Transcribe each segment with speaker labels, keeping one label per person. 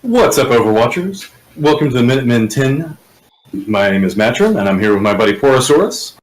Speaker 1: What's up, Overwatchers? Welcome to the Minutemen 10. My name is Matrim, and I'm here with my buddy Porosaurus.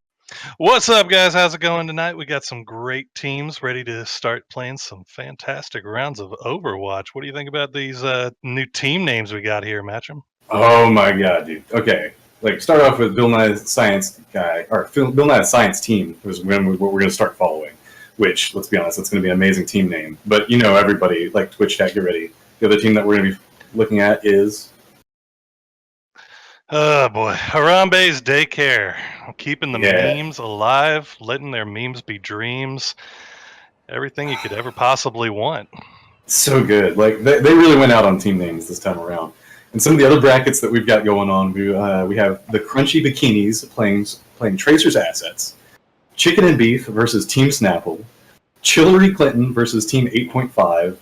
Speaker 2: What's up, guys? How's it going tonight? We got some great teams ready to start playing some fantastic rounds of Overwatch. What do you think about these new team names we got here, Matrim?
Speaker 1: Oh my god, dude. Okay, start off with Bill Nye's Science guy, or Bill Nye's Science Team is what we're going to start following. Which, let's be honest, that's going to be an amazing team name. But you know, everybody, like Twitch chat, get ready. The other team that we're going to be looking at is...
Speaker 2: Oh boy, Harambe's Daycare. Keeping the memes alive, letting their memes be dreams. Everything you could ever possibly want.
Speaker 1: So good. Like, they really went out on team names this time around. And some of the other brackets that we've got going on, we have the Crunchy Bikinis playing Tracer's Assets, Chicken and Beef versus Team Snapple, Chillery Clinton versus Team 8.5,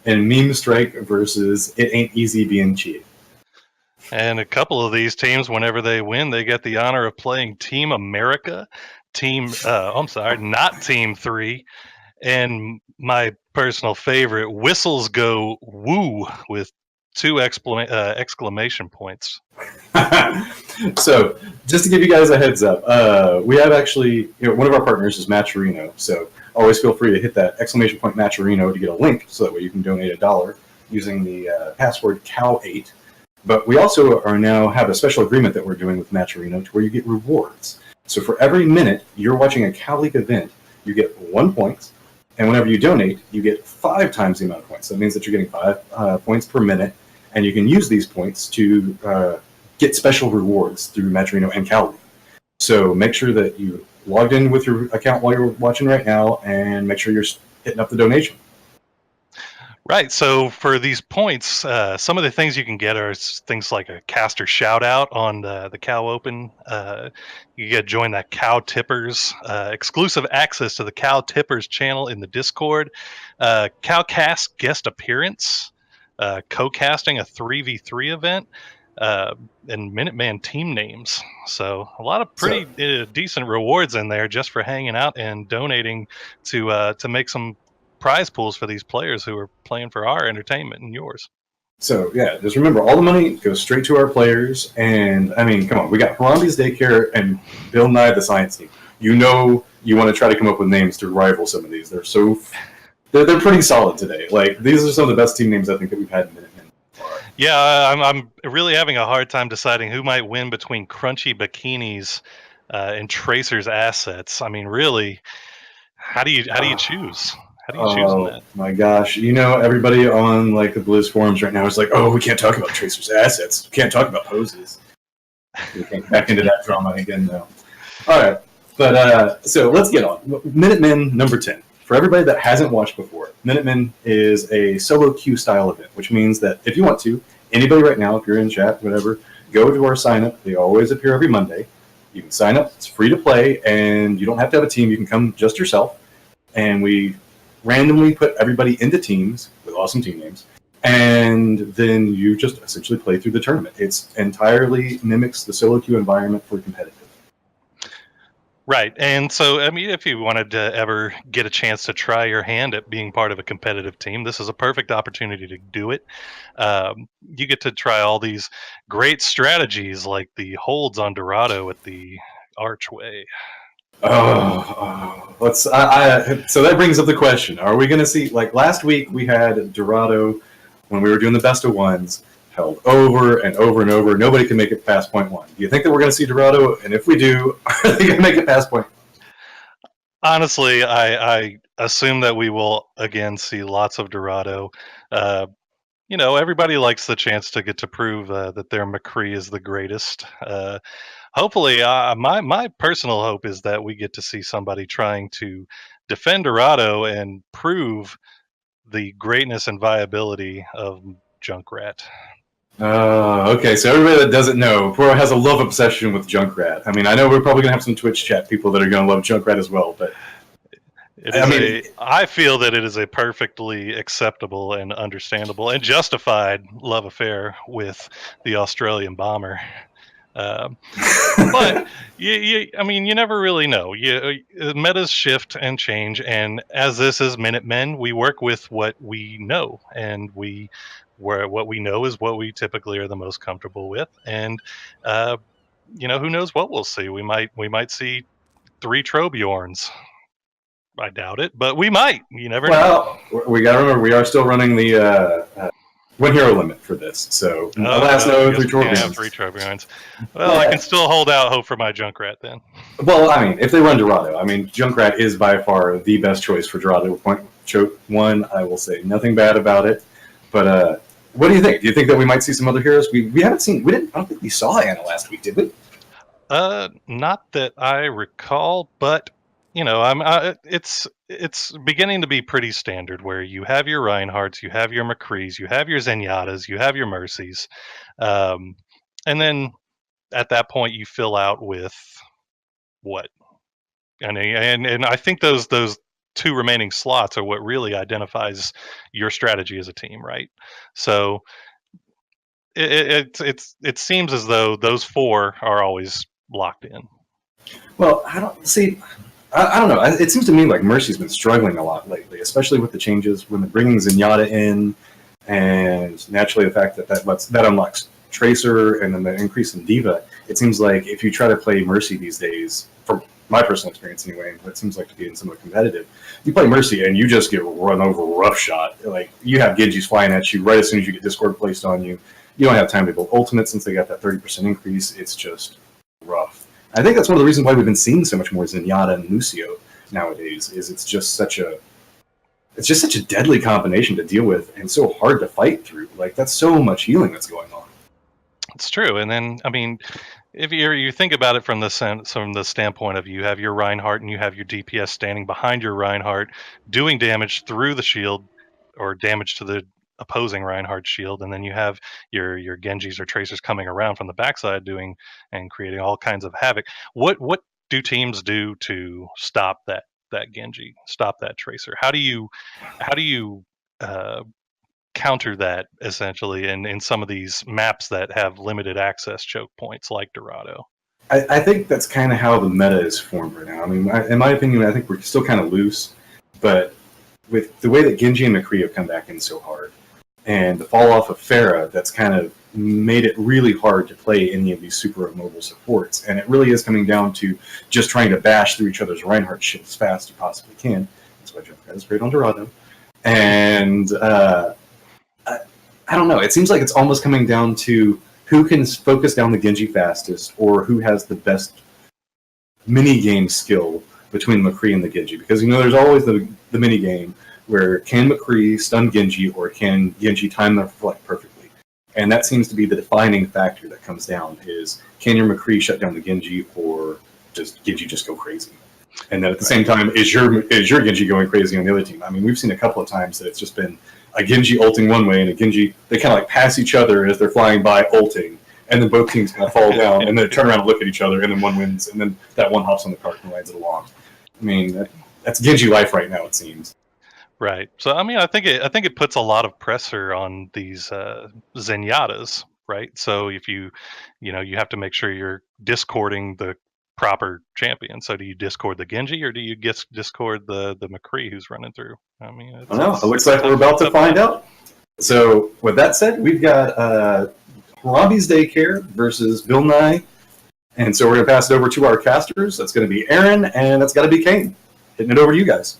Speaker 1: and Memestrike versus It Ain't Easy Being Cheated.
Speaker 2: And a couple of these teams, whenever they win, they get the honor of playing Team America, not Team 3, and my personal favorite, Whistles Go Woo, with 2 exclamation points.
Speaker 1: So, just to give you guys a heads up, we have actually, one of our partners is Matcherino, so always feel free to hit that exclamation point Matcherino to get a link, so that way you can donate $1 using the password COW8. But we also have a special agreement that we're doing with Matcherino to where you get rewards. So for every minute you're watching a Cow League event, you get 1 point, and whenever you donate, you get 5 times the amount of points. That means that you're getting 5 points per minute, and you can use these points to get special rewards through Matcherino and Cow League. So make sure that you logged in with your account while you're watching right now, and make sure you're hitting up the donation.
Speaker 2: Right, so for these points, some of the things you can get are things like a caster shout-out on the Cow Open. You get to join that Cow Tippers, exclusive access to the Cow Tippers channel in the Discord, Cowcast guest appearance, co-casting a 3v3 event, and Minuteman team names. So a lot of pretty decent rewards in there just for hanging out and donating to make some prize pools for these players who are playing for our entertainment and yours.
Speaker 1: So yeah, just remember, all the money goes straight to our players. And I mean, come on, we got Harambe's Daycare and Bill Nye the Science Team. You know, you want to try to come up with names to rival some of these. They're pretty solid today. Like, these are some of the best team names I think that we've had in Minutemen.
Speaker 2: Yeah, I'm really having a hard time deciding who might win between Crunchy Bikinis and Tracer's Assets. I mean, really, how do you choose? How do you choose on that?
Speaker 1: My gosh. Everybody on the Blizz forums right now is like, oh, we can't talk about Tracer's Assets. We can't talk about poses. We can't back into that drama again, though. All right. But, so let's get on. Minutemen number 10. For everybody that hasn't watched before, Minutemen is a solo queue style event, which means that if you want to, anybody right now, if you're in chat, whatever, go to our sign up. They always appear every Monday. You can sign up. It's free to play, and you don't have to have a team. You can come just yourself. And we randomly put everybody into teams with awesome team names, and then you just essentially play through the tournament. It's entirely mimics the solo queue environment for competitive.
Speaker 2: Right, and so, I mean, if you wanted to ever get a chance to try your hand at being part of a competitive team, this is a perfect opportunity to do it. You get to try all these great strategies, like the holds on Dorado at the archway.
Speaker 1: So that brings up the question: are we going to see, like last week we had Dorado when we were doing the best of ones held over and over and over. Nobody can make it past point 1. Do you think that we're going to see Dorado? And if we do, are they going to make it past point 1?
Speaker 2: Honestly, I assume that we will again see lots of Dorado. Everybody likes the chance to get to prove that their McCree is the greatest. Hopefully, my personal hope is that we get to see somebody trying to defend Dorado and prove the greatness and viability of Junkrat.
Speaker 1: Okay, so everybody that doesn't know, Poro has a love obsession with Junkrat. I mean, I know we're probably going to have some Twitch chat people that are going to love Junkrat as well, but...
Speaker 2: I feel that it is a perfectly acceptable and understandable and justified love affair with the Australian bomber. But I mean, you never really know. Metas shift and change, and as this is Minutemen, we work with what we know, and what we know is what we typically are the most comfortable with, and who knows what we'll see. We might see 3 Trobjorns. I doubt it, but we might. You never know.
Speaker 1: Well, we got to remember we are still running the 1 hero limit for this. So last note, 3 Trobjorns.
Speaker 2: 3 Trobjorns. Well, I can still hold out hope for my Junkrat then.
Speaker 1: Well, I mean, if they run Dorado, I mean, Junkrat is by far the best choice for Dorado. Point choke 1, I will say nothing bad about it. But what do you think? Do you think that we might see some other heroes? We haven't seen. I don't think we saw Anna last week, did we?
Speaker 2: Not that I recall, but it's beginning to be pretty standard where you have your Reinhardts, you have your McCrees, you have your Zenyattes, you have your Mercies, and then at that point you fill out with what? And I think those 2 remaining slots are what really identifies your strategy as a team, right? So it seems as though those 4 are always locked in.
Speaker 1: Well, I don't know. It seems to me like Mercy's been struggling a lot lately, especially with the changes when they're bringing Zenyatta in, and naturally the fact that unlocks Tracer, and then the increase in Diva. It seems like if you try to play Mercy these days, from my personal experience anyway, what seems like to be in somewhat competitive, you play Mercy and you just get run over roughshod. Like, you have Genjis flying at you right as soon as you get Discord placed on you. You don't have time to build ultimate since they got that 30% increase. It's just rough. I think that's one of the reasons why we've been seeing so much more Zenyatta and Lucio nowadays. Is it's just such a deadly combination to deal with and so hard to fight through. Like, that's so much healing that's going on.
Speaker 2: It's true, and then I mean, if you think about it from the standpoint of you have your Reinhardt and you have your DPS standing behind your Reinhardt, doing damage through the shield or damage to the opposing Reinhardt shield, and then you have your Genjis or Tracers coming around from the backside doing and creating all kinds of havoc. What do teams do to stop that Genji, stop that Tracer? How do you counter that essentially in some of these maps that have limited access choke points like Dorado?
Speaker 1: I think that's kind of how the meta is formed right now. I mean, in my opinion, I think we're still kind of loose, but with the way that Genji and McCree have come back in so hard, and the fall off of Pharah, that's kind of made it really hard to play any of these super mobile supports. And it really is coming down to just trying to bash through each other's Reinhardt shit as fast as you possibly can. That's why Junkrat is great on Dorado. And I don't know. It seems like it's almost coming down to who can focus down the Genji fastest, or who has the best mini-game skill between McCree and the Genji. Because, there's always the mini-game where can McCree stun Genji, or can Genji time the reflect perfectly? And that seems to be the defining factor that comes down is, can your McCree shut down the Genji, or does Genji just go crazy? And then at the same time, is your Genji going crazy on the other team? I mean, we've seen a couple of times that it's just been a Genji ulting one way and a Genji, they kind of like pass each other as they're flying by ulting, and then both teams kind of fall down, and then turn around and look at each other, and then one wins, and then that one hops on the cart and rides it along. I mean, that's Genji life right now, it seems.
Speaker 2: Right. So I mean, I think it puts a lot of pressure on these Zenyattes, right? So if you have to make sure you're discording the proper champion. So do you discord the Genji, or do you discord the McCree who's running through? I mean,
Speaker 1: I don't know. It looks like we're about to find out. So with that said, we've got Harambe's Daycare versus Bill Nye. And so we're going to pass it over to our casters. That's going to be Aaron, and that's got to be Kane. Hitting it over to you guys.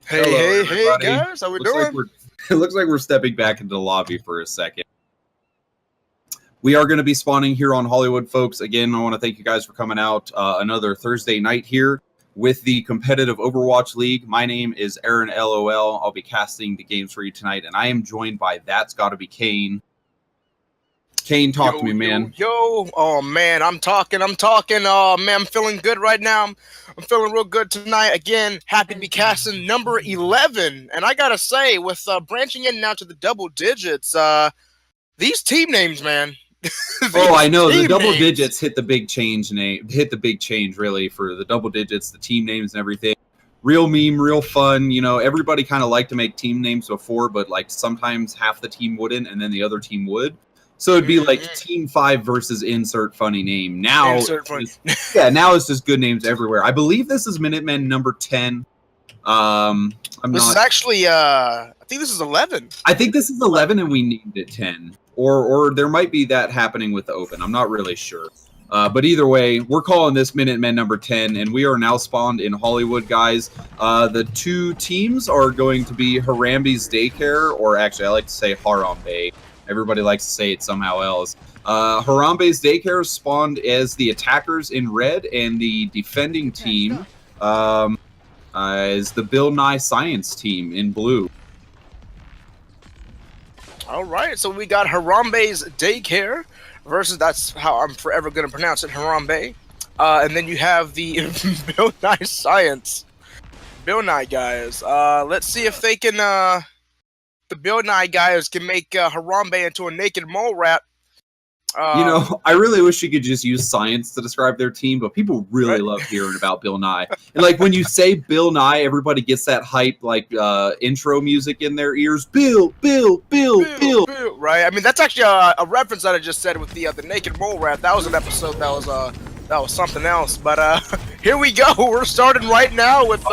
Speaker 3: Hey, guys. How we doing?
Speaker 4: It looks like we're stepping back into the lobby for a second. We are going to be spawning here on Hollywood, folks. Again, I want to thank you guys for coming out another Thursday night here with the competitive Overwatch League. My name is Aaron LOL. I'll be casting the games for you tonight, and I am joined by That's Gotta Be Kane. Kane, talk to me, man.
Speaker 3: Oh, man, I'm talking. Oh, man, I'm feeling good right now. I'm feeling real good tonight. Again, happy to be casting number 11. And I got to say, with branching in now to the double digits, these team names, man.
Speaker 4: Oh, I know. The double digits hit the big change, really, for the double digits, the team names and everything. real meme, real fun. You know, everybody kind of liked to make team names before, but like sometimes half the team wouldn't, and then the other team would. So it'd be like Team 5 versus insert funny name. Now, now it's just good names everywhere. I believe this is Minutemen number 10.
Speaker 3: This is actually, I think this is 11.
Speaker 4: I think this is 11, and we named it 10. Or there might be that happening with the Open. I'm not really sure. But either way, we're calling this Minutemen number 10, and we are now spawned in Hollywood, guys. The two teams are going to be Harambe's Daycare, or actually, I like to say Harambe. Everybody likes to say it somehow else. Harambe's Daycare spawned as the attackers in red, and the defending team is the Bill Nye Science team in blue.
Speaker 3: All right, so we got Harambe's Daycare versus, that's how I'm forever going to pronounce it, Harambe. And then you have the Bill Nye Science. Bill Nye guys. Let's see if they can, the Bill Nye guys can make Harambe into a naked mole rat.
Speaker 4: You know, I really wish you could just use science to describe their team, but people really love hearing about Bill Nye. And like when you say Bill Nye, everybody gets that hype like intro music in their ears. Bill.
Speaker 3: Right. I mean, that's actually a reference that I just said with the naked mole rat. That was an episode that was something else. But here we go. We're starting right now with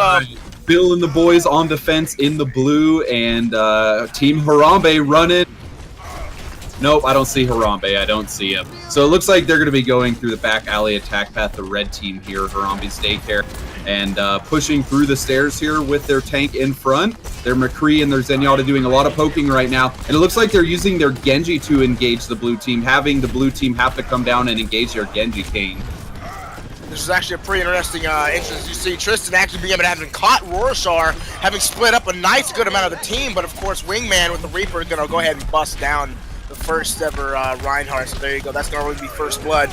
Speaker 4: Bill and the boys on defense in the blue, and Team Harambe running. Nope, I don't see Harambe. I don't see him. So it looks like they're going to be going through the back alley attack path, the red team here, Harambe's Daycare, and pushing through the stairs here with their tank in front. Their McCree and their Zenyatta doing a lot of poking right now, and it looks like they're using their Genji to engage the blue team, having the blue team have to come down and engage their Genji Kane.
Speaker 3: This is actually a pretty interesting instance. You see Tristan actually being able to having caught Roshorar, having split up a nice good amount of the team, but of course Wingman with the Reaper is going to go ahead and bust down the first ever Reinhardt. So there you go. That's going to really be first blood.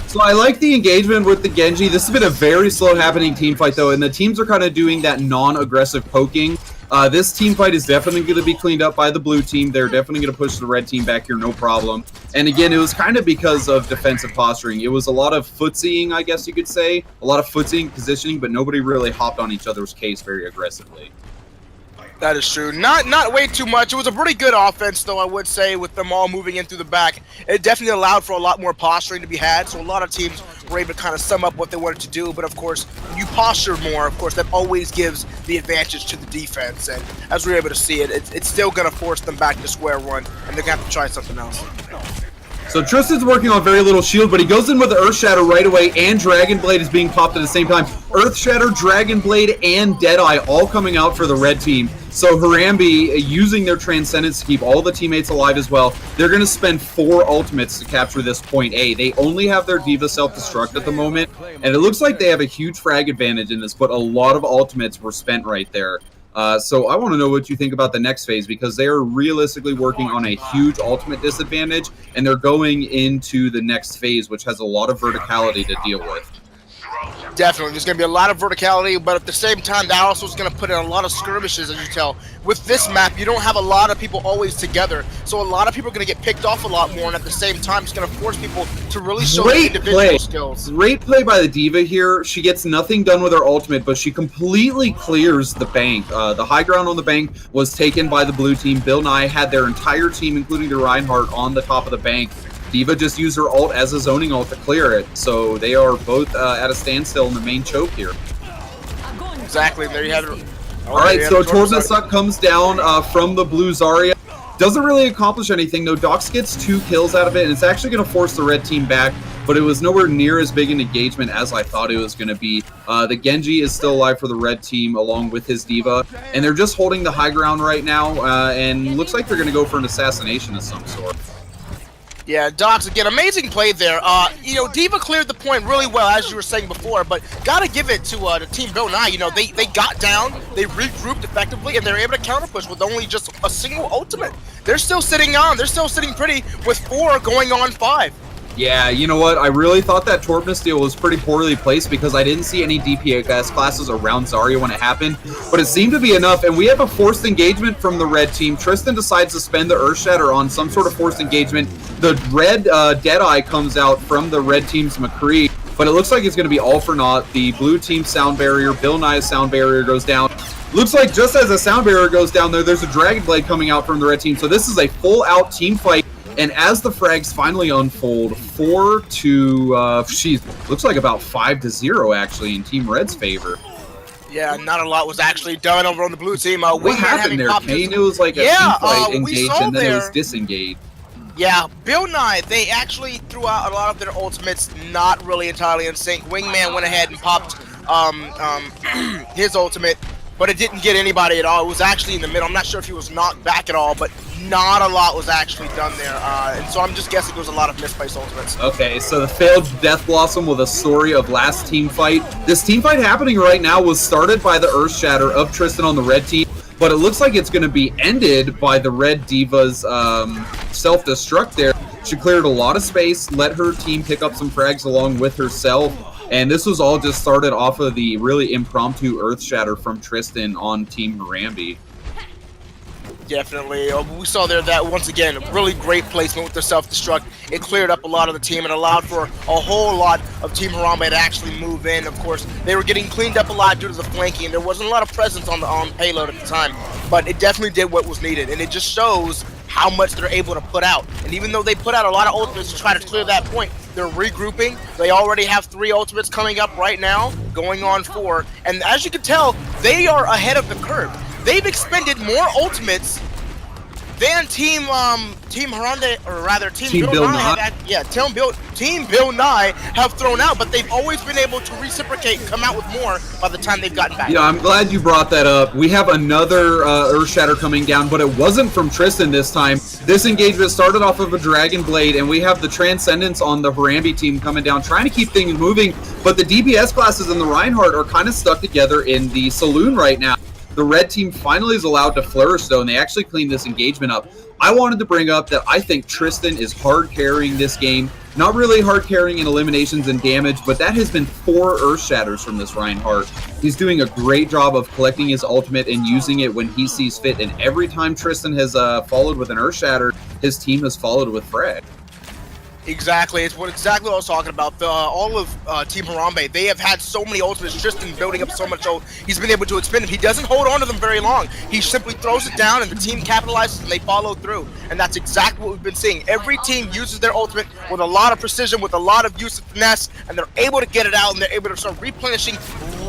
Speaker 4: So I like the engagement with the Genji. This has been a very slow happening team fight though, and the teams are kind of doing that non-aggressive poking. This team fight is definitely going to be cleaned up by the blue team. They're definitely going to push the red team back here, no problem. And again, it was kind of because of defensive posturing. It was a lot of footsying, I guess you could say. A lot of footsying, positioning, but nobody really hopped on each other's case very aggressively.
Speaker 3: That is true. Not way too much. It was a pretty good offense, though, I would say, with them all moving in through the back. It definitely allowed for a lot more posturing to be had, so a lot of teams were able to kind of sum up what they wanted to do. But, of course, when you posture more, of course, that always gives the advantage to the defense. And as we were able to see it, it's still going to force them back to square one, and they're going to have to try something else.
Speaker 4: So Tristan's working on very little shield, but he goes in with the Earth Shatter right away, and Dragon Blade is being popped at the same time. Earth Shatter, Dragon Blade, and Deadeye all coming out for the red team. So Harambe, using their Transcendence to keep all the teammates alive as well, they're going to spend 4 ultimates to capture this point A. They only have their Diva self-destruct at the moment, and it looks like they have a huge frag advantage in this, but a lot of ultimates were spent right there. So I want to know what you think about the next phase, because they are realistically working on a huge ultimate disadvantage, and they're going into the next phase, which has a lot of verticality to deal with.
Speaker 3: Definitely. There's going to be a lot of verticality, but at the same time, that also is going to put in a lot of skirmishes, as you tell. With this map, you don't have a lot of people always together, so a lot of people are going to get picked off a lot more, and at the same time, it's going to force people to really show their individual skills.
Speaker 4: Great play by the Diva here. She gets nothing done with her ultimate, but she completely clears the bank. The high ground on the bank was taken by the blue team. Bill Nye had their entire team, including the Reinhardt, on the top of the bank. Diva just used her ult as a zoning ult to clear it, so they are both at a standstill in the main choke here.
Speaker 3: Exactly, there you have it.
Speaker 4: Alright, so Torbnasuk comes down from the blue Zarya. Doesn't really accomplish anything, though. Dox gets 2 kills out of it, and it's actually going to force the red team back, but it was nowhere near as big an engagement as I thought it was going to be. The Genji is still alive for the red team, along with his Diva, and they're just holding the high ground right now, and looks like they're going to go for an assassination of some sort.
Speaker 3: Yeah, Dox, again, amazing play there. You know, Diva cleared the point really well, as you were saying before, but gotta give it to the team Bill Nye. You know, they got down, they regrouped effectively, and they're able to counterpush with only just a single ultimate. They're still sitting on, they're still sitting pretty with 4 going on 5.
Speaker 4: Yeah, you know what? I really thought that Torbnus deal was pretty poorly placed because I didn't see any DPS classes around Zarya when it happened, but it seemed to be enough, and we have a forced engagement from the red team. Tristan decides to spend the Earth Shatter on some sort of forced engagement. The red Deadeye comes out from the red team's McCree, but it looks like it's going to be all for naught. The blue team sound barrier, Bill Nye's sound barrier goes down. Looks like just as a sound barrier goes down there's a Dragon Blade coming out from the red team. So this is a full-out team fight. And as the frags finally unfold, 4 to, looks like about 5-0 actually in Team Red's favor.
Speaker 3: Yeah, not a lot was actually done over on the blue team.
Speaker 4: What happened there, Kane? It was like a team fight engaged and then it was disengaged.
Speaker 3: Yeah, Bill Nye, they actually threw out a lot of their ultimates not really entirely in sync. Wingman went ahead and popped his ultimate, but it didn't get anybody at all. It was actually in the middle. I'm not sure if he was knocked back at all, but not a lot was actually done there. And so I'm just guessing there was a lot of misplaced ultimates. Okay,
Speaker 4: so the failed Death Blossom with a story of last team fight. This team fight happening right now was started by the Earth Shatter of Tristan on the red team, but it looks like it's going to be ended by the Red Diva's self-destruct there. She cleared a lot of space, let her team pick up some frags along with herself, and this was all just started off of the really impromptu Earth Shatter from Tristan on Team Harambe.
Speaker 3: Definitely. We saw there that, once again, really great placement with the self-destruct. It cleared up a lot of the team and allowed for a whole lot of Team Harambe to actually move in. Of course, they were getting cleaned up a lot due to the flanking. There wasn't a lot of presence on payload at the time, but it definitely did what was needed. And it just shows how much they're able to put out. And even though they put out a lot of ultimates to try to clear that point, they're regrouping. They already have 3 ultimates coming up right now, going on 4. And as you can tell, they are ahead of the curve. They've expended more ultimates than Team Harambe, or rather Team Bill Nye. Team Bill Nye have thrown out, but they've always been able to reciprocate and come out with more by the time they've gotten back.
Speaker 4: Yeah, I'm glad you brought that up. We have another Earth Shatter coming down, but it wasn't from Tristan this time. This engagement started off of a Dragon Blade, and we have the Transcendence on the Harambe team coming down, trying to keep things moving, but the DPS classes and the Reinhardt are kind of stuck together in the saloon right now. The red team finally is allowed to flourish, though, and they actually cleaned this engagement up. I wanted to bring up that I think Tristan is hard carrying this game. Not really hard carrying in eliminations and damage, but that has been 4 Earth Shatters from this Reinhardt. He's doing a great job of collecting his ultimate and using it when he sees fit, and every time Tristan has followed with an Earth Shatter, his team has followed with Fred.
Speaker 3: Exactly, it's exactly what I was talking about. All of Team Harambe, they have had so many ultimates. Tristan building up so much ult, he's been able to expend them. He doesn't hold on to them very long. He simply throws it down, and the team capitalizes, and they follow through. And that's exactly what we've been seeing. Every team uses their ultimate with a lot of precision, with a lot of use of finesse, and they're able to get it out, and they're able to start replenishing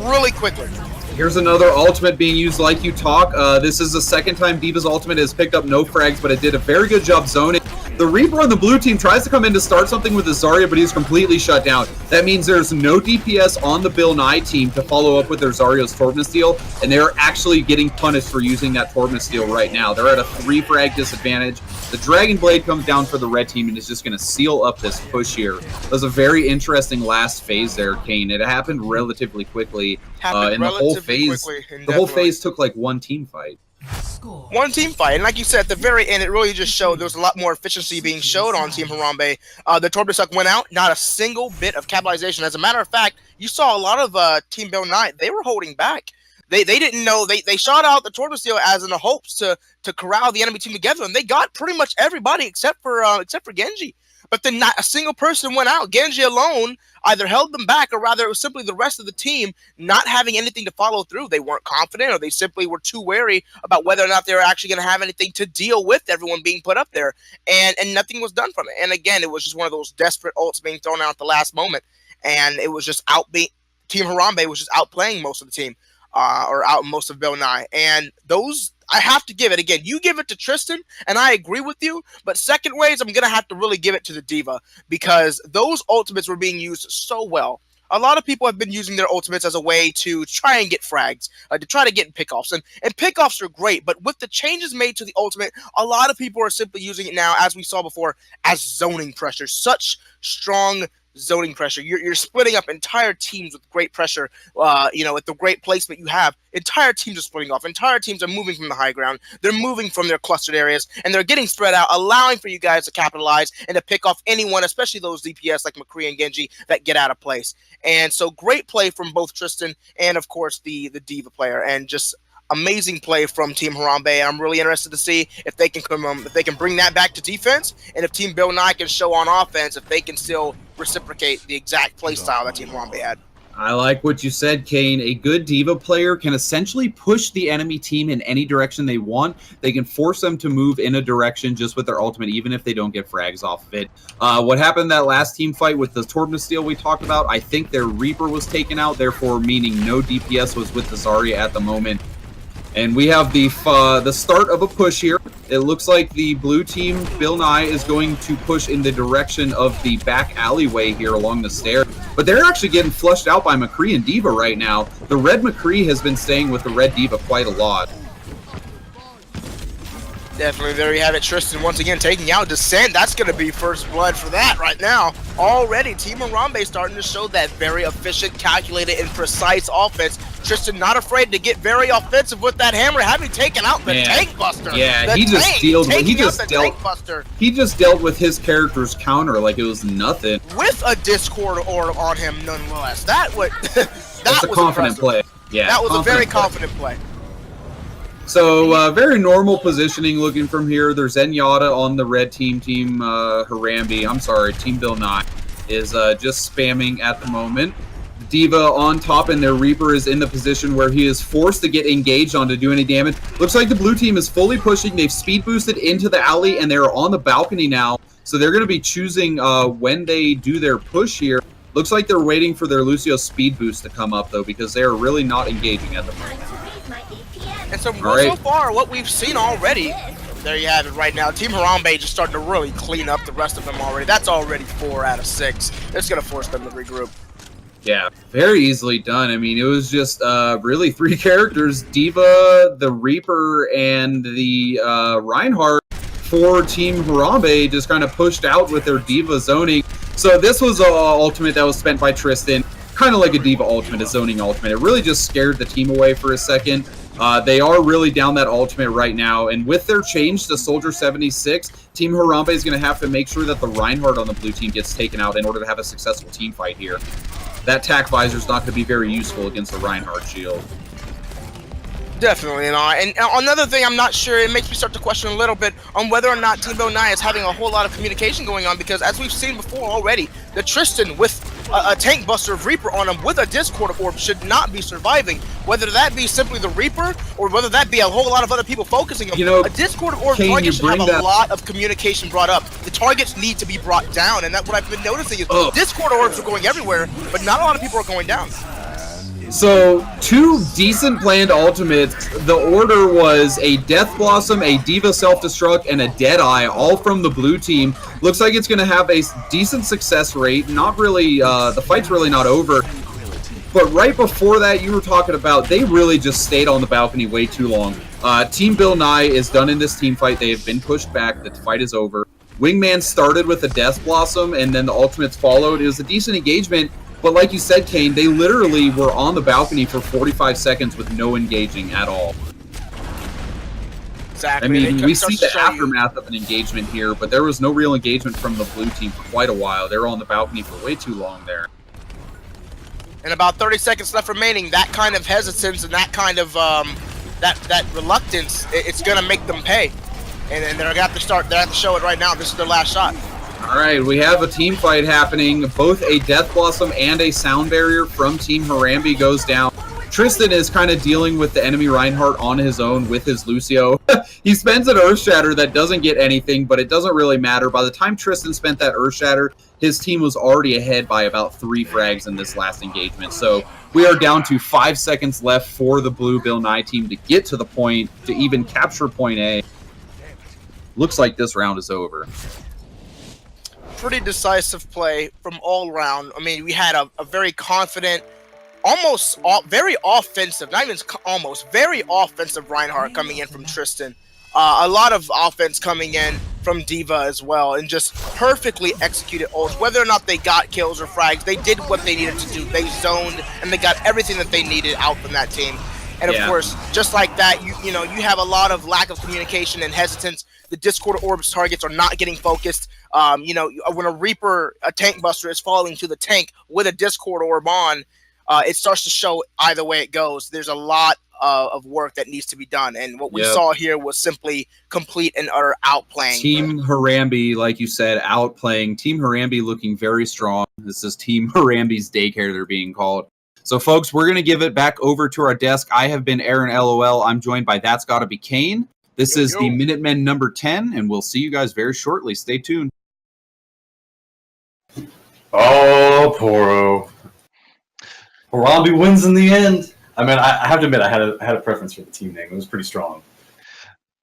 Speaker 3: really quickly.
Speaker 4: Here's another ultimate being used like you talk. This is the second time Diva's ultimate has picked up no frags, but it did a very good job zoning. The Reaper on the blue team tries to come in to start something with the Zarya, but he's completely shut down. That means there's no DPS on the Bill Nye team to follow up with their Zarya's Torment Steel, and they're actually getting punished for using that Torment Steel right now. They're at a 3-frag disadvantage. The Dragon Blade comes down for the red team and is just going to seal up this push here. It was a very interesting last phase there, Kane. It happened relatively quickly, and the whole phase took like one team fight.
Speaker 3: One team fight, and like you said, at the very end, it really just showed there was a lot more efficiency being showed on Team Harambe. The Torment Suck went out, not a single bit of capitalization. As a matter of fact, you saw a lot of Team Bill Nye, they were holding back. They didn't know, they shot out the Torment Steel as in the hopes to corral the enemy team together, and they got pretty much everybody except for Genji. But then not a single person went out. Genji alone either held them back, or rather it was simply the rest of the team not having anything to follow through. They weren't confident, or they simply were too wary about whether or not they were actually going to have anything to deal with everyone being put up there. And nothing was done from it. And again, it was just one of those desperate ults being thrown out at the last moment. And it was just Team Harambe was just outplaying most of the team, or out most of Bill Nye. And those, I have to give it, again, you give it to Tristan, and I agree with you, but second ways, I'm going to have to really give it to the Diva, because those ultimates were being used so well. A lot of people have been using their ultimates as a way to try and get frags, to try to get pickoffs, and pickoffs are great, but with the changes made to the ultimate, a lot of people are simply using it now, as we saw before, as zoning pressure. Such strong zoning pressure. You're splitting up entire teams with great pressure. With the great placement you have, entire teams are splitting off. Entire teams are moving from the high ground. They're moving from their clustered areas, and they're getting spread out, allowing for you guys to capitalize and to pick off anyone, especially those DPS like McCree and Genji, that get out of place. And so great play from both Tristan and, of course, the Diva player. And just amazing play from Team Harambe. I'm really interested to see if they can bring that back to defense, and if Team Bill Nye can show on offense if they can still reciprocate the exact play style that Team Harambe had.
Speaker 4: I like what you said, Kane. A good D.Va player can essentially push the enemy team in any direction they want. They can force them to move in a direction just with their ultimate, even if they don't get frags off of it. What happened in that last team fight with the Torbna Steel we talked about, I think their Reaper was taken out, therefore meaning no DPS was with the Zarya at the moment. And we have the start of a push here. It looks like the blue team, Bill Nye, is going to push in the direction of the back alleyway here along the stair. But they're actually getting flushed out by McCree and D.Va right now. The red McCree has been staying with the red D.Va quite a lot.
Speaker 3: Definitely, there you have it. Tristan once again taking out Dissent. That's going to be first blood for that right now. Already, Team Harambe starting to show that very efficient, calculated, and precise offense. Tristan not afraid to get very offensive with that hammer, having taken out the tank buster.
Speaker 4: Yeah, he just dealt with his character's counter like it was nothing.
Speaker 3: With a Discord orb on him, nonetheless. That's
Speaker 4: a confident play. Yeah,
Speaker 3: that was a very confident play.
Speaker 4: So, very normal positioning looking from here. There's Zenyatta on the red team, Team Harambe. I'm sorry, Team Bill Nye is just spamming at the moment. D.Va on top, and their Reaper is in the position where he is forced to get engaged on to do any damage. Looks like the blue team is fully pushing. They've speed boosted into the alley, and they're on the balcony now. So they're going to be choosing when they do their push here. Looks like they're waiting for their Lucio speed boost to come up, though, because they are really not engaging at the moment.
Speaker 3: And so far, what we've seen already, there you have it right now. Team Harambe just starting to really clean up the rest of them already. That's already 4 out of 6. It's going to force them to regroup.
Speaker 4: Yeah, very easily done. I mean, it was just really 3 characters, D.Va, the Reaper, and the Reinhardt for Team Harambe just kind of pushed out with their D.Va zoning. So this was an ultimate that was spent by Tristan, kind of like a D.Va ultimate, a zoning ultimate. It really just scared the team away for a second. They are really down that ultimate right now, and with their change to Soldier 76, Team Harambe is going to have to make sure that the Reinhardt on the blue team gets taken out in order to have a successful team fight here. That tack visor is not going to be very useful against the Reinhardt shield.
Speaker 3: Definitely not. And another thing, I'm not sure, it makes me start to question a little bit on whether or not Team Bill Nye is having a whole lot of communication going on, because as we've seen before already, the Tristan with a tank buster of Reaper on him with a Discord orb should not be surviving. Whether that be simply the Reaper or whether that be a whole lot of other people focusing on him, a Discord orb target should have a lot of communication brought up. The targets need to be brought down, and that's what I've been noticing is Discord orbs are going everywhere, but not a lot of people are going down.
Speaker 4: So, 2 decent planned ultimates. The order was a Death Blossom, a D.Va Self-Destruct, and a Deadeye, all from the blue team. Looks like it's going to have a decent success rate. Not really, the fight's really not over. But right before that, you were talking about, they really just stayed on the balcony way too long. Team Bill Nye is done in this team fight. They have been pushed back. The fight is over. Wingman started with a Death Blossom, and then the ultimates followed. It was a decent engagement. But like you said, Kane, they literally were on the balcony for 45 seconds with no engaging at all.
Speaker 3: Exactly.
Speaker 4: I mean, we see the aftermath of an engagement here, but there was no real engagement from the blue team for quite a while. They were on the balcony for way too long there.
Speaker 3: And about 30 seconds left remaining, that kind of hesitance and that kind of that reluctance, it's going to make them pay. And they're going to have to start, they have to show it right now. This is their last shot.
Speaker 4: All right, we have a team fight happening. Both a Death Blossom and a Sound Barrier from Team Harambe goes down. Tristan is kind of dealing with the enemy Reinhardt on his own with his Lucio. He spends an Earth Shatter that doesn't get anything, but it doesn't really matter. By the time Tristan spent that Earth Shatter, his team was already ahead by about 3 frags in this last engagement. So we are down to 5 seconds left for the blue Bill Nye team to get to the point, to even capture point A. Looks like this round is over.
Speaker 3: Pretty decisive play from all around. I mean, we had a very confident, very offensive, not even almost, very offensive Reinhardt coming in from Tristan. A lot of offense coming in from D.Va as well, and just perfectly executed ults. Whether or not they got kills or frags, they did what they needed to do. They zoned, and they got everything that they needed out from that team. And of course, just like that, you know, you have a lot of lack of communication and hesitance. The Discord orbs targets are not getting focused. You know, when a Reaper, a tank buster, is falling to the tank with a Discord orb on, it starts to show either way it goes. There's a lot of work that needs to be done, and what we saw here was simply complete and utter outplaying.
Speaker 4: Team Harambe, like you said, outplaying. Team Harambe looking very strong. This is Team Harambe's Daycare they're being called. So, folks, we're going to give it back over to our desk. I have been Aaron LOL. I'm joined by That's Gotta Be Kane. This is the Minutemen number 10, and we'll see you guys very shortly. Stay tuned.
Speaker 1: Oh, Poro. Harambe wins in the end. I mean, I have to admit, I had a preference for the team name. It was pretty strong.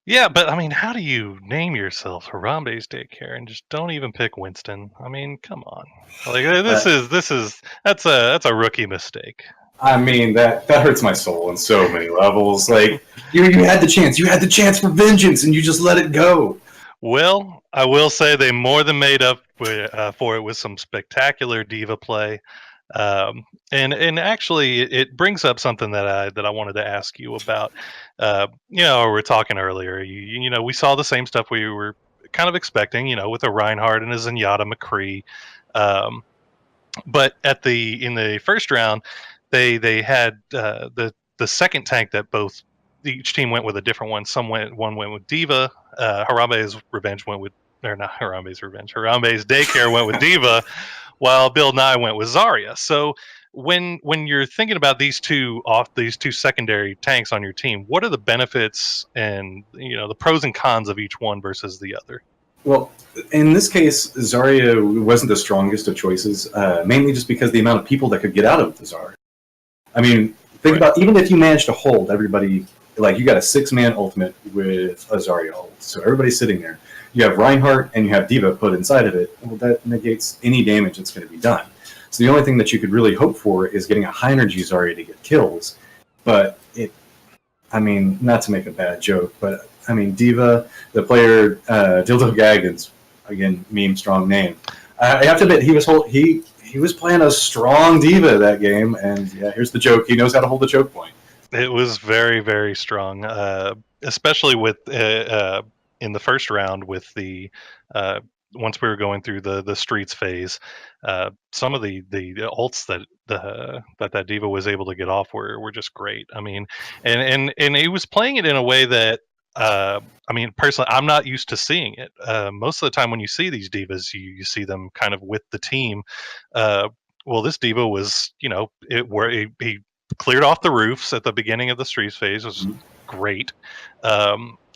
Speaker 2: Yeah, but I mean, how do you name yourself Harambe's Daycare and just don't even pick Winston? I mean, come on. Like that's a rookie mistake.
Speaker 1: I mean, that hurts my soul on so many levels. Like you had the chance. You had the chance for vengeance, and you just let it go.
Speaker 2: Well, I will say they more than made up for it with some spectacular diva play. And actually, it brings up something that I wanted to ask you about. We were talking earlier. You know, we saw the same stuff we were kind of expecting. You know, with a Reinhardt and a Zenyatta McCree. But in the first round, they had the second tank that each team went with a different one. One went with Diva. Harambe's Revenge went with, or not Harambe's Revenge. Harambe's Daycare went with Diva, while Bill Nye went with Zarya. So when you're thinking about these two secondary tanks on your team, what are the benefits and the pros and cons of each one versus the other?
Speaker 1: Well, in this case, Zarya wasn't the strongest of choices, mainly just because the amount of people that could get out of the Zarya. I mean, think about, even if you manage to hold everybody, like you got a 6-man ultimate with a Zarya ult, so everybody's sitting there. You have Reinhardt and you have Diva put inside of it. Well, that negates any damage that's going to be done. So the only thing that you could really hope for is getting a high energy Zarya to get kills. But not to make a bad joke, but I mean, Diva, the player, DildoGaqqins, again, meme strong name. I have to admit, he was playing a strong Diva that game, and yeah, here's the joke. He knows how to hold the choke point.
Speaker 2: It was very, very strong, especially with in the first round with the once we were going through the streets phase. Some of the ults that Diva was able to get off were just great. I mean, and he was playing it in a way that personally, I'm not used to seeing it. Most of the time when you see these Divas, you see them kind of with the team. Well, this Diva was, he cleared off the roofs at the beginning of the streets phase. Was great.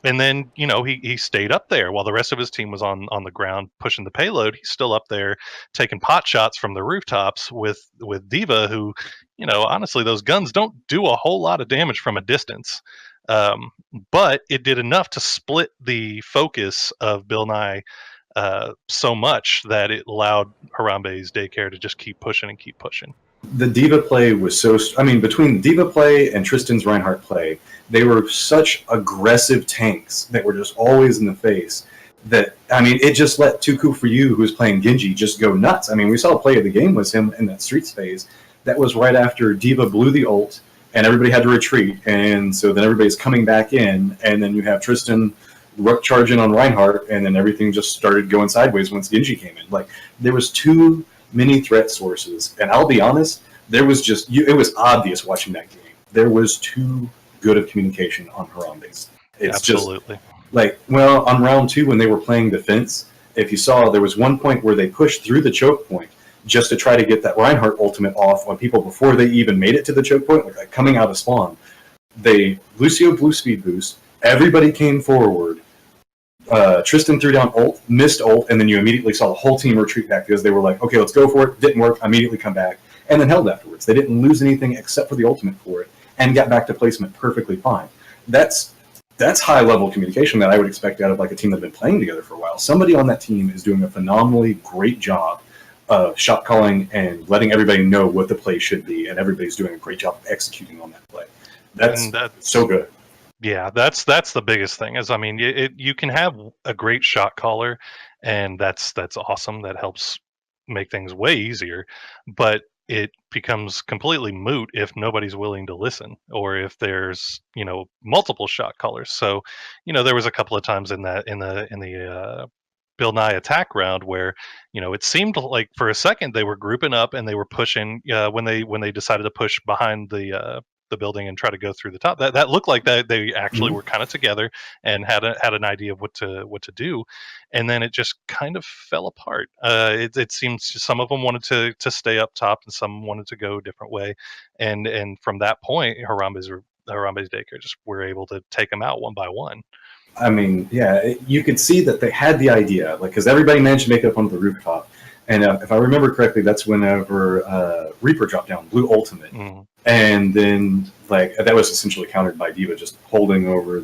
Speaker 2: And then, he stayed up there while the rest of his team was on the ground pushing the payload. He's still up there taking pot shots from the rooftops with Diva, who, honestly, those guns don't do a whole lot of damage from a distance. But it did enough to split the focus of Bill Nye so much that it allowed Harambe's Daycare to just keep pushing and keep pushing.
Speaker 1: The Diva play was between Diva play and Tristan's Reinhardt play, they were such aggressive tanks that were just always in the face that, it just let Tuku for you, who was playing Genji, just go nuts. We saw a play of the game was him in that streets phase. That was right after Diva blew the ult and everybody had to retreat. And so then everybody's coming back in, and then you have Tristan charging on Reinhardt, and then everything just started going sideways once Genji came in. Like, there was too many threat sources, and I'll be honest, it was obvious watching that game. There was too good of communication on Harambe's. It's
Speaker 2: absolutely
Speaker 1: just on round 2 when they were playing defense, if you saw, there was one point where they pushed through the choke point just to try to get that Reinhardt ultimate off on people before they even made it to the choke point, like coming out of spawn. They Lucio blue speed boost, everybody came forward, Tristan threw down ult, missed ult, and then you immediately saw the whole team retreat back because they were like, okay, let's go for it. Didn't work, immediately come back, and then held afterwards. They didn't lose anything except for the ultimate for it, and got back to placement perfectly fine. That's high-level communication that I would expect out of like a team that's been playing together for a while. Somebody on that team is doing a phenomenally great job of shot calling and letting everybody know what the play should be, and everybody's doing a great job of executing on that play. That's so good.
Speaker 2: Yeah, that's the biggest thing. Is you can have a great shot caller, and that's awesome. That helps make things way easier, but it becomes completely moot if nobody's willing to listen, or if there's multiple shot callers. So there was a couple of times in the Bill Nye attack round where, you know, it seemed like for a second they were grouping up and they were pushing when they decided to push behind the building and try to go through the top. That looked like that they actually were kind of together and had an idea of what to do, and then it just kind of fell apart. It seems some of them wanted to stay up top and some wanted to go a different way, and from that point, Harambe's Daycare just were able to take them out one by one.
Speaker 1: I mean, yeah, you could see that they had the idea, like, because everybody managed to make it up onto the rooftop. And if I remember correctly, that's whenever Reaper dropped down, Blue Ultimate. And then, like, that was essentially countered by D.Va just holding over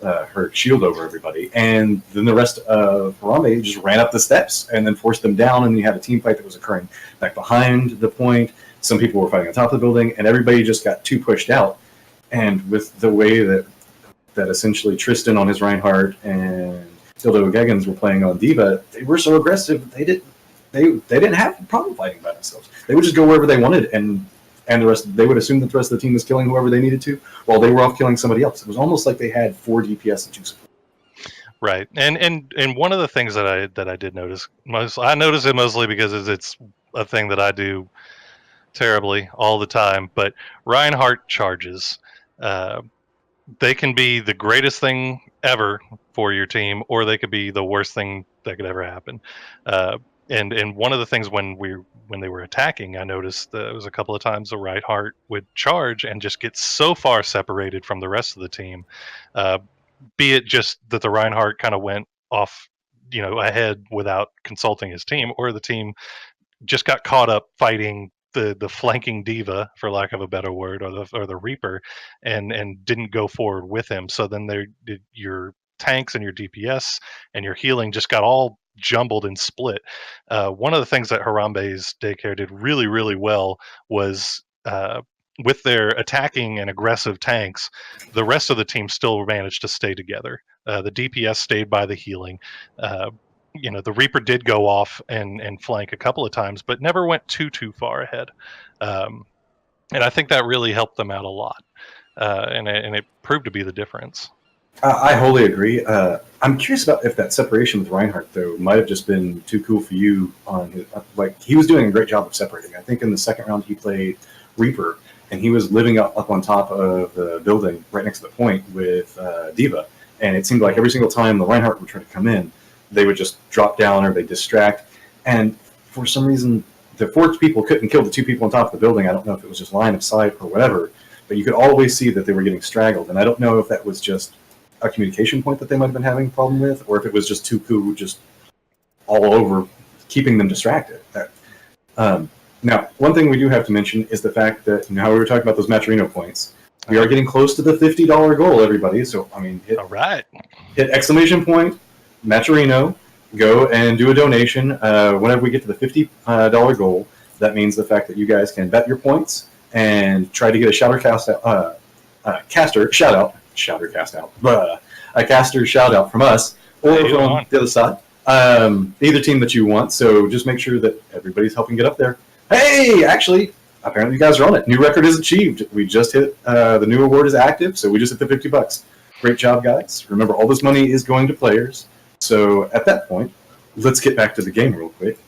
Speaker 1: her shield over everybody. And then the rest of Harambe just ran up the steps and then forced them down, and you had a team fight that was occurring back behind the point. Some people were fighting on top of the building, and everybody just got too pushed out. And with the way that essentially Tristan on his Reinhardt and DildoGaqqins were playing on D.Va, they were so aggressive, they didn't have a problem fighting by themselves. They would just go wherever they wanted, and the rest, they would assume that the rest of the team was killing whoever they needed to, while they were off killing somebody else. It was almost like they had 4 DPS and 2 support.
Speaker 2: Right, and one of the things that I did notice, I noticed it mostly because it's a thing that I do terribly all the time, but Reinhardt charges. They can be the greatest thing ever for your team, or they could be the worst thing that could ever happen. And one of the things when they were attacking, I noticed that it was a couple of times the Reinhardt would charge and just get so far separated from the rest of the team. Be it just that the Reinhardt kind of went off, you know, ahead without consulting his team, or the team just got caught up fighting the flanking D.Va, for lack of a better word, or the Reaper, and didn't go forward with him. So then your tanks and your DPS and your healing just got all jumbled and split. One of the things that Harambe's Daycare did really, really well was with their attacking and aggressive tanks, the rest of the team still managed to stay together. The DPS stayed by the healing. You know, the Reaper did go off and flank a couple of times, but never went too far ahead. And I think that really helped them out a lot. And it proved to be the difference.
Speaker 1: I wholly agree. I'm curious about if that separation with Reinhardt, though, might have just been too cool for you. On his, like, he was doing a great job of separating. I think in the second round he played Reaper, and he was living up on top of the building right next to the point with D.Va. And it seemed like every single time the Reinhardt would try to come in, they would just drop down or they distract. And for some reason, the 4 people couldn't kill the 2 people on top of the building. I don't know if it was just line of sight or whatever, but you could always see that they were getting straggled. And I don't know if that was just a communication point that they might have been having a problem with, or if it was just Tuku just all over keeping them distracted. Now, one thing we do have to mention is the fact that, you know, how we were talking about those Maturino points. We are getting close to the $50 goal, everybody. So, I mean, hit exclamation point, Maturino, go and do a donation. Whenever we get to the $50 goal, that means the fact that you guys can bet your points and try to get a caster shout out from us or from the other side. Either team that you want. So just make sure that everybody's helping get up there. Hey, actually, apparently you guys are on it. New record is achieved. We just hit the new award is active, so we just hit the $50. Great job, guys. Remember, all this money is going to players. So at that point, let's get back to the game real quick.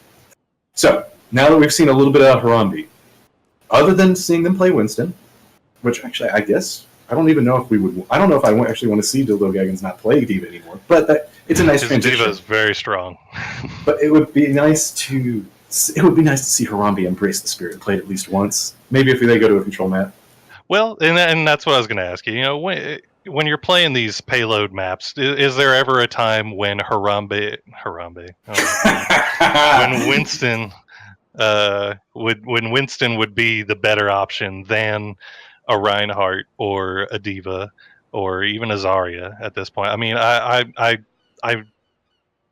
Speaker 1: So now that we've seen a little bit of Harambe, other than seeing them play Winston, which actually I guess I don't even know if we would. I don't know if I actually want to see DildoGaqqins not play D.Va anymore. But it's a nice transition.
Speaker 2: D.Va is very strong.
Speaker 1: But it would be nice to see Harambe embrace the spirit and play it at least once. Maybe if they go to a control map.
Speaker 2: Well, and that's what I was going to ask you. You know, when you're playing these payload maps, is there ever a time when when Winston would be the better option than a Reinhardt or a D.Va or even a Zarya at this point? I mean, I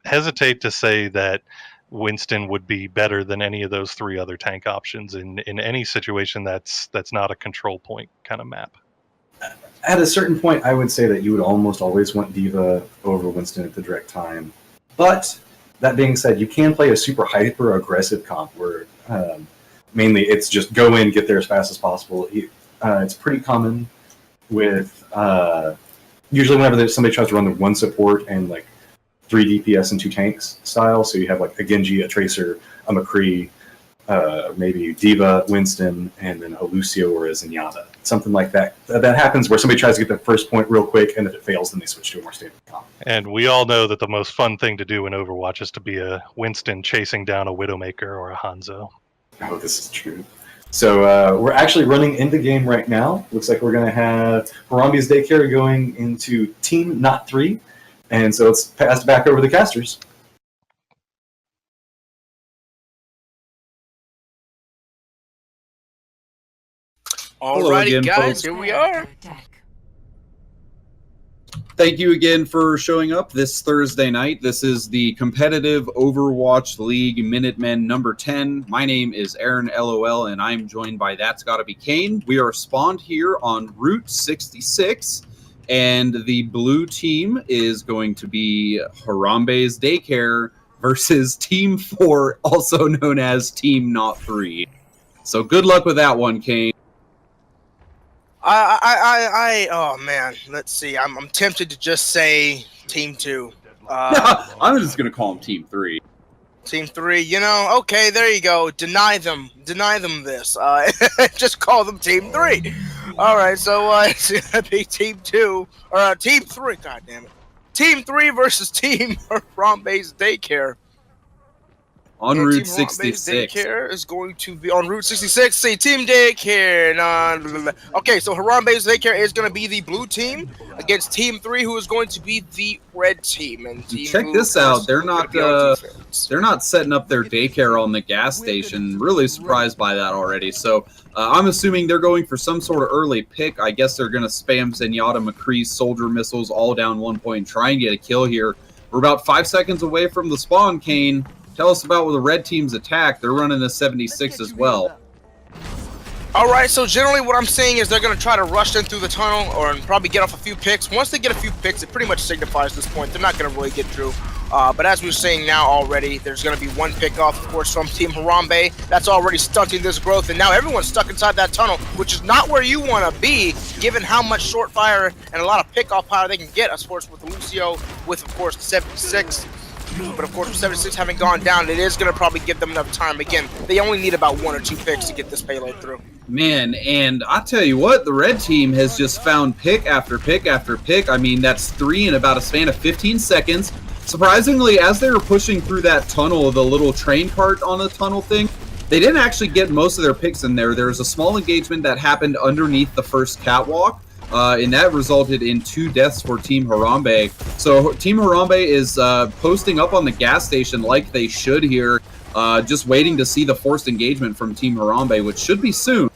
Speaker 2: hesitate to say that Winston would be better than any of those 3 other tank options in any situation that's not a control point kind of map.
Speaker 1: At a certain point, I would say that you would almost always want D.Va over Winston at the direct time. But that being said, you can play a super hyper aggressive comp where mainly it's just go in, get there as fast as possible. It's pretty common with usually whenever somebody tries to run the one support and like 3 DPS and 2 tanks style. So you have like a Genji, a Tracer, a McCree, maybe Diva, Winston, and then a Lucio or a Zenyatta. Something like that. That happens where somebody tries to get their first point real quick, and if it fails, then they switch to a more standard comp.
Speaker 2: And we all know that the most fun thing to do in Overwatch is to be a Winston chasing down a Widowmaker or a Hanzo.
Speaker 1: Oh, this is true. So we're actually running into game right now. Looks like we're going to have Harambe's Daycare going into Team Not 3. And so it's passed back over the casters.
Speaker 3: Alrighty,
Speaker 4: again,
Speaker 3: guys,
Speaker 4: folks.
Speaker 3: here we are.
Speaker 4: Thank you again for showing up this Thursday night. This is the competitive Overwatch League Minutemen number 10. My name is Aaron LOL, and I'm joined by That's Gotta Be Kane. We are spawned here on Route 66, and the blue team is going to be Harambe's Daycare versus Team 4, also known as Team Not 3. So good luck with that one, Kane.
Speaker 3: Oh man, let's see. I'm tempted to just say Team 2.
Speaker 4: I'm just gonna call him Team 3.
Speaker 3: Team 3, you know, okay, there you go. Deny them this. Just call them Team 3. All right, so it's gonna be Team 2 or Team 3. God damn it, Team 3 versus Team Harambe's Daycare.
Speaker 4: On
Speaker 3: And
Speaker 4: Route
Speaker 3: Team
Speaker 4: 66.
Speaker 3: Daycare is going to be on Route 66. See, Team Daycare. Okay, so Harambe's Daycare is going to be the blue team against Team 3, who is going to be the red team. And Team
Speaker 4: Check
Speaker 3: Blue,
Speaker 4: this
Speaker 3: of course,
Speaker 4: out. They're
Speaker 3: is gonna
Speaker 4: not
Speaker 3: be our defense.
Speaker 4: they're not setting up their daycare on the gas station. Really surprised by that already. So I'm assuming they're going for some sort of early pick. I guess they're going to spam Zenyatta, McCree, soldier missiles all down 1 point and try and get a kill here. We're about 5 seconds away from the spawn, Kane. Tell us about the red team's attack. They're running a 76 as well.
Speaker 3: All right, so generally what I'm saying is they're going to try to rush in through the tunnel or probably get off a few picks. Once they get a few picks, it pretty much signifies this point. They're not going to really get through. But as we were saying now already, there's going to be one pick off, of course, from Team Harambe. That's already stunting this growth, and now everyone's stuck inside that tunnel, which is not where you want to be, given how much short fire and a lot of pick-off power they can get, of course, with Lucio, with, of course, the 76. But of course, with 76 having gone down, it is going to probably give them enough time. Again, they only need about 1 or 2 picks to get this payload through.
Speaker 4: Man, and I tell you what, the red team has just found pick after pick after pick. I mean, that's 3 in about a span of 15 seconds. Surprisingly, as they were pushing through that tunnel, the little train cart on the tunnel thing, they didn't actually get most of their picks in there. There was a small engagement that happened underneath the first catwalk. And that resulted in 2 deaths for Team Harambe. So Team Harambe is posting up on the gas station like they should here, just waiting to see the forced engagement from Team Harambe, which should be soon.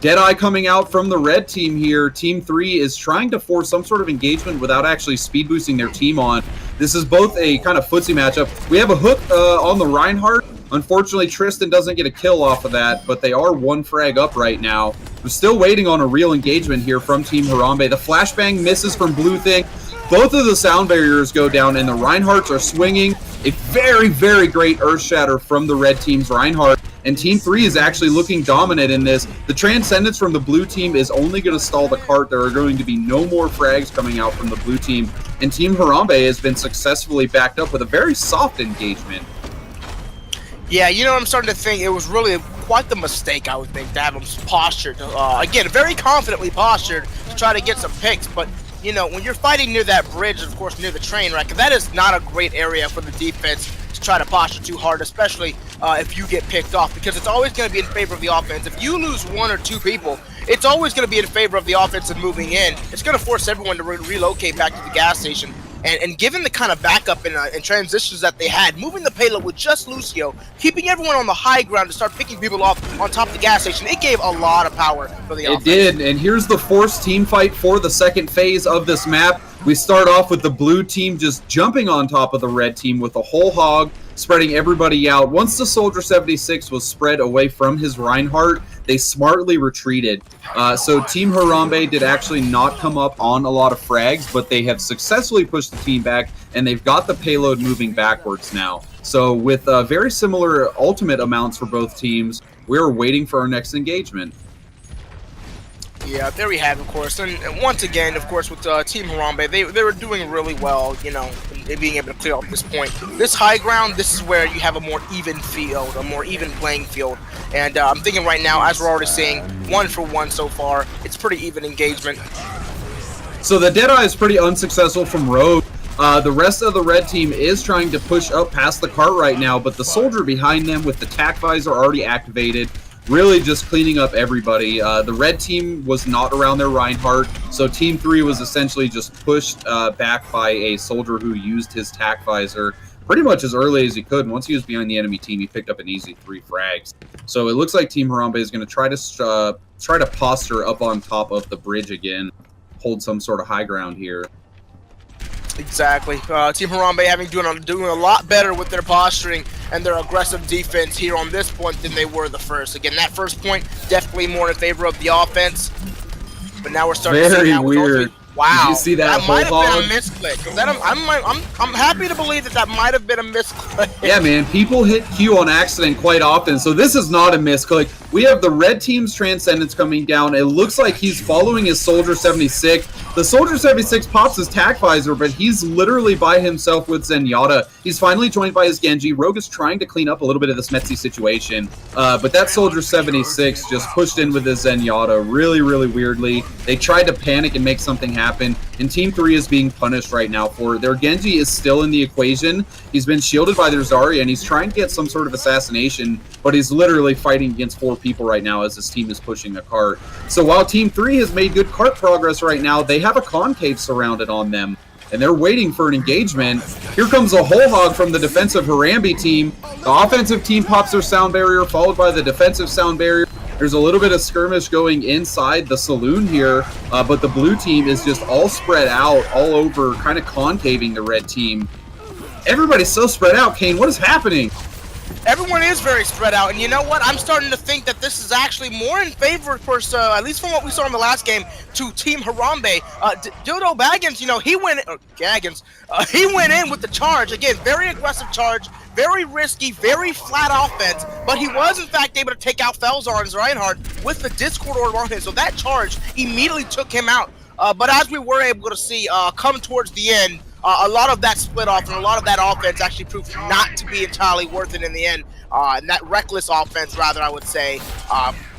Speaker 4: Deadeye coming out from the red team here. Team 3 is trying to force some sort of engagement without actually speed boosting their team on. This is both a kind of footsie matchup. We have a hook on the Reinhardt. Unfortunately, Tristan doesn't get a kill off of that, but they are 1 frag up right now. We're still waiting on a real engagement here from Team Harambe. The flashbang misses from BlueThing. Both of the sound barriers go down, and the Reinhardts are swinging. A very, very great Earth Shatter from the red team's Reinhardt. And Team 3 is actually looking dominant in this. The Transcendence from the blue team is only going to stall the cart. There are going to be no more frags coming out from the blue team. And Team Harambe has been successfully backed up with a very soft engagement.
Speaker 3: Yeah, you know, I'm starting to think it was really quite the mistake, I would think, to have them postured. Again, very confidently postured to try to get some picks. But, you know, when you're fighting near that bridge, of course, near the train wreck, that is not a great area for the defense to try to posture too hard, especially if you get picked off, because it's always going to be in favor of the offense. If you lose 1 or 2 people, it's always going to be in favor of the offense and moving in. It's going to force everyone to relocate back to the gas station. And given the kind of backup and transitions that they had, moving the payload with just Lucio, keeping everyone on the high ground to start picking people off on top of the gas station, it gave a lot of power for the offense.
Speaker 4: It did, and here's the forced team fight for the second phase of this map. We start off with the blue team just jumping on top of the red team with a whole hog, spreading everybody out. Once the Soldier 76 was spread away from his Reinhardt, they smartly retreated. So Team Harambe did actually not come up on a lot of frags, but they have successfully pushed the team back, and they've got the payload moving backwards now. So with very similar ultimate amounts for both teams, we're waiting for our next engagement.
Speaker 3: Yeah, there we have it, of course. And once again, of course, with Team Harambe, they were doing really well, you know, in being able to clear up this point. This high ground, this is where you have a more even field, a more even playing field. And I'm thinking right now, as we're already seeing, 1-for-1 so far, it's pretty even engagement.
Speaker 4: So the Deadeye is pretty unsuccessful from Rogue. The rest of the red team is trying to push up past the cart right now, but the soldier behind them with the tac visor already activated, really just cleaning up everybody. The red team was not around their Reinhardt, so Team 3 was essentially just pushed back by a soldier who used his tac visor pretty much as early as he could. Once he was behind the enemy team, he picked up an easy 3 frags. So it looks like Team Harambe is going to try to posture up on top of the bridge again, hold some sort of high ground here.
Speaker 3: Exactly. Team Harambe doing a lot better with their posturing and their aggressive defense here on this point than they were the first. Again, that first point definitely more in favor of the offense. But now we're starting to see
Speaker 4: Very
Speaker 3: now with
Speaker 4: weird.
Speaker 3: Wow,
Speaker 4: Did you see that
Speaker 3: might
Speaker 4: whole
Speaker 3: have been a misclick. I'm happy to believe that might have been a misclick.
Speaker 4: Yeah, man, people hit Q on accident quite often, so this is not a misclick. We have the red team's Transcendence coming down. It looks like he's following his Soldier 76. The Soldier 76 pops his tac visor, but he's literally by himself with Zenyatta. He's finally joined by his Genji. Rogue is trying to clean up a little bit of this Metzi situation, but that Soldier 76 just pushed in with his Zenyatta really, really weirdly. They tried to panic and make something happen, and Team 3 is being punished right now for it. Their Genji is still in the equation. He's been shielded by their Zarya, and he's trying to get some sort of assassination, but he's literally fighting against 4 people right now as his team is pushing a cart. So while Team 3 has made good cart progress right now, they have a concave surrounded on them, and they're waiting for an engagement. Here comes a whole hog from the defensive Harambe team. The offensive team pops their sound barrier, followed by the defensive sound barrier. There's a little bit of skirmish going inside the saloon here, but the blue team is just all spread out, all over, kind of concaving the red team. Everybody's so spread out, Kane. What is happening?
Speaker 3: Everyone is very spread out, and you know what? I'm starting to think that this is actually more in favor, of course, at least from what we saw in the last game, to Team Harambe. DildoGaqqins, you know, he went in with the charge. Again, very aggressive charge, very risky, very flat offense, but he was, in fact, able to take out Felzarn's Reinhardt with the Discord order on him, so that charge immediately took him out. But as we were able to see come towards the end, a lot of that split off and a lot of that offense actually proved not to be entirely worth it in the end. And that reckless offense, rather, I would say,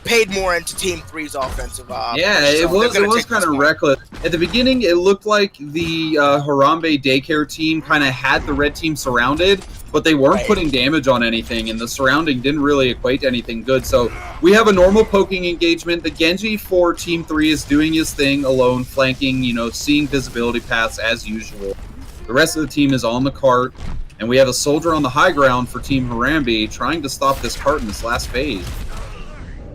Speaker 3: paid more into Team 3's offensive.
Speaker 4: Yeah, it was kind of reckless. At the beginning, it looked like the Harambe Daycare team kind of had the red team surrounded, but they weren't putting damage on anything, and the surrounding didn't really equate to anything good. So we have a normal poking engagement. The Genji for Team 3 is doing his thing alone, flanking, you know, seeing visibility paths as usual. The rest of the team is on the cart, and we have a soldier on the high ground for Team Harambe trying to stop this cart in this last phase.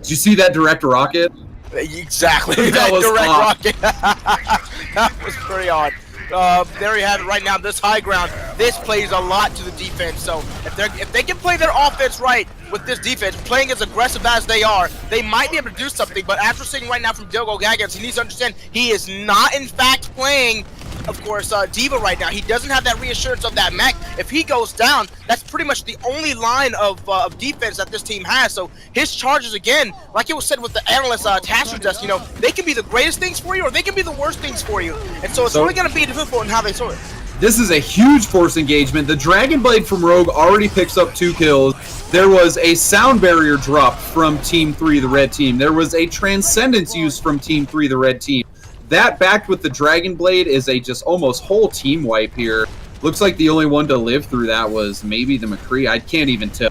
Speaker 4: Did you see that direct rocket?
Speaker 3: Exactly, that
Speaker 4: was
Speaker 3: direct
Speaker 4: odd.
Speaker 3: rocket. That was pretty odd. There you have it right now, this high ground. This plays a lot to the defense, so if they can play their offense right with this defense, playing as aggressive as they are, they might be able to do something. But as we're seeing right now from DildoGaqqins, he needs to understand he is not, in fact, playing, of course, Diva right now. He doesn't have that reassurance of that mech. If he goes down, that's pretty much the only line of defense that this team has. So his charges, again, like it was said with the analyst Tasker Dust, you know, they can be the greatest things for you or they can be the worst things for you. And so it's really going to be difficult in how they sort it.
Speaker 4: This is a huge force engagement. The Dragon Blade from Rogue already picks up 2 kills. There was a sound barrier drop from Team 3, the red team. There was a Transcendence use from Team 3, the red team. That backed with the Dragon Blade is a just almost whole team wipe here. Looks like the only one to live through that was maybe the McCree. I can't even tell.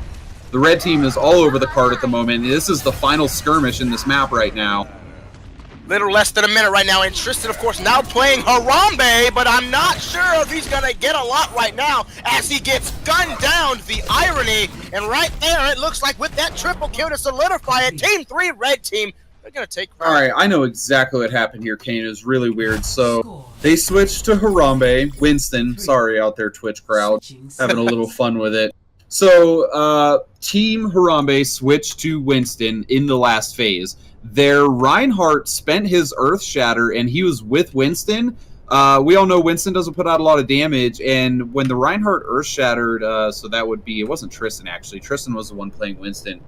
Speaker 4: The red team is all over the cart at the moment. This is the final skirmish in this map right now.
Speaker 3: Little less than a minute right now, and Tristan, of course, now playing Harambe, but I'm not sure if he's going to get a lot right now as he gets gunned down. The irony, and right there, it looks like with that triple kill to solidify it, Team 3 red team, they're going to take...
Speaker 4: All right, I know exactly what happened here, Kane. It was really weird. So they switched to Harambe. Winston, sorry out there, Twitch crowd, having a little fun with it. So Team Harambe switched to Winston in the last phase. Their Reinhardt spent his Earth Shatter, and he was with Winston. We all know Winston doesn't put out a lot of damage, and when the Reinhardt Earth Shattered, so that would be, it wasn't Tristan actually. Tristan was the one playing Winston.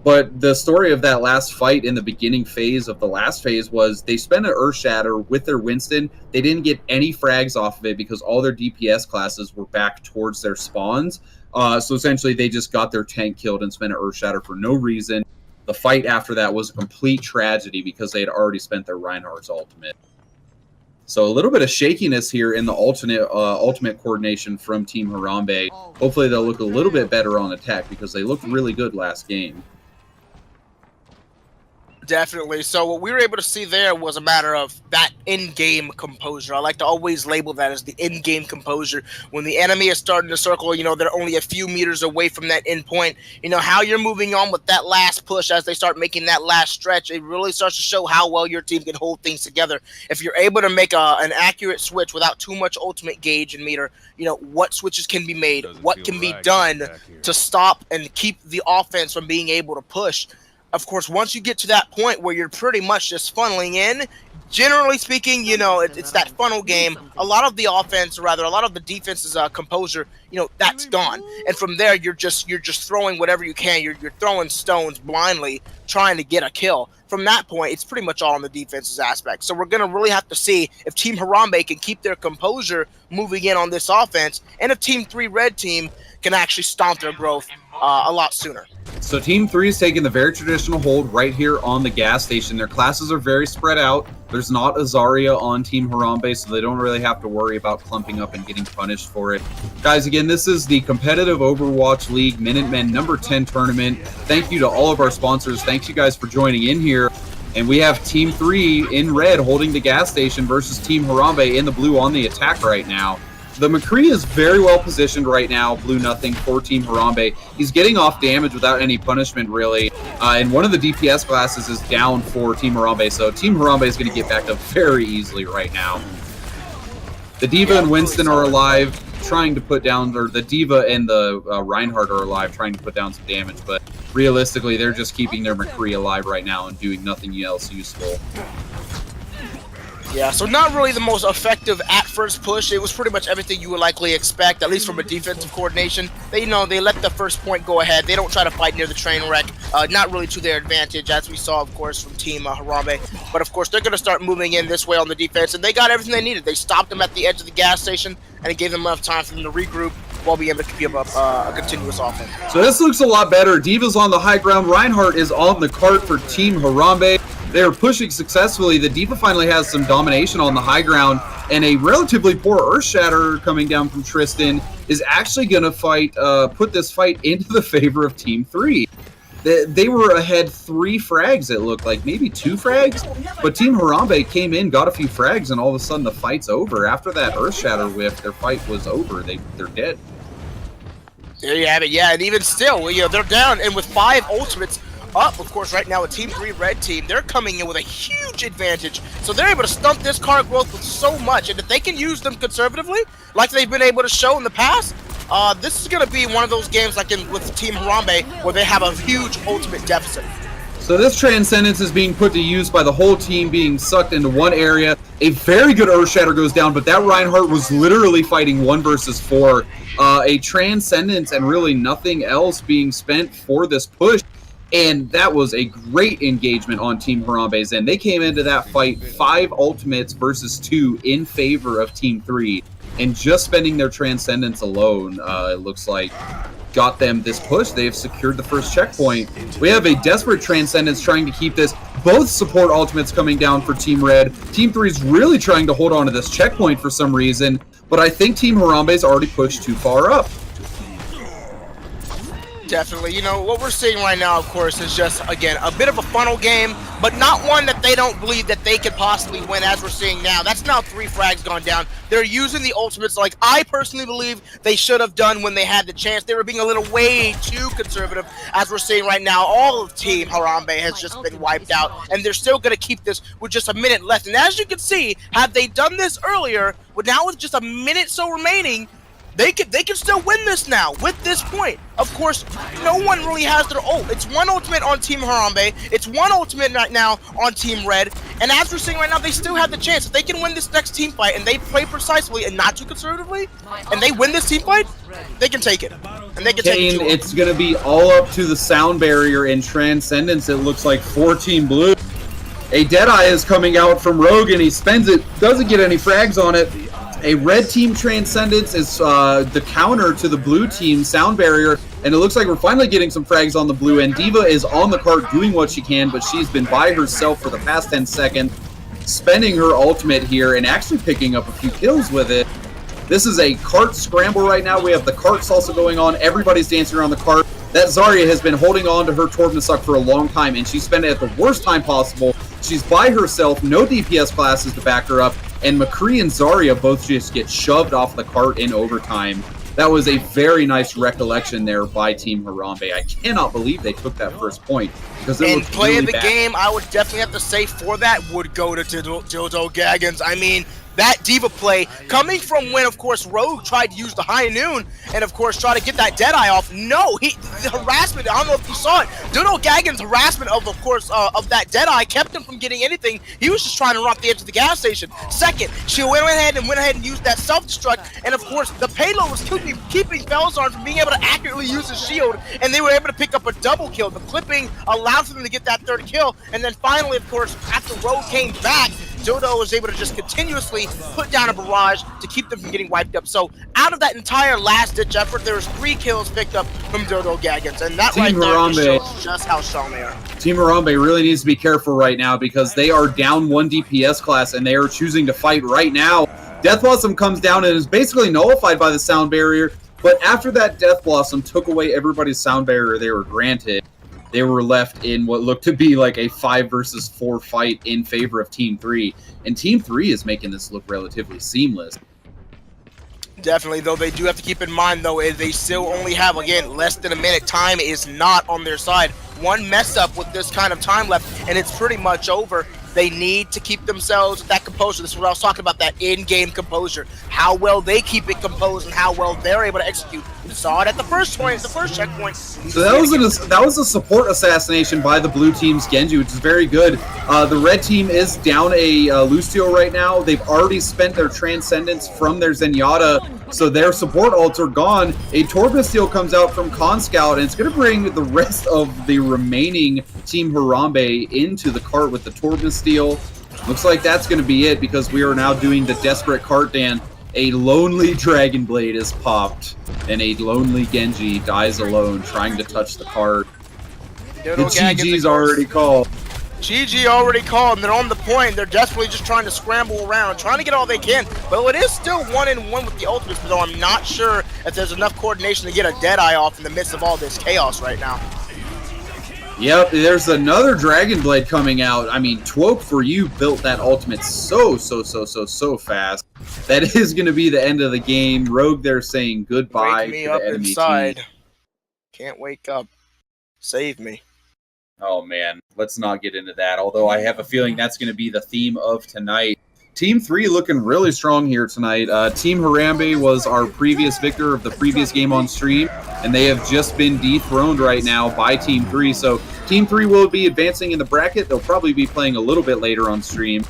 Speaker 4: But the story of that last fight in the beginning phase of the last phase was they spent an Earth Shatter with their Winston. They didn't get any frags off of it because all their DPS classes were back towards their spawns. So essentially they just got their tank killed and spent an Earth Shatter for no reason. The fight after that was a complete tragedy because they had already spent their Reinhardt's ultimate. So a little bit of shakiness here in the ultimate coordination from Team Harambe. Hopefully they'll look a little bit better on attack because they looked really good last game.
Speaker 3: Definitely. So what we were able to see there was a matter of that in-game composure. I like to always label that as the in-game composure. When the enemy is starting to circle, you know, they're only a few meters away from that end point. You know, how you're moving on with that last push as they start making that last stretch, it really starts to show how well your team can hold things together. If you're able to make an accurate switch without too much ultimate gauge and meter, you know, what switches can be made, what can be done to stop and keep the offense from being able to push. Of course, once you get to that point where you're pretty much just funneling in, generally speaking, you know, it's that funnel game. A lot of the offense, or rather, a lot of the defense's composure, you know, that's gone. And from there, you're just throwing whatever you can. You're throwing stones blindly, trying to get a kill. From that point, it's pretty much all on the defense's aspect. So we're going to really have to see if Team Harambe can keep their composure moving in on this offense, and if Team 3 Red Team can actually stomp their growth a lot sooner.
Speaker 4: So Team 3 is taking the very traditional hold right here on the gas station. Their classes are very spread out. There's not a Zarya on Team Harambe, so they don't really have to worry about clumping up and getting punished for it. Guys, again, this is the competitive Overwatch League Minutemen number 10 tournament. Thank you to all of our sponsors. Thanks you guys for joining in here. And we have Team 3 in red holding the gas station versus Team Harambe in the blue on the attack right now. The McCree is very well positioned right now, blue nothing for Team Harambe. He's getting off damage without any punishment, really. And one of the DPS classes is down for Team Harambe, so Team Harambe is going to get backed up very easily right now. The D.Va and Winston are alive, trying to put down, or the D.Va and the Reinhardt are alive, trying to put down some damage, but realistically, they're just keeping their McCree alive right now and doing nothing else useful.
Speaker 3: Yeah, so not really the most effective at first push. It was pretty much everything you would likely expect, at least from a defensive coordination. They, you know, they let the first point go ahead. They don't try to fight near the train wreck, not really to their advantage, as we saw, of course, from Team Harambe. But, of course, they're going to start moving in this way on the defense, and they got everything they needed. They stopped them at the edge of the gas station, and it gave them enough time for them to regroup while being able to give up a continuous offense.
Speaker 4: So this looks a lot better. D.Va's on the high ground. Reinhardt is on the cart for Team Harambe. They're pushing successfully. The D.Va finally has some domination on the high ground, and a relatively poor Earth Shatter coming down from Tristan is actually going to put this fight into the favor of Team 3. They were ahead 3 frags, it looked like, maybe 2 frags, but Team Harambe came in, got a few frags, and all of a sudden the fight's over. After that Earth Shatter whiff, their fight was over. They're dead.
Speaker 3: There you have it, yeah, and even still, you know, they're down, and with 5 ultimates up, of course, right now, a Team 3 Red Team, they're coming in with a huge advantage. So they're able to stunt this card growth with so much, and if they can use them conservatively, like they've been able to show in the past, this is going to be one of those games like with Team Harambe where they have a huge ultimate deficit.
Speaker 4: So this Transcendence is being put to use by the whole team being sucked into one area. A very good Earth Shatter goes down, but that Reinhardt was literally fighting 1 versus 4. A Transcendence and really nothing else being spent for this push. And that was a great engagement on Team Harambe's end. They came into that fight 5 ultimates versus 2 in favor of Team 3. And just spending their Transcendence alone, it looks like, got them this push. They have secured the first checkpoint. We have a desperate Transcendence trying to keep this. Both support ultimates coming down for Team Red. Team 3 is really trying to hold on to this checkpoint for some reason. But I think Team Harambe's already pushed too far up.
Speaker 3: Definitely. You know, what we're seeing right now, of course, is just, again, a bit of a funnel game, but not one that they don't believe that they could possibly win, as we're seeing now. That's now 3 frags gone down. They're using the ultimates like I personally believe they should have done when they had the chance. They were being a little way too conservative, as we're seeing right now. All of Team Harambe has just been wiped out, and they're still going to keep this with just a minute left. And as you can see, had they done this earlier, now with just a minute so remaining, they can still win this now with this point. Of course, no one really has their ult. It's 1 ultimate on Team Harambe. It's 1 ultimate right now on Team Red. And as we're seeing right now, they still have the chance. If they can win this next team fight and they play precisely and not too conservatively, and they win this team fight, they can take it. and they can take it
Speaker 4: Kane,
Speaker 3: to him.
Speaker 4: it's going to be all up to the sound barrier in Transcendence. It looks like 14 blue. A Deadeye is coming out from Rogue, and he spends it. Doesn't get any frags on it. A red team Transcendence is the counter to the blue team sound barrier, and it looks like we're finally getting some frags on the blue end. D.Va is on the cart doing what she can, but she's been by herself for the past 10 seconds, spending her ultimate here and actually picking up a few kills with it. This is a cart scramble right now. We have the cart salsa going on. Everybody's dancing around the cart. That Zarya has been holding on to her Torvnasuck for a long time, and she spent it at the worst time possible. She's by herself, no DPS classes to back her up, and McCree and Zarya both just get shoved off the cart in overtime. That was a very nice recollection there by Team Harambe. I cannot believe they took that first point, because it
Speaker 3: And
Speaker 4: was
Speaker 3: play
Speaker 4: really
Speaker 3: of the
Speaker 4: bad.
Speaker 3: game, I would definitely have to say for that would go to DildoGaqqins. I mean, that D.Va play, coming from when, of course, Rogue tried to use the High Noon and, of course, try to get that Deadeye off. No, the harassment, I don't know if you saw it. DildoGaqqins' harassment of course, of that Deadeye kept him from getting anything. He was just trying to run off the edge of the gas station. Second, she went ahead and used that self-destruct, and, of course, the payload was keeping Felzarn from being able to accurately use his shield, and they were able to pick up a double kill. The clipping allowed for them to get that third kill, and then finally, of course, after Rogue came back, Dildo was able to just continuously put down a barrage to keep them from getting wiped up. So out of that entire last-ditch effort, there was 3 kills picked up from DildoGaqqins, and that
Speaker 4: Team
Speaker 3: right there just
Speaker 4: Harambe.
Speaker 3: shows just how strong they are.
Speaker 4: Team Harambe really needs to be careful right now, because they are down 1 DPS class, and they are choosing to fight right now. Death Blossom comes down and is basically nullified by the sound barrier, but after that Death Blossom took away everybody's sound barrier they were granted, they were left in what looked to be like a 5 versus 4 fight in favor of Team 3. And Team 3 is making this look relatively seamless.
Speaker 3: Definitely, though, they do have to keep in mind, though, is they still only have, again, less than a minute. Time is not on their side. One mess up with this kind of time left, and it's pretty much over. They need to keep themselves that composure. This is what I was talking about, that in-game composure. How well they keep it composed and how well they're able to execute. We saw it at the first point, the first checkpoint.
Speaker 4: So that was a support assassination by the blue team's Genji, which is very good. The red team is down a Lucio right now. They've already spent their Transcendence from their Zenyatta, so their support ults are gone. A Torvnasuck comes out from Canscout, and it's going to bring the rest of the remaining Team Harambe into the cart with the Torvnasuck. Looks like that's going to be it, because we are now doing the desperate cart dance. A lonely Dragon Blade is popped, and a lonely Genji dies alone trying to touch the cart. The GG's already called.
Speaker 3: GG already called, and they're on the point. They're desperately just trying to scramble around, trying to get all they can. But it is still 1-1 with the ultimates, though I'm not sure if there's enough coordination to get a Deadeye off in the midst of all this chaos right now.
Speaker 4: Yep, there's another Dragon Blade coming out. I mean, Twoke for you built that ultimate so fast. That is going to be the end of the game. Rogue there saying goodbye
Speaker 3: Wake me
Speaker 4: to
Speaker 3: up
Speaker 4: the enemy
Speaker 3: inside.
Speaker 4: team.
Speaker 3: Can't wake up. Save me.
Speaker 4: Oh man, let's not get into that. Although I have a feeling that's going to be the theme of tonight. Team 3 looking really strong here tonight. Team Harambe was our previous victor of the previous game on stream, and they have just been dethroned right now by Team 3. So Team 3 will be advancing in the bracket. They'll probably be playing a little bit later on stream.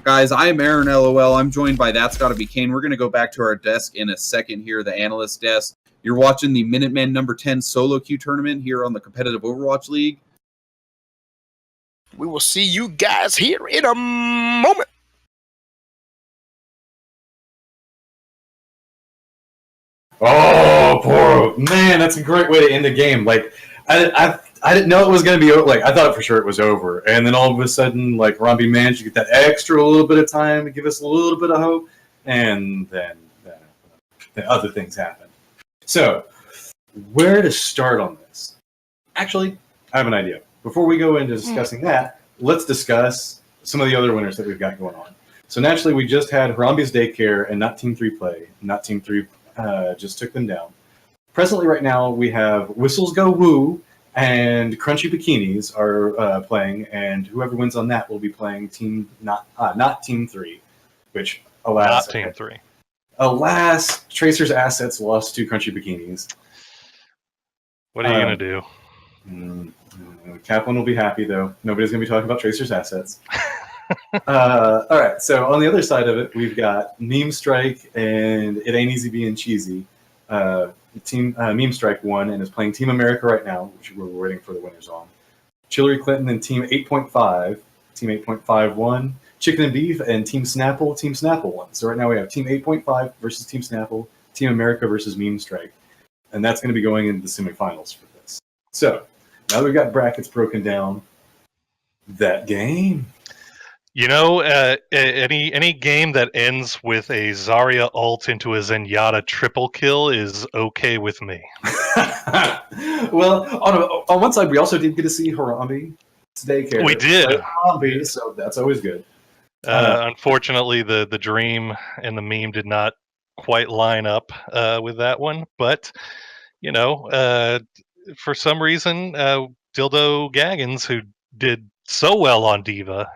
Speaker 4: Guys, I'm Aaron LOL. I'm joined by That's Gotta Be Kane. We're going to go back to our desk in a second here, the analyst desk. You're watching the Minutemen number 10 solo queue tournament here on the Competitive Overwatch League.
Speaker 3: We will see you guys here in a moment.
Speaker 1: Oh, poor man! That's a great way to end the game. Like, I didn't know it was going to be like I thought for sure it was over, and then all of a sudden, like Harambe managed to get that extra little bit of time to give us a little bit of hope, and then other things happened. So, where to start on this? Actually, I have an idea. Before we go into discussing that, let's discuss some of the other winners that we've got going on. So naturally, we just had Harambe's Daycare and not Team 3 play. Not Team 3 just took them down. Presently, right now, we have Whistles Go Woo and Crunchy Bikinis are playing, and whoever wins on that will be playing not Team 3, which alas,
Speaker 2: Not Team 3.
Speaker 1: Alas, Tracer's assets lost to Crunchy Bikinis.
Speaker 2: What are you going to do?
Speaker 1: Kaplan will be happy, though. Nobody's going to be talking about Tracer's assets. All right, so on the other side of it, we've got Memestrike and It Ain't Easy Being Cheesy Team Memestrike won and is playing Team America right now, which we're waiting for the winners on. Chillery Clinton and Team 8.5. Team 8.5 won. Chicken and Beef and Team Snapple. Team Snapple won. So right now we have Team 8.5 versus Team Snapple. Team America versus Memestrike. And that's going to be going into the semifinals for this. So now that we've got brackets broken down, that game.
Speaker 2: You know, any game that ends with a Zarya ult into a Zenyatta triple kill is okay with me.
Speaker 1: Well, on one side, we also did get to see Harambe Daycare.
Speaker 2: We did.
Speaker 1: Harambe, so that's always good.
Speaker 2: Unfortunately, the dream and the meme did not quite line up with that one. But, you know, for some reason, DildoGaqqins, who did so well on Diva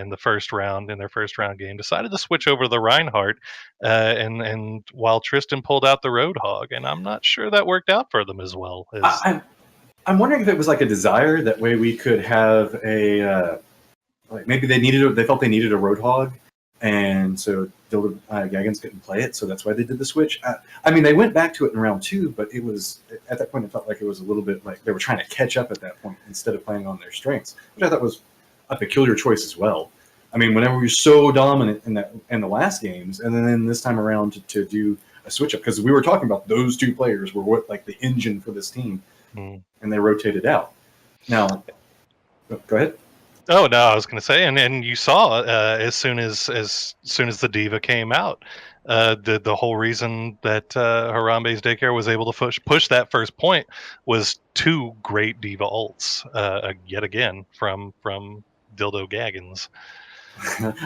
Speaker 2: in their first round game, decided to switch over to the Reinhardt, and while Tristan pulled out the Roadhog, and I'm not sure that worked out for them as well.
Speaker 1: I'm wondering if it was like a desire that way we could have a like maybe they felt they needed a Roadhog, and so DildoGaqqins couldn't play it, so that's why they did the switch. I mean, they went back to it in round 2, but it was at that point it felt like it was a little bit like they were trying to catch up at that point instead of playing on their strengths, which I thought was a peculiar choice as well. I mean, whenever you're so dominant in the last games, and then this time around to do a switch up, because we were talking about those two players were what like the engine for this team, and they rotated out. Now, go ahead.
Speaker 2: Oh no, I was going to say, and you saw as soon as the Diva came out, the whole reason that Harambe's Daycare was able to push that first point was 2 great Diva ults yet again from DildoGaqqins.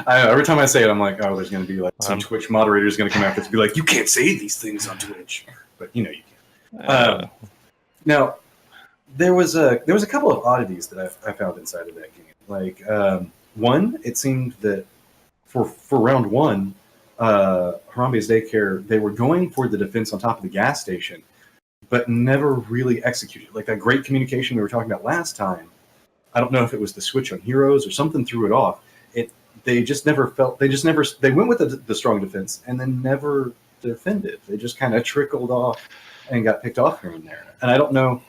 Speaker 1: Every time I say it, I'm like, oh, there's going to be like some Twitch moderator's going to come after to be like, you can't say these things on Twitch, but you know you can. Now, there was a couple of oddities that I found inside of that game. Like one, it seemed that for round 1, Harambe's Daycare, they were going for the defense on top of the gas station, but never really executed. Like that great communication we were talking about last time. I don't know if it was the switch on heroes or something threw it off. They went with the strong defense and then never defended. They just kind of trickled off and got picked off here and there. And I don't know.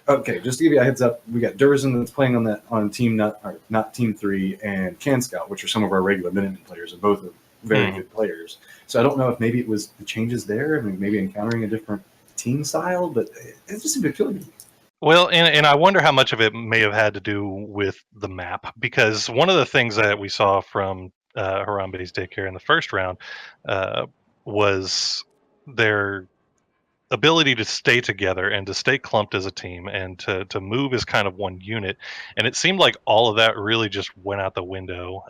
Speaker 1: Okay, just to give you a heads up, we got Derzan that's playing on team not Team 3 and Canscout, which are some of our regular Minutemen players, and both are very good players. So I don't know if maybe it was the changes there, I mean, maybe encountering a different team style, but it just seemed peculiar to me.
Speaker 2: Well, and I wonder how much of it may have had to do with the map, because one of the things that we saw from Harambe's Daycare in the first round was their ability to stay together and to stay clumped as a team and to move as kind of one unit. And it seemed like all of that really just went out the window,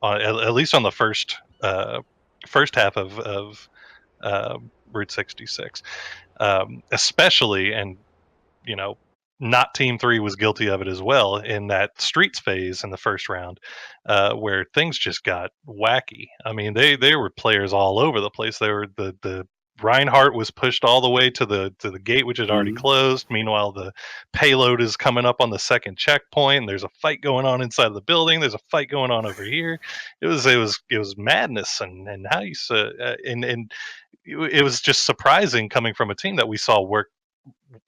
Speaker 2: at least on the first half of Route 66, especially, and you know, not Team 3 was guilty of it as well in that streets phase in the first round, where things just got wacky. I mean, they were players all over the place. They were the Reinhardt was pushed all the way to the gate, which had already closed. Meanwhile, the payload is coming up on the second checkpoint. And there's a fight going on inside of the building. There's a fight going on over here. It was madness, and how you and it was just surprising coming from a team that we saw work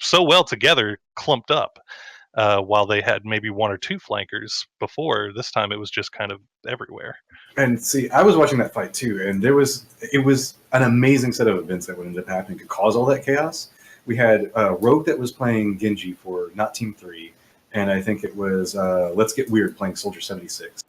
Speaker 2: so well together, clumped up, while they had maybe 1 or 2 flankers before. This time it was just kind of everywhere.
Speaker 1: And see, I was watching that fight too, and it was an amazing set of events that would end up happening to cause all that chaos. We had Rogue that was playing Genji for not Team 3, and I think it was Letsgetweird playing Soldier 76.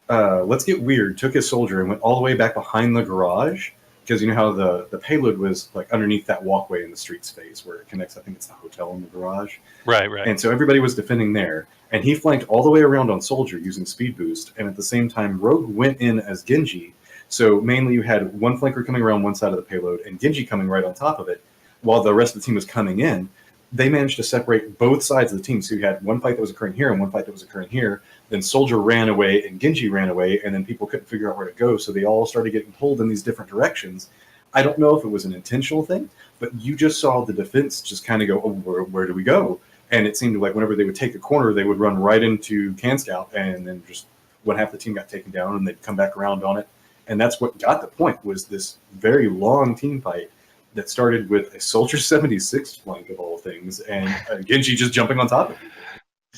Speaker 1: Letsgetweird took his soldier and went all the way back behind the garage, because you know how the payload was like underneath that walkway in the streets phase where it connects. I think it's the hotel in the garage. Right. And so everybody was defending there, and he flanked all the way around on Soldier using speed boost. And at the same time, Rogue went in as Genji. So mainly you had one flanker coming around one side of the payload and Genji coming right on top of it, while the rest of the team was coming in. They managed to separate both sides of the team. So you had one fight that was occurring here and one fight that was occurring here. Then Soldier ran away and Genji ran away, and then people couldn't figure out where to go. So they all started getting pulled in these different directions. I don't know if it was an intentional thing, but you just saw the defense just kind of go, oh, where do we go? And it seemed like whenever they would take a corner, they would run right into Canscout, and then just when half the team got taken down, and they'd come back around on it. And that's what got the point, was this very long team fight that started with a Soldier 76 flank of all things, and Genji just jumping on top of people.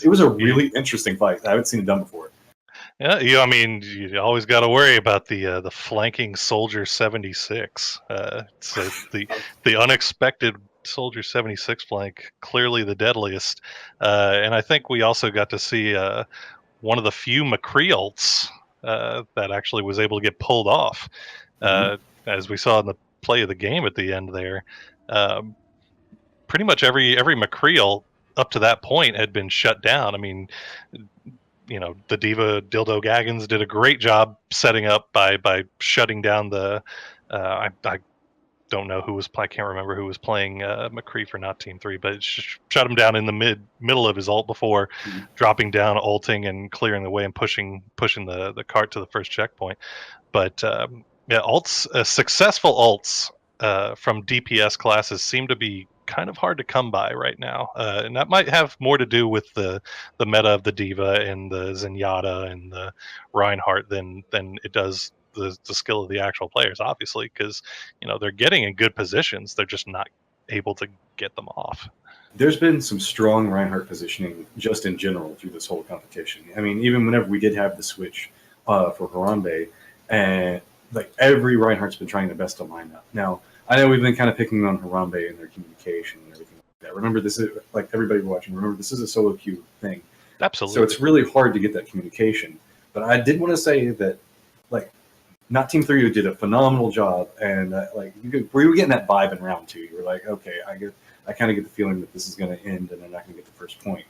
Speaker 1: It was a really interesting fight. I haven't seen it done before.
Speaker 2: Yeah, I mean, you always got to worry about the flanking Soldier 76. So the unexpected Soldier 76 flank, clearly the deadliest. And I think we also got to see one of the few McCree ults that actually was able to get pulled off, as we saw in the play of the game at the end there. Pretty much every McCree ult up to that point had been shut down. I mean, the D.Va DildoGaqqins did a great job setting up by shutting down the. I don't know who was. I can't remember who was playing McCree for not Team 3, but it shut him down in the middle of his ult before dropping down, ulting, and clearing the way and pushing the cart to the first checkpoint. But ults, successful ults from DPS classes seem to be kind of hard to come by right now, and that might have more to do with the meta of the D.Va and the Zenyatta and the Reinhardt than it does the skill of the actual players, obviously, because they're getting in good positions, they're just not able to get them off.
Speaker 1: There's been some strong Reinhardt positioning just in general through this whole competition. I mean, even whenever we did have the switch for Harambe, and like every Reinhardt's been trying their best to line up. Now, I know we've been kind of picking on Harambe and their communication and everything like that. Remember, this is, like everybody watching, remember, this is a solo queue thing.
Speaker 2: Absolutely.
Speaker 1: So it's really hard to get that communication. But I did want to say that, like, not Team 3 did a phenomenal job, and we were getting that vibe in round 2. You were like, okay, I kind of get the feeling that this is going to end and they're not going to get the first point.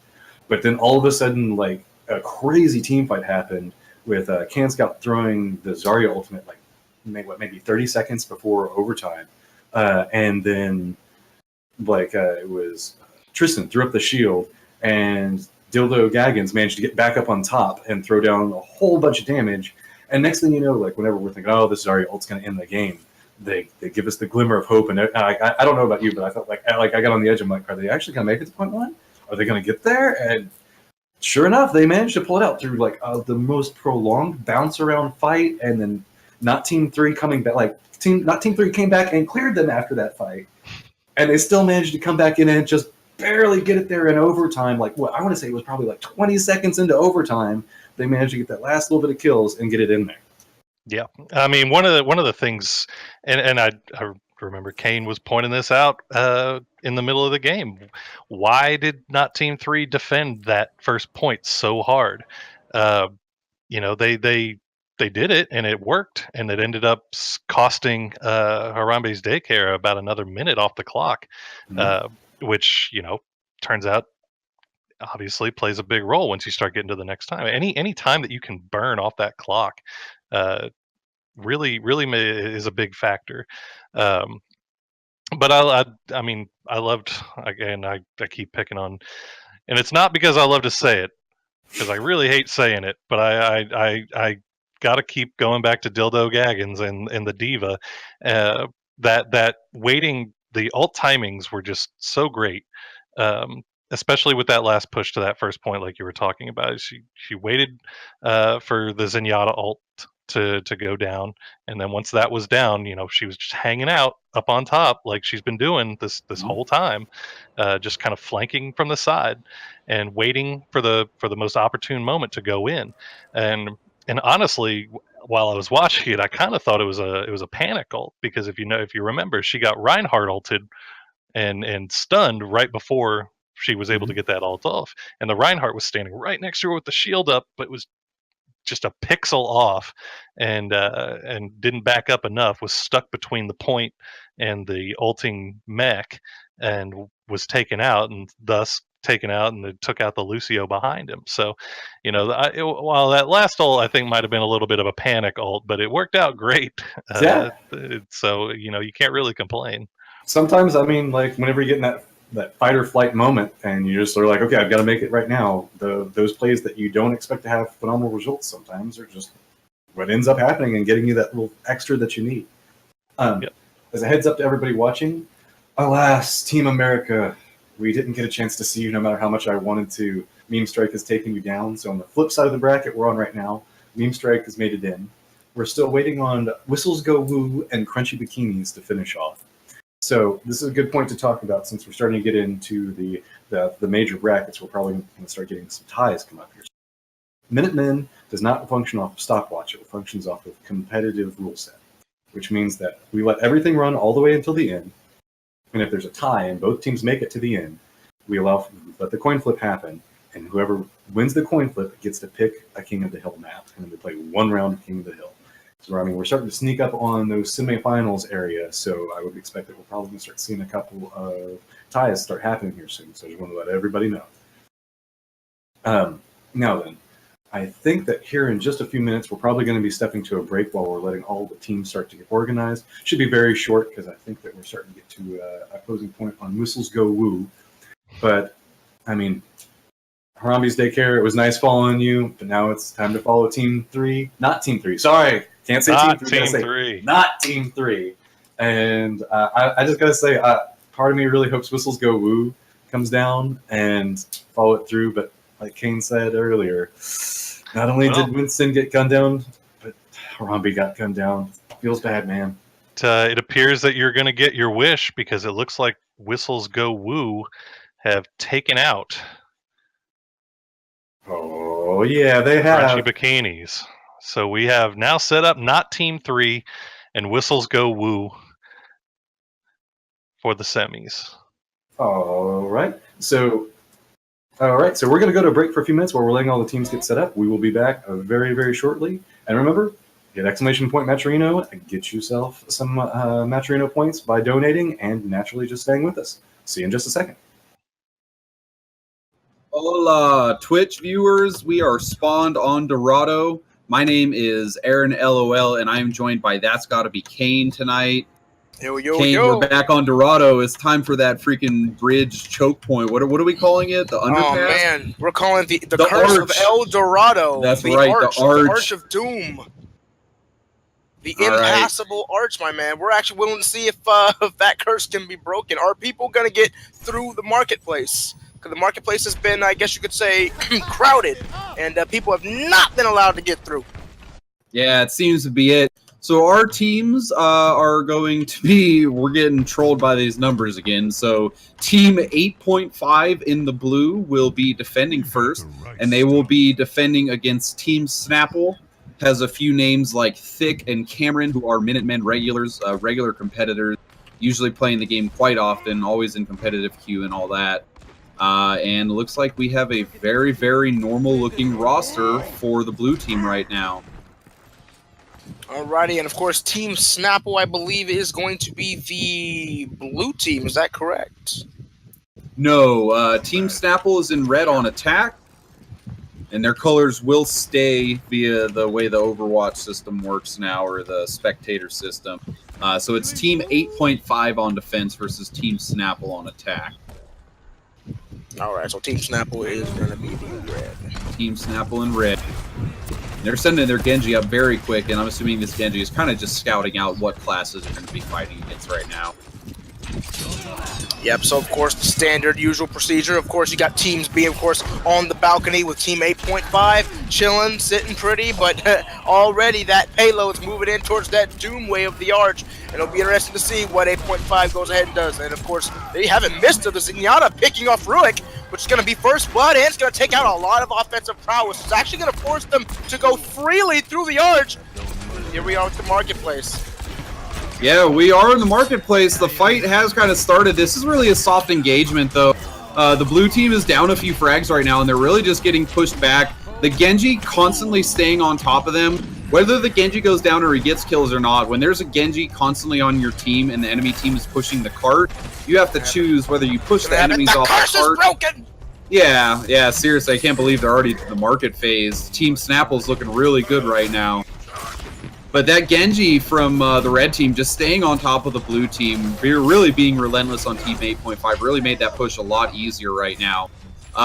Speaker 1: But then all of a sudden, like, a crazy team fight happened with Canscout throwing the Zarya ultimate, like, maybe 30 seconds before overtime. And then, it was Tristan threw up the shield, and DildoGaqqins managed to get back up on top and throw down a whole bunch of damage. And next thing you know, like, whenever we're thinking, oh, this Zarya ult's going to end the game, they give us the glimmer of hope. And I don't know about you, but I felt like I got on the edge. I'm like, are they actually going to make it to point 1? Are they going to get there? And sure enough, they managed to pull it out through the most prolonged bounce around fight, and then not Team 3 coming back. Not Team 3 came back and cleared them after that fight, and they still managed to come back in and just barely get it there in overtime. Like, what I want to say it was probably like 20 seconds into overtime, they managed to get that last little bit of kills and get it in there.
Speaker 2: Yeah, I mean, one of the things, and I remember Kane was pointing this out in the middle of the game. Why did not Team 3 defend that first point so hard? They did it, and it worked, and it ended up costing Harambe's Daycare about another minute off the clock, which turns out obviously plays a big role once you start getting to the next time. Any time that you can burn off that clock really is a big factor. But I mean, I loved, again, I keep picking on, and it's not because I love to say it, because I really hate saying it, but I got to keep going back to DildoGaqqins and the D.Va. That waiting, the ult timings were just so great, especially with that last push to that first point, like you were talking about. She waited for the Zenyatta ult to go down, and then once that was down, she was just hanging out up on top like she's been doing this whole time, just kind of flanking from the side and waiting for the most opportune moment to go in. And honestly, while I was watching it, I kind of thought it was a panic ult, because if you remember, she got Reinhardt ulted and stunned right before she was able to get that ult off, and the Reinhardt was standing right next to her with the shield up, but it was just a pixel off, and didn't back up enough, was stuck between the point and the ulting mech, and was taken out, and thus taken out, and it took out the Lucio behind him. So, while that last ult I think might have been a little bit of a panic ult, but it worked out great. So you can't really complain.
Speaker 1: Sometimes, I mean, like, whenever you get in that fight or flight moment, and you just are like, okay, I've got to make it right now. Those plays that you don't expect to have phenomenal results sometimes are just what ends up happening and getting you that little extra that you need. As a heads up to everybody watching, alas, Team America, we didn't get a chance to see you no matter how much I wanted to. Memestrike has taken you down. So on the flip side of the bracket we're on right now, Memestrike has made it in. We're still waiting on Whistles Go Woo and Crunchy Bikinis to finish off. So this is a good point to talk about since we're starting to get into the major brackets. We're probably going to start getting some ties come up here. Minutemen does not function off of stopwatch. It functions off of competitive rule set, which means that we let everything run all the way until the end. And if there's a tie and both teams make it to the end, we let the coin flip happen. And whoever wins the coin flip gets to pick a King of the Hill map. And then we play one round of King of the Hill. So, I mean, we're starting to sneak up on those semifinals area. So I would expect that we're probably going to start seeing a couple of ties start happening here soon. So I just want to let everybody know. Now then, I think that here in just a few minutes, we're probably going to be stepping to a break while we're letting all the teams start to get organized. Should be very short because I think that we're starting to get to a closing point on Whistles Go Woo. But, I mean, Harambe's Daycare, it was nice following you, but now it's time to follow Team 3. Not Team 3, sorry. Can't say
Speaker 2: not
Speaker 1: Team 3.
Speaker 2: Team 3.
Speaker 1: Not Team 3. And I just got to say, part of me really hopes Whistles Go Woo comes down and follow it through. But like Kane said earlier, not only did Winston get gunned down, but Harambe got gunned down. Feels bad, man.
Speaker 2: It appears that you're going to get your wish because it looks like Whistles Go Woo have taken out
Speaker 1: Oh, yeah, they have.
Speaker 2: Crunchy Bikinis. So we have now set up not Team 3 and Whistles Go Woo for the semis.
Speaker 1: All right. So we're going to go to a break for a few minutes while we're letting all the teams get set up. We will be back very, very shortly. And remember, get exclamation point Matcherino and get yourself some Matcherino points by donating and naturally just staying with us. See you in just a second.
Speaker 4: Hola, Twitch viewers. We are spawned on Dorado. My name is Aaron LOL, and I am joined by That's Gotta Be Kane tonight.
Speaker 3: Yo, yo,
Speaker 4: Kane,
Speaker 3: yo.
Speaker 4: we're back on Dorado. It's time for that freaking bridge choke point. What are we calling it? The underpass?
Speaker 3: Oh, man. We're calling the
Speaker 4: The
Speaker 3: curse
Speaker 4: arch.
Speaker 3: of El Dorado.
Speaker 4: That's
Speaker 3: the
Speaker 4: right,
Speaker 3: arch,
Speaker 4: the arch.
Speaker 3: The arch of doom. The
Speaker 4: All right.
Speaker 3: impassable arch, my man. We're actually willing to see if that curse can be broken. Are people going to get through the marketplace? Because the marketplace has been, I guess you could say, crowded. And people have not been allowed to get through.
Speaker 4: Yeah, it seems to be it. So our teams are going to be, we're getting trolled by these numbers again. So team 8.5 in the blue will be defending first, and they will be defending against team Snapple. Has a few names like Thick and Cameron, who are Minutemen regulars, regular competitors, usually playing the game quite often, always in competitive queue and all that. And it looks like we have a very, very normal looking roster for the blue team right now.
Speaker 3: Alrighty, and of course, Team Snapple, I believe, is going to be the blue team. Is that correct?
Speaker 4: No, Team Snapple is in red on attack, and their colors will stay via the way the Overwatch system works now, or the spectator system. So it's Team 8.5 on defense versus Team Snapple on attack.
Speaker 3: Alright, so Team Snapple is going to be the red.
Speaker 4: Team Snapple in red. They're sending their Genji up very quick, and I'm assuming this Genji is kind of just scouting out what classes are going to be fighting against right now.
Speaker 3: Yep, so of course, the standard usual procedure. Of course, you got teams being, of course, on the balcony with Team 8.5, chilling, sitting pretty, but already that payload's moving in towards that doom way of the arch, and it'll be interesting to see what 8.5 goes ahead and does. And of course, they haven't missed it. The Zenyatta picking off Ruek, which is going to be first blood, and it's going to take out a lot of offensive prowess. It's actually going to force them to go freely through the arch. Here we are with the marketplace.
Speaker 4: Yeah, we are in the marketplace. The fight has kind of started. This is really a soft engagement, though. The blue team is down a few frags right now, and they're really just getting pushed back. The Genji constantly staying on top of them. Whether the Genji goes down or he gets kills or not, when there's a Genji constantly on your team and the enemy team is pushing the cart, you have to choose whether you push the enemies off the cart.
Speaker 3: The curse is broken!
Speaker 4: Yeah, seriously, I can't believe they're already to the market phase. Team Snapple's looking really good right now. But that Genji from the red team just staying on top of the blue team, really being relentless on Team 8.5, really made that push a lot easier right now.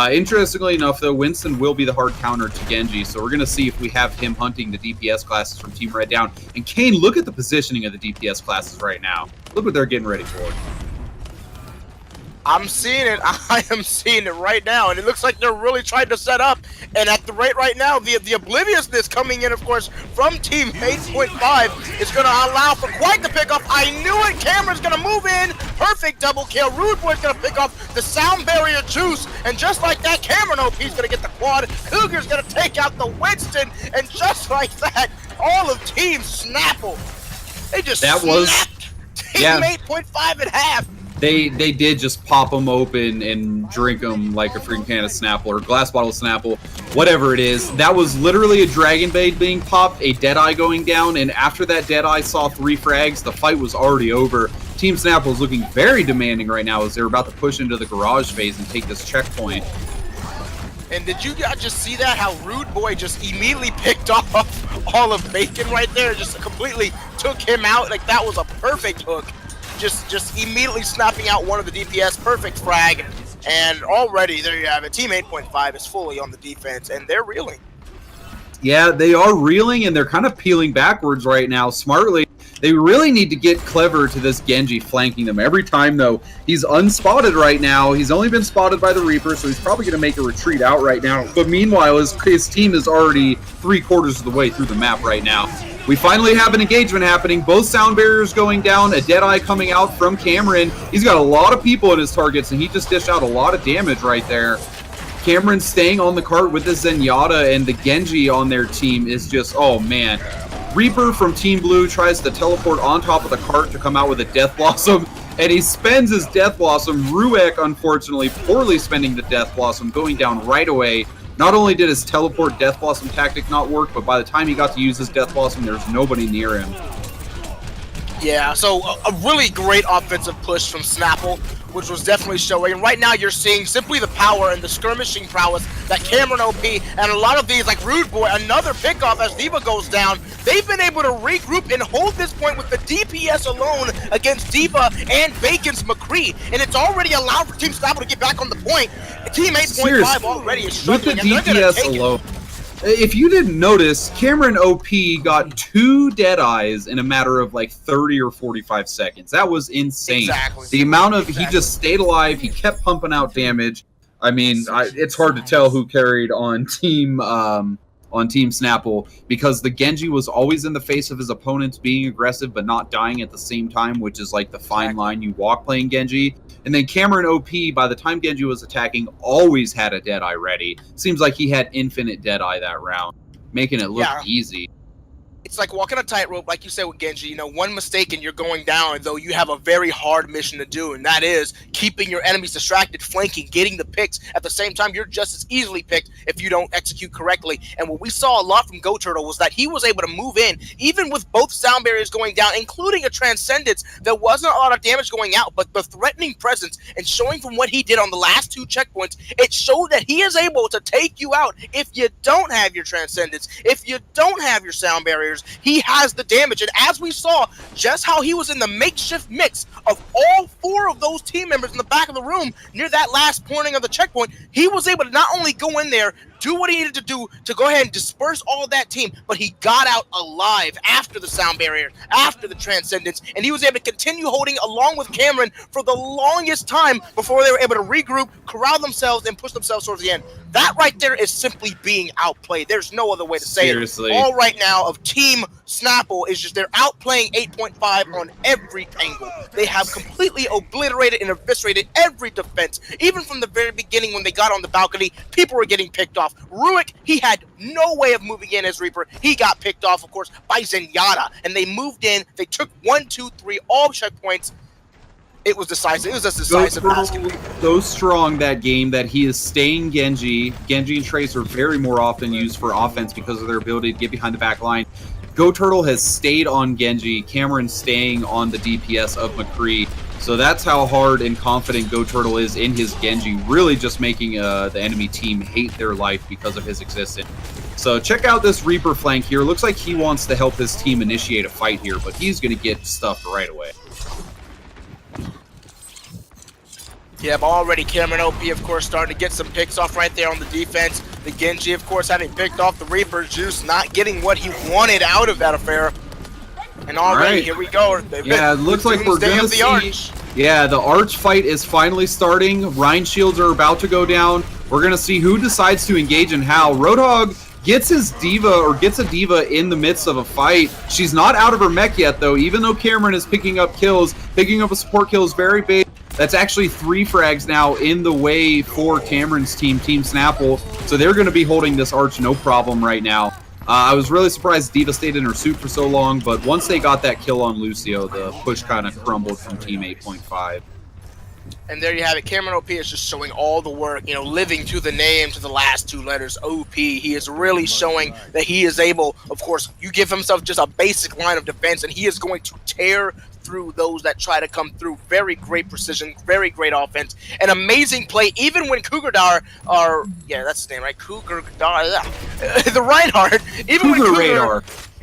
Speaker 4: Interestingly enough, though, Winston will be the hard counter to Genji, so we're going to see if we have him hunting the DPS classes from Team Red down. And Kane, look at the positioning of the DPS classes right now. Look what they're getting ready for.
Speaker 3: I'm seeing it. I am seeing it right now, and it looks like they're really trying to set up. And at the rate right now, the obliviousness coming in, of course, from Team 8.5 is going to allow for quite the pickoff. I knew it. Cameron's going to move in. Perfect double kill. Rudeboy's going to pick off the sound barrier Jooce, and just like that, Cameronop, he's going to get the quad. Cougar's going to take out the Winston, and just like that, all of Team Snapple, they just snapped Team 8.5 in half.
Speaker 4: They did just pop them open and drink them like a freaking can of Snapple or glass bottle of Snapple, whatever it is. That was literally a Dragon Blade being popped, a Deadeye going down, and after that Deadeye saw 3 frags, the fight was already over. Team Snapple is looking very demanding right now as they're about to push into the garage phase and take this checkpoint.
Speaker 3: And did you guys just see that? How Rudeboy just immediately picked off all of Bacon right there, just completely took him out. Like that was a perfect hook. Just immediately snapping out one of the DPS, perfect frag, and already there you have it. Team 8.5 is fully on the defense, and they're reeling.
Speaker 4: Yeah, they are reeling, and they're kind of peeling backwards right now smartly. They really need to get clever to this Genji flanking them. Every time, though, he's unspotted right now. He's only been spotted by the Reaper, so he's probably going to make a retreat out right now. But meanwhile, his team is already 3/4 of the way through the map right now. We finally have an engagement happening. Both sound barriers going down. A Deadeye coming out from Cameron. He's got a lot of people in his targets, and he just dished out a lot of damage right there. Cameron staying on the cart with the Zenyatta, and the Genji on their team is just, oh man. Reaper from Team Blue tries to teleport on top of the cart to come out with a Death Blossom, and he spends his Death Blossom. Ruek, unfortunately, poorly spending the Death Blossom, going down right away. Not only did his teleport Death Blossom tactic not work, but by the time he got to use his Death Blossom, there's nobody near him.
Speaker 3: Yeah, so a really great offensive push from Snapple, which was definitely showing. And right now you're seeing simply the power and the skirmishing prowess that Cameronop and a lot of these, like Rudeboy, another pickoff as D.Va goes down. They've been able to regroup and hold this point with the DPS alone against D.Va and Bacon's McCree. And it's already allowed for Team Snapple to get back on the point. Team 8.5 already is struggling.
Speaker 4: With the DPS alone. If you didn't notice, Cameronop got 2 Deadeyes in a matter of like 30 or 45 seconds. That was insane.
Speaker 3: Exactly.
Speaker 4: The amount of, he just stayed alive, he kept pumping out damage. I mean, it's hard to tell who carried on Team Snapple, because the Genji was always in the face of his opponents being aggressive but not dying at the same time, which is like the fine line you walk playing Genji. And then Cameronop, by the time Genji was attacking, always had a Deadeye ready. Seems like he had infinite Deadeye that round, making it look easy. It's
Speaker 3: like walking a tightrope, like you said with Genji. You know, one mistake and you're going down, though you have a very hard mission to do, and that is keeping your enemies distracted, flanking, getting the picks. At the same time, you're just as easily picked if you don't execute correctly. And what we saw a lot from Goturtle was that he was able to move in, even with both sound barriers going down, including a Transcendence. There wasn't a lot of damage going out, but the threatening presence and showing from what he did on the last 2 checkpoints, it showed that he is able to take you out if you don't have your Transcendence, if you don't have your sound barriers. He has the damage, and as we saw just how he was in the makeshift mix of all 4 of those team members in the back of the room near that last pointing of the checkpoint, he was able to not only go in there, do what he needed to do to go ahead and disperse all of that team, but he got out alive after the sound barrier, after the Transcendence, and he was able to continue holding along with Cameron for the longest time before they were able to regroup, corral themselves, and push themselves towards the end. That right there is simply being outplayed. There's no other way to say it. All right now of Team Snapple is just they're outplaying 8.5 on every angle. They have completely obliterated and eviscerated every defense. Even from the very beginning when they got on the balcony, people were getting picked off. Ruek, he had no way of moving in as Reaper. He got picked off, of course, by Zenyatta, and they moved in. They took 1, 2, 3, all checkpoints. It was decisive. It was just decisive basketball.
Speaker 4: So strong that game that he is staying Genji. Genji and Trace are very more often used for offense because of their ability to get behind the back line. Goturtle has stayed on Genji, Cameron staying on the DPS of McCree. So that's how hard and confident Goturtle is in his Genji, really just making the enemy team hate their life because of his existence. So check out this Reaper flank here. Looks like he wants to help his team initiate a fight here, but he's going to get stuffed right away.
Speaker 3: Yeah, but already Cameronop, of course, starting to get some picks off right there on the defense. The Genji, of course, having picked off the Reaper. Jooce not getting what he wanted out of that affair. And already, here we go.
Speaker 4: Yeah, it looks like we're going to see... Yeah, the Arch fight is finally starting. Rhine shields are about to go down. We're going to see who decides to engage and how. Roadhog gets his diva, or gets a diva in the midst of a fight. She's not out of her mech yet, though, even though Cameron is picking up kills. Picking up a support kill is very big. That's actually 3 frags now in the way for Cameron's team, Team Snapple. So they're going to be holding this Arch no problem right now. I was really surprised Diva stayed in her suit for so long, but once they got that kill on Lucio, the push kind of crumbled from Team 8.5.
Speaker 3: And there you have it. Cameronop is just showing all the work, you know, living to the name, to the last 2 letters, OP. He is really showing that he is able, of course, you give himself just a basic line of defense, and he is going to tear through those that try to come through. Very great precision, very great offense, an amazing play, even when Cougarradar, yeah, that's his name, right? Cougarradar, the Reinhardt, even when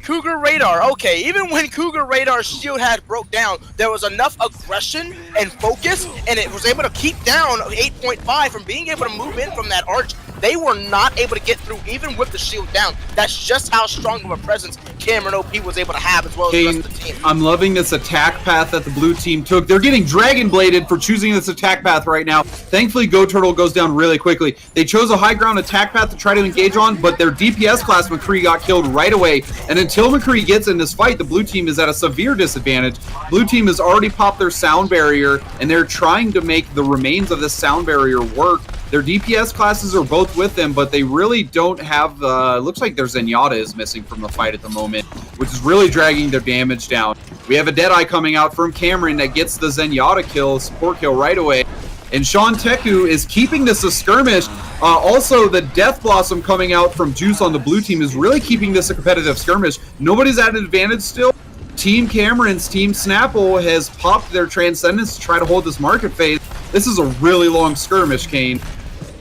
Speaker 3: Cougarradar, okay, even when Cougarradar's shield had broke down, there was enough aggression and focus, and it was able to keep down 8.5 from being able to move in from that Arch. They were not able to get through even with the shield down. That's just how strong of a presence Cameronop was able to have, as well as the rest of the team.
Speaker 4: I'm loving this attack path that the blue team took. They're getting Dragon Bladed for choosing this attack path right now. Thankfully, Goturtle goes down really quickly. They chose a high ground attack path to try to engage on, but their DPS class McCree got killed right away. And until McCree gets in this fight, the blue team is at a severe disadvantage. Blue team has already popped their sound barrier, and they're trying to make the remains of this sound barrier work. Their DPS classes are both with them, but they really don't have, looks like their Zenyatta is missing from the fight at the moment, which is really dragging their damage down. We have a Deadeye coming out from Cameron that gets the Zenyatta kill, support kill right away. And Seanteku is keeping this a skirmish. Also, the Death Blossom coming out from Jooce on the blue team is really keeping this a competitive skirmish. Nobody's at an advantage still. Team Cameron's Team Snapple has popped their Transcendence to try to hold this market phase. This is a really long skirmish, Kane.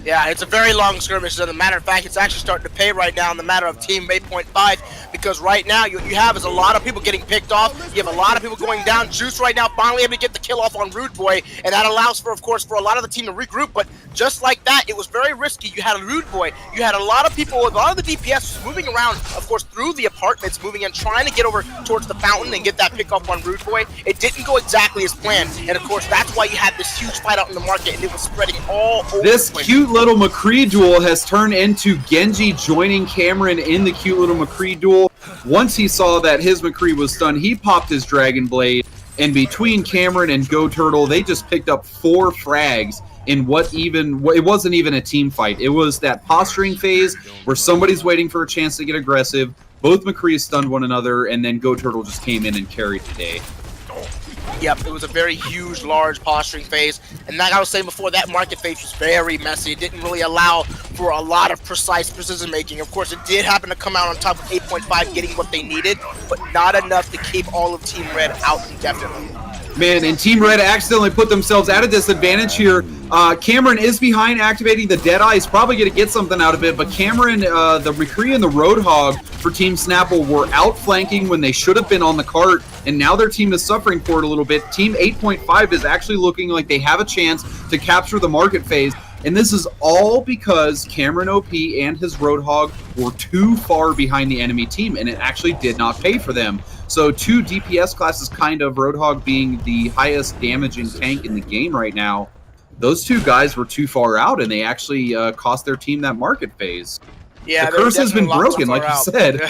Speaker 3: Yeah, it's a very long skirmish. As a matter of fact, it's actually starting to pay right now in the matter of Team 8.5, because right now you have is a lot of people getting picked off. You have a lot of people going down. Jooce right now finally able to get the kill off on Rudeboy, and that allows for, of course, for a lot of the team to regroup. But just like that, it was very risky. You had a Rudeboy. You had a lot of people, a lot of the DPS was moving around, of course, through the apartments, moving and trying to get over towards the fountain and get that pick off on Rudeboy. It didn't go exactly as planned, and of course, that's why you had this huge fight out in the market, and it was spreading all over
Speaker 4: this
Speaker 3: the place.
Speaker 4: Cute little McCree duel has turned into Genji joining Cameron in the cute little McCree duel. Once he saw that his McCree was stunned, he popped his Dragon Blade, and between Cameron and Goturtle, they just picked up 4 frags in it wasn't even a team fight. It was that posturing phase where somebody's waiting for a chance to get aggressive. Both McCrees stunned one another, and then Goturtle just came in and carried the day.
Speaker 3: Yep, it was a very huge, large posturing phase. And like I was saying before, that market phase was very messy. It didn't really allow for a lot of precise precision making. Of course, it did happen to come out on top of 8.5, getting what they needed, but not enough to keep all of Team Red out indefinitely.
Speaker 4: Man, and Team Red accidentally put themselves at a disadvantage here. Cameron is behind activating the Deadeye. He's probably going to get something out of it, but Cameron, the McCree and the Roadhog for Team Snapple were outflanking when they should have been on the cart, and now their team is suffering for it a little bit. Team 8.5 is actually looking like they have a chance to capture the market phase, and this is all because Cameronop and his Roadhog were too far behind the enemy team, and it actually did not pay for them. So 2 DPS classes, kind of, Roadhog being the highest damaging tank in the game right now. Those 2 guys were too far out, and they actually cost their team that market phase.
Speaker 3: Yeah,
Speaker 4: the curse has been broken, like you said.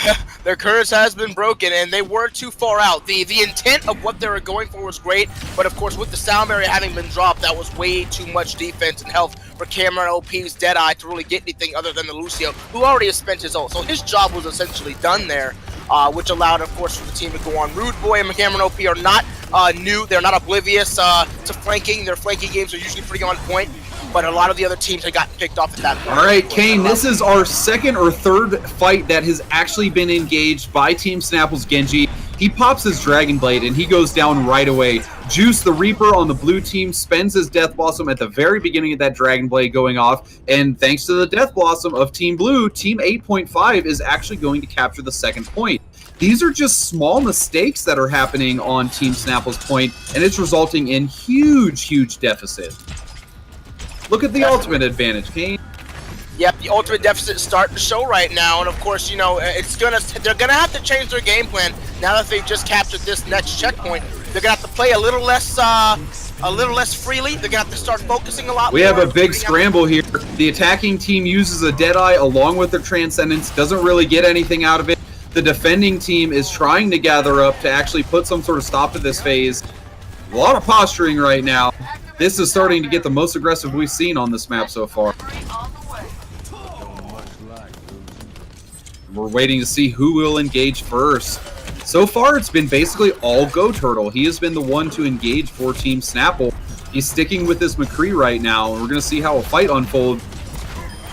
Speaker 3: Their curse has been broken, and they were too far out. The intent of what they were going for was great, but of course, with the sound barrier having been dropped, that was way too much defense and health for Cameronop's Deadeye to really get anything other than the Lucio, who already has spent his ult. So his job was essentially done there, which allowed, of course, for the team to go on. Rudeboy and Cameronop are not new. They're not oblivious to flanking. Their flanking games are usually pretty on point, but a lot of the other teams had gotten picked off at that point.
Speaker 4: All right, Kane, this is our 2nd or 3rd fight that has actually been engaged by Team Snapple's Genji. He pops his Dragon Blade, and he goes down right away. Jooce, the Reaper on the blue team, spends his Death Blossom at the very beginning of that Dragon Blade going off, and thanks to the Death Blossom of Team Blue, Team 8.5 is actually going to capture the 2nd point. These are just small mistakes that are happening on Team Snapple's point, and it's resulting in huge, huge deficit. Look at the ultimate advantage, Kane.
Speaker 3: Yep, the ultimate deficit is starting to show right now, and of course, you know, they're gonna have to change their game plan now that they've just captured this next checkpoint. They're gonna have to play a little less a little less freely. They're gonna have to start focusing a lot
Speaker 4: We
Speaker 3: more.
Speaker 4: have a big scramble here. The attacking team uses a Deadeye along with their Transcendence, doesn't really get anything out of it. The defending team is trying to gather up to actually put some sort of stop to this phase. A lot of posturing right now. This is starting to get the most aggressive we've seen on this map so far. We're waiting to see who will engage first. So far, it's been basically all Goturtle. He has been the one to engage for Team Snapple. He's sticking with this McCree right now, and we're going to see how a fight unfolds.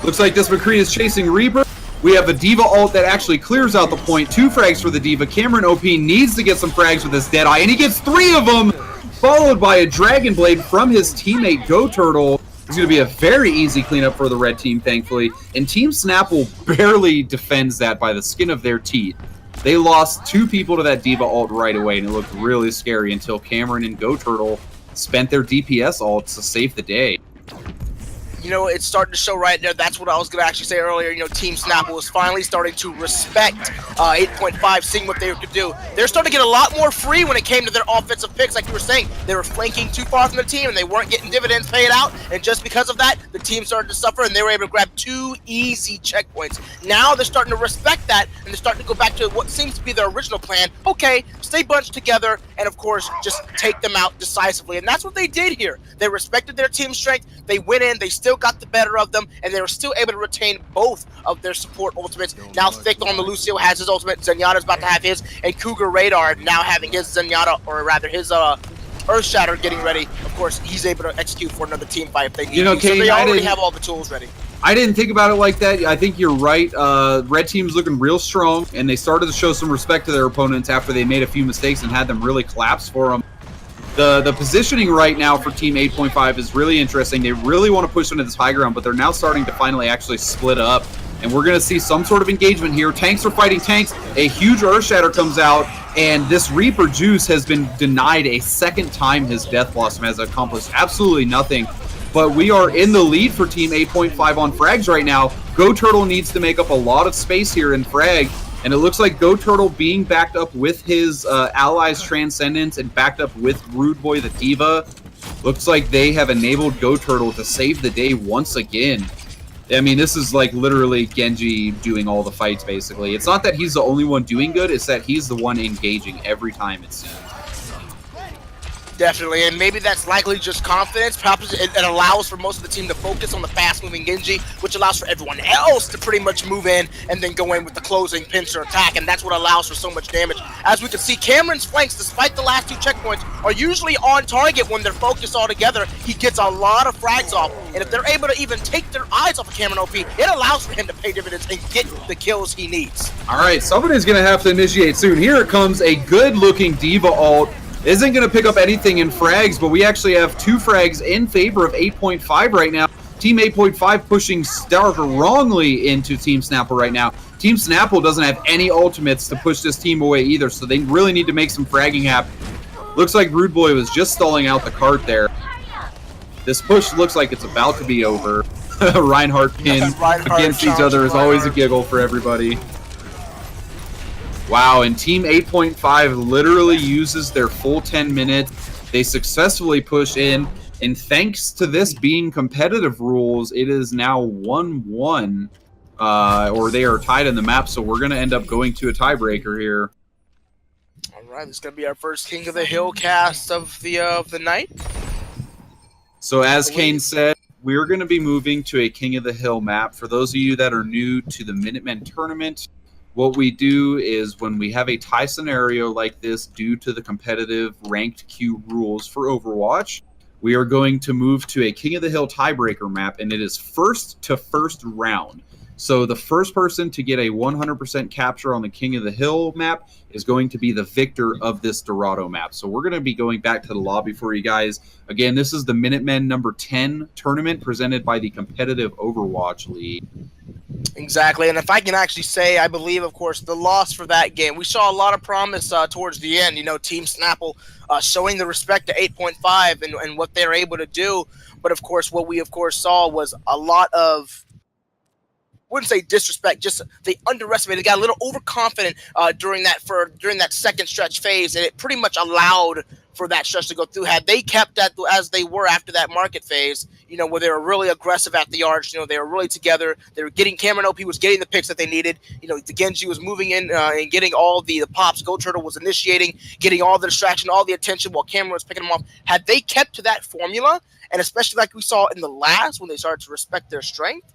Speaker 4: Looks like this McCree is chasing Reaper. We have a D.Va ult that actually clears out the point. 2 frags for the D.Va. Cameronop needs to get some frags with his Deadeye, and he gets 3 of them, followed by a Dragon Blade from his teammate Goturtle. It's going to be a very easy cleanup for the red team, thankfully. And Team Snapple barely defends that by the skin of their teeth. They lost 2 people to that D.Va ult right away, and it looked really scary until Cameron and Goturtle spent their DPS ults to save the day.
Speaker 3: You know, it's starting to show right there. That's what I was going to actually say earlier. You know, Team Snapple is finally starting to respect 8.5, seeing what they could do. They're starting to get a lot more free when it came to their offensive picks. Like you were saying, they were flanking too far from the team, and they weren't getting dividends paid out. And just because of that, the team started to suffer, and they were able to grab 2 easy checkpoints. Now they're starting to respect that, and they're starting to go back to what seems to be their original plan. Okay, stay bunched together, and of course, just take them out decisively. And that's what they did here. They respected their team strength. They went in. They still got the better of them, and they were still able to retain both of their support ultimates. Now Thick on the Lucio has his ultimate, Zenyatta's about to have his, and Cougarradar now having his Zenyatta, or rather his Earthshatter getting ready. Of course, he's able to execute for another team fight if they need to. So
Speaker 4: Kane,
Speaker 3: they already have all the tools ready.
Speaker 4: I didn't think about it like that. I think you're right. Red team's looking real strong, and they started to show some respect to their opponents after they made a few mistakes and had them really collapse for them. The positioning right now for Team 8.5 is really interesting. They really want to push into this high ground, but they're now starting to finally actually split up. And we're going to see some sort of engagement here. Tanks are fighting tanks. A huge Earthshatter comes out, and this Reaper Jooce has been denied a second time his Death Blossom, has accomplished absolutely nothing. But we are in the lead for Team 8.5 on frags right now. Goturtle needs to make up a lot of space here in frag. And it looks like Goturtle being backed up with his allies' Transcendence and backed up with Rudeboy the D.Va. Looks like they have enabled Goturtle to save the day once again. I mean, this is like literally Genji doing all the fights, basically. It's not that he's the only one doing good, it's that he's the one engaging every time, it seems.
Speaker 3: Definitely, and maybe that's likely just confidence. Perhaps it allows for most of the team to focus on the fast-moving Genji, which allows for everyone else to pretty much move in and then go in with the closing pincer attack, and that's what allows for so much damage. As we can see, Cameron's flanks, despite the last 2 checkpoints, are usually on target when they're focused all together. He gets a lot of frags off, and if they're able to even take their eyes off of Cameronop, it allows for him to pay dividends and get the kills he needs.
Speaker 4: All right, somebody's going to have to initiate soon. Here it comes, a good-looking D.Va ult. Isn't going to pick up anything in frags, but we actually have 2 frags in favor of 8.5 right now. Team 8.5 pushing wrongly into Team Snapple right now. Team Snapple doesn't have any ultimates to push this team away either, so they really need to make some fragging happen. Looks like Rudeboy was just stalling out the cart there. This push looks like it's about to be over. Reinhardt pin against each other is always a giggle for everybody. Wow, and Team 8.5 literally uses their full 10 minutes. They successfully push in, and thanks to this being competitive rules, it is now 1-1, or they are tied in the map, so we're going to end up going to a tiebreaker here.
Speaker 3: All right, this is going to be our first King of the Hill cast of the night.
Speaker 4: So as Kane said, we're going to be moving to a King of the Hill map. For those of you that are new to the Minutemen tournament, what we do is when we have a tie scenario like this due to the competitive ranked queue rules for Overwatch, we are going to move to a King of the Hill tiebreaker map, and it is first to first round. So the first person to get a 100% capture on the King of the Hill map is going to be the victor of this Dorado map. So we're going to be going back to the lobby for you guys. Again, this is the Minutemen number 10 tournament presented by the Competitive Overwatch League.
Speaker 3: Exactly, and if I can actually say, I believe, of course, the loss for that game, we saw a lot of promise towards the end. You know, Team Snapple showing the respect to 8.5 and what they're able to do. But, of course, what we, of course, saw was a lot of, I wouldn't say disrespect, just they underestimated, got a little overconfident during that second stretch phase, and it pretty much allowed for that stretch to go through. Had they kept that as they were after that market phase, you know, where they were really aggressive at the arch, you know, they were really together. They were getting Cameronop, he was getting the picks that they needed. You know, the Genji was moving in and getting all the pops. Goturtle was initiating, getting all the distraction, all the attention while Cameron was picking them off. Had they kept to that formula, and especially like we saw in the last when they started to respect their strength,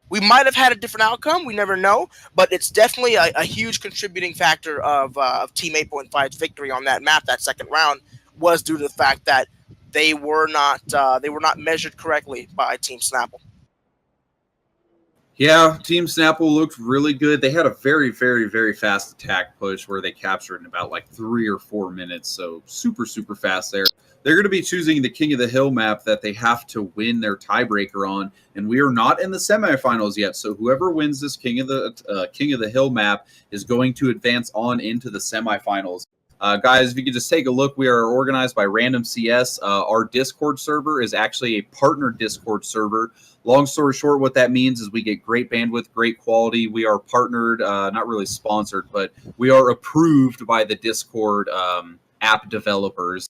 Speaker 3: we might have had a different outcome. We never know, but it's definitely a huge contributing factor of Team 8.5's victory on that map. That second round was due to the fact that they were not measured correctly by Team Snapple.
Speaker 4: Yeah, Team Snapple looked really good. They had a very, very, very fast attack push where they captured in about like 3 or 4 minutes. So super, super fast there. They're going to be choosing the King of the Hill map that they have to win their tiebreaker on, and we are not in the semifinals yet. So whoever wins this King of the Hill map is going to advance on into the semifinals. Guys, if you could just take a look, we are organized by Random CS. Our Discord server is actually a partner Discord server. Long story short, what that means is we get great bandwidth, great quality. We are partnered, not really sponsored, but we are approved by the Discord app developers.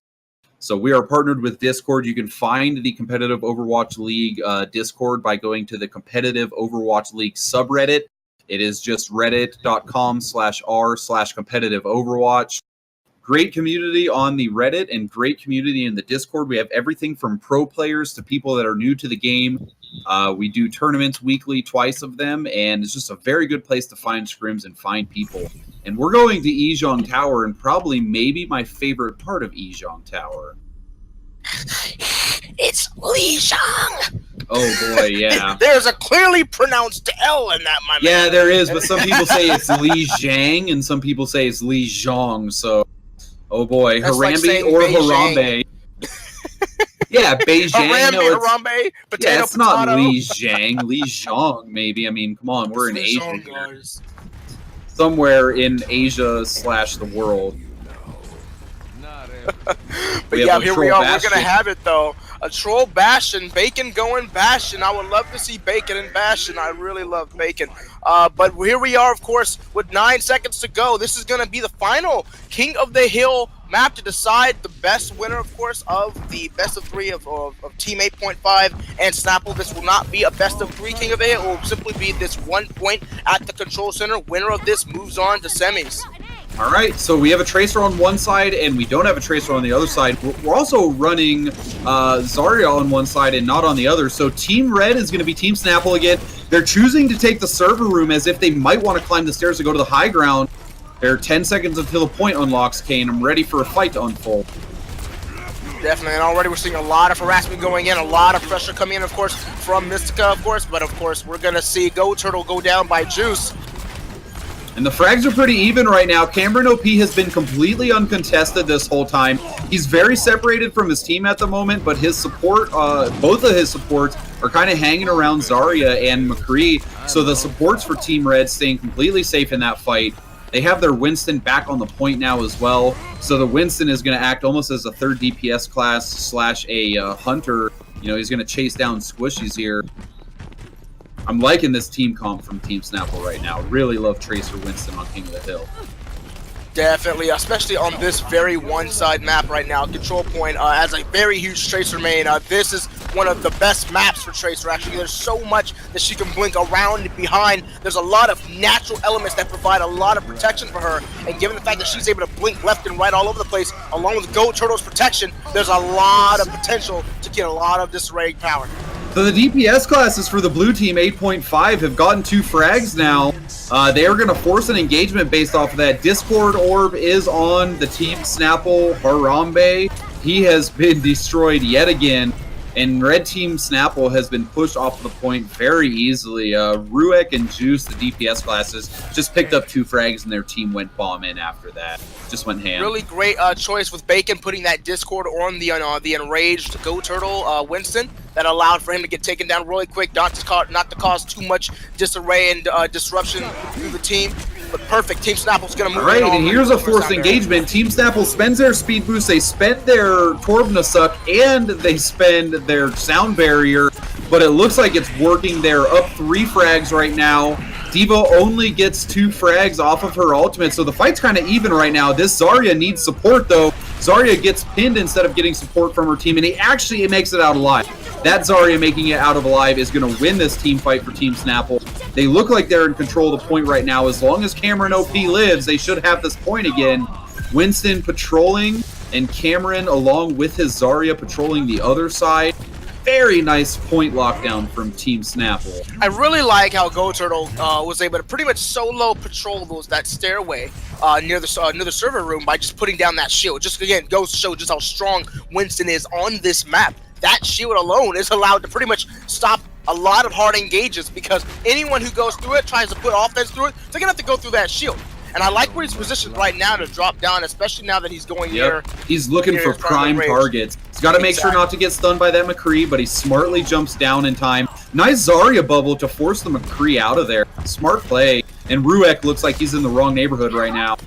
Speaker 4: So we are partnered with Discord. You can find the Competitive Overwatch League Discord by going to the Competitive Overwatch League subreddit. It is just reddit.com/r/competitive overwatch. Great community on the Reddit and great community in the Discord. We have everything from pro players to people that are new to the game. We do tournaments weekly, twice of them, and it's just a very good place to find scrims and find people. And we're going to Yizhong Tower, and probably maybe my favorite part of Yizhong Tower.
Speaker 3: It's Yizhong.
Speaker 4: Oh boy, yeah.
Speaker 3: There's a clearly pronounced L in that, my man.
Speaker 4: Yeah, there is, but some people say it's Li Zhang, and some people say it's Li Zhong, so... Oh boy,
Speaker 3: That's
Speaker 4: Harambe
Speaker 3: like
Speaker 4: or
Speaker 3: Beijing.
Speaker 4: Harambe. Yeah, Beijing.
Speaker 3: Harambe,
Speaker 4: No, it's,
Speaker 3: Harambe, potato,
Speaker 4: yeah, it's not
Speaker 3: potato.
Speaker 4: Li Zhang, Li Zhong, maybe. I mean, come on, we're in
Speaker 3: It's
Speaker 4: Asia
Speaker 3: Yizhong,
Speaker 4: here.
Speaker 3: guys.
Speaker 4: Somewhere in Asia / the world.
Speaker 3: But
Speaker 4: We
Speaker 3: yeah,
Speaker 4: have a
Speaker 3: here we
Speaker 4: troll
Speaker 3: are. We're
Speaker 4: bastion.
Speaker 3: gonna have it though. A troll Bastion, Bacon going Bastion. I would love to see Bacon and Bastion. I really love Bacon. But here we are, of course, with 9 seconds to go. This is gonna be the final King of the Hill map to decide the best winner, of course, of the best of 3 of Team 8.5 and Snapple. This will not be a best of 3 King of the Hill. It will simply be this 1 point at the control center. Winner of this moves on to semis.
Speaker 4: All right, so we have a Tracer on one side, and we don't have a Tracer on the other side. We're also running Zarya on one side and not on the other. So Team Red is going to be Team Snapple again. They're choosing to take the server room as if they might want to climb the stairs to go to the high ground. There are 10 seconds until the point unlocks, Kane. I'm ready for a fight to unfold.
Speaker 3: Definitely, and already we're seeing a lot of harassment going in, a lot of pressure coming in, of course, from Mystica, of course, but of course we're going to see Goturtle go down by Jooce.
Speaker 4: And the frags are pretty even right now. Cameronop has been completely uncontested this whole time. He's very separated from his team at the moment, but his support, both of his supports, are kind of hanging around Zarya and McCree. So the supports for Team Red staying completely safe in that fight. They have their Winston back on the point now as well. So the Winston is going to act almost as a third DPS class / a hunter. You know, he's going to chase down squishies here. I'm liking this team comp from Team Snapple right now. Really love Tracer Winston on King of the Hill.
Speaker 3: Definitely, especially on this very one-side map right now. Control Point as a very huge Tracer main. This is one of the best maps for Tracer, actually. There's so much that she can blink around and behind. There's a lot of natural elements that provide a lot of protection for her. And given the fact that she's able to blink left and right all over the place, along with Goturtle's protection, there's a lot of potential to get a lot of disarray power.
Speaker 4: So the DPS classes for the blue team 8.5 have gotten 2 frags now. They are going to force an engagement based off of that. Discord Orb is on the Team Snapple Harambe. He has been destroyed yet again. And Red Team Snapple has been pushed off the point very easily. Ruek and Jooce, the DPS classes, just picked up 2 frags and their team went bomb in after that. Just went ham.
Speaker 3: Really great choice with Bacon putting that Discord on the enraged Goturtle Winston. That allowed for him to get taken down really quick, not to cause too much disarray and disruption through the team. But perfect. Team Snapple's going to move.
Speaker 4: All right, and here's a forced engagement. Team Snapple spends their speed boost, they spend their Torbna suck, and they spend their sound barrier. But it looks like it's working. They're up 3 frags right now. Diva only gets 2 frags off of her ultimate, so the fight's kind of even right now. This Zarya needs support, though. Zarya gets pinned instead of getting support from her team, and he actually makes it out alive. That Zarya making it out of alive is going to win this team fight for Team Snapple. They look like they're in control of the point right now. As long as Cameronop lives, they should have this point again. Winston patrolling, and Cameron, along with his Zarya, patrolling the other side. Very nice point lockdown from Team Snapple.
Speaker 3: I really like how Goturtle was able to pretty much solo patrol that stairway near the server room by just putting down that shield. Just again goes to show just how strong Winston is on this map. That shield alone is allowed to pretty much stop a lot of hard engages, because anyone who goes through it, tries to put offense through it, they're gonna have to go through that shield. And I like where he's positioned right now to drop down, especially now that he's going near.
Speaker 4: He's looking for prime targets. He's got to make sure not to get stunned by that McCree, but he smartly jumps down in time. Nice Zarya bubble to force the McCree out of there. Smart play. And Ruek looks like he's in the wrong neighborhood right now.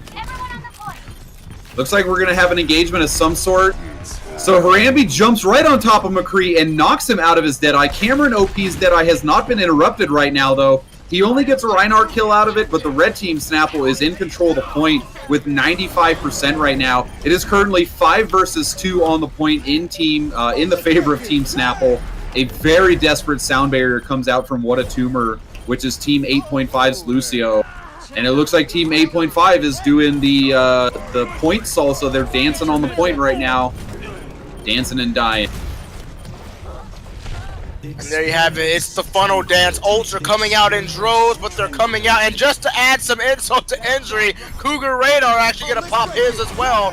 Speaker 4: Looks like we're going to have an engagement of some sort. So Harambe jumps right on top of McCree and knocks him out of his Deadeye. Cameronop's Deadeye has not been interrupted right now, though. He only gets a Reinhardt kill out of it, but the red team Snapple is in control of the point with 95% right now. It is currently 5 versus 2 on the point in the favor of Team Snapple. A very desperate sound barrier comes out from Whatatumor, which is Team 8.5's Lucio. And it looks like Team 8.5 is doing the point salsa. They're dancing on the point right now. Dancing and dying.
Speaker 3: And there you have it. It's the funnel dance. Ults are coming out in droves, but they're coming out. And just to add some insult to injury, Cougarradar actually going to pop his as well.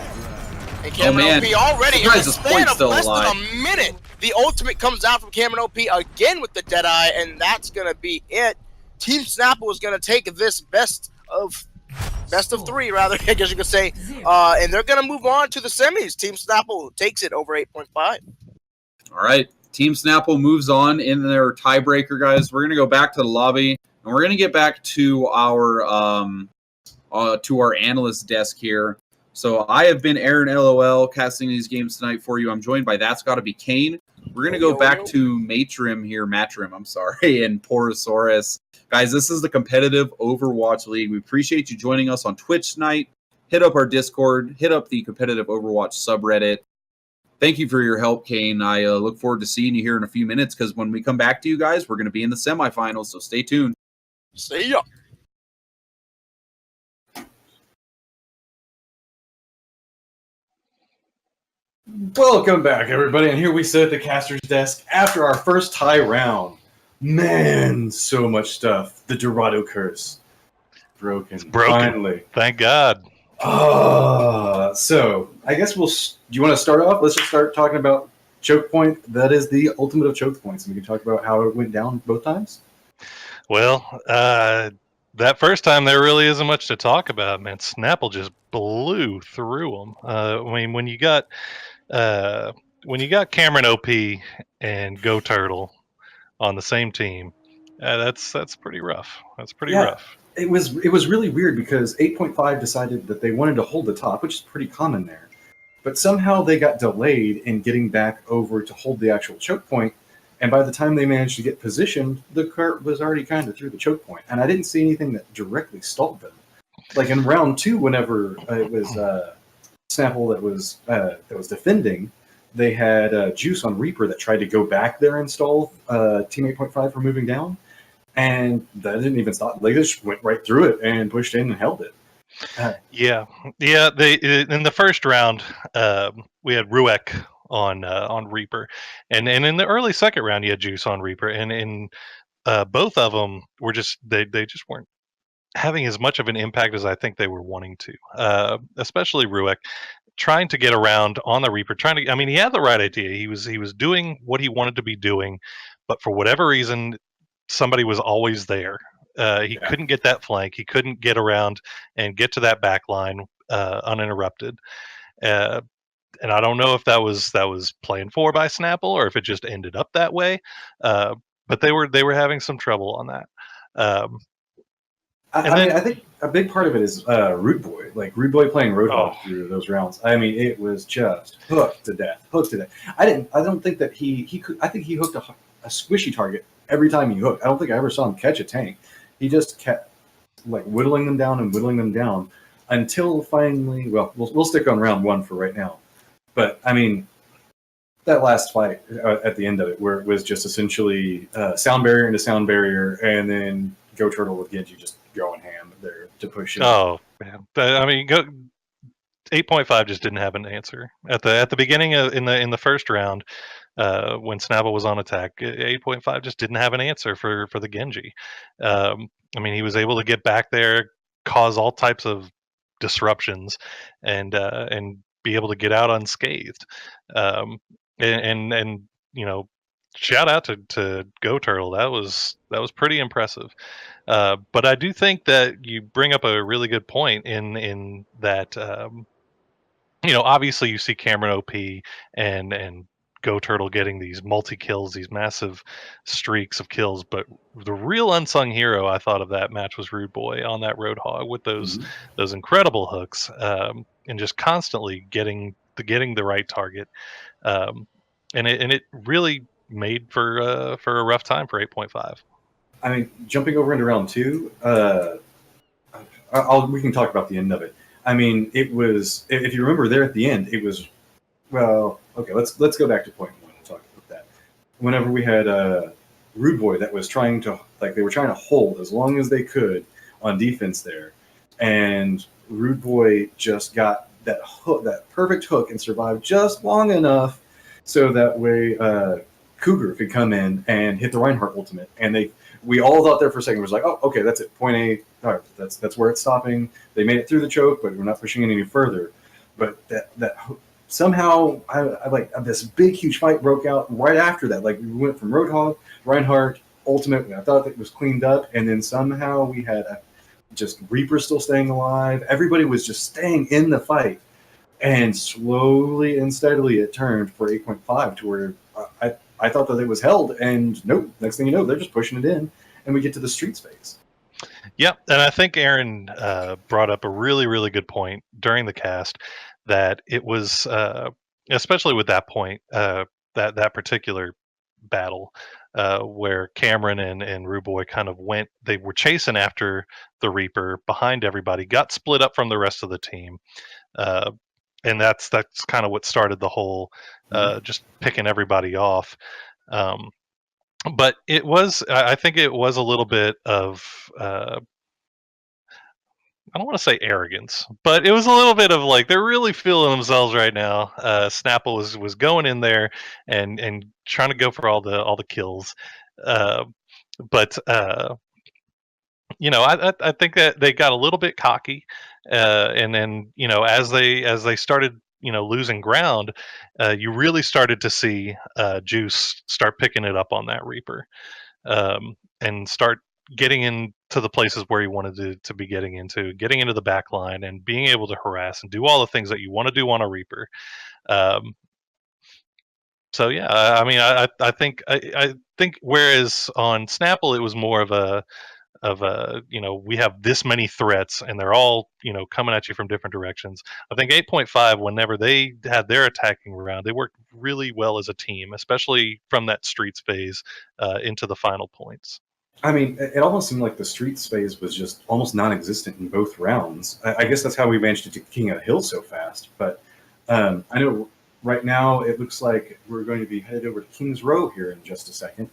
Speaker 3: And Cameronop already in the span of less than a minute. The ultimate comes out from Cameronop again with the Deadeye, and that's going to be it. Team Snapple is going to take this best of 3, rather, I guess you could say. And they're going to move on to the semis. Team Snapple takes it over 8.5.
Speaker 4: All right. Team Snapple moves on in their tiebreaker, guys. We're going to go back to the lobby, and we're going to get back to our analyst desk here. So I have been Aaron LOL casting these games tonight for you. I'm joined by That's Gotta Be Kane. We're going to go back to Matrim, I'm sorry, and Porosaurus. Guys, this is the competitive Overwatch League. We appreciate you joining us on Twitch tonight. Hit up our Discord. Hit up the competitive Overwatch subreddit. Thank you for your help, Kane. I look forward to seeing you here in a few minutes, because when we come back to you guys, we're going to be in the semifinals, so stay tuned.
Speaker 3: See ya.
Speaker 1: Welcome back, everybody. And here we sit at the caster's desk after our first tie round. Man, so much stuff. The Dorado curse. Broken. Finally.
Speaker 2: Thank God.
Speaker 1: So I guess do you want to start off? Let's just start talking about choke point. That is the ultimate of choke points. And we can talk about how it went down both times.
Speaker 2: Well, that first time there really isn't much to talk about, man. Snapple just blew through them. I mean, when you got Cameronop and Goturtle on the same team, that's pretty rough. That's pretty rough.
Speaker 1: It was really weird, because 8.5 decided that they wanted to hold the top, which is pretty common there. But somehow they got delayed in getting back over to hold the actual choke point. And by the time they managed to get positioned, the cart was already kind of through the choke point. And I didn't see anything that directly stalled them. Like in round 2, whenever it was Snapple that was defending, they had Jooce on Reaper that tried to go back there and stall Team 8.5 from moving down. And that didn't even stop. They just went right through it and pushed in and held it.
Speaker 2: Yeah. They in the first round, we had Ruek on Reaper, and in the early second round, you had Jooce on Reaper, and in both of them were just they just weren't having as much of an impact as I think they were wanting to. Especially Ruek, trying to get around on the Reaper, I mean, he had the right idea. He was doing what he wanted to be doing, but for whatever reason, somebody was always there. He couldn't get that flank. He couldn't get around and get to that back line uninterrupted. And I don't know if that was planned for by Snapple or if it just ended up that way. But they were having some trouble on that.
Speaker 1: I think a big part of it is Rudeboy. Like Rudeboy playing Roadhog through those rounds. I mean, it was just hooked to death. I don't think that he could. I think he hooked a squishy target every time he hooked. I don't think I ever saw him catch a tank. He just kept like whittling them down until finally. Well, we'll stick on round 1 for right now. But I mean, that last fight at the end of it, where it was just essentially sound barrier into sound barrier, and then Goturtle with Genji just going ham there to push it.
Speaker 2: Oh, man. I mean, 8.5 just didn't have an answer at the beginning in the first round. When Snapple was on attack, 8.5 just didn't have an answer for the Genji. I mean, he was able to get back there, cause all types of disruptions, and be able to get out unscathed. And you know, shout out to Goturtle. That was pretty impressive. But I do think that you bring up a really good point in that. You know, obviously you see Cameronop and Goturtle getting these multi-kills, these massive streaks of kills, but the real unsung hero I thought of that match was Rudeboy on that Roadhog with those incredible hooks, and just constantly getting the right target, and it really made for a rough time for 8.5.
Speaker 1: I mean, jumping over into round 2, we can talk about the end of it. I mean, it was, if you remember there at the end, it was, well, okay, let's go back to point 1 and talk about that. Whenever we had Rudeboy that was trying to, like, they were trying to hold as long as they could on defense there, and Rudeboy just got that hook, that perfect hook, and survived just long enough so that way Cougar could come in and hit the Reinhardt ultimate, and we all thought there for a second, was like, oh, okay, that's it, point A, all right, that's where it's stopping. They made it through the choke, but we're not pushing it any further. But that somehow, I like, this big, huge fight broke out right after that. Like, we went from Roadhog, Reinhardt, ultimate, I thought it was cleaned up, and then somehow we had just Reaper still staying alive. Everybody was just staying in the fight, and slowly and steadily it turned for 8.5 to where I thought that it was held, and nope, next thing you know, they're just pushing it in, and we get to the streets phase.
Speaker 2: Yep, and I think Aaron brought up a really, really good point during the cast, that it was, especially with that point, that particular battle, where Cameron and Rudeboy kind of they were chasing after the Reaper behind everybody, got split up from the rest of the team, and that's kind of what started the whole just picking everybody off. But I think it was a little bit of, I don't want to say arrogance, but it was a little bit of like, they're really feeling themselves right now. Snapple was going in there and trying to go for all the kills. But you know, I think that they got a little bit cocky, and then, you know, as they started, you know, losing ground, you really started to see Jooce start picking it up on that Reaper, and start getting into the places where he wanted to be getting into the back line and being able to harass and do all the things that you want to do on a Reaper. So yeah, I mean, I think whereas on Snapple it was more of a, you know, we have this many threats and they're all, you know, coming at you from different directions. I think 8.5, whenever they had their attacking round, they worked really well as a team, especially from that streets phase into the final points.
Speaker 1: I mean, it almost seemed like the streets phase was just almost non-existent in both rounds. I guess that's how we managed to take King of the Hill so fast. But I know right now it looks like we're going to be headed over to King's Row here in just a second.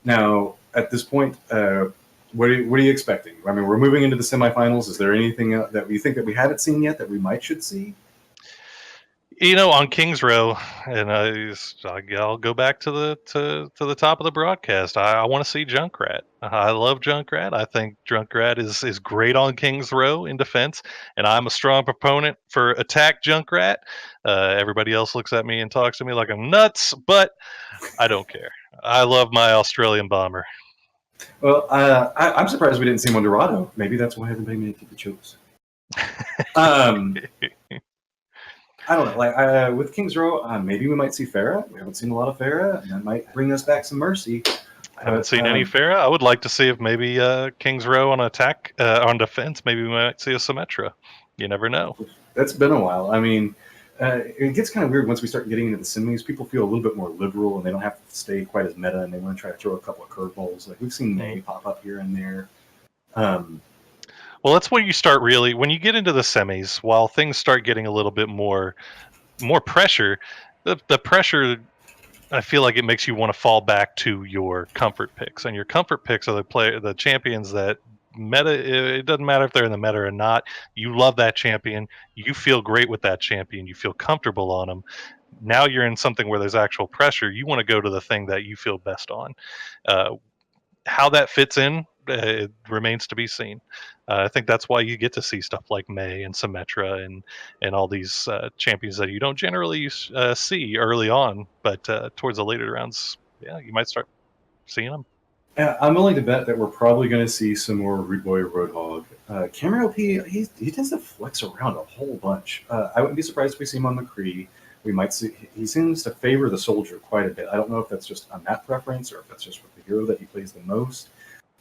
Speaker 1: Now, at this point, what are you expecting? I mean, we're moving into the semifinals. Is there anything that we think that we haven't seen yet that we should see?
Speaker 2: You know, on King's Row, and I'll go back to the top of the broadcast. I want to see Junkrat. I love Junkrat. I think Junkrat is great on King's Row in defense, and I'm a strong proponent for attack Junkrat. Everybody else looks at me and talks to me like I'm nuts, but I don't care. I love my Australian bomber.
Speaker 1: Well, I'm surprised we didn't see Mondorado. Maybe that's why everybody made it to the Jooce. I don't know. Like with King's Row, maybe we might see Pharah. We haven't seen a lot of Pharah, and that might bring us back some Mercy.
Speaker 2: I haven't seen any Pharah. I would like to see if maybe King's Row on attack, on defense, maybe we might see a Symmetra. You never know.
Speaker 1: That's been a while. I mean, it gets kind of weird once we start getting into the semis. People feel a little bit more liberal, and they don't have to stay quite as meta, and they want to try to throw a couple of curveballs. Like we've seen May pop up here and there.
Speaker 2: Well, that's when you start really, when you get into the semis, while things start getting a little bit more more pressure. The pressure, I feel like it makes you want to fall back to your comfort picks, and your comfort picks are the champions that meta. It doesn't matter if they're in the meta or not. You love that champion. You feel great with that champion. You feel comfortable on them. Now you're in something where there's actual pressure. You want to go to the thing that you feel best on. How that fits in, it remains to be seen. I think that's why you get to see stuff like May and Symmetra and all these champions that you don't generally see early on, but towards the later rounds, yeah, you might start seeing them.
Speaker 1: Yeah, I'm willing to bet that we're probably going to see some more Rudeboy Roadhog. Cameronop, he tends to flex around a whole bunch. I wouldn't be surprised if we see him on McCree. We might see. He seems to favor the soldier quite a bit. I don't know if that's just a map preference or if that's just with the hero that he plays the most.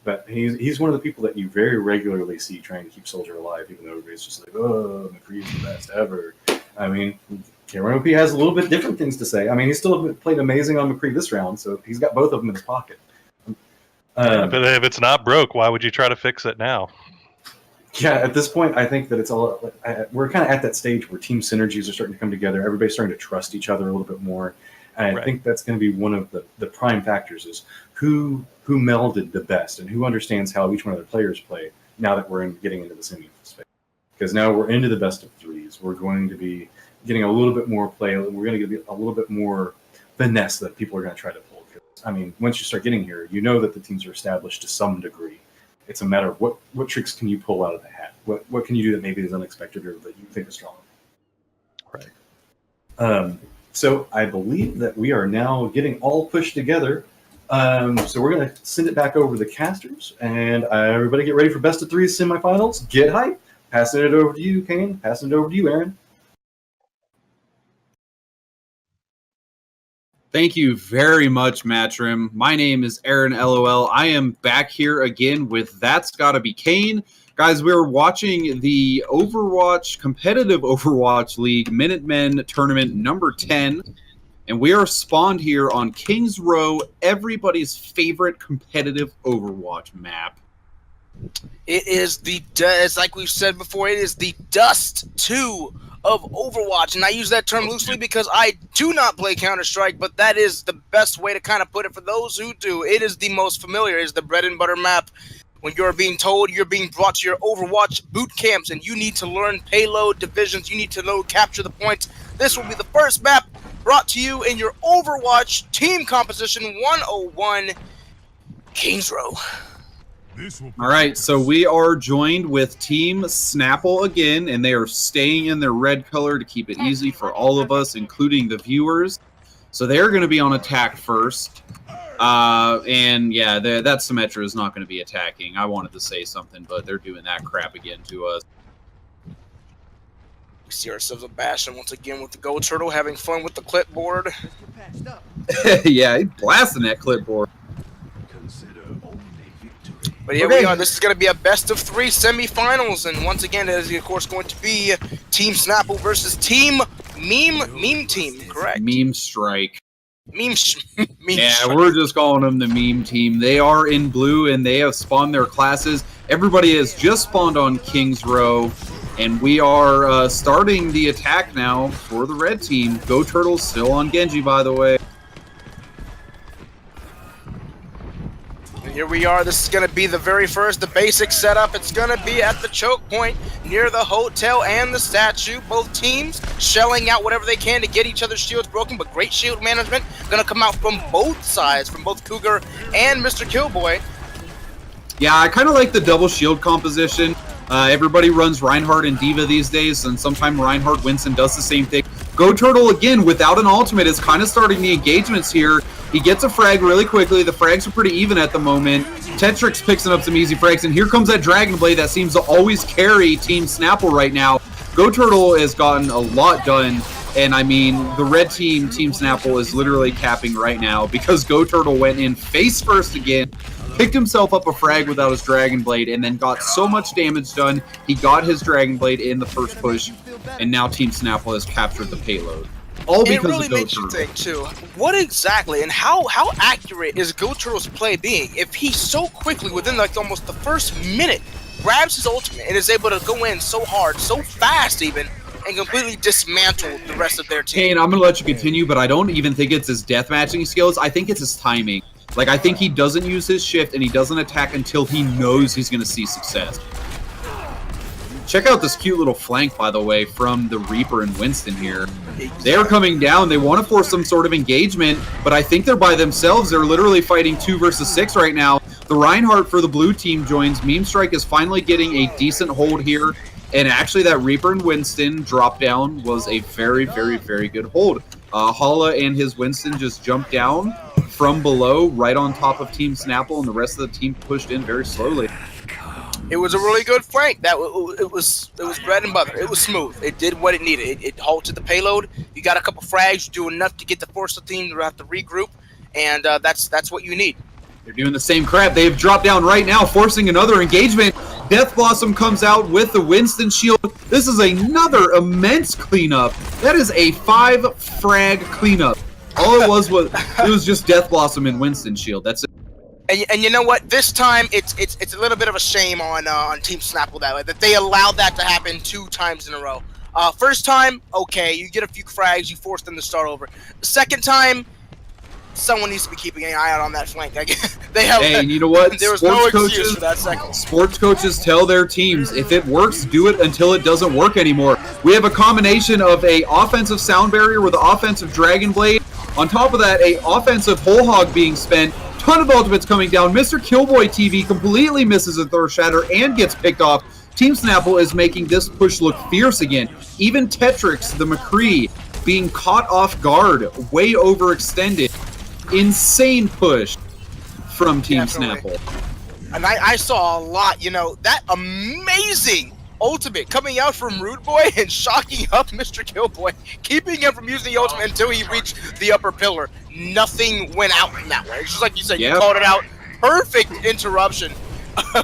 Speaker 1: But he's one of the people that you very regularly see trying to keep soldier alive, even though everybody's just like, oh, McCree's the best ever. I mean, Cameronop has a little bit different things to say. I mean, he still played amazing on McCree this round, so he's got both of them in his pocket.
Speaker 2: But if it's not broke, why would you try to fix it now?
Speaker 1: Yeah, at this point, I think that it's all. We're kind of at that stage where team synergies are starting to come together. Everybody's starting to trust each other a little bit more, and I think that's going to be one of the prime factors: is who melded the best and who understands how each one of their players play. Now that we're getting into the semi space, because now we're into the best of threes, we're going to be getting a little bit more play. We're going to get a little bit more finesse that people are going to try to pull. I mean, once you start getting here, you know that the teams are established to some degree. It's a matter of what tricks can you pull out of the hat? What can you do that maybe is unexpected or that you think is strong? Right. So I believe that we are now getting all pushed together. So we're going to send it back over to the casters, and everybody get ready for best of three semifinals. Get hype. Passing it over to you, Kane. Passing it over to you, Aaron.
Speaker 4: Thank you very much, Matrim. My name is Aaron LOL. I am back here again with That's Gotta Be Kane. Guys, we're watching the Overwatch, competitive Overwatch League Minutemen tournament number 10. And we are spawned here on Kings Row, everybody's favorite competitive Overwatch map.
Speaker 3: It is it's like we've said before, it is the Dust 2 of Overwatch, and I use that term loosely because I do not play Counter-Strike, but that is the best way to kind of put it for those who do. It is the most familiar, it is the bread and butter map. When you're being told you're being brought to your Overwatch boot camps and you need to learn payload divisions, you need to capture the points, this will be the first map brought to you in your Overwatch team composition 101 Kings Row.
Speaker 4: All right, so we are joined with Team Snapple again, and they are staying in their red color to keep it easy for all of us, including the viewers. So they're going to be on attack first. And yeah, that Symmetra is not going to be attacking. I wanted to say something, but they're doing that crap again to us.
Speaker 3: We see ourselves a Bastion once again with the Goturtle having fun with the clipboard.
Speaker 4: Yeah, he's blasting that clipboard.
Speaker 3: But here we are. This is going to be a best of three semifinals, and once again, it is of course going to be Team Snapple versus Team Meme Team. Correct.
Speaker 4: Memestrike.
Speaker 3: Meme
Speaker 4: yeah,
Speaker 3: Strike.
Speaker 4: We're just calling them the Meme Team. They are in blue, and they have spawned their classes. Everybody has just spawned on Kings Row, and we are starting the attack now for the red team. Goturtle's still on Genji, by the way.
Speaker 3: Here we are. This is going to be the very first, the basic setup. It's going to be at the choke point near the hotel and the statue. Both teams shelling out whatever they can to get each other's shields broken, but great shield management going to come out from both sides, from both Cougar and Mrkillboy.
Speaker 4: Yeah, I kind of like the double shield composition. Everybody runs Reinhardt and Diva these days, and sometimes Reinhardt wins and does the same thing. Goturtle, again, without an ultimate, is kind of starting the engagements here. He gets a frag really quickly. The frags are pretty even at the moment. Tetrix picks up some easy frags, and here comes that Dragon Blade that seems to always carry Team Snapple right now. Goturtle has gotten a lot done, and I mean, the red team, Team Snapple, is literally capping right now because Goturtle went in face first again, picked himself up a frag without his Dragon Blade, and then got so much damage done. He got his Dragon Blade in the first push, and now Team Snapple has captured the payload. All because
Speaker 3: it really
Speaker 4: of
Speaker 3: makes you think, too, what exactly and how accurate is Goturtle's play being if he so quickly, within like almost the first minute, grabs his ultimate and is able to go in so hard, so fast even, and completely dismantle the rest of their team.
Speaker 4: Kane, I'm going to let you continue, but I don't even think it's his deathmatching skills. I think it's his timing. Like, I think he doesn't use his shift, and he doesn't attack until he knows he's going to see success. Check out this cute little flank, by the way, from the Reaper and Winston here. They're coming down. They want to force some sort of engagement, but I think they're by themselves. They're literally fighting 2 versus 6 right now. The Reinhardt for the blue team joins. Memestrike is finally getting a decent hold here, and actually that Reaper and Winston drop down was a very, very, very good hold. Hala and his Winston just jumped down from below, right on top of Team Snapple, and the rest of the team pushed in very slowly.
Speaker 3: It was a really good flank. It was bread and butter. It was smooth. It did what it needed. It halted the payload. You got a couple frags. You do enough to get the force of the team to have to regroup, and that's what you need.
Speaker 4: They're doing the same crap. They have dropped down right now, forcing another engagement. Death Blossom comes out with the Winston shield. This is another immense cleanup. That is a 5-frag cleanup. All it was just Death Blossom and Winston shield. That's it.
Speaker 3: And you know what? This time it's a little bit of a shame on Team Snapple that they allowed that to happen 2 times in a row. First time, okay, you get a few frags, you force them to start over. The second time, someone needs to be keeping an eye out on that flank.
Speaker 4: Hey, and you know what?
Speaker 3: There was no excuse for that second.
Speaker 4: Sports coaches tell their teams, if it works, do it until it doesn't work anymore. We have a combination of a offensive sound barrier with an offensive Dragon Blade. On top of that, a offensive Whole Hog being spent. Ton of ultimates coming down. Mrkillboytv completely misses a Thirst Shatter and gets picked off. Team Snapple is making this push look fierce again. Even Tetrix, the McCree, being caught off guard, way overextended. Insane push from Team Snapple.
Speaker 3: And I saw a lot, that amazing ultimate coming out from Rudeboy and shocking up Mrkillboy, keeping him from using the ultimate until he reached the upper pillar. Nothing went out in that way. It's just like you said, you called it out. Perfect interruption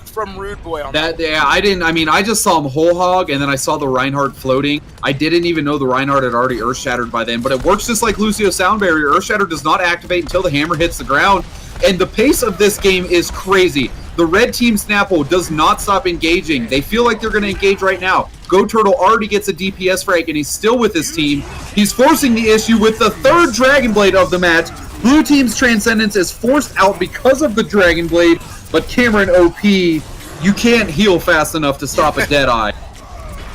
Speaker 3: from Rudeboy on that.
Speaker 4: Yeah, I just saw him Whole Hog, and then I saw the Reinhardt floating. I didn't even know the Reinhardt had already Earth Shattered by then, but it works just like Lucio's Sound Barrier. Earth Shatter does not activate until the hammer hits the ground, and the pace of this game is crazy. The red team Snapple does not stop engaging. They feel like they're going to engage right now. Goturtle already gets a DPS frag, and he's still with his team. He's forcing the issue with the 3rd Dragon Blade of the match. Blue team's Transcendence is forced out because of the Dragon Blade, but Cameron OP, you can't heal fast enough to stop a Deadeye.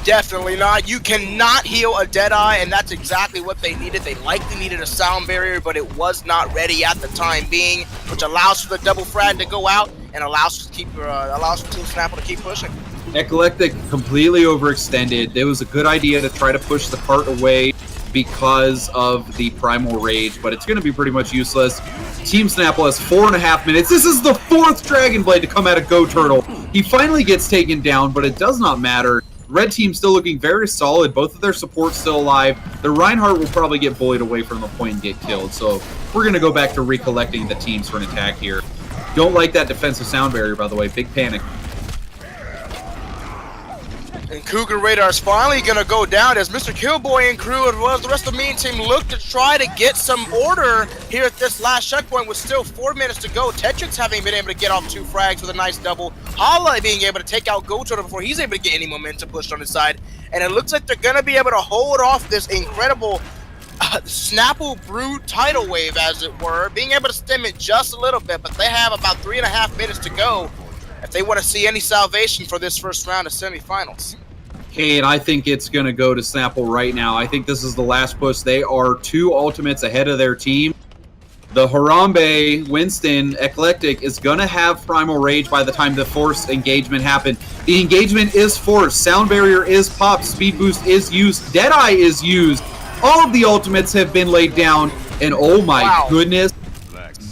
Speaker 3: Definitely not. You cannot heal a Deadeye, and that's exactly what they needed. They likely needed a sound barrier, but it was not ready at the time being, which allows for the double frag to go out and allows for Team Snapple to keep pushing.
Speaker 4: Ecleptic completely overextended. It was a good idea to try to push the cart away because of the Primal Rage, but it's going to be pretty much useless. Team Snapple has 4.5 minutes. This is the 4th Dragon Blade to come out of Goturtle. He finally gets taken down, but it does not matter. Red team still looking very solid. Both of their supports still alive. The Reinhardt will probably get bullied away from the point and get killed. So we're going to go back to recollecting the teams for an attack here. Don't like that defensive sound barrier, by the way. Big panic.
Speaker 3: And Cougarradar is finally going to go down as Mrkillboy and crew, as well as the rest of the main team, look to try to get some order here at this last checkpoint with still 4 minutes to go. Tetrix having been able to get off 2 frags with a nice double. Hala being able to take out Goturtle before he's able to get any momentum pushed on his side. And it looks like they're going to be able to hold off this incredible Snapple Brew tidal wave, as it were, being able to stem it just a little bit, but they have about 3.5 minutes to go if they want to see any salvation for this first round of semifinals.
Speaker 4: And I think it's going to go to Snapple right now. I think this is the last push. They are 2 ultimates ahead of their team. The Harambe, Winston, Eclectic is going to have Primal Rage by the time the forced engagement happened. The engagement is forced. Sound Barrier is popped. Speed Boost is used. Deadeye is used. All of the ultimates have been laid down. And oh my goodness,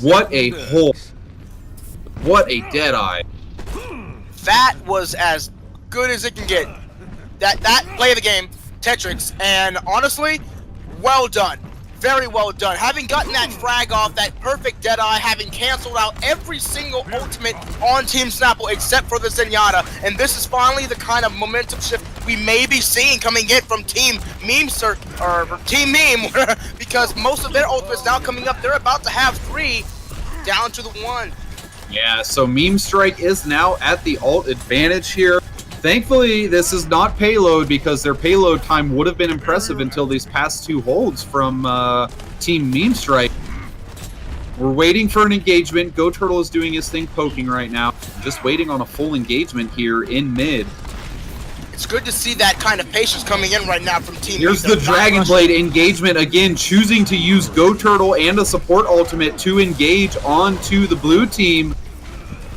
Speaker 4: what a hole. What a Deadeye.
Speaker 3: That was as good as it can get. That play of the game, Tetrix, and honestly, well done. Very well done. Having gotten that frag off, that perfect Deadeye, having canceled out every single ultimate on Team Snapple except for the Zenyatta, and this is finally the kind of momentum shift we may be seeing coming in from Team Meme, Team Meme, because most of their ultimates now coming up, they're about to have 3 down to the 1.
Speaker 4: Yeah, so Memestrike is now at the ult advantage here. Thankfully, this is not payload because their payload time would have been impressive until these past 2 holds from Team Memestrike. We're waiting for an engagement. Goturtle is doing his thing poking right now. Just waiting on a full engagement here in mid.
Speaker 3: It's good to see that kind of patience coming in right now from Team
Speaker 4: Here's
Speaker 3: Mysta.
Speaker 4: the Dragon Blade engagement again, choosing to use Goturtle and a support ultimate to engage onto the blue team.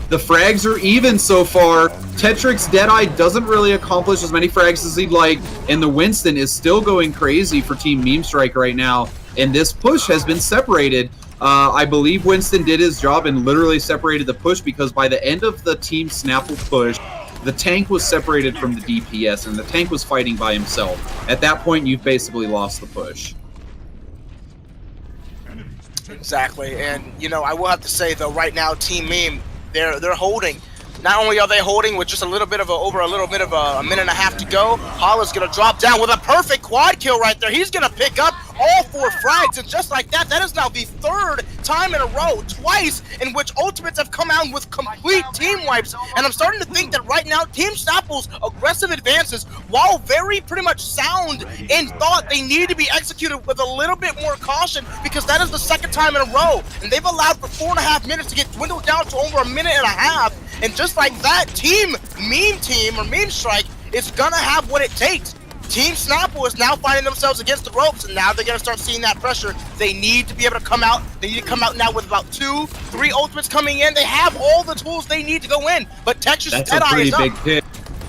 Speaker 4: The frags are even so far. Tetrix Deadeye doesn't really accomplish as many frags as he'd like, and the Winston is still going crazy for Team Memestrike right now, and this push has been separated. I believe Winston did his job and literally separated the push because by the end of the Team Snapple push, the tank was separated from the DPS, and the tank was fighting by himself. At that point, you've basically lost the push.
Speaker 3: Exactly, and you know, I will have to say though, right now, Team Meme, they're holding. Not only are they holding with just a little bit of a minute and a half to go, Hala's gonna drop down with a perfect quad kill right there. He's gonna pick up all 4 frags, and just like that, that is now the 3rd time in a row, twice, in which ultimates have come out with complete team wipes. And I'm starting to think that right now, Team Snapple's aggressive advances, while very pretty much sound in thought, they need to be executed with a little bit more caution, because that is the 2nd time in a row, and they've allowed for 4.5 minutes to get dwindled down to over a minute and a half. And just like that, Team Memestrike is gonna have what it takes. Team Snapple is now finding themselves against the ropes, and now they're gonna start seeing that pressure. They need to be able to come out. They need to come out now with about 2-3 ultimates coming in. They have all the tools they need to go in, but Texas Deadeye is up.
Speaker 4: That's a pretty big pick.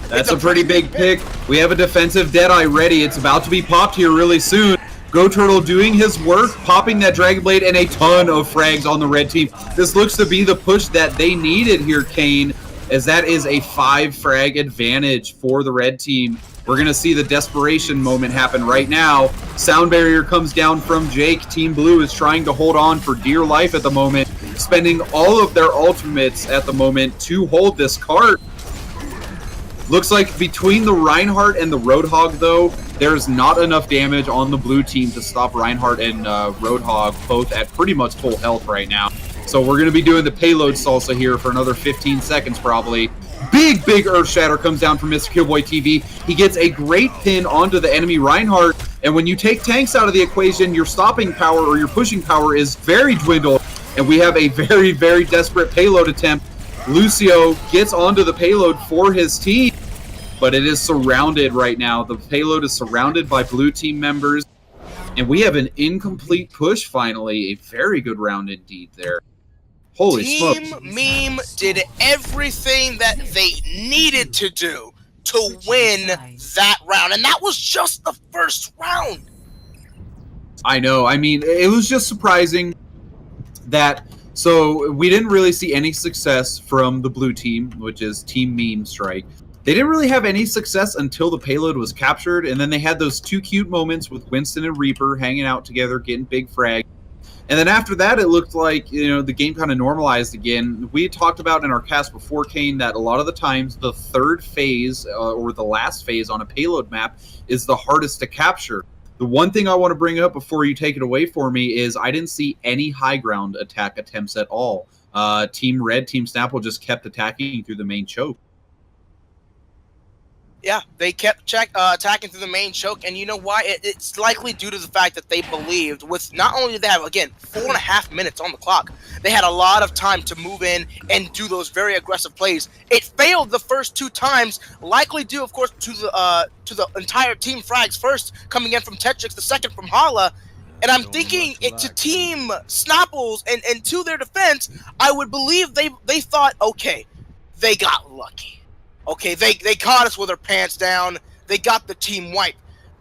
Speaker 4: That's a pretty big pick. We have a defensive Deadeye ready. It's about to be popped here really soon. Goturtle doing his work, popping that Dragon Blade, and a ton of frags on the red team. This looks to be the push that they needed here, Kane, as that is a 5 frag advantage for the red team. We're going to see the desperation moment happen right now. Sound barrier comes down from Jake. Team Blue is trying to hold on for dear life at the moment, spending all of their ultimates at the moment to hold this cart. Looks like between the Reinhardt and the Roadhog, though, there's not enough damage on the blue team to stop Reinhardt and Roadhog both at pretty much full health right now. So we're going to be doing the payload salsa here for another 15 seconds probably. Big Earth Shatter comes down from Mrkillboytv. He gets a great pin onto the enemy Reinhardt, and when you take tanks out of the equation, your stopping power or your pushing power is very dwindled, and we have a very desperate payload attempt. Lucio gets onto the payload for his team, but it is surrounded right now. The payload is surrounded by blue team members, and we have an incomplete push finally. A very good round indeed there. Holy smokes.
Speaker 3: Team Meme did everything that they needed to do to win that round, and that was just the first round.
Speaker 4: I know. I mean, it was just surprising that... So, we didn't really see any success from the blue team, which is Team Memestrike. They didn't really have any success until the payload was captured, and then they had those 2 cute moments with Winston and Reaper hanging out together, getting big frag. And then after that, it looked like, you know, the game kind of normalized again. We had talked about in our cast before, Kane, that a lot of the times the 3rd phase or the last phase on a payload map is the hardest to capture. The one thing I want to bring up before you take it away for me is I didn't see any high ground attack attempts at all. Team Red, Team Snapple just kept attacking through the main choke.
Speaker 3: Yeah, they kept attacking through the main choke, and you know why? It's likely due to the fact that they believed with not only did they have, again, 4.5 minutes on the clock, they had a lot of time to move in and do those very aggressive plays. It failed the first 2 times, likely due, of course, to the entire team frags, first coming in from Tetrix, the second from Hala. And I'm thinking to Team Snapples and to their defense, I would believe they thought, okay, they got lucky. Okay, they caught us with our pants down. They got the team wipe.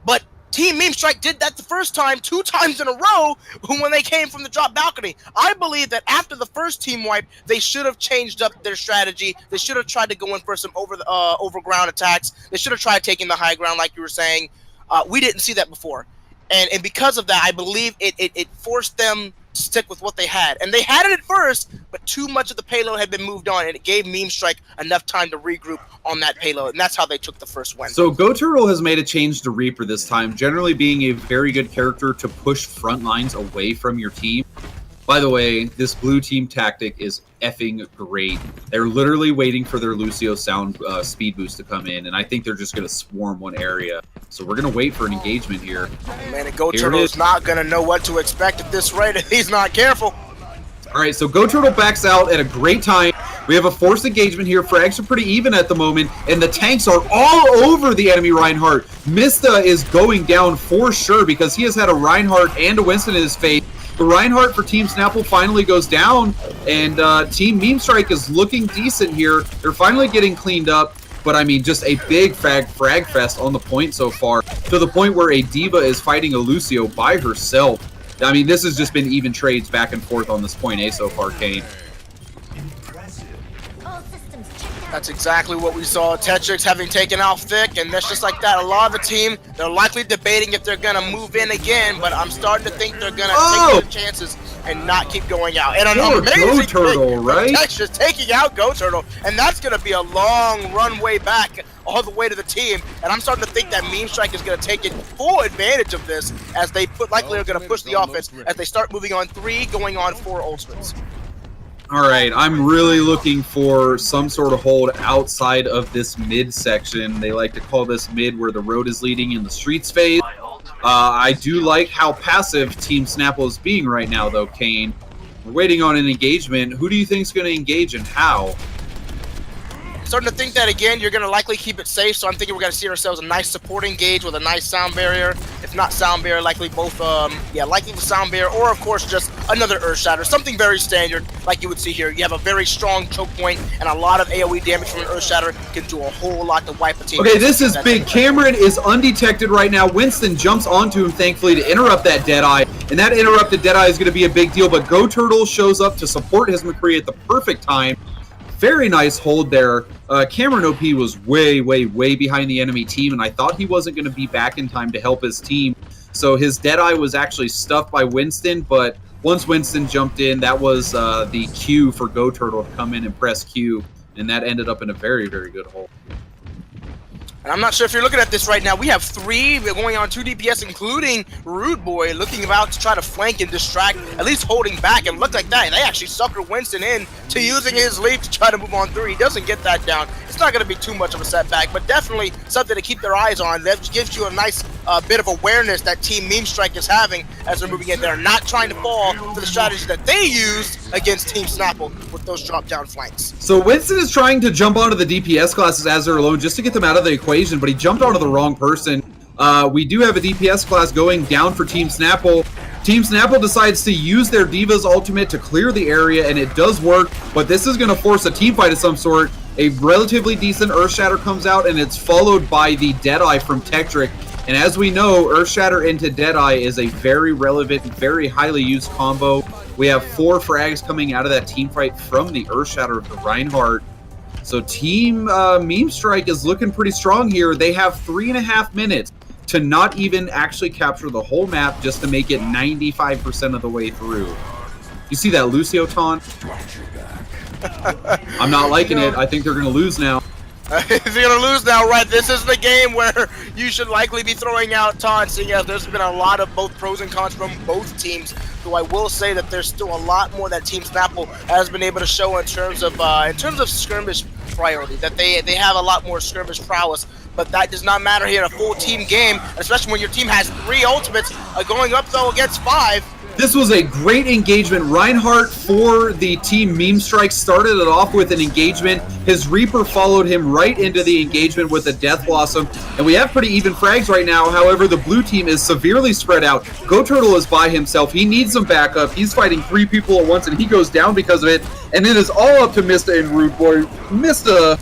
Speaker 3: But Team Memestrike did that the first time, 2 times in a row when they came from the drop balcony. I believe that after the first team wipe, they should have changed up their strategy. They should have tried to go in for some overground attacks. They should have tried taking the high ground like you were saying. We didn't see that before. And because of that, I believe it forced them to stick with what they had. And they had it at first, but too much of the payload had been moved on, and it gave Memestrike enough time to regroup on that payload, and that's how they took the first win.
Speaker 4: So Goturtle has made a change to Reaper this time, generally being a very good character to push front lines away from your team. By the way, this blue team tactic is effing great. They're literally waiting for their Lucio sound speed boost to come in, and I think they're just going to swarm one area. So we're going to wait for an engagement here.
Speaker 3: Man, and Goturtle is not going to know what to expect at this rate if he's not careful.
Speaker 4: All right, so Goturtle backs out at a great time. We have a forced engagement here. Frags are pretty even at the moment, and the tanks are all over the enemy Reinhardt. Mysta is going down for sure because he has had a Reinhardt and a Winston in his face. The Reinhardt for Team Snapple finally goes down, and Team Memestrike is looking decent here. They're finally getting cleaned up, but I mean, just a big frag fest on the point so far, to the point where a Diva is fighting a Lucio by herself. I mean, this has just been even trades back and forth on this point A so far, Kane.
Speaker 3: That's exactly what we saw. Tetrix having taken out Thick, and that's just like that. A lot of the team, they're likely debating if they're going to move in again, but I'm starting to think they're going to take their chances and not keep going out. And an amazing
Speaker 4: Goturtle, right?
Speaker 3: Tetrix taking out Goturtle, and that's going to be a long runway back all the way to the team. And I'm starting to think that Memestrike is going to take full advantage of this as they likely are going to push the offense as they start moving on 3, going on 4 ultimates.
Speaker 4: All right, I'm really looking for some sort of hold outside of this mid section. They like to call this mid where the road is leading in the streets phase. I do like how passive Team Snapple is being right now, though, Kane. We're waiting on an engagement. Who do you think is going to engage and how?
Speaker 3: Starting to think that, again, you're going to likely keep it safe, so I'm thinking we're going to see ourselves a nice supporting gauge with a nice sound barrier. If not sound barrier, likely both, likely the sound barrier, or of course just another Earth Shatter. Something very standard, like you would see here. You have a very strong choke point, and a lot of AoE damage from an Earth Shatter can do a whole lot to wipe a team.
Speaker 4: Okay, this is big. Cameron is undetected right now. Winston jumps onto him, thankfully, to interrupt that Deadeye, and that interrupted Deadeye is going to be a big deal, but Goturtle shows up to support his McCree at the perfect time. Very nice hold there. Cameronop was way behind the enemy team, and I thought he wasn't going to be back in time to help his team. So his Deadeye was actually stuffed by Winston, but once Winston jumped in, that was the cue for Goturtle to come in and press Q, and that ended up in a very good hold.
Speaker 3: And I'm not sure if you're looking at this right now. We have 3 going on 2 DPS, including Rudeboy, looking about to try to flank and distract, at least holding back. And look like that. They actually sucker Winston in to using his leap to try to move on 3. He doesn't get that down. It's not going to be too much of a setback, but definitely something to keep their eyes on. That gives you a nice bit of awareness that Team Memestrike is having as they're moving in. They're not trying to fall to the strategy that they used against Team Snapple with those drop-down flanks.
Speaker 4: So Winston is trying to jump onto the DPS classes as they're alone just to get them out of the equation, but he jumped onto the wrong person. We do have a DPS class going down for Team Snapple. Team Snapple decides to use their Diva's ultimate to clear the area, and it does work, but this is going to force a team fight of some sort. A relatively decent Earth Shatter comes out, and it's followed by the Deadeye from Tetrix. And as we know, Earth Shatter into Deadeye is a very relevant, very highly used combo. We have 4 frags coming out of that team fight from the Earth Shatter of the Reinhardt. So Team Memestrike is looking pretty strong here. They have 3.5 minutes to not even actually capture the whole map just to make it 95% of the way through. You see that Lucio taunt? I'm not liking it. I think they're going to lose now.
Speaker 3: They're going to lose now, right? This is the game where you should likely be throwing out taunts. So yeah, there's been a lot of both pros and cons from both teams. Though I will say that there's still a lot more that Team Snapple has been able to show in terms of skirmish priority. That they have a lot more skirmish prowess. But that does not matter here in a full team game, especially when your team has 3 ultimates going up though against 5.
Speaker 4: This was a great engagement. Reinhardt for the Team Memestrike started it off with an engagement. His Reaper followed him right into the engagement with a Death Blossom. And we have pretty even frags right now. However, the blue team is severely spread out. Goturtle is by himself. He needs some backup. He's fighting 3 people at once, and he goes down because of it. And it is all up to Mysta and Rudeboy. Mysta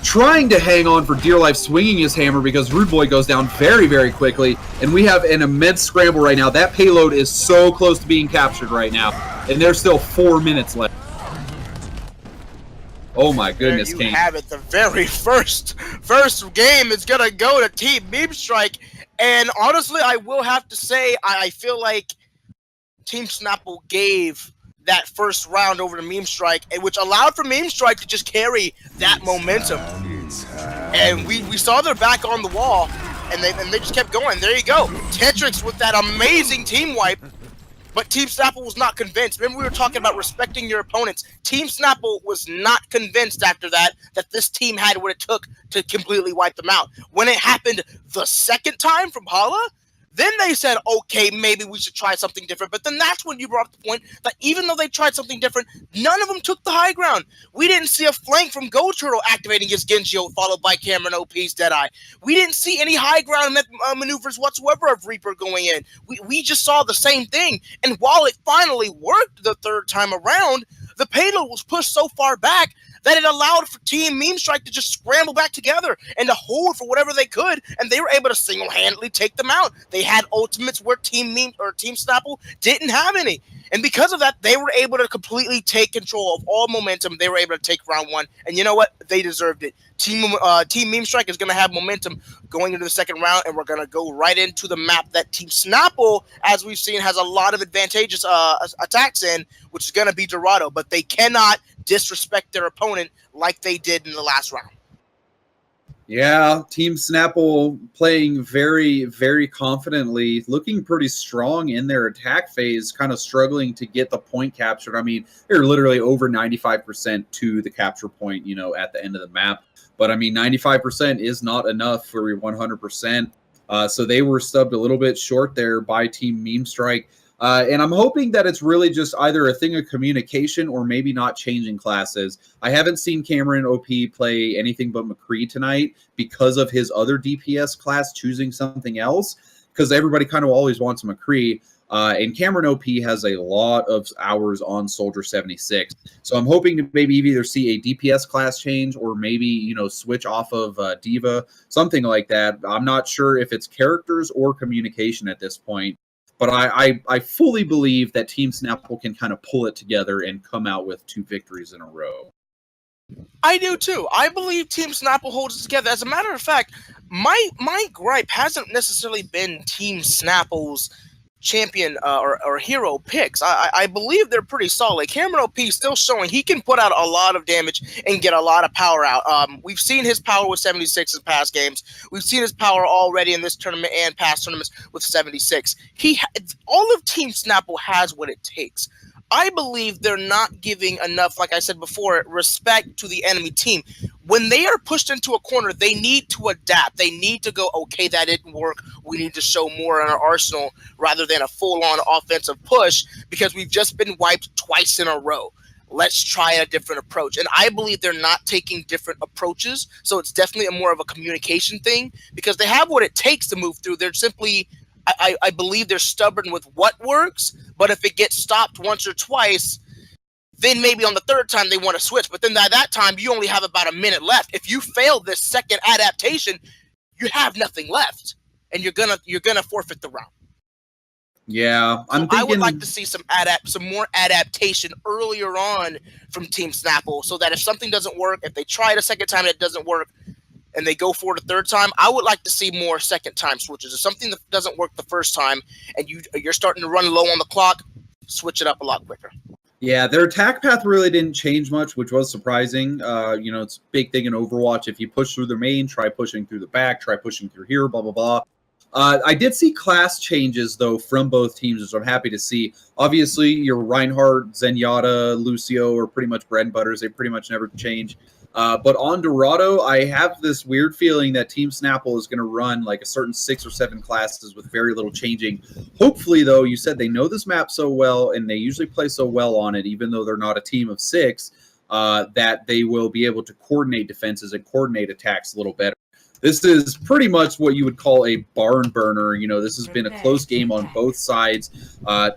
Speaker 4: trying to hang on for dear life, swinging his hammer because Rudeboy goes down very quickly, and we have an immense scramble right now. That payload is so close to being captured right now, and there's still 4 minutes left. Oh my goodness,
Speaker 3: There
Speaker 4: Kane.
Speaker 3: you have it. The very first game is gonna go to Team Memestrike, and honestly, I will have to say I feel like Team Snapple gave that first round over to Memestrike, which allowed for Memestrike to just carry that momentum. And we saw their back on the wall, and they just kept going. There you go. Tetrix with that amazing team wipe. But Team Snapple was not convinced. Remember, we were talking about respecting your opponents. Team Snapple was not convinced after that this team had what it took to completely wipe them out. When it happened the second time from Hala, then they said, okay, maybe we should try something different. But then that's when you brought up the point that even though they tried something different, none of them took the high ground. We didn't see a flank from Goturtle activating his Genjio, followed by Cameronop's Deadeye. We didn't see any high ground maneuvers whatsoever of Reaper going in. We just saw the same thing. And while it finally worked the third time around, the payload was pushed so far back that it allowed for Team Memestrike to just scramble back together and to hold for whatever they could, and they were able to single-handedly take them out. They had ultimates where Team Snapple didn't have any. And because of that, they were able to completely take control of all momentum. They were able to take round one. And you know what? They deserved it. Team Memestrike is going to have momentum going into the second round, and we're going to go right into the map that Team Snapple, as we've seen, has a lot of advantageous attacks in, which is going to be Dorado. But they cannot disrespect their opponent like they did in the last round.
Speaker 4: Yeah, Team Snapple playing very, very confidently, looking pretty strong in their attack phase, kind of struggling to get the point captured. I mean, they're literally over 95% to the capture point, you know, at the end of the map. But I mean, 95% is not enough for 100%. So they were stubbed a little bit short there by Team Memestrike. And I'm hoping that it's really just either a thing of communication or maybe not changing classes. I haven't seen Cameronop play anything but McCree tonight because of his other DPS class choosing something else, because everybody kind of always wants McCree. And Cameronop has a lot of hours on Soldier 76. So I'm hoping to maybe either see a DPS class change or maybe, you know, switch off of Diva, something like that. I'm not sure if it's characters or communication at this point. But I fully believe that Team Snapple can kind of pull it together and come out with 2 victories in a row.
Speaker 3: I do too. I believe Team Snapple holds it together. As a matter of fact, my gripe hasn't necessarily been Team Snapple's champion or hero picks. I believe they're pretty solid. Cameronop still showing he can put out a lot of damage and get a lot of power out. We've seen his power with 76 in past games. We've seen his power already in this tournament and past tournaments with 76. All of Team Snapple has what it takes. I believe they're not giving enough, like I said before, respect to the enemy team. When they are pushed into a corner, they need to adapt. They need to go, okay, that didn't work. We need to show more in our arsenal rather than a full-on offensive push because we've just been wiped twice in a row. Let's try a different approach. And I believe they're not taking different approaches, so it's definitely more of a communication thing because they have what it takes to move through. They're simply... I believe they're stubborn with what works, but if it gets stopped once or twice, then maybe on the third time they want to switch. But then by that time, you only have about a minute left. If you fail this second adaptation, you have nothing left, and you're gonna forfeit the round.
Speaker 4: Yeah,
Speaker 3: I would like to see some more adaptation earlier on from Team Snapple, so that if something doesn't work, if they try it a second time and it doesn't work, and they go for it a third time, I would like to see more second time switches. If something that doesn't work the first time and you're starting to run low on the clock, switch it up a lot quicker.
Speaker 4: Yeah, their attack path really didn't change much, which was surprising. You know, it's a big thing in Overwatch. If you push through their main, try pushing through the back, try pushing through here, blah, blah, blah. I did see class changes, though, from both teams, which I'm happy to see. Obviously, your Reinhardt, Zenyatta, Lucio are pretty much bread and butters. They pretty much never change. But on Dorado, I have this weird feeling that Team Snapple is going to run like a certain 6 or 7 classes with very little changing. Hopefully, though, you said they know this map so well and they usually play so well on it, even though they're not a team of 6, that they will be able to coordinate defenses and coordinate attacks a little better. This is pretty much what you would call a barn burner. You know, this has been a close game on both sides.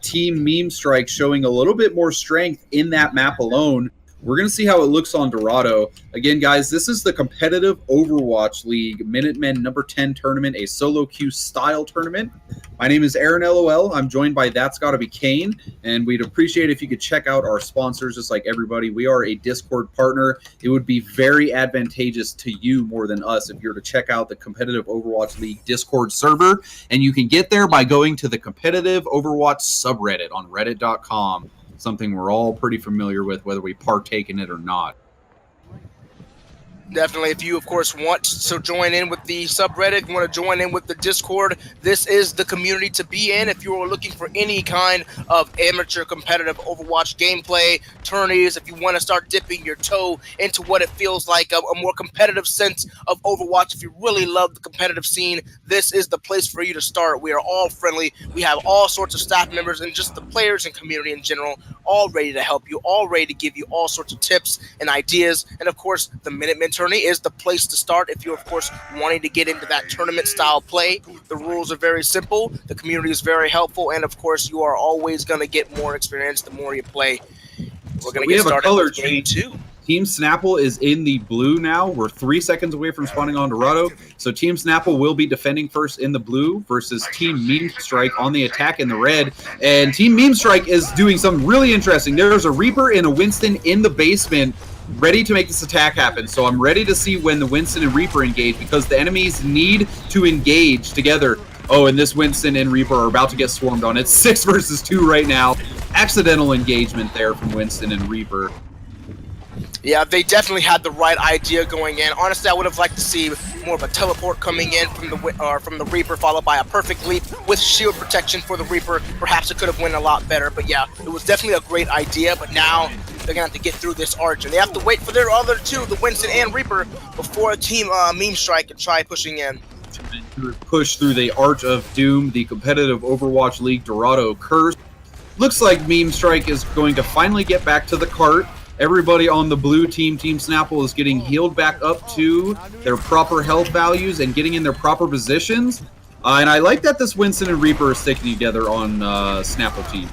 Speaker 4: Team Memestrike showing a little bit more strength in that map alone. We're going to see how it looks on Dorado. Again, guys, this is the competitive Overwatch League Minutemen number 10 tournament, a solo queue style tournament. My name is Aaron LOL. I'm joined by That's Gotta Be Kane, and we'd appreciate if you could check out our sponsors just like everybody. We are a Discord partner. It would be very advantageous to you more than us if you're to check out the competitive Overwatch League Discord server, and you can get there by going to the competitive Overwatch subreddit on reddit.com. Something we're all pretty familiar with, whether we partake in it or not.
Speaker 3: Definitely, if you, of course, want to join in with the subreddit, want to join in with the Discord, this is the community to be in. If you are looking for any kind of amateur competitive Overwatch gameplay, tourneys, if you want to start dipping your toe into what it feels like, a more competitive sense of Overwatch, if you really love the competitive scene, this is the place for you to start. We are all friendly. We have all sorts of staff members and just the players and community in general, all ready to help you, all ready to give you all sorts of tips and ideas. And, of course, the Minutemen tourney is the place to start if you're, of course, wanting to get into that tournament style play. The rules are very simple, the community is very helpful, and of course you are always going to get more experience the more you play. We're going to get started with game 2.
Speaker 4: Team Snapple is in the blue now. We're 3 seconds away from spawning on Dorado. So Team Snapple will be defending first in the blue versus Team Memestrike on the attack in the red. And Team Memestrike is doing something really interesting. There's a Reaper and a Winston in the basement ready to make this attack happen. So I'm ready to see when the Winston and Reaper engage because the enemies need to engage together. Oh, and this Winston and Reaper are about to get swarmed on. It's 6 versus 2 right now. Accidental engagement there from Winston and Reaper.
Speaker 3: Yeah, they definitely had the right idea going in. Honestly, I would have liked to see more of a teleport coming in from the Reaper, followed by a perfect leap with shield protection for the Reaper. Perhaps it could have went a lot better, but yeah, it was definitely a great idea. But now they're gonna have to get through this arch, and they have to wait for their other two, the Winston and Reaper, before Team Memestrike can try pushing in.
Speaker 4: Push through the Arch of Doom, the competitive Overwatch League Dorado curse. Looks like Memestrike is going to finally get back to the cart. Everybody on the blue team, Team Snapple, is getting healed back up to their proper health values and getting in their proper positions. And I like that this Winston and Reaper are sticking together on Snapple team.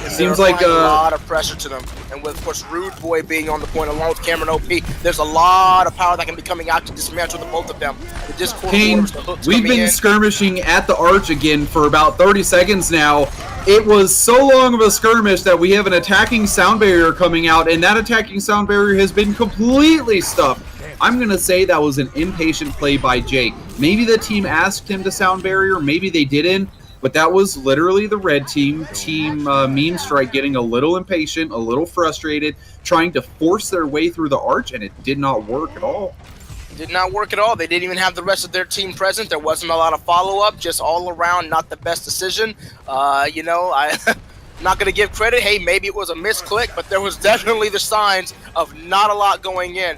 Speaker 4: Seems like
Speaker 3: a lot of pressure to them, and with, of course, Rudeboy being on the point along with Cameronop, there's a lot of power that can be coming out to dismantle the both of them. The Discord wars, the hooks
Speaker 4: we've been skirmishing at the arch again for about 30 seconds now. It was so long of a skirmish that we have an attacking sound barrier coming out, and that attacking sound barrier has been completely stuffed. I'm going to say that was an impatient play by Jake. Maybe the team asked him to sound barrier, maybe they didn't. But that was literally the red team, Team Memestrike, getting a little impatient, a little frustrated, trying to force their way through the arch, and it did not work at all.
Speaker 3: It did not work at all. They didn't even have the rest of their team present. There wasn't a lot of follow-up, just all around not the best decision. You know, I'm not going to give credit. Hey, maybe it was a misclick, but there was definitely the signs of not a lot going in.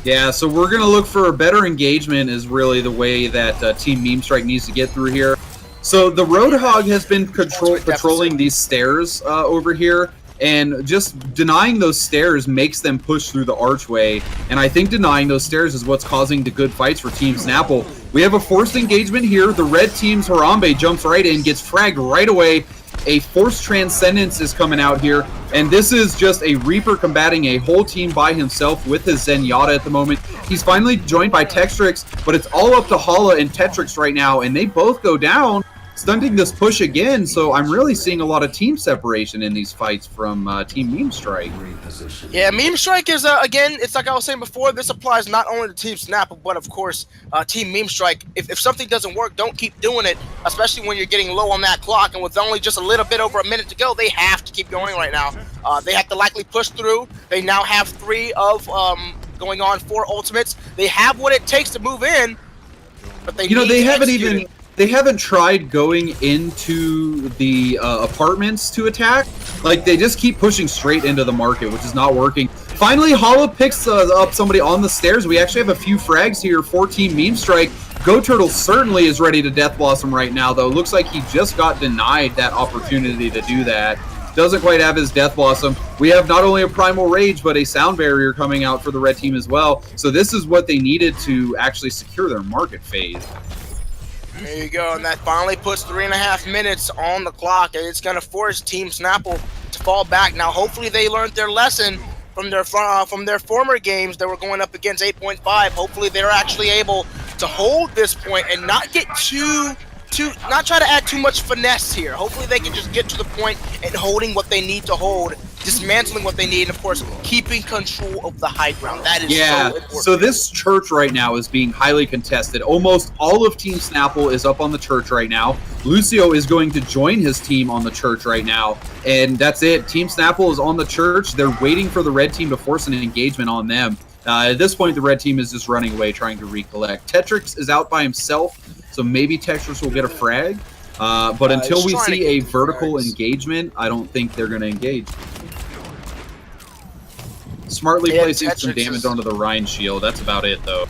Speaker 4: Yeah, so we're going to look for a better engagement is really the way that Team Memestrike needs to get through here. So the Roadhog has been patrolling these stairs over here, and just denying those stairs makes them push through the archway, and I think denying those stairs is what's causing the good fights for Team Snapple. We have a forced engagement here. The red team's Harambe jumps right in, gets fragged right away. A forced transcendence is coming out here, and this is just a Reaper combating a whole team by himself with his Zenyatta at the moment. He's finally joined by Tetrix, but it's all up to Hala and Tetrix right now, and they both go down, stunting this push again. So I'm really seeing a lot of team separation in these fights from Team Memestrike.
Speaker 3: Yeah, Memestrike is, again, it's like I was saying before, this applies not only to Team Snapple, but of course, Team Memestrike. If something doesn't work, don't keep doing it, especially when you're getting low on that clock, and with only just a little bit over a minute to go, they have to keep going right now. They have to likely push through. They now have 3 of, going on 4 ultimates. They have what it takes to move in, but they
Speaker 4: They haven't tried going into the apartments to attack. Like, they just keep pushing straight into the market, which is not working. Finally, Hala picks up somebody on the stairs. We actually have a few frags here for Team Memestrike. Goturtle certainly is ready to Death Blossom right now, though. Looks like he just got denied that opportunity to do that. Doesn't quite have his Death Blossom. We have not only a Primal Rage, but a Sound Barrier coming out for the red team as well. So this is what they needed to actually secure their market phase.
Speaker 3: There you go, and that finally puts 3.5 minutes on the clock, and it's going to force Team Snapple to fall back. Now, hopefully they learned their lesson from their former games that were going up against 8.5. Hopefully they're actually able to hold this point and not get not try to add too much finesse here. Hopefully they can just get to the point and holding what they need to hold, dismantling what they need, and of course, keeping control of the high ground. That is so important.
Speaker 4: So this church right now is being highly contested. Almost all of Team Snapple is up on the church right now. Lucio is going to join his team on the church right now, and that's it. Team Snapple is on the church. They're waiting for the red team to force an engagement on them. At this point, the red team is just running away, trying to recollect. Tetrix is out by himself, so maybe Tetrix will get a frag. But until we see a vertical engagement, I don't think they're going to engage. Smartly placing some damage onto the Rhine shield. That's about it, though.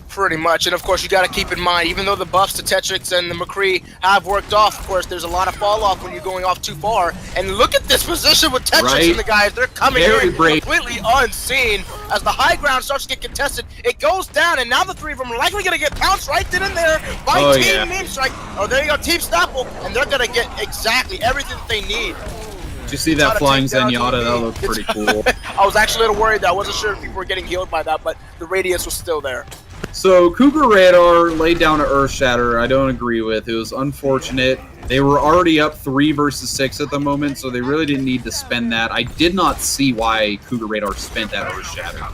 Speaker 3: Pretty much, and of course you got to keep in mind, even though the buffs to Tetrix and the McCree have worked off, of course there's a lot of fall off when you're going off too far. And look at this position with Tetrix and the guys, they're coming in completely unseen. As the high ground starts to get contested, it goes down, and now the three of them are likely going to get pounced right then and there by Team Memestrike. Oh, there you go, Team Snapple, and they're going to get exactly everything that they need.
Speaker 4: Did you see that flying Zenyatta? That looked pretty cool.
Speaker 3: I was actually a little worried that I wasn't sure if people were getting healed by that, but the radius was still there.
Speaker 4: So Cougarradar laid down an Earth Shatter. I don't agree with. It was unfortunate. They were already up 3 versus 6 at the moment, so they really didn't need to spend that. I did not see why Cougarradar spent that Earth Shatter.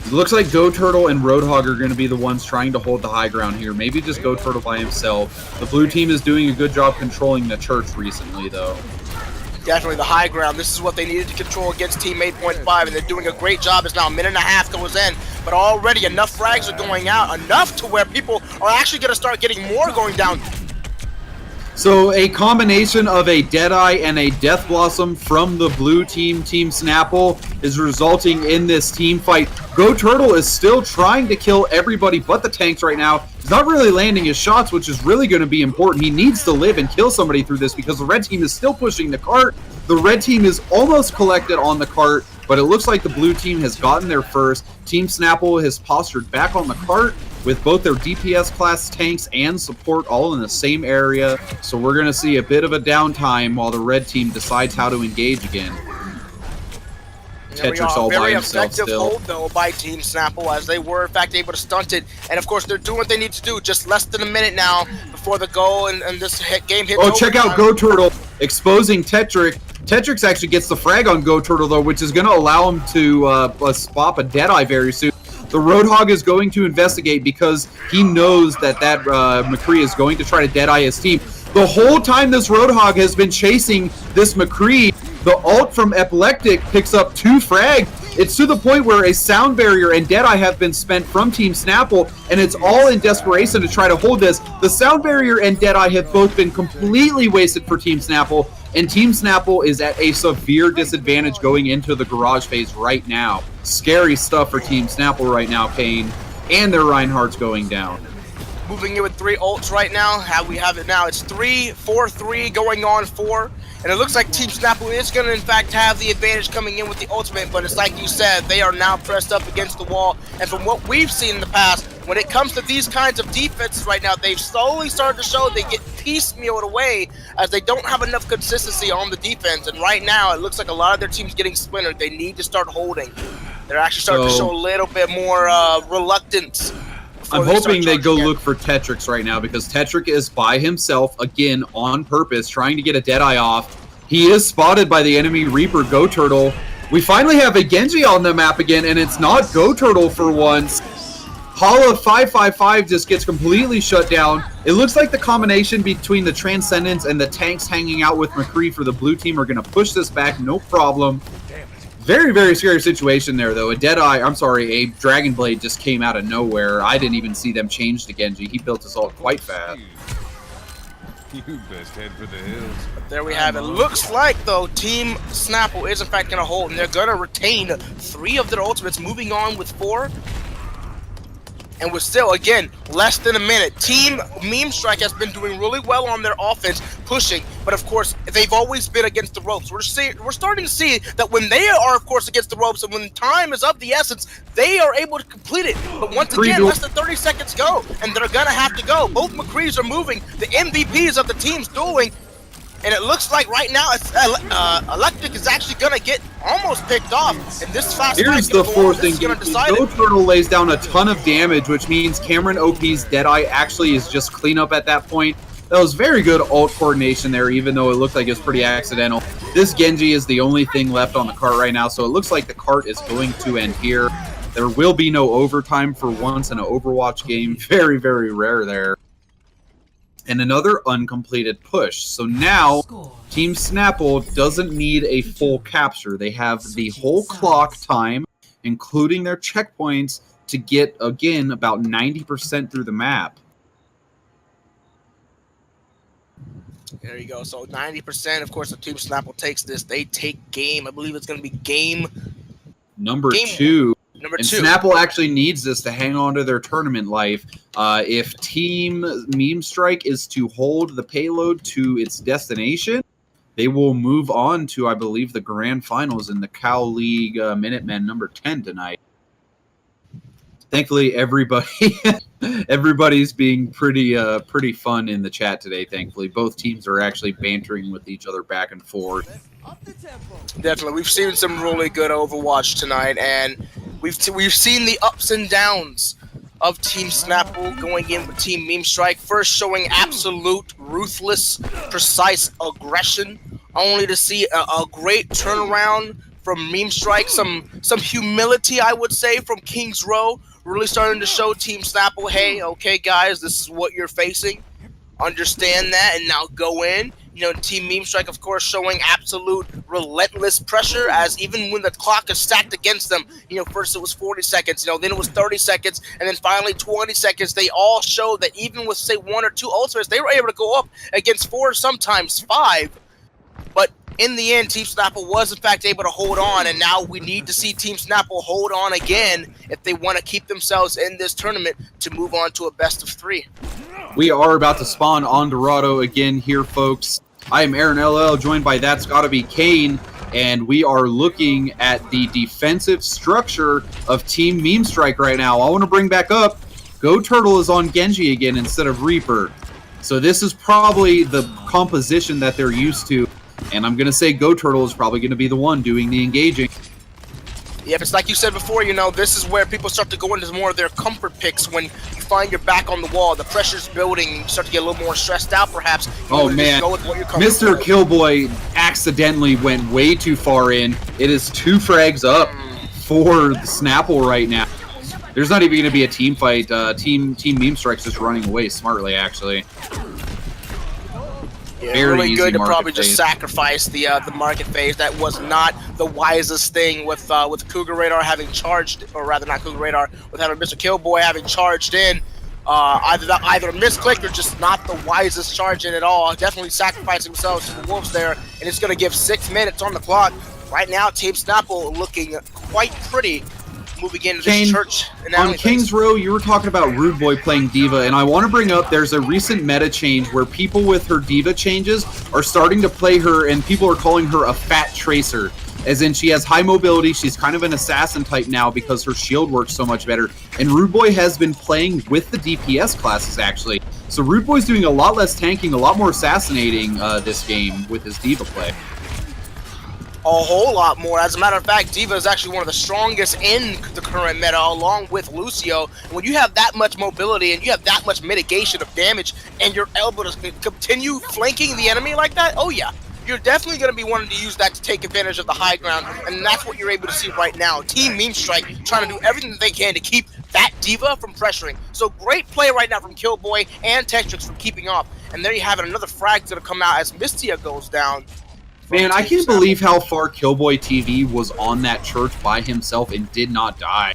Speaker 4: It looks like Goturtle and Roadhog are going to be the ones trying to hold the high ground here. Maybe just Goturtle by himself. The blue team is doing a good job controlling the church recently, though.
Speaker 3: Definitely the high ground. This is what they needed to control against Team 8.5, and they're doing a great job. It's now a minute and a half goes in, but already enough frags are going out, enough to where people are actually going to start getting more going down.
Speaker 4: So a combination of a Deadeye and a Death Blossom from the blue team, Team Snapple, is resulting in this team fight. Goturtle is still trying to kill everybody but the tanks right now. He's not really landing his shots, which is really going to be important. He needs to live and kill somebody through this because the red team is still pushing the cart. The red team is almost collected on the cart, but it looks like the blue team has gotten there first. Team Snapple has postured back on the cart with both their DPS class tanks and support all in the same area. So we're going to see a bit of a downtime while the red team decides how to engage again. Tetrix all by himself still. Very effective hold, though, by Team Snapple, as they were, in fact, able to stunt it. And, of course, they're doing what they need to do. Just less than a minute now before the goal and this game hits. Oh, check out Goturtle exposing Tetrix. Tetrix actually gets the frag on Goturtle, though, which is going to allow him to spot a Deadeye very soon. The Roadhog is going to investigate because he knows that McCree is going to try to Deadeye his team. The whole time this Roadhog has been chasing this McCree, the ult from Ecleptic picks up 2 frags. It's to the point where a Sound Barrier and Deadeye have been spent from Team Snapple, and it's all in desperation to try to hold this. The Sound Barrier and Deadeye have both been completely wasted for Team Snapple, and Team Snapple is at a severe disadvantage going into the garage phase right now. Scary stuff for Team Snapple right now, Kane, and their Reinhardt's going down. Moving in with 3 ults right now. How we have it now, it's 3, 4, 3 going on 4. And it looks like Team Snapple is going to, in fact, have the advantage coming in with the ultimate. But it's like you said, they are now pressed up against the wall. And from what we've seen in the past, when it comes to these kinds of defenses right now, they've slowly started to show they get piecemealed away as they don't have enough consistency on the defense. And right now, it looks like a lot of their teams getting splintered. They need to start holding. They're actually starting to show a little bit more reluctance. I'm hoping they go look for Tetrix right now because Tetrix is by himself, again, on purpose, trying to get a Deadeye off. He is spotted by the enemy Reaper, Goturtle. We finally have a Genji on the map again, and it's not Goturtle for once. Hala 555 just gets completely shut down. It looks like the combination between the Transcendence and the tanks hanging out with McCree for the blue team are going to push this back, no problem. Very, very scary situation there, though. A Dragon Blade just came out of nowhere. I didn't even see them change to Genji. He built his ult quite fast.
Speaker 5: You best head for the hills.
Speaker 3: But there we have it. Looks like, though, Team Snapple is, in fact, going to hold, and they're going to retain 3 of their ultimates, moving on with 4. And we're still, again, less than a minute. Team Memestrike has been doing really well on their offense, pushing. But, of course, they've always been against the ropes. We're starting to see that when they are, of course, against the ropes and when time is of the essence, they are able to complete it. But once again, less than 30 seconds go, and they're going to have to go. Both McCrees are moving. The MVPs of the team's dueling. And it looks like right now, Ecleptic is actually going to get almost picked off. And this fast
Speaker 4: Here's the fourth thing. Goturtle lays down a ton of damage, which means Cameronop's Deadeye actually is just cleanup at that point. That was very good ult coordination there, even though it looked like it was pretty accidental. This Genji is the only thing left on the cart right now, so it looks like the cart is going to end here. There will be no overtime for once in an Overwatch game. Very, very rare there. And another uncompleted push. So now, Team Snapple doesn't need a full capture. They have the whole clock time, including their checkpoints, to get, again, about 90% through the map.
Speaker 3: There you go. So 90%, of course, the Team Snapple takes this. They take game. I believe it's going to be game
Speaker 4: Number two.
Speaker 3: Number
Speaker 4: and
Speaker 3: 2.
Speaker 4: Snapple actually needs this to hang on to their tournament life. If Team Memestrike is to hold the payload to its destination, they will move on to, I believe, the grand finals in the Cow League Minutemen number 10 tonight. Thankfully, everybody's being pretty fun in the chat today. Thankfully, both teams are actually bantering with each other back and forth.
Speaker 3: Definitely, we've seen some really good Overwatch tonight, and we've seen the ups and downs of Team Snapple going in with Team Memestrike. First, showing absolute ruthless, precise aggression, only to see a great turnaround from Memestrike. Some humility, I would say, from King's Row. Really starting to show Team Snapple, hey, okay, guys, this is what you're facing. Understand that, and now go in. You know, Team Memestrike, of course, showing absolute relentless pressure, as even when the clock is stacked against them, you know, first it was 40 seconds, you know, then it was 30 seconds, and then finally 20 seconds. They all showed that even with, say, 1 or 2 ultimates, they were able to go up against 4, sometimes 5. But in the end, Team Snapple was, in fact, able to hold on, and now we need to see Team Snapple hold on again if they want to keep themselves in this tournament to move on to a best of 3.
Speaker 4: We are about to spawn on Dorado again here, folks. I am Aaron LL, joined by That's Gotta Be Kane, and we are looking at the defensive structure of Team Memestrike right now. I want to bring back up, Goturtle is on Genji again instead of Reaper. So this is probably the composition that they're used to. And I'm going to say Goturtle is probably going to be the one doing the engaging.
Speaker 3: Yep, it's like you said before, you know, this is where people start to go into more of their comfort picks when you find your back on the wall, the pressure's building, you start to get a little more stressed out perhaps.
Speaker 4: Oh man, Mr. Killboy accidentally went way too far in. It is 2 frags up for the Snapple right now. There's not even going to be a team fight. Team Memestrike's just running away smartly, actually.
Speaker 3: Yeah, really good to probably just sacrifice the market phase. That was not the wisest thing with Cougarradar having charged, or rather not Cougarradar, with having Mr. Killboy having charged in. Either misclicked or just not the wisest charge in at all. Definitely sacrificing themselves to the Wolves there, and it's going to give 6 minutes on the clock. Right now, Team Snapple looking quite pretty. Moving into this church.
Speaker 4: On King's Row, you were talking about Rudeboy playing Diva, and I want to bring up there's a recent meta change where people with her Diva changes are starting to play her, and people are calling her a fat tracer. As in, she has high mobility, she's kind of an assassin type now because her shield works so much better. And Rudeboy has been playing with the DPS classes, actually. So Rudeboy's doing a lot less tanking, a lot more assassinating this game with his Diva play.
Speaker 3: A whole lot more. As a matter of fact, Diva is actually one of the strongest in the current meta, along with Lucio. When you have that much mobility and you have that much mitigation of damage, and you're able to continue flanking the enemy like that, oh yeah, you're definitely going to be wanting to use that to take advantage of the high ground, and that's what you're able to see right now. Team Memestrike trying to do everything that they can to keep that Diva from pressuring. So great play right now from Killboy and Tetrix for keeping off. And there you have it, another frag's going to come out as Mysta goes down.
Speaker 4: Man, I can't believe how far Ecleptic was on that church by himself and did not die.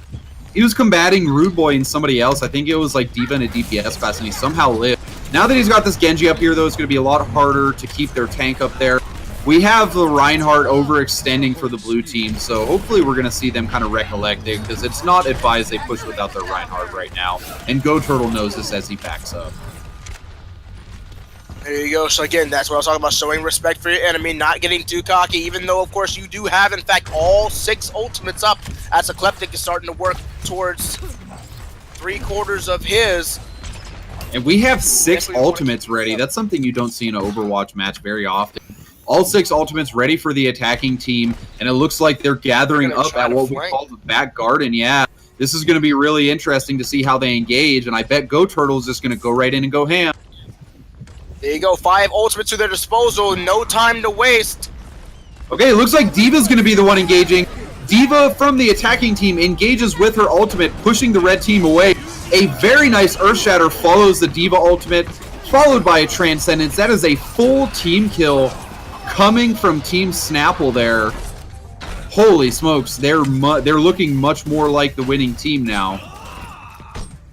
Speaker 4: He was combating Rudeboy and somebody else. I think it was like Diva in a DPS class, and he somehow lived. Now that he's got this Genji up here, though, it's going to be a lot harder to keep their tank up there. We have the Reinhardt overextending for the blue team, so hopefully we're going to see them kind of recollect it, because it's not advised they push without their Reinhardt right now. And Goturtle knows this as he backs up.
Speaker 3: There you go. So again, that's what I was talking about, showing respect for your enemy, not getting too cocky, even though, of course, you do have, in fact, all 6 ultimates up, as Ecleptic is starting to work towards 3/4 of his.
Speaker 4: And we have 6 ultimates ready. That's something you don't see in an Overwatch match very often. All 6 ultimates ready for the attacking team, and it looks like they're gathering up at what we call the back garden. Yeah, this is going to be really interesting to see how they engage, and I bet Goturtle is just going to go right in and go ham.
Speaker 3: There you go, 5 ultimates to their disposal, no time to waste.
Speaker 4: Okay, it looks like Diva's going to be the one engaging. D.Va from the attacking team engages with her ultimate, pushing the red team away. A very nice Earth Shatter follows the D.Va ultimate, followed by a Transcendence. That is a full team kill coming from Team Snapple there. Holy smokes, they're looking much more like the winning team now.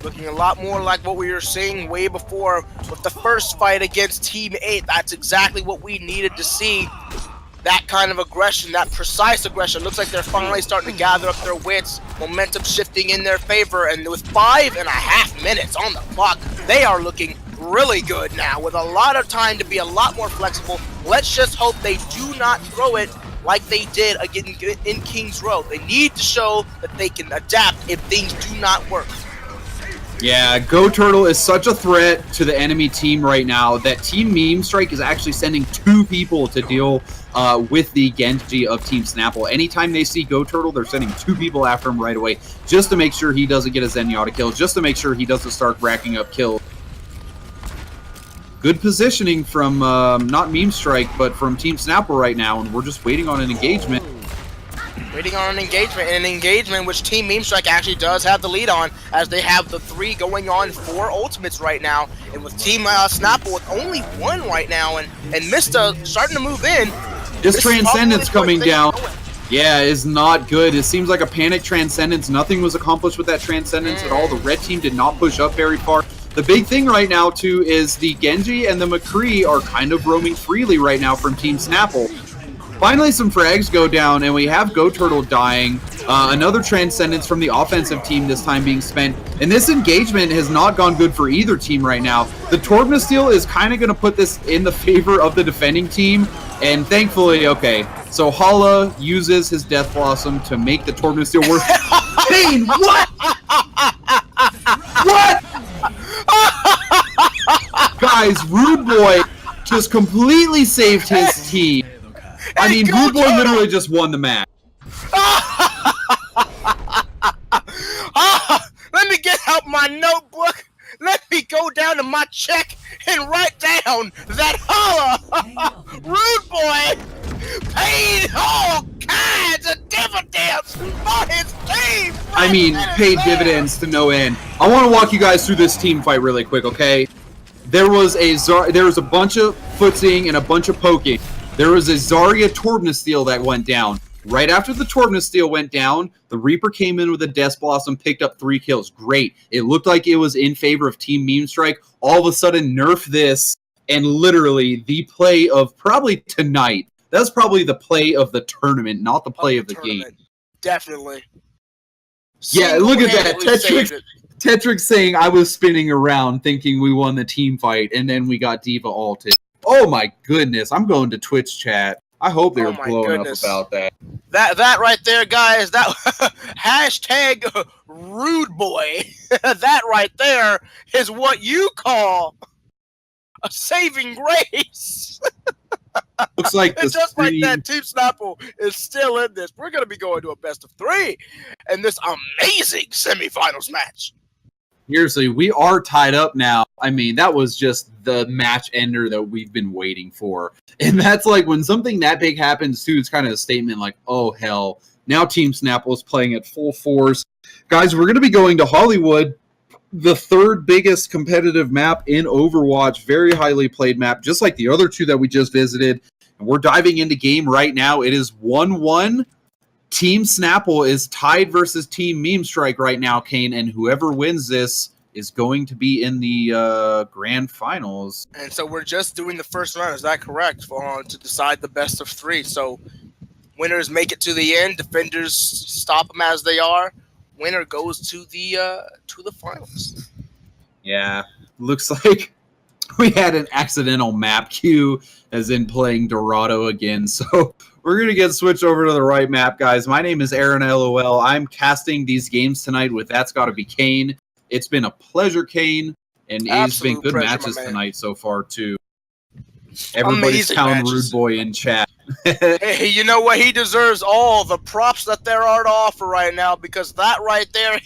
Speaker 3: Looking a lot more like what we were seeing way before with the first fight against Team 8. That's exactly what we needed to see. That kind of aggression, that precise aggression. Looks like they're finally starting to gather up their wits, momentum shifting in their favor, and with 5.5 minutes on the clock, they are looking really good now with a lot of time to be a lot more flexible. Let's just hope they do not throw it like they did again in King's Row. They need to show that they can adapt if things do not work.
Speaker 4: Yeah, Goturtle is such a threat to the enemy team right now that Team Memestrike is actually sending 2 people to deal with the Genji of Team Snapple. Anytime they see Goturtle, they're sending 2 people after him right away just to make sure he doesn't get a Zenyatta kill, just to make sure he doesn't start racking up kills. Good positioning from not Memestrike, but from Team Snapple right now, and we're just waiting on an engagement.
Speaker 3: Waiting on an engagement which Team Memestrike actually does have the lead on, as they have the 3 going on 4 ultimates right now, and with Team Snapple with only 1 right now, and Mysta starting to move in.
Speaker 4: This Transcendence coming down, yeah, is not good. It seems like a panic Transcendence. Nothing was accomplished with that Transcendence at all. The red team did not push up very far. The big thing right now, too, is the Genji and the McCree are kind of roaming freely right now from Team Snapple. Finally, some frags go down, and we have Goturtle dying. Another Transcendence from the offensive team this time being spent. And this engagement has not gone good for either team right now. The Torbna Steel is kind of going to put this in the favor of the defending team. And thankfully, okay, so Hala uses his Death Blossom to make the Torbna Steel work. Kane, what? What? Guys, Rudeboy just completely saved his team. I mean, Rudeboy literally just won the match.
Speaker 3: Let me get out my notebook. Let me go down to my check and write down that Rudeboy paid all kinds of dividends for his team.
Speaker 4: I mean, paid dividends to no end. I want to walk you guys through this team fight really quick, okay? There was a bunch of footing and a bunch of poking. There was a Zarya Torbna Steel that went down. Right after the Torbna Steel went down, the Reaper came in with a Death Blossom, picked up 3 kills. Great. It looked like it was in favor of Team Memestrike. All of a sudden, nerf this, and literally the play of probably tonight. That's probably the play of the tournament, not the play of the game.
Speaker 3: Definitely.
Speaker 4: Yeah, look at that. Tetrix saying I was spinning around thinking we won the team fight, and then we got D.Va ulted. Oh my goodness, I'm going to Twitch chat. I hope they were blowing up about that.
Speaker 3: That right there, guys, that hashtag Rudeboy, that right there is what you call a saving grace.
Speaker 4: Looks like
Speaker 3: and just like that, Team Snapple is still in this. We're going to be going to a best of 3 in this amazing semifinals match.
Speaker 4: Seriously, we are tied up now. I mean, that was just the match ender that we've been waiting for. And that's like when something that big happens, too, it's kind of a statement like, oh, hell. Now Team Snapple is playing at full force. Guys, we're going to be going to Hollywood, the 3rd biggest competitive map in Overwatch. Very highly played map, just like the other 2 that we just visited. And we're diving into game right now. It is 1-1. Team Snapple is tied versus Team Memestrike right now, Kane, and whoever wins this is going to be in the grand finals.
Speaker 3: And so we're just doing the first round, is that correct? To decide the best of 3. So winners make it to the end, defenders stop them as they are. Winner goes to the finals.
Speaker 4: Yeah, looks like we had an accidental map queue, as in playing Dorado again, so we're going to get switched over to the right map, guys. My name is Aaron LOL. I'm casting these games tonight with That's Gotta Be Kane. It's been a pleasure, Kane, and it's been good matches tonight so far, too. Everybody's counting Rudeboy in chat.
Speaker 3: Hey, you know what? He deserves all the props that there are to offer right now, because that right there,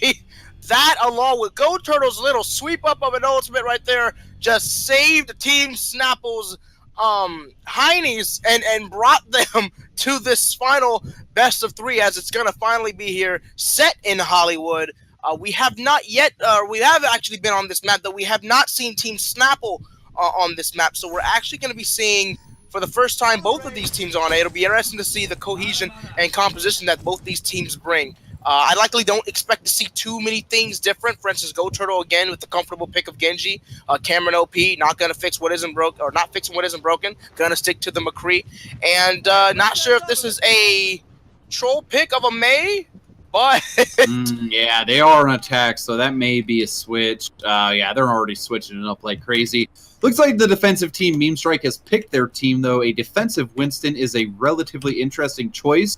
Speaker 3: that along with Goturtle's little sweep up of an ultimate right there just saved Team Snapple's heinies and brought them to this final best of 3, as it's going to finally be here, set in Hollywood. We have not yet, we have actually been on this map, though we have not seen Team Snapple on this map. So we're actually going to be seeing, for the first time, both of these teams on it. It'll be interesting to see the cohesion and composition that both these teams bring. I likely don't expect to see too many things different. For instance, Goturtle again with the comfortable pick of Genji. Cameronop not gonna fix what isn't broke, or not fixing what isn't broken. Gonna stick to the McCree, and not sure if this is a troll pick of a May, but
Speaker 4: yeah, they are on attack, so that may be a switch. Yeah, they're already switching it up like crazy. Looks like the defensive team, Memestrike, has picked their team, though. A defensive Winston is a relatively interesting choice.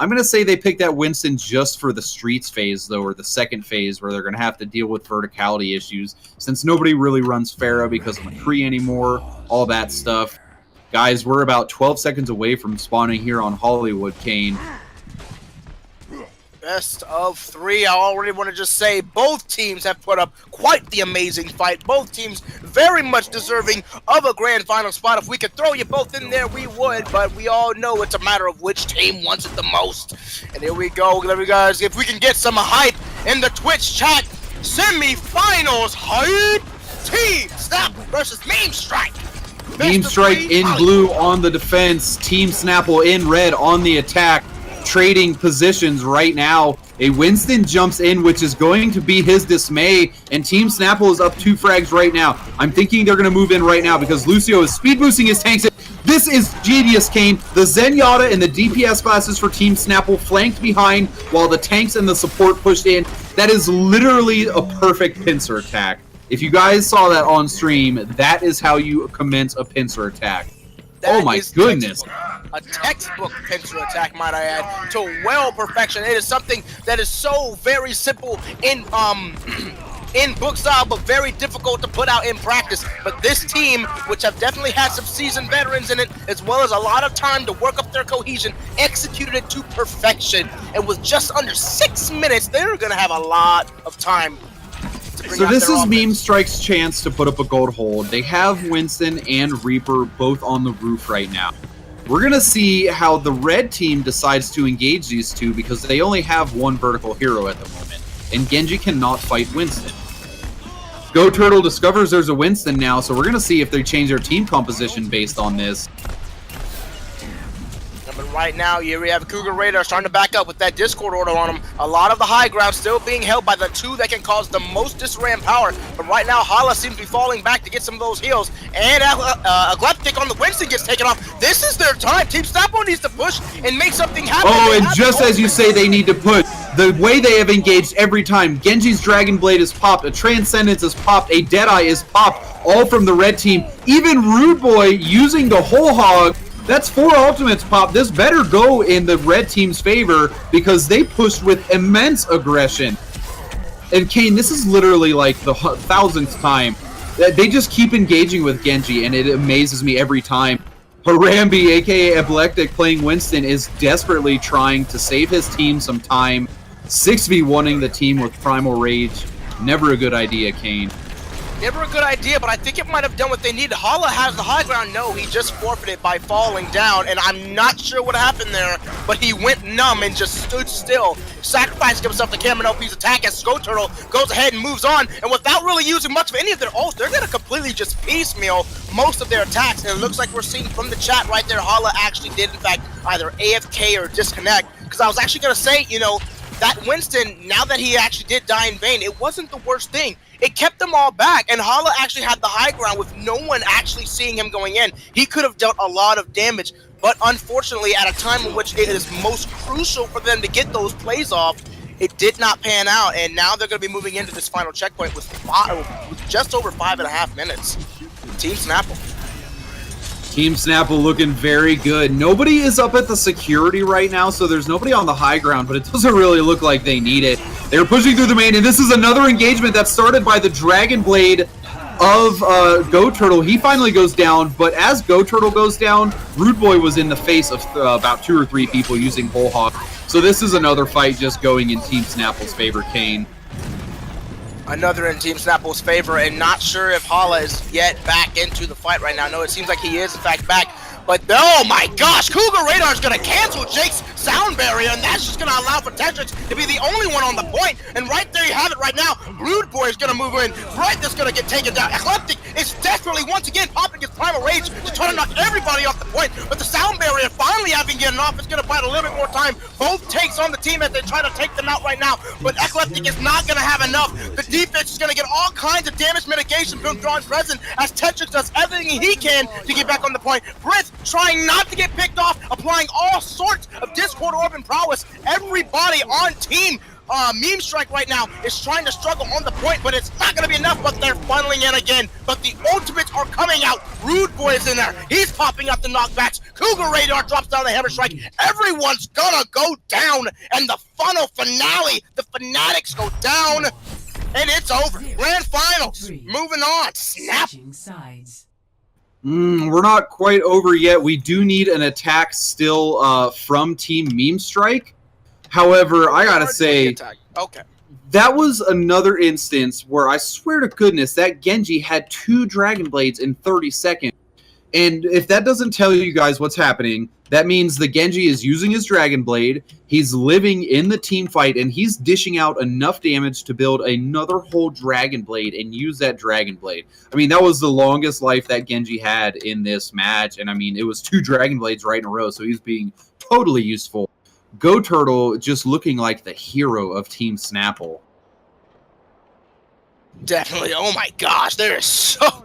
Speaker 4: I'm going to say they picked that Winston just for the streets phase, though, or the second phase, where they're going to have to deal with verticality issues, since nobody really runs Pharah because of McCree anymore, all that stuff. Guys, we're about 12 seconds away from spawning here on Hollywood, Kane.
Speaker 3: best of 3. I already want to just say both teams have put up quite the amazing fight. Both teams very much deserving of a grand final spot. If we could throw you both in there, we would, but we all know it's a matter of which team wants it the most. And here we go, guys. If we can get some hype in the Twitch chat, semi-finals hype. Team Snap versus Memestrike.
Speaker 4: Memestrike in blue on the defense, Team Snapple in red on the attack, trading positions right now. A Winston jumps in, which is going to be his dismay, and Team Snapple is up 2 frags right now. I'm thinking they're going to move in right now because Lucio is speed boosting his tanks. This is genius, Kane. The Zenyatta and the DPS classes for Team Snapple flanked behind while the tanks and the support pushed in. That is literally a perfect pincer attack. If you guys saw that on stream, that is how you commence a pincer attack. Oh my goodness.
Speaker 3: A textbook pincer attack, might I add, to well perfection. It is something that is so very simple in book style, but very difficult to put out in practice. But this team, which have definitely had some seasoned veterans in it, as well as a lot of time to work up their cohesion, executed it to perfection. And with just under 6 minutes, they're going to have a lot of time.
Speaker 4: So this is Memestrike's chance to put up a gold hold. They have Winston and Reaper both on the roof right now. We're going to see how the red team decides to engage these two because they only have one vertical hero at the moment. And Genji cannot fight Winston. Goturtle discovers there's a Winston now, so we're going to see if they change their team composition based on this.
Speaker 3: But right now, here we have Cougarradar starting to back up with that Discord order on him. A lot of the high ground still being held by the two that can cause the most disarray and power. But right now, Hala seems to be falling back to get some of those heals. And Ecleptic on the Winston gets taken off. This is their time. Team Snapple needs to push and make something happen.
Speaker 4: Oh, and just as you say they need to push, the way they have engaged every time, Genji's Dragon Blade is popped, a Transcendence is popped, a Deadeye is popped, all from the red team. Even Rudeboy using the whole hog. That's 4 ultimates pop. This better go in the red team's favor because they pushed with immense aggression. And Kane, this is literally like the 1000th time. They just keep engaging with Genji, and it amazes me every time. Harambe, aka Ecleptic, playing Winston, is desperately trying to save his team some time. 6v1ing the team with Primal Rage. Never a good idea, Kane.
Speaker 3: Never a good idea, but I think it might have done what they needed. Hala has the high ground. No, he just forfeited by falling down, and I'm not sure what happened there, but he went numb and just stood still, sacrificing himself to Cameronop's attack as Goturtle goes ahead and moves on, and without really using much of any of their ults, they're going to completely just piecemeal most of their attacks, and it looks like we're seeing from the chat right there, Hala actually did, in fact, either AFK or disconnect, because I was actually going to say, you know, that Winston, now that he actually did die in vain, it wasn't the worst thing. It kept them all back, and Hala actually had the high ground with no one actually seeing him going in. He could have dealt a lot of damage, but unfortunately, at a time in which it is most crucial for them to get those plays off, it did not pan out, and now they're going to be moving into this final checkpoint with just over 5.5 minutes. Team Snapple.
Speaker 4: Team Snapple looking very good. Nobody is up at the security right now, so there's nobody on the high ground, but it doesn't really look like they need it. They're pushing through the main, and this is another engagement that started by the Dragon Blade of Goturtle. He finally goes down, but as Goturtle goes down, Rudeboy was in the face of about 2 or 3 people using Whole Hog. So this is another fight just going in Team Snapple's favor, Kane.
Speaker 3: Another in Team Snapple's favor, and not sure if Hala is yet back into the fight right now. No, it seems like he is, in fact, back. But oh my gosh, Cougarradar is going to cancel Jake's sound barrier, and that's just going to allow for Tetrix to be the only one on the point. And right there you have it right now. Rudeboy is going to move in. Bryth is going to get taken down. Ecleptic is desperately once again popping his primal rage to try to knock everybody off the point. But the sound barrier finally having getting off. It's going to bite a little bit more time. Both takes on the team as they try to take them out right now. But Ecleptic is not going to have enough. The defense is going to get all kinds of damage mitigation from drawn present as Tetrix does everything he can to get back on the point. Bryth trying not to get picked off, applying all sorts of Discord Orb and prowess. Everybody on team Memestrike right now is trying to struggle on the point, but it's not going to be enough, but they're funneling in again. But the ultimates are coming out. Rudeboy is in there. He's popping out the knockbacks. Cougarradar drops down the hammer strike. Everyone's gonna go down, and the funnel finale, the Fanatics go down, and it's over. Grand Finals. Moving on. Snap.
Speaker 4: We're not quite over yet. We do need an attack still from Team Memestrike. However, I gotta say,
Speaker 3: okay,
Speaker 4: that was another instance where I swear to goodness that Genji had 2 Dragon Blades in 30 seconds. And if that doesn't tell you guys what's happening, that means the Genji is using his Dragon Blade, he's living in the team fight, and he's dishing out enough damage to build another whole Dragon Blade and use that Dragon Blade. I mean, that was the longest life that Genji had in this match, and I mean, it was 2 Dragon Blades right in a row, so he's being totally useful. Goturtle just looking like the hero of Team Snapple.
Speaker 3: Definitely. Oh my gosh, there is so...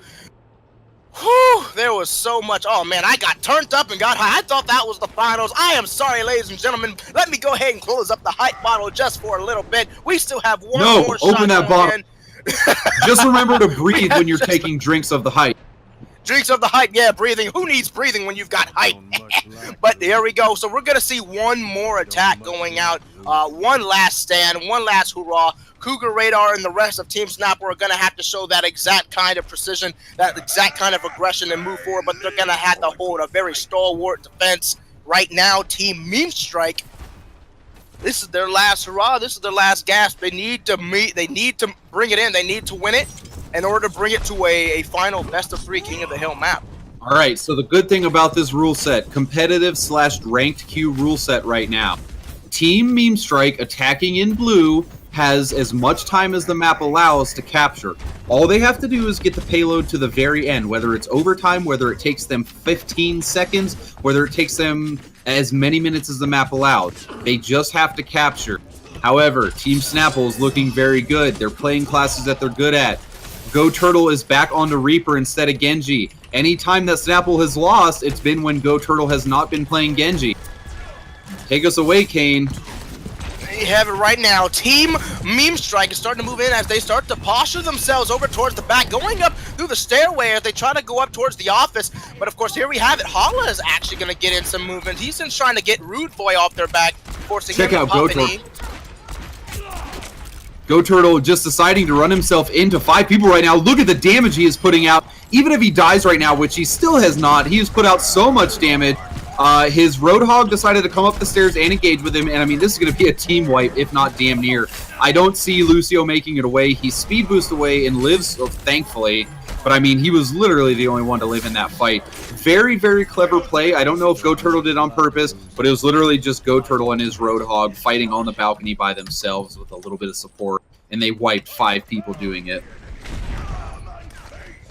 Speaker 3: Whew, there was so much. Oh man, I got turned up and got high. I thought that was the finals. I am sorry, ladies and gentlemen. Let me go ahead and close up the hype bottle just for a little bit. We still have one more shot.
Speaker 4: No, open that bottle. Just remember to breathe when you're taking drinks of the hype.
Speaker 3: Drinks of the hype, yeah, breathing. Who needs breathing when you've got hype? But there we go. So we're going to see one more attack going out. One last stand, one last hurrah. Cougarradar and the rest of Team Snapple are going to have to show that exact kind of precision, that exact kind of aggression and move forward, but they're going to have to hold a very stalwart defense. Right now, Team Memestrike, this is their last hurrah. This is their last gasp. They need to bring it in. They need to win it in order to bring it to a final best-of-3 King of the Hill map.
Speaker 4: All right, so the good thing about this rule set, competitive/ranked queue rule set right now. Team Memestrike attacking in blue has as much time as the map allows to capture. All they have to do is get the payload to the very end, whether it's overtime, whether it takes them 15 seconds, whether it takes them as many minutes as the map allows. They just have to capture. However, Team Snapple is looking very good. They're playing classes that they're good at. Goturtle is back onto Reaper instead of Genji. Anytime that Snapple has lost, it's been when Goturtle has not been playing Genji. Take us away, Kane.
Speaker 3: You have it right now. Team Memestrike is starting to move in as they start to posture themselves over towards the back, going up through the stairway as they try to go up towards the office. But of course, here we have it. Hala is actually going to get in some movement. He's just trying to get Rudeboy off their back, forcing him to pop an E.
Speaker 4: Goturtle just deciding to run himself into 5 people right now. Look at the damage he is putting out. Even if he dies right now, which he still has not, he has put out so much damage. His Roadhog decided to come up the stairs and engage with him, and I mean, this is going to be a team wipe, if not damn near. I don't see Lucio making it away. He speed boosts away and lives, thankfully, but I mean, he was literally the only one to live in that fight. Very, very clever play. I don't know if Goturtle did it on purpose, but it was literally just Goturtle and his Roadhog fighting on the balcony by themselves with a little bit of support, and they wiped 5 people doing it.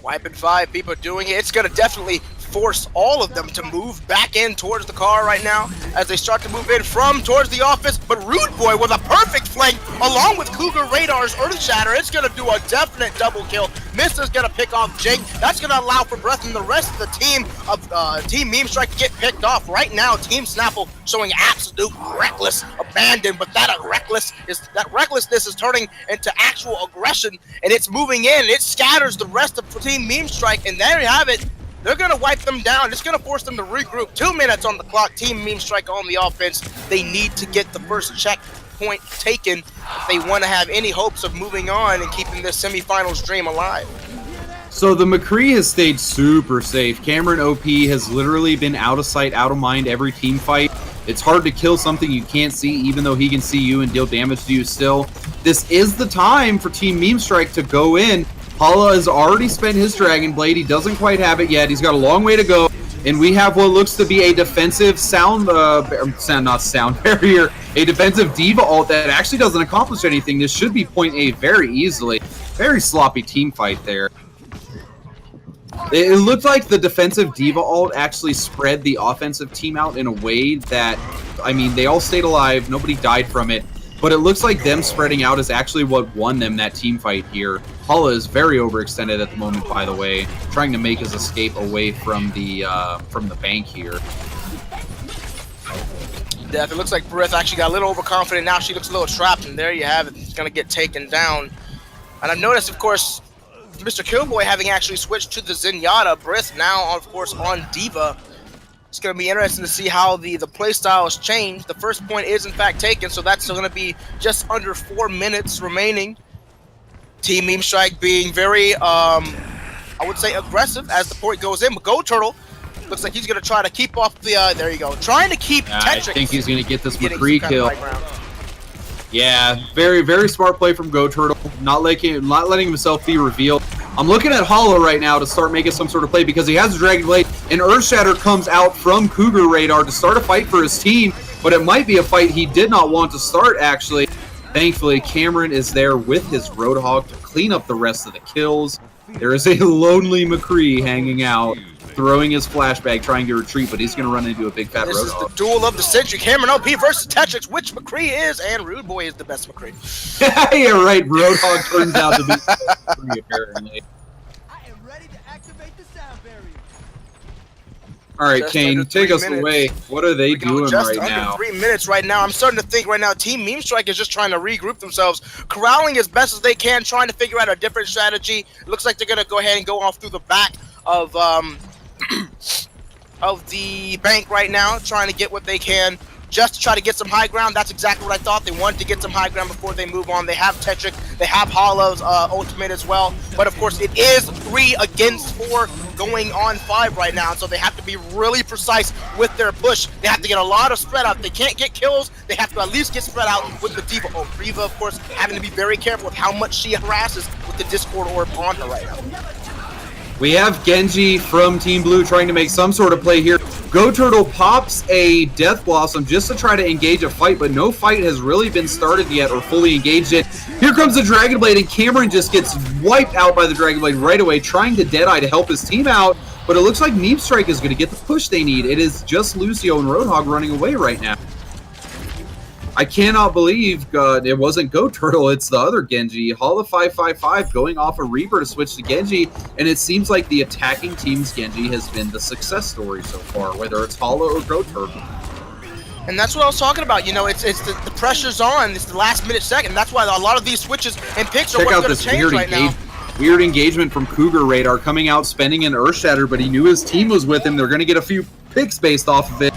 Speaker 3: Wiping 5 people doing it. It's going to definitely force all of them to move back in towards the car right now as they start to move in from towards the office. But Rudeboy with a perfect flank along with Cougarradar's Earth Shatter. It's going to do a definite double kill. Mysta's going to pick off Jake. That's going to allow for Bryth and the rest of the team of Team Memestrike to get picked off. Right now, Team Snapple showing absolute reckless abandon, but that recklessness is turning into actual aggression, and it's moving in. It scatters the rest of Team Memestrike, and there you have it. They're going to wipe them down. It's going to force them to regroup. 2 minutes on the clock. Team Memestrike on the offense. They need to get the first checkpoint taken if they want to have any hopes of moving on and keeping this semifinals dream alive.
Speaker 4: So the McCree has stayed super safe. Cameron OP has literally been out of sight, out of mind every team fight. It's hard to kill something you can't see, even though he can see you and deal damage to you still. This is the time for Team Memestrike to go in. Hala has already spent his Dragon Blade. He doesn't quite have it yet. He's got a long way to go. And we have what looks to be a defensive not sound barrier, a defensive Diva ult that actually doesn't accomplish anything. This should be point A very easily. Very sloppy team fight there. It looked like the defensive Diva ult actually spread the offensive team out in a way that, I mean, they all stayed alive. Nobody died from it. But it looks like them spreading out is actually what won them that team fight here. Hala is very overextended at the moment, by the way, trying to make his escape away from the bank here.
Speaker 3: Death. It looks like Bryth actually got a little overconfident. Now she looks a little trapped, and there you have it. He's going to get taken down. And I've noticed, of course, Mrkillboy having actually switched to the Zenyatta. Bryth now, of course, on Diva. It's going to be interesting to see how the playstyle has changed. The first point is, in fact, taken, so that's going to be just under 4 minutes remaining. Team Memestrike being very, I would say, aggressive as the point goes in. But Goturtle looks like he's going to try to keep off the, there you go, trying to keep Tetrix.
Speaker 4: I think he's going to get this McCree kill. Yeah, very, very smart play from Goturtle, not letting himself be revealed. I'm looking at Hala right now to start making some sort of play because he has a Dragon Blade, and Earthshatter comes out from Cougarradar to start a fight for his team, but it might be a fight he did not want to start, actually. Thankfully, Cameron is there with his Roadhog to clean up the rest of the kills. There is a lonely McCree hanging out, throwing his flashbang, trying to retreat, but he's going to run into a big fat Roadhog.
Speaker 3: This is the duel of the century. Cameronop versus Tetrix, which McCree is, and Rudeboy is the best McCree.
Speaker 4: Yeah, right. Roadhog turns out to be McCree, apparently.
Speaker 6: I am ready to activate the sound barrier.
Speaker 4: All right,
Speaker 3: Just
Speaker 4: Kane,
Speaker 3: under
Speaker 4: take
Speaker 3: 3
Speaker 4: us
Speaker 3: minutes.
Speaker 4: away. What are they doing
Speaker 3: just
Speaker 4: right now?
Speaker 3: 3 minutes right now. I'm starting to think right now Team Memestrike is just trying to regroup themselves, corralling as best as they can, trying to figure out a different strategy. It looks like they're going to go ahead and go off through the back of of the bank right now, trying to get what they can just to try to get some high ground. That's exactly what I thought. They wanted to get some high ground before they move on. They have Tetrix, they have Hala's ultimate as well, but of course it is 3 against 4 going on 5 right now, so they have to be really precise with their push. They have to get a lot of spread out. They can't get kills, they have to at least get spread out with the Diva. Oh, Diva, of course, having to be very careful with how much she harasses with the Discord orb on her right now.
Speaker 4: We have Genji from Team Blue trying to make some sort of play here. Goturtle pops a Death Blossom just to try to engage a fight, but no fight has really been started yet or fully engaged it. Here comes the Dragon Blade, and Cameron just gets wiped out by the Dragon Blade right away, trying to Deadeye to help his team out, but it looks like Memestrike is going to get the push they need. It is just Lucio and Roadhog running away right now. I cannot believe it wasn't Goturtle, it's the other Genji. Hala 555 going off a Reaper to switch to Genji, and it seems like the attacking team's Genji has been the success story so far, whether it's Hala or Goturtle.
Speaker 3: And that's what I was talking about. You know, it's the pressure's on. It's the last minute second. That's why a lot of these switches and picks are what's going to change right now.
Speaker 4: Weird engagement from Cougarradar coming out, spending an Earthshatter, but he knew his team was with him. They're going to get a few picks based off of it.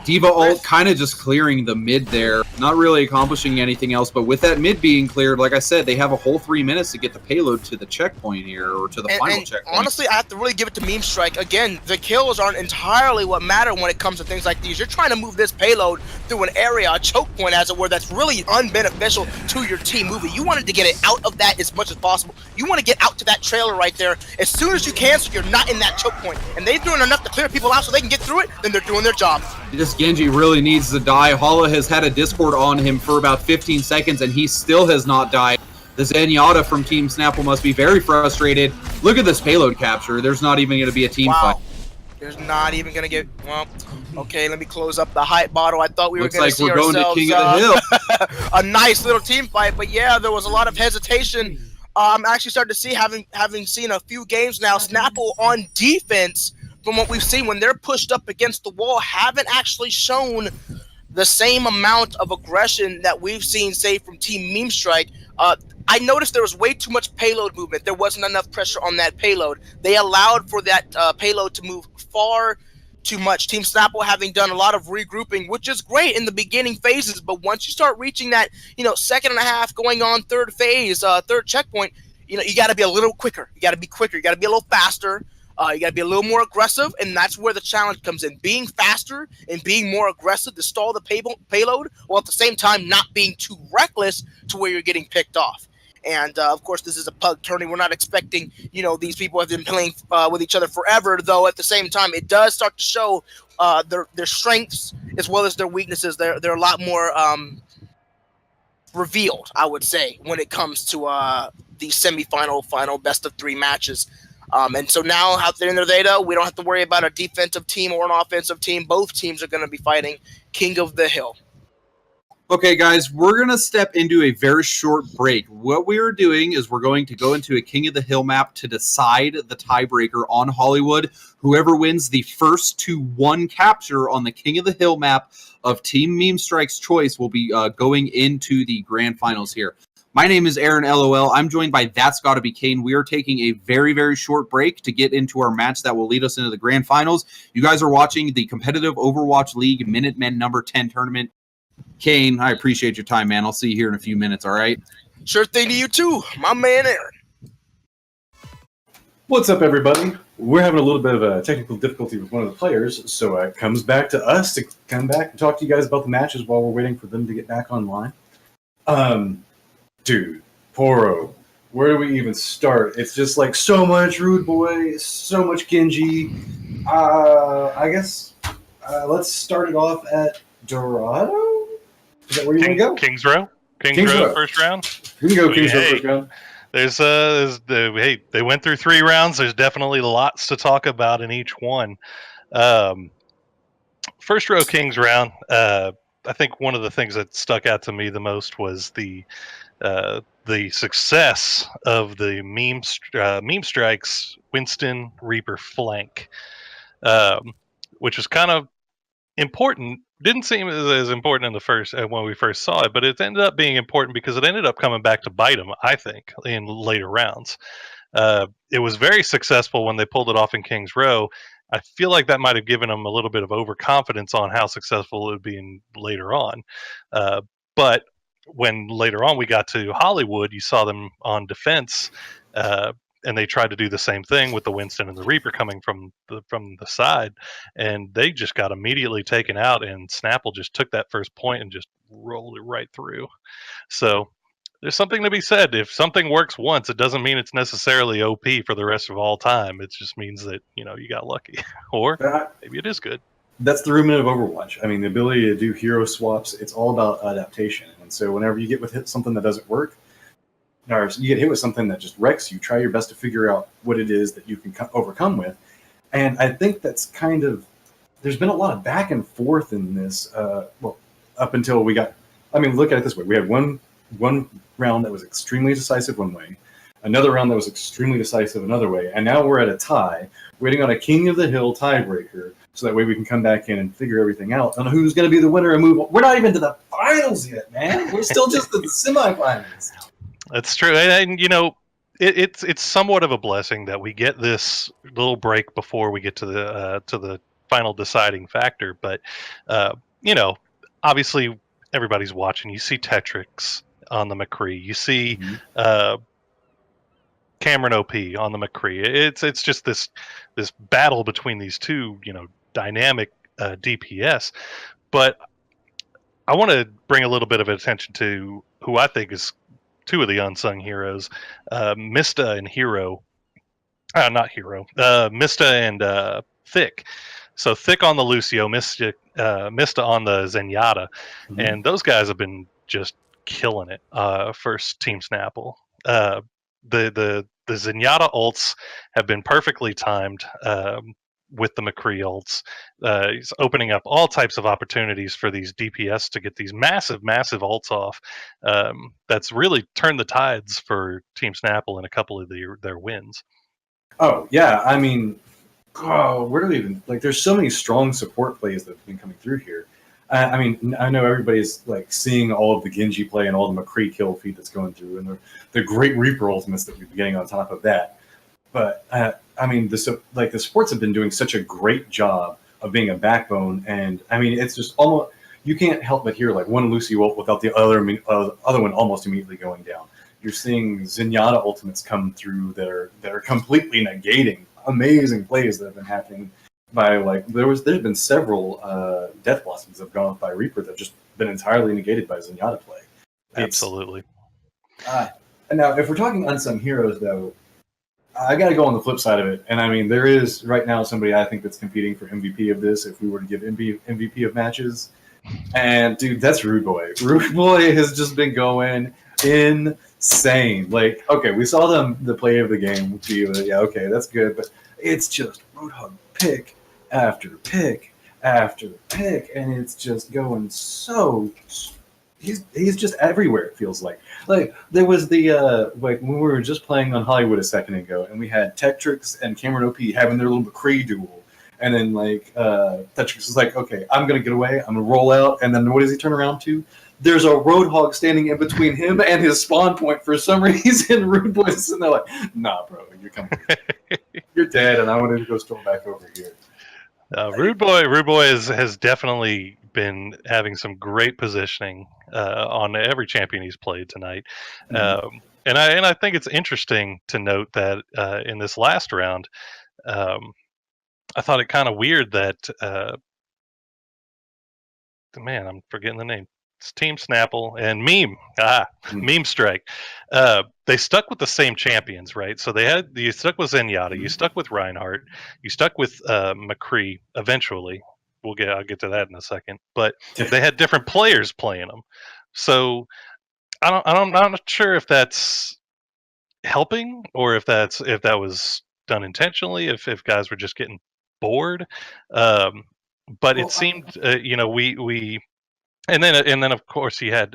Speaker 4: Diva ult kind of just clearing the mid there, not really accomplishing anything else, but with that mid being cleared, like I said, they have a whole 3 minutes to get the payload to the checkpoint here, or to the final checkpoint.
Speaker 3: Honestly, I have to really give it to Memestrike. Again, the kills aren't entirely what matter when it comes to things like these. You're trying to move this payload through an area, a choke point as it were, that's really unbeneficial to your team moving. You wanted to get it out of that as much as possible. You want to get out to that trailer right there as soon as you can so you're not in that choke point. And they're doing enough to clear people out so they can get through it, then they're doing their job.
Speaker 4: This Genji really needs to die. Hala has had a Discord on him for about 15 seconds, and he still has not died. The Zenyatta from Team Snapple must be very frustrated. Look at this payload capture. There's not even going to be a team fight.
Speaker 3: There's not even going to get... Well, okay, let me close up the hype bottle. I thought we were going to see
Speaker 4: going
Speaker 3: ourselves
Speaker 4: to King of the Hill.
Speaker 3: a nice little team fight, but yeah, there was a lot of hesitation. I'm actually starting to see, having seen a few games now, Snapple on defense, from what we've seen, when they're pushed up against the wall, haven't actually shown the same amount of aggression that we've seen, say, from Team Memestrike. I noticed there was way too much payload movement. There wasn't enough pressure on that payload. They allowed for that payload to move far too much. Team Snapple having done a lot of regrouping, which is great in the beginning phases, but once you start reaching that, second and a half, going on third phase, third checkpoint, you got to be a little quicker. You got to be quicker. You got to be a little faster. You got to be a little more aggressive, and that's where the challenge comes in. Being faster and being more aggressive to stall the payload, while at the same time not being too reckless to where you're getting picked off. And, of course, this is a pug tourney. We're not expecting, these people have been playing with each other forever, though at the same time, it does start to show their strengths as well as their weaknesses. They're a lot more revealed, I would say, when it comes to the semifinal, final, best-of-3 matches. And so now, out there in the data, we don't have to worry about a defensive team or an offensive team. Both teams are going to be fighting King of the Hill.
Speaker 4: Okay, guys, we're going to step into a very short break. What we are doing is we're going to go into a King of the Hill map to decide the tiebreaker on Hollywood. Whoever wins the first to one capture on the King of the Hill map of Team Memestrike's choice will be going into the grand finals here. My name is Aaron LOL. I'm joined by That's Gotta Be Kane. We are taking a very, very short break to get into our match that will lead us into the grand finals. You guys are watching the competitive Overwatch League Minutemen number 10 tournament. Kane, I appreciate your time, man. I'll see you here in a few minutes, all right?
Speaker 3: Sure thing to you too, my man Aaron.
Speaker 1: What's up, everybody? We're having a little bit of a technical difficulty with one of the players, so it comes back to us to come back and talk to you guys about the matches while we're waiting for them to get back online. Dude, Poro, where do we even start? It's just like so much Rudeboy, so much Genji. I guess let's start it off at Dorado? Is that where you want to go?
Speaker 2: Kings Row? Kings Row first round?
Speaker 1: We can go Kings Row first round.
Speaker 2: They went through 3 rounds. There's definitely lots to talk about in each one. First row Kings round. I think one of the things that stuck out to me the most was the success of the Memestrike's Winston Reaper flank, which was kind of important. Didn't seem as important in the first when we first saw it, but it ended up being important because it ended up coming back to bite them, I think, in later rounds. It was very successful when they pulled it off in Kings Row. I feel like that might have given them a little bit of overconfidence on how successful it would be later on. But when later on we got to Hollywood, you saw them on defense, and they tried to do the same thing with the Winston and the Reaper coming from the side, and they just got immediately taken out, and Snapple just took that first point and just rolled it right through. So there's something to be said. If something works once, it doesn't mean it's necessarily OP for the rest of all time. It just means that, you got lucky. Or maybe it is good.
Speaker 1: That's the ruminant of Overwatch. I mean, the ability to do hero swaps, it's all about adaptation. And so whenever you get with something that doesn't work, or you get hit with something that just wrecks you, try your best to figure out what it is that you can overcome with. And I think that's kind of, there's been a lot of back and forth in this, up until we got, look at it this way. We had one round that was extremely decisive one way, another round that was extremely decisive another way, and now we're at a tie, waiting on a King of the Hill tiebreaker, so that way we can come back in and figure everything out on who's going to be the winner and move on. We're not even to the finals yet, man. We're still just at the semifinals.
Speaker 2: That's true, and it's somewhat of a blessing that we get this little break before we get to the final deciding factor. But obviously everybody's watching. You see Tetrix on the McCree. You see Cameronop on the McCree. It's just this battle between these two dynamic DPS. But I want to bring a little bit of attention to who I think is two of the unsung heroes, Mysta and Mysta and Thick. So Thick on the Lucio, Mysta on the Zenyatta, and those guys have been just killing it for Team Snapple. The Zenyatta ults have been perfectly timed with the McCree ults. He's opening up all types of opportunities for these DPS to get these massive ults off. That's really turned the tides for Team Snapple in a couple of their wins.
Speaker 1: Oh, yeah. Where do we even, there's so many strong support plays that have been coming through here. I know everybody's seeing all of the Genji play and all the McCree kill feed that's going through, and the great Reaper ultimates that we've been getting on top of that. But the sports have been doing such a great job of being a backbone, and it's just almost, you can't help but hear one Lucio ult without the other one almost immediately going down. You're seeing Zenyatta ultimates come through that are completely negating amazing plays that have been happening by like there's been several Death Blossoms that have gone off by Reaper that have just been entirely negated by Zenyatta play.
Speaker 2: Absolutely.
Speaker 1: Now, if we're talking unsung heroes, though, I got to go on the flip side of it. And I mean, there is right now somebody I think that's competing for MVP of this. If we were to give MVP of matches, and dude, that's Rudeboy. Rudeboy has just been going insane. Like, okay, we saw the play of the game. Yeah, okay, that's good, but it's just Roadhog pick after pick after pick, and it's just going so. He's just everywhere. It feels like there was the like when we were just playing on Hollywood a second ago, and we had Tetrix and Cameronop having their little McCree duel, and then like Tetrix was like, okay, I'm gonna get away, I'm gonna roll out, and then what does he turn around to? There's a Roadhog standing in between him and his spawn point for some reason. Rudeboy's and they're like, nah, bro, you're coming, you're dead, and I want to go stroll back over here.
Speaker 2: Rudeboy has definitely been having some great positioning on every champion he's played tonight, and I think it's interesting to note that in this last round, I thought it kind of weird that man, I'm forgetting the name. It's Team Snapple and Memestrike. They stuck with the same champions, right? So you stuck with Zenyatta, you stuck with Reinhardt, you stuck with McCree eventually. I'll get to that in a second. But they had different players playing them. So I'm not sure if that's helping or if that was done intentionally, if guys were just getting bored. But it seemed we and then of course you had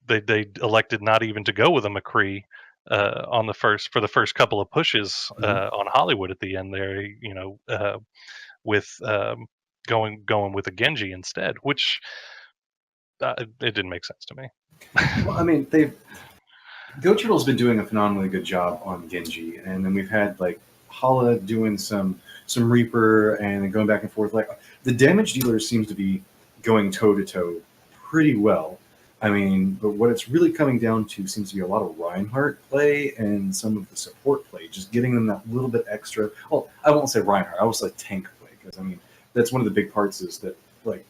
Speaker 2: they elected not even to go with a McCree for the first couple of pushes on Hollywood at the end there, with going with a Genji instead, which it didn't make sense to me.
Speaker 1: Well, I mean, Goturtle's been doing a phenomenally good job on Genji, and then we've had like Hala doing some Reaper and going back and forth. Like the damage dealer seems to be going toe to toe pretty well. I mean, but what it's really coming down to seems to be a lot of Reinhardt play and some of the support play, just getting them that little bit extra. Well, I won't say Reinhardt, I will say tank play, because I mean that's one of the big parts is that like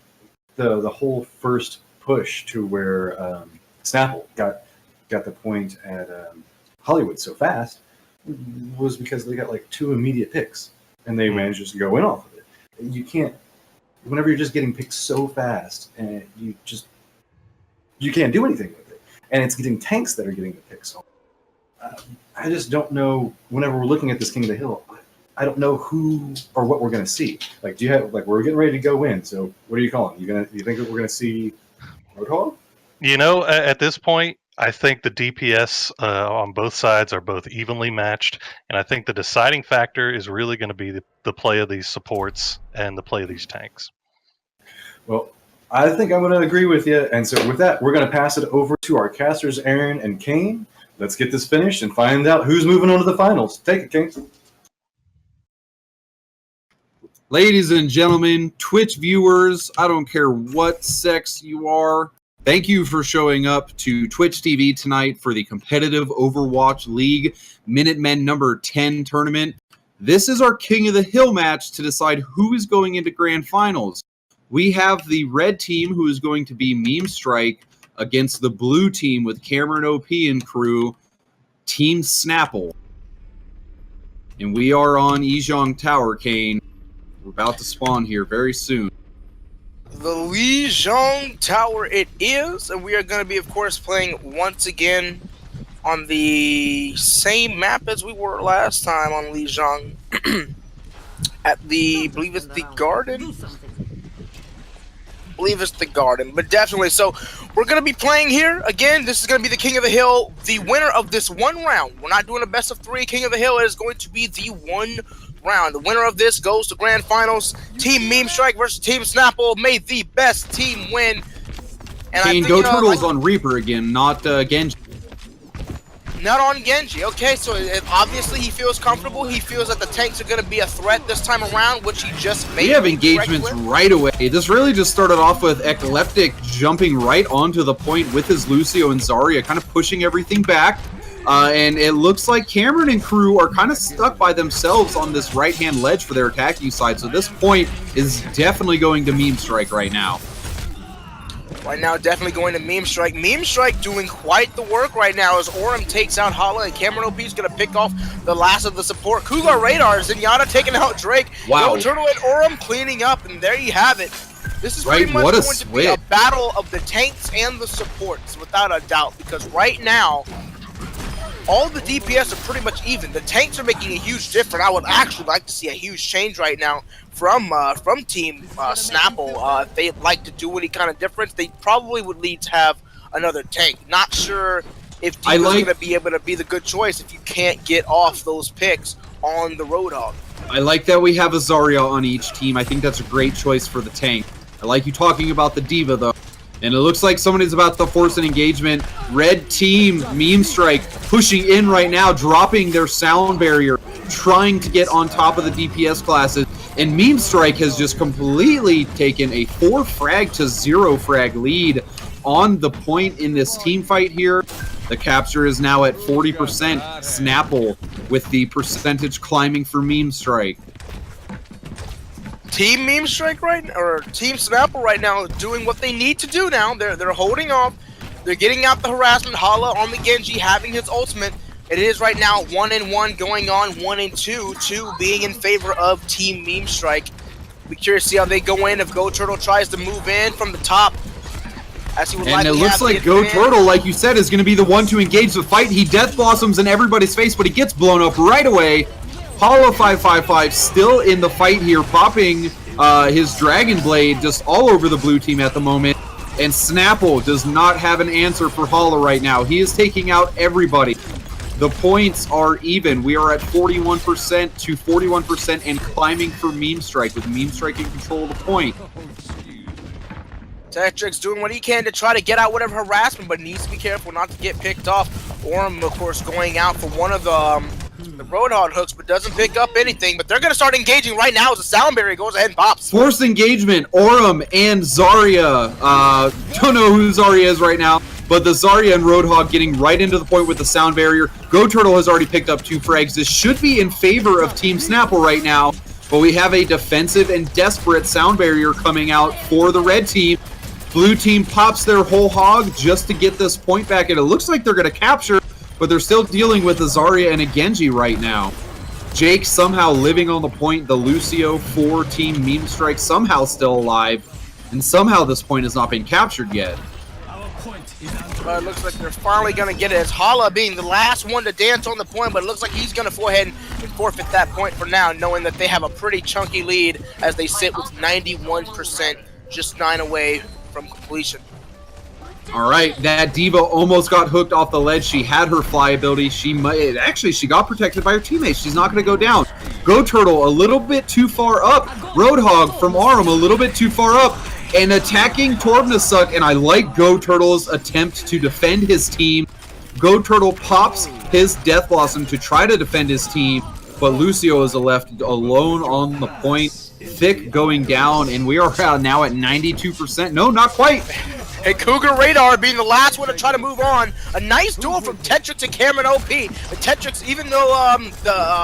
Speaker 1: the whole first push to where Snapple got the point at Hollywood so fast was because they got like 2 immediate picks and they managed just to go in off of it. You can't, whenever you're just getting picked so fast and you can't do anything with it, and it's getting tanks that are getting the picks. I just don't know. Whenever we're looking at this King of the Hill, I don't know who or what we're going to see. Like, do you have like we're getting ready to go in? So, what are you calling? You think that we're going to see Roadhog?
Speaker 2: At this point, I think the DPS on both sides are both evenly matched, and I think the deciding factor is really going to be the play of these supports and the play of these tanks.
Speaker 1: Well, I think I'm going to agree with you, and so with that, we're going to pass it over to our casters, Aaron and Kane. Let's get this finished and find out who's moving on to the finals. Take it, Kane.
Speaker 4: Ladies and gentlemen, Twitch viewers, I don't care what sex you are, thank you for showing up to Twitch TV tonight for the competitive Overwatch League Minutemen number 10 tournament. This is our King of the Hill match to decide who is going into Grand Finals. We have the red team, who is going to be Memestrike, against the blue team with Cameronop and crew, Team Snapple. And we are on Ejong Tower, Kane. We're about to spawn here very soon.
Speaker 3: The Lijong Tower it is, and we are going to be, of course, playing once again on the same map as we were last time on Lijong. At I believe it's the Garden. But definitely. So we're going to be playing here again. This is going to be the King of the Hill. The winner of this one round, we're not doing a best of 3 King of the Hill. It is going to be the one round. The winner of this goes to Grand Finals. Team Memestrike versus Team Snapple. May the best team win. And
Speaker 4: Kane, Goturtle's on Reaper again, not Genji.
Speaker 3: Not on Genji. Okay, so obviously he feels comfortable. He feels that the tanks are going to be a threat this time around, which he just made.
Speaker 4: We have engagements right away. This really just started off with Ecleptic jumping right onto the point with his Lucio and Zarya, kind of pushing everything back. And it looks like Cameron and crew are kind of stuck by themselves on this right-hand ledge for their attacking side. So this point is definitely going to Memestrike right now.
Speaker 3: Right now, definitely going to Memestrike. Memestrike doing quite the work right now as Aurum takes out Hala, and Cameronop is going to pick off the last of the support. Cougarradar, Zenyatta taking out Drake.
Speaker 4: Wow.
Speaker 3: Goturtle and Aurum cleaning up, and there you have it. This is pretty much
Speaker 4: what a
Speaker 3: going to be a battle of the tanks and the supports, without a doubt, because right now, all the DPS are pretty much even. The tanks are making a huge difference. I would actually like to see a huge change right now from Team Snapple. If they'd like to do any kind of difference, they probably would need to have another tank. Not sure if Team is going to be able to be the good choice if you can't get off those picks on the Roadhog.
Speaker 4: I like that we have a Zarya on each team. I think that's a great choice for the tank. I like you talking about the Diva, though. And it looks like someone is about to force an engagement. Red team, Memestrike, pushing in right now, dropping their sound barrier, trying to get on top of the DPS classes. And Memestrike has just completely taken a 4 frag to 0 frag lead on the point in this team fight here. The capture is now at 40%. Snapple with the percentage climbing for Memestrike.
Speaker 3: Team Memestrike or Team Snapple right now doing what they need to do now. They're holding off. They're getting out the harassment. Hala on the Genji having his ultimate. It is right now 1-1 going on 1-2. 2 being in favor of Team Memestrike. Be curious to see how they go in if Goturtle tries to move in from the top. As he would
Speaker 4: and it looks like Goturtle, like you said, is going to be the one to engage the fight. He death blossoms in everybody's face, but he gets blown up right away. Hollow 555 still in the fight here, popping his Dragon Blade just all over the blue team at the moment. And Snapple does not have an answer for Hollow right now. He is taking out everybody. The points are even. We are at 41% to 41% and climbing for Memestrike, with Memestrike in control of the point.
Speaker 3: Tetrix doing what he can to try to get out whatever harassment, but needs to be careful not to get picked off. Aurum, of course, going out for one of the Roadhog hooks, but doesn't pick up anything. But they're going to start engaging right now as the sound barrier goes ahead and pops.
Speaker 4: Forced engagement, Aurum and Zarya. Don't know who Zarya is right now, but the Zarya and Roadhog getting right into the point with the sound barrier. Goturtle has already picked up 2 frags. This should be in favor of Team Snapple right now, but we have a defensive and desperate sound barrier coming out for the red team. Blue team pops their whole hog just to get this point back, and it looks like they're going to capture, but they're still dealing with a Zarya and a Genji right now. Jake somehow living on the point. The Lucio for Team Memestrike somehow still alive, and somehow this point has not been captured yet.
Speaker 3: It looks like they're finally going to get it, as Hala being the last one to dance on the point, but it looks like he's going to go ahead and forfeit that point for now, knowing that they have a pretty chunky lead as they sit with 91%, just 9 away from completion.
Speaker 4: All right, that Diva almost got hooked off the ledge. She had her fly ability. She got protected by her teammates. She's not going to go down. Goturtle a little bit too far up. Roadhog from Aurum a little bit too far up. And attacking Torbnasuk, and I like Goturtle's attempt to defend his team. Goturtle pops his Death Blossom to try to defend his team, but Lucio is left alone on the point. Thick going down, and we are now at 92%. No, not quite.
Speaker 3: Hey, Cougarradar being the last one to try to move on. A nice duel from Tetrix and Cameronop. The Tetrix, even though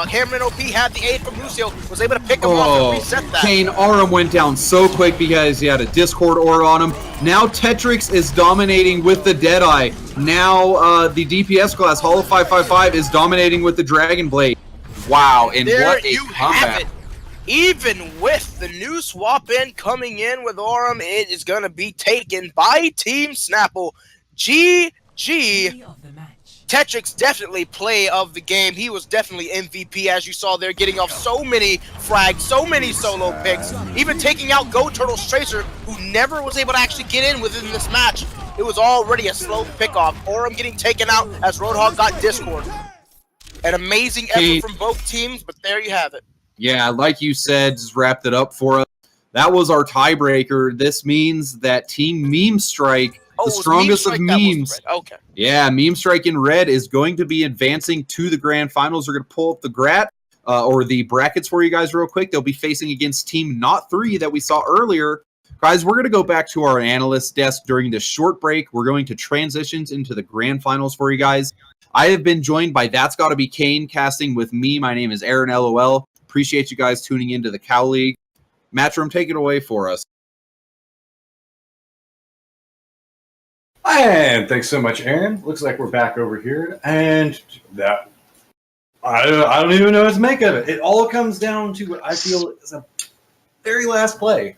Speaker 3: Cameronop had the aid from Lucio, was able to pick him off and reset that.
Speaker 4: Kane Aurum went down so quick because he had a Discord aura on him. Now Tetrix is dominating with the Deadeye. Now the DPS class, Hollow 555, is dominating with the Dragon Blade. Wow, and
Speaker 3: there
Speaker 4: what a
Speaker 3: you
Speaker 4: comeback.
Speaker 3: have it. Even with the new swap in coming in with Aurum, it is going to be taken by Team Snapple. GG. Tetrix definitely play of the game. He was definitely MVP, as you saw there, getting off so many frags, so many solo picks, even taking out Goturtle's Tracer, who never was able to actually get in within this match. It was already a slow pickoff. Aurum getting taken out as Roadhog got Discord. An amazing effort from both teams, but there you have it.
Speaker 4: Yeah, like you said, just wrapped it up for us. That was our tiebreaker. This means that Team Memestrike, the strongest of memes.
Speaker 3: Okay.
Speaker 4: Yeah, Memestrike in red is going to be advancing to the grand finals. We're going to pull up the the brackets for you guys real quick. They'll be facing against Team Not 3 that we saw earlier. Guys, we're going to go back to our analyst desk during this short break. We're going to transitions into the grand finals for you guys. I have been joined by That's Gotta Be Kane casting with me. My name is Aaron LOL. Appreciate you guys tuning into the Cow League. Matchroom, take it away for us.
Speaker 1: And thanks so much, Aaron. Looks like we're back over here, and that I don't even know what to make of it. It all comes down to what I feel is a very last play.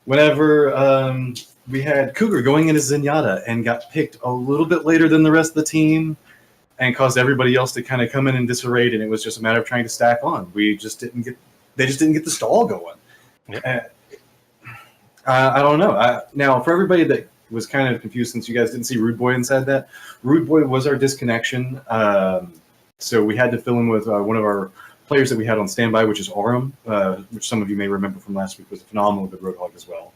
Speaker 1: Whenever we had Cougar going into Zenyatta and got picked a little bit later than the rest of the team, and caused everybody else to kind of come in and disarray, and it was just a matter of trying to stack on. They just didn't get the stall going. Yep. I don't know. Now, for everybody that was kind of confused, since you guys didn't see Rudeboy inside that, Rudeboy was our disconnection. So we had to fill in with one of our players that we had on standby, which is Aurum, which some of you may remember from last week, was a phenomenal good Roadhog as well.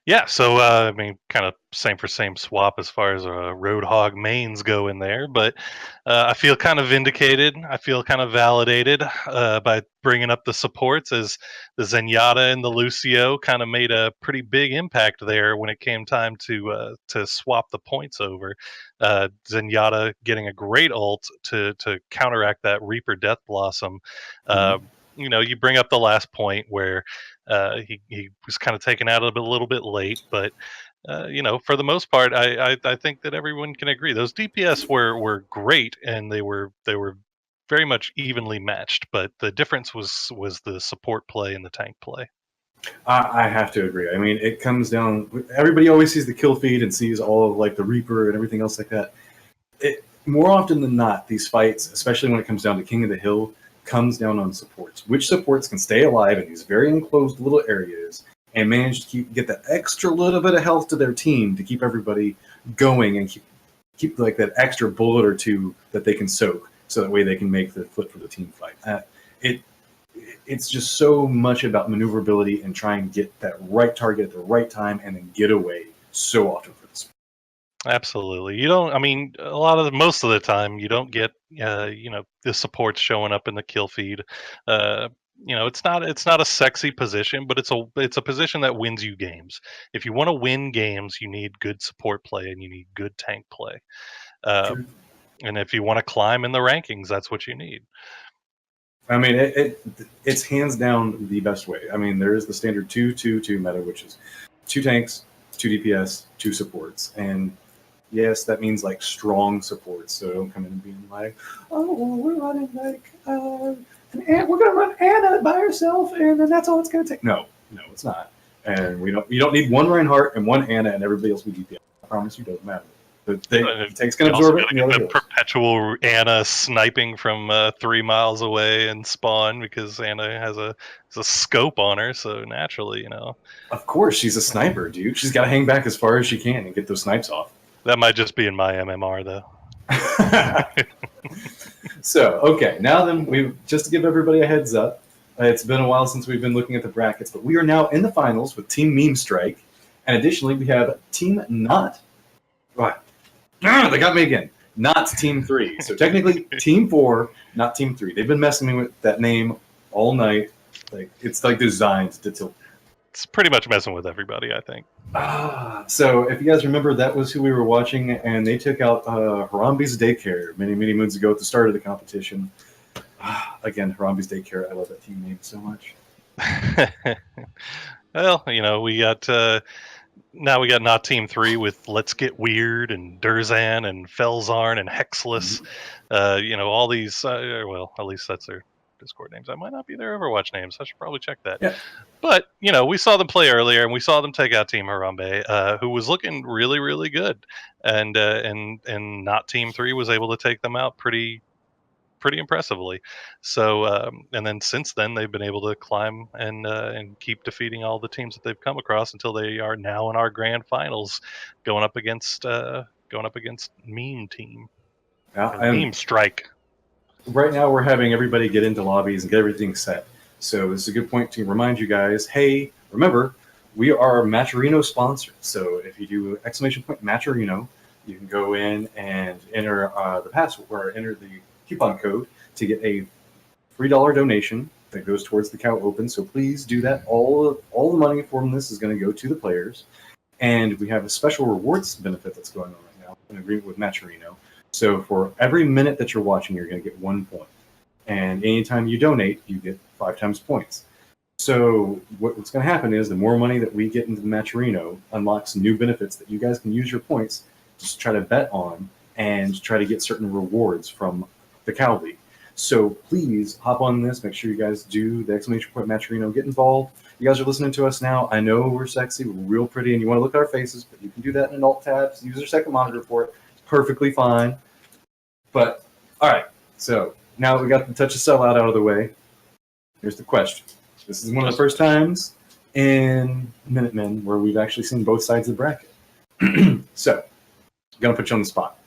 Speaker 2: Yeah, so I mean, kind of same for same swap as far as Roadhog mains go in there, but I feel kind of vindicated. I feel kind of validated by bringing up the supports, as the Zenyatta and the Lucio kind of made a pretty big impact there when it came time to swap the points over. Zenyatta getting a great ult to counteract that Reaper Death Blossom. You bring up the last point where he was kind of taken out a little bit late, but for the most part, I think that everyone can agree those DPS were great, and they were very much evenly matched. But the difference was the support play and the tank play.
Speaker 1: I have to agree. I mean, it comes down. Everybody always sees the kill feed and sees all of like the Reaper and everything else like that. More often than not, these fights, especially when it comes down to King of the Hill, comes down on supports. Which supports can stay alive in these very enclosed little areas and manage to get that extra little bit of health to their team to keep everybody going and keep like that extra bullet or two that they can soak, so that way they can make the flip for the team fight. It's just so much about maneuverability and trying to get that right target at the right time and then get away so often for this.
Speaker 2: Absolutely. You don't. I mean, most of the time, you don't get the supports showing up in the kill feed. It's not a sexy position, but it's a position that wins you games. If you want to win games, you need good support play and you need good tank play.
Speaker 1: Sure.
Speaker 2: And if you want to climb in the rankings, that's what you need.
Speaker 1: I mean, it's hands down the best way. I mean, there is the standard 2-2-2 meta, which is 2 tanks, 2 DPS, 2 supports, and yes, that means like strong supports. So don't come in and being like, oh, well, we're running like we're gonna run Anna by herself, and then that's all it's gonna take. No, it's not. And you don't need one Reinhardt and one Anna, and everybody else will be DPS. I promise you, doesn't matter. The tank's gonna absorb it.
Speaker 2: And the perpetual Anna sniping from 3 miles away and spawn, because Anna has a scope on her, so naturally,
Speaker 1: Of course, she's a sniper, dude. She's got to hang back as far as she can and get those snipes off.
Speaker 2: That might just be in my MMR, though.
Speaker 1: So, okay, now then, just to give everybody a heads up, it's been a while since we've been looking at the brackets, but we are now in the finals with Team Memestrike, and additionally, we have Team Not. What? They got me again. Not Team 3. So technically, Team 4, not Team 3. They've been messing me with that name all night. Like it's like designed to tilt.
Speaker 2: It's pretty much messing with everybody, I think.
Speaker 1: So if you guys remember, that was who we were watching, and they took out Harambe's Daycare many moons ago at the start of the competition. Again, Harambe's Daycare. I love that team name so much.
Speaker 2: Well, we got now we got not Team 3 with Letsgetweird and Derzan and Felzarn and Hexless. All these. Well, at least that's their Discord names. I might not be their Overwatch names. I should probably check that.
Speaker 1: Yeah.
Speaker 2: But we saw them play earlier, and we saw them take out Team Harambe, who was looking really, really good, and not Team 3 was able to take them out pretty impressively. So and then since then they've been able to climb and keep defeating all the teams that they've come across until they are now in our grand finals, going up against Meme Team. Memestrike.
Speaker 1: Right now we're having everybody get into lobbies and get everything set. So this is a good point to remind you guys, hey, remember, we are Matcherino sponsored. So if you do !Matcherino, you can go in and enter the password or enter the coupon code to get a $3 donation that goes towards the Cow Open. So please do that. All the money from this is going to go to the players. And we have a special rewards benefit that's going on right now in agreement with Matcherino. So for every minute that you're watching, you're going to get 1 point. And anytime you donate, you get 5 times points. So what's going to happen is the more money that we get into the Matcherino unlocks new benefits that you guys can use your points to try to bet on and try to get certain rewards from the Cow League. So please hop on this. Make sure you guys do the exclamation point Matcherino. Get involved. You guys are listening to us now. I know we're sexy, we're real pretty, and you want to look at our faces, but you can do that in an alt tab. Use your second monitor for it. Perfectly fine. But, all right. So now that we got the touch of sellout out of the way, here's the question. This is one of the first times in Minutemen where we've actually seen both sides of the bracket. So, I'm going to put you on the spot.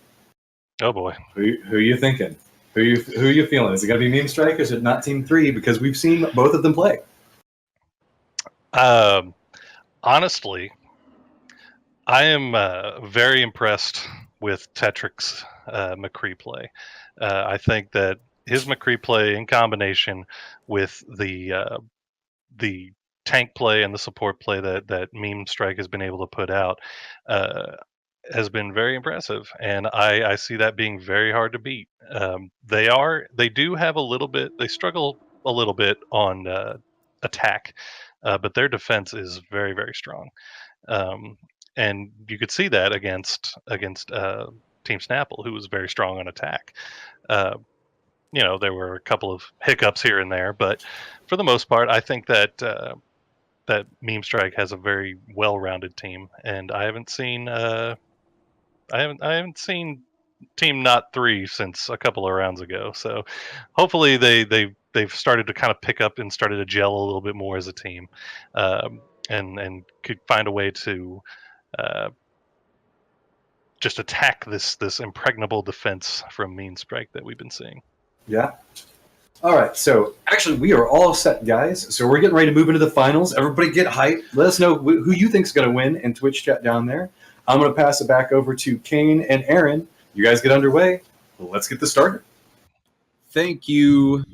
Speaker 2: Oh, boy.
Speaker 1: Who are you thinking? Who are you feeling? Is it going to be Memestrike or is it not Team 3? Because we've seen both of them play.
Speaker 2: Honestly, I am very impressed with Tetrix McCree play. I think that his McCree play in combination with the tank play and the support play that Memestrike has been able to put out has been very impressive, and I see that being very hard to beat. They do have a little bit. They struggle a little bit on attack, but their defense is very, very strong. And you could see that against Team Snapple, who was very strong on attack. There were a couple of hiccups here and there, but for the most part, I think that that Memestrike has a very well-rounded team, and I haven't seen Team Not 3 since a couple of rounds ago. So hopefully they've started to kind of pick up and started to gel a little bit more as a team, and could find a way to just attack this impregnable defense from Memestrike that we've been seeing.
Speaker 1: Yeah. All right. So actually, we are all set, guys. So we're getting ready to move into the finals. Everybody get hyped. Let us know who you think is going to win in Twitch chat down there. I'm going to pass it back over to Kane and Aaron. You guys get underway. Let's get this started.
Speaker 4: Thank you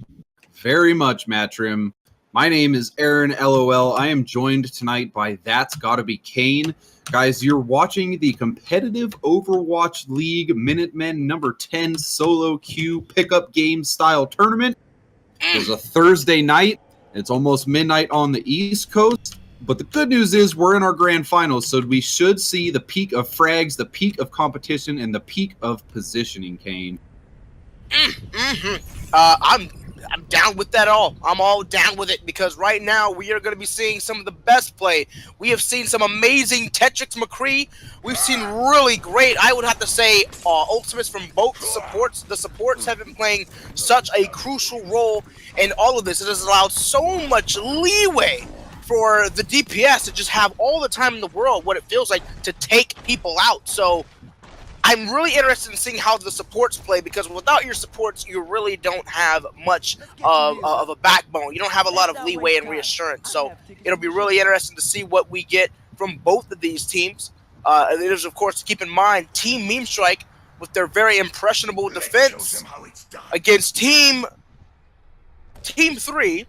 Speaker 4: very much, Matrim. My name is Aaron, LOL. I am joined tonight by That's Gotta Be Kane. Guys, you're watching the competitive Overwatch League Minutemen number 10 solo queue pickup game style tournament. It was a Thursday night. It's almost midnight on the East Coast. But the good news is we're in our grand finals, so we should see the peak of frags, the peak of competition, and the peak of positioning, Kane.
Speaker 3: I'm down with that all. I'm all down with it because right now we are going to be seeing some of the best play. We have seen some amazing Tetrix McCree. We've seen really great, I would have to say, ultimates from both supports. The supports have been playing such a crucial role in all of this. It has allowed so much leeway for the DPS to just have all the time in the world, what it feels like, to take people out. So I'm really interested in seeing how the supports play, because without your supports, you really don't have much of a backbone. You don't have a lot of leeway and reassurance. So it'll be really interesting to see what we get from both of these teams. It is, of course, to keep in mind, Team Memestrike with their very impressionable defense against Team 3.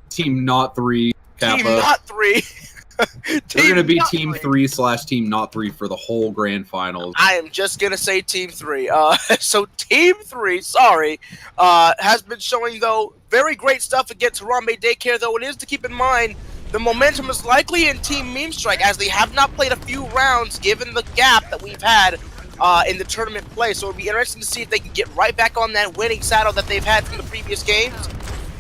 Speaker 4: Team Not 3. Kappa.
Speaker 3: Team Not 3.
Speaker 4: They're going to be Team 3/Team Not 3 for the whole grand finals.
Speaker 3: I am just going to say Team 3. So Team 3, sorry, has been showing, though, very great stuff against Harambe Daycare, though it is to keep in mind the momentum is likely in Team Memestrike, as they have not played a few rounds given the gap that we've had in the tournament play. So it'll be interesting to see if they can get right back on that winning saddle that they've had from the previous games,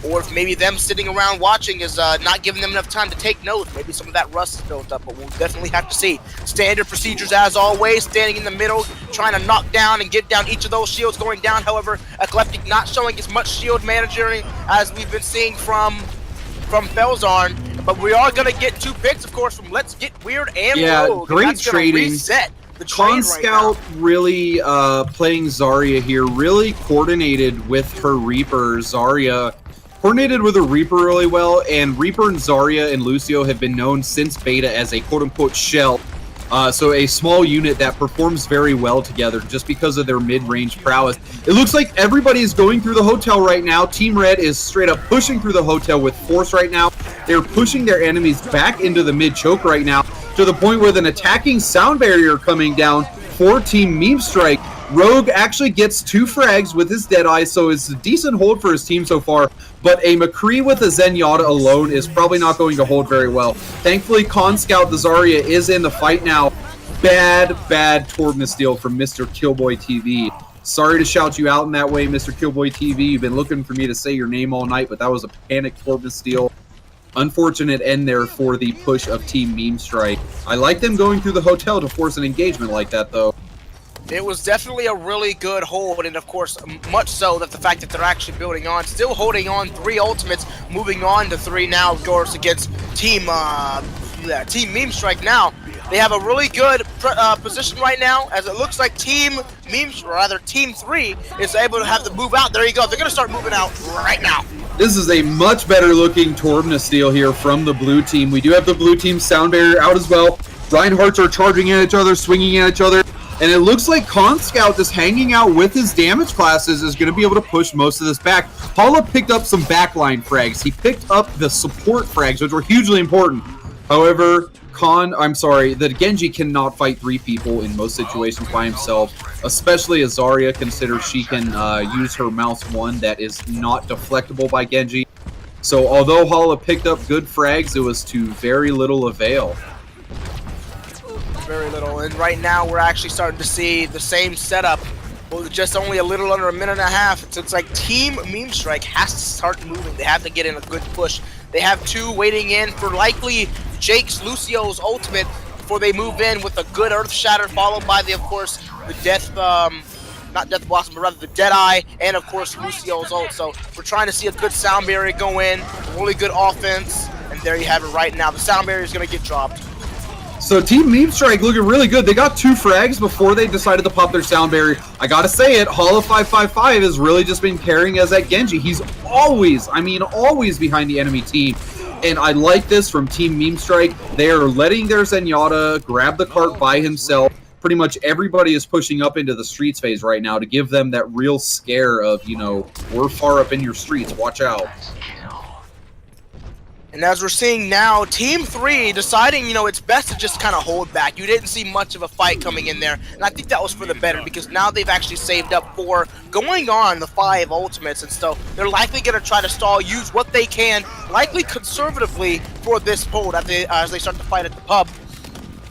Speaker 3: or if maybe them sitting around watching is not giving them enough time to take notes. Maybe some of that rust is built up, but we'll definitely have to see. Standard procedures as always, standing in the middle, trying to knock down and get down each of those shields going down. However, Ecleptic not showing as much shield managing as we've been seeing from Felzarn. But we are going to get 2 picks, of course, from Letsgetweird and Rogue.
Speaker 4: Great
Speaker 3: That's
Speaker 4: trading.
Speaker 3: Reset the trade
Speaker 4: Canscout really playing Zarya here, really coordinated with her Reaper. Zarya coordinated with a Reaper really well, and Reaper and Zarya and Lucio have been known since beta as a quote-unquote shell So a small unit that performs very well together just because of their mid-range prowess. It looks like everybody is going through the hotel right now. Team Red is straight up pushing through the hotel with force right now. They're pushing their enemies back into the mid-choke right now to the point with an attacking sound barrier coming down for Team Memestrike. Rogue actually gets 2 frags with his Deadeye, so it's a decent hold for his team so far, but a McCree with a Zenyatta alone is probably not going to hold very well. Thankfully, Canscout the Zarya is in the fight now. Bad Torbna steal from Mrkillboytv. Sorry to shout you out in that way, Mrkillboytv. You've been looking for me to say your name all night, but that was a panic Torbna steal. Unfortunate end there for the push of Team Memestrike. I like them going through the hotel to force an engagement like that, though.
Speaker 3: It was definitely a really good hold, and of course, much so that the fact that they're actually building on, still holding on 3 ultimates, moving on to 3 now, of course, against Team Memestrike now. They have a really good position right now, as it looks like Team 3 is able to have the move out. There you go. They're going to start moving out right now.
Speaker 4: This is a much better looking Torbna steal here from the blue team. We do have the blue team sound barrier out as well. Reinhardts are charging at each other, swinging at each other. And it looks like Canscout just hanging out with his damage classes is going to be able to push most of this back. Paula picked up some backline frags. He picked up the support frags, which were hugely important. However, the Genji cannot fight 3 people in most situations by himself, especially as Zarya considers she can use her mouse 1 that is not deflectable by Genji. So although Hala picked up good frags, it was to very little avail.
Speaker 3: Very little, and right now we're actually starting to see the same setup with just only a little under a minute and a half. So it's like Team Memestrike has to start moving. They have to get in a good push. They have 2 waiting in for likely Jake's Lucio's ultimate before they move in with a good Earth Shatter, followed by of course the not Death Blossom, but rather the Deadeye, and of course Lucio's ult. So we're trying to see a good sound barrier go in, really good offense, and there you have it right now. The sound barrier is going to get dropped.
Speaker 4: So Team Memestrike looking really good. They got 2 frags before they decided to pop their sound barrier. I gotta say it, Hala555 has really just been carrying as that Genji. He's always behind the enemy team. And I like this from Team Memestrike. They are letting their Zenyatta grab the cart by himself. Pretty much everybody is pushing up into the streets phase right now to give them that real scare of, we're far up in your streets, watch out.
Speaker 3: And as we're seeing now, Team 3 deciding, it's best to just kind of hold back. You didn't see much of a fight coming in there, and I think that was for the better because now they've actually saved up for going on the 5 ultimates, and so they're likely going to try to stall, use what they can, likely conservatively for this hold as they start to fight at the pub,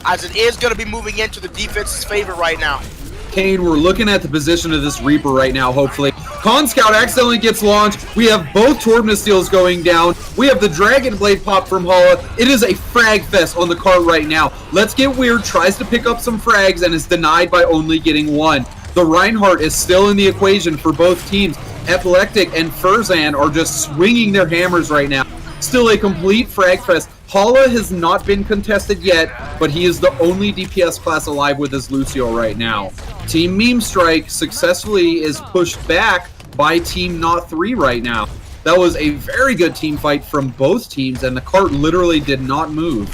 Speaker 3: as it is going to be moving into the defense's favor right now.
Speaker 4: Kane, we're looking at the position of this Reaper right now, hopefully. Canscout accidentally gets launched. We have both Torbna steals going down. We have the Dragon Blade pop from Hala. It is a frag fest on the cart right now. Letsgetweird tries to pick up some frags and is denied by only getting 1. The Reinhardt is still in the equation for both teams. Ecleptic and Felzarn are just swinging their hammers right now. Still a complete frag fest. Hala has not been contested yet, but he is the only DPS class alive with his Lucio right now. Team Memestrike successfully is pushed back by Team Not 3 right now. That was a very good team fight from both teams, and the cart literally did not move.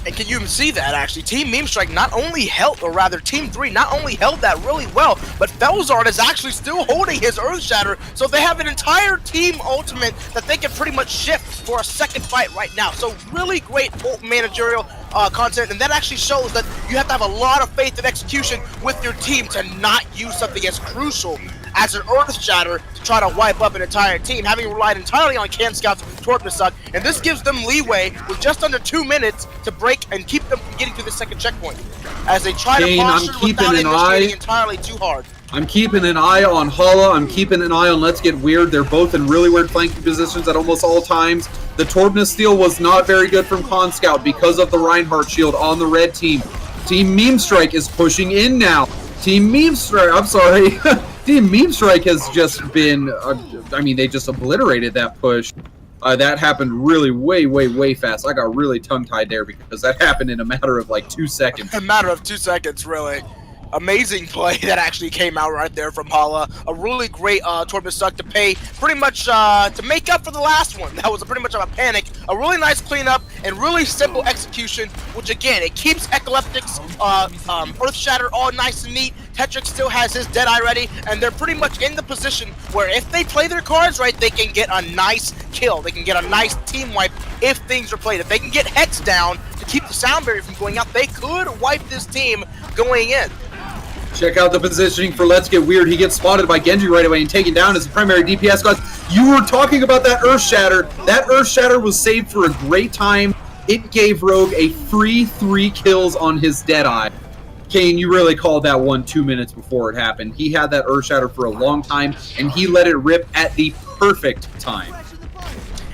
Speaker 3: And can you see that, actually? Team Memestrike not only held, or rather, Team 3 not only held that really well, but Felzarn is actually still holding his Earth Shatter, so they have an entire team ultimate that they can pretty much shift for a second fight right now. So really great managerial content, and that actually shows that you have to have a lot of faith and execution with your team to not use something as crucial as an Earth Shatter to try to wipe up an entire team, having relied entirely on Canscout's Torbna suck, and this gives them leeway with just under 2 minutes to break and keep them from getting to the second checkpoint, as they try to posture without initiating entirely too hard.
Speaker 4: I'm keeping an eye on Hala. I'm keeping an eye on Letsgetweird. They're both in really weird flanking positions at almost all times. The Torbna steal was not very good from Canscout because of the Reinhardt shield on the red team. Team Memestrike is pushing in now. Team Memestrike, I'm sorry. Team Memestrike has just been, they just obliterated that push. That happened really way fast. I got really tongue-tied there because that happened in a matter of like 2 seconds.
Speaker 3: A matter of 2 seconds, really. Amazing play that actually came out right there from Hala. A really great Torbjorn suck to pay pretty much to make up for the last one. That was pretty much of a panic. A really nice cleanup and really simple execution, which again, it keeps Ecleptic's Earth Shatter all nice and neat. Tetrix still has his Deadeye ready, and they're pretty much in the position where if they play their cards right, they can get a nice kill. They can get a nice team wipe if things are played. If they can get Hex down to keep the sound barrier from going out, they could wipe this team going in.
Speaker 4: Check out the positioning for Letsgetweird. He gets spotted by Genji right away and taken down as the primary DPS class. You were talking about that Earth Shatter. That Earth Shatter was saved for a great time. It gave Rogue a free 3 kills on his Deadeye. Kane, you really called that one 2 minutes before it happened. He had that Earth Shatter for a long time, and he let it rip at the perfect time.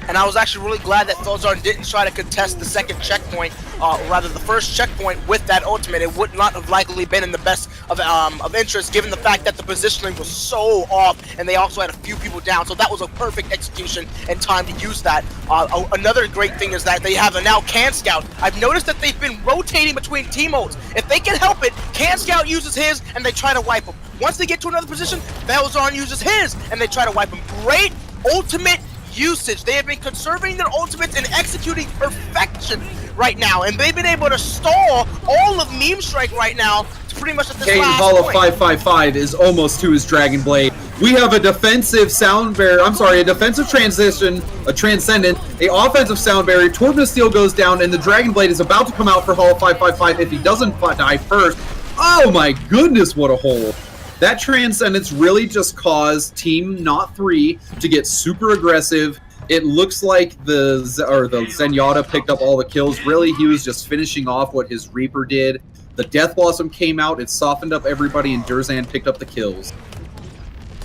Speaker 3: And I was actually really glad that Felzarn didn't try to contest the second checkpoint, rather the first checkpoint with that ultimate. It would not have likely been in the best of interest, given the fact that the positioning was so off, and they also had a few people down. So that was a perfect execution and time to use that. Another great thing is that they have a now Canscout. I've noticed that they've been rotating between team ults. If they can help it, Canscout uses his, and they try to wipe him. Once they get to another position, Felzarn uses his, and they try to wipe him. Great ultimate usage. They have been conserving their ultimates and executing perfection right now, and they've been able to stall all of Memestrike right now to pretty much at this
Speaker 4: Kane
Speaker 3: last
Speaker 4: Hall of
Speaker 3: point.
Speaker 4: 555 is almost to his Dragon Blade. We have a defensive sound barrier. I'm sorry, a defensive transition, a transcendent, a offensive sound barrier. Torbjorn Steel goes down, and the Dragon Blade is about to come out for Hall of 555 if he doesn't die first. Oh my goodness, what a hole. That Transcendence really just caused Team Not 3 to get super aggressive. It looks like the Zenyatta picked up all the kills. Really, he was just finishing off what his Reaper did. The Death Blossom came out, it softened up everybody, and Derzan picked up the kills.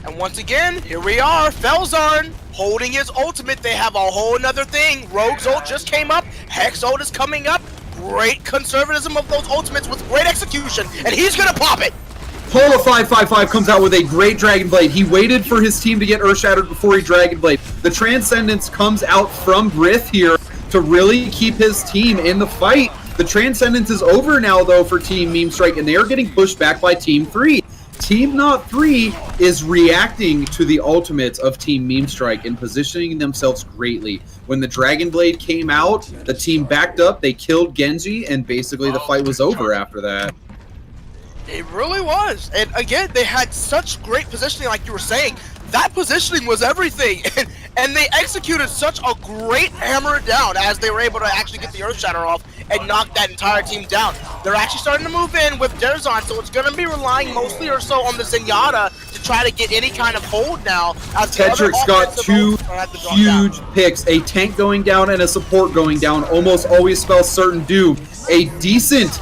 Speaker 3: And once again, here we are, Felzarn holding his ultimate. They have a whole nother thing. Rogue's ult just came up, Hex ult is coming up. Great conservatism of those ultimates with great execution, and he's gonna pop it!
Speaker 4: Hall of 555 comes out with a great Dragon Blade. He waited for his team to get Earth Shattered before he Dragon Blade. The Transcendence comes out from Bryth here to really keep his team in the fight. The Transcendence is over now, though, for Team Memestrike, and they are getting pushed back by Team 3. Team Not 3 is reacting to the ultimates of Team Memestrike and positioning themselves greatly. When the Dragon Blade came out, the team backed up, they killed Genji, and basically the fight was over after that.
Speaker 3: It really was. And again, they had such great positioning, like you were saying. That positioning was everything. And they executed such a great hammer down as they were able to actually get the Earth Shatter off and knock that entire team down. They're actually starting to move in with Derzan, so it's going to be relying mostly or so on the Zenyatta to try to get any kind of hold now. As
Speaker 4: Tetrix got 2 huge picks, a tank going down and a support going down. Almost always spells certain doom. A decent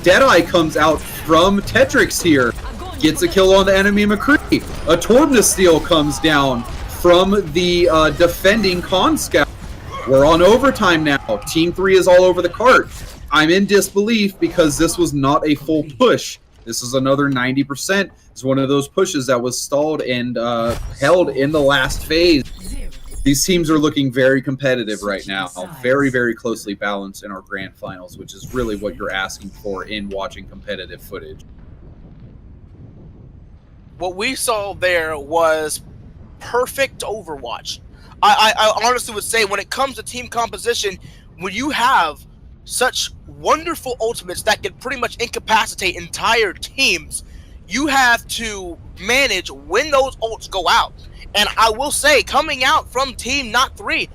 Speaker 4: Deadeye comes out from Tetrix here. Gets a kill on the enemy McCree. A Torbjorn Steel comes down from the defending Canscout. We're on overtime now. Team 3 is all over the cart. I'm in disbelief because this was not a full push. This is another 90%. It's one of those pushes that was stalled and held in the last phase. These teams are looking very competitive right now. Very, very closely balanced in our grand finals, which is really what you're asking for in watching competitive footage.
Speaker 3: What we saw there was perfect Overwatch. I honestly would say when it comes to team composition, when you have such wonderful ultimates that can pretty much incapacitate entire teams, you have to manage when those ults go out. And I will say, coming out from Team Not 3,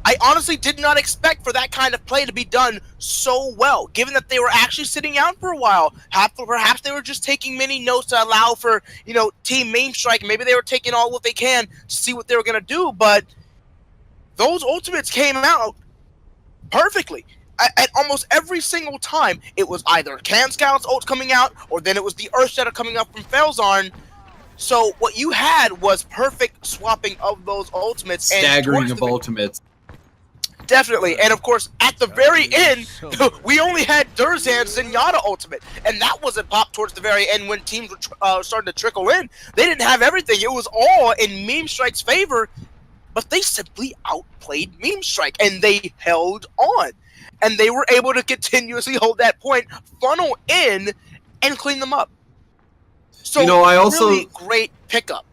Speaker 3: I honestly did not expect for that kind of play to be done so well, given that they were actually sitting out for a while. Perhaps they were just taking many notes to allow for, Team Memestrike. Maybe they were taking all what they can to see what they were going to do, but those ultimates came out perfectly. At almost every single time, it was either Canscout's ult coming out, or then it was the Earth Shatter coming up from Felzarn. So what you had was perfect swapping of those ultimates.
Speaker 4: Staggering of ultimates.
Speaker 3: Definitely. And of course, at the very end, we only had Derzan's Zenyatta ultimate. And that wasn't popped towards the very end when teams were starting to trickle in. They didn't have everything. It was all in Memestrike's favor. But they simply outplayed Memestrike. And they held on. And they were able to continuously hold that point, funnel in, and clean them up. So
Speaker 4: You know, I also-
Speaker 3: really great pickup.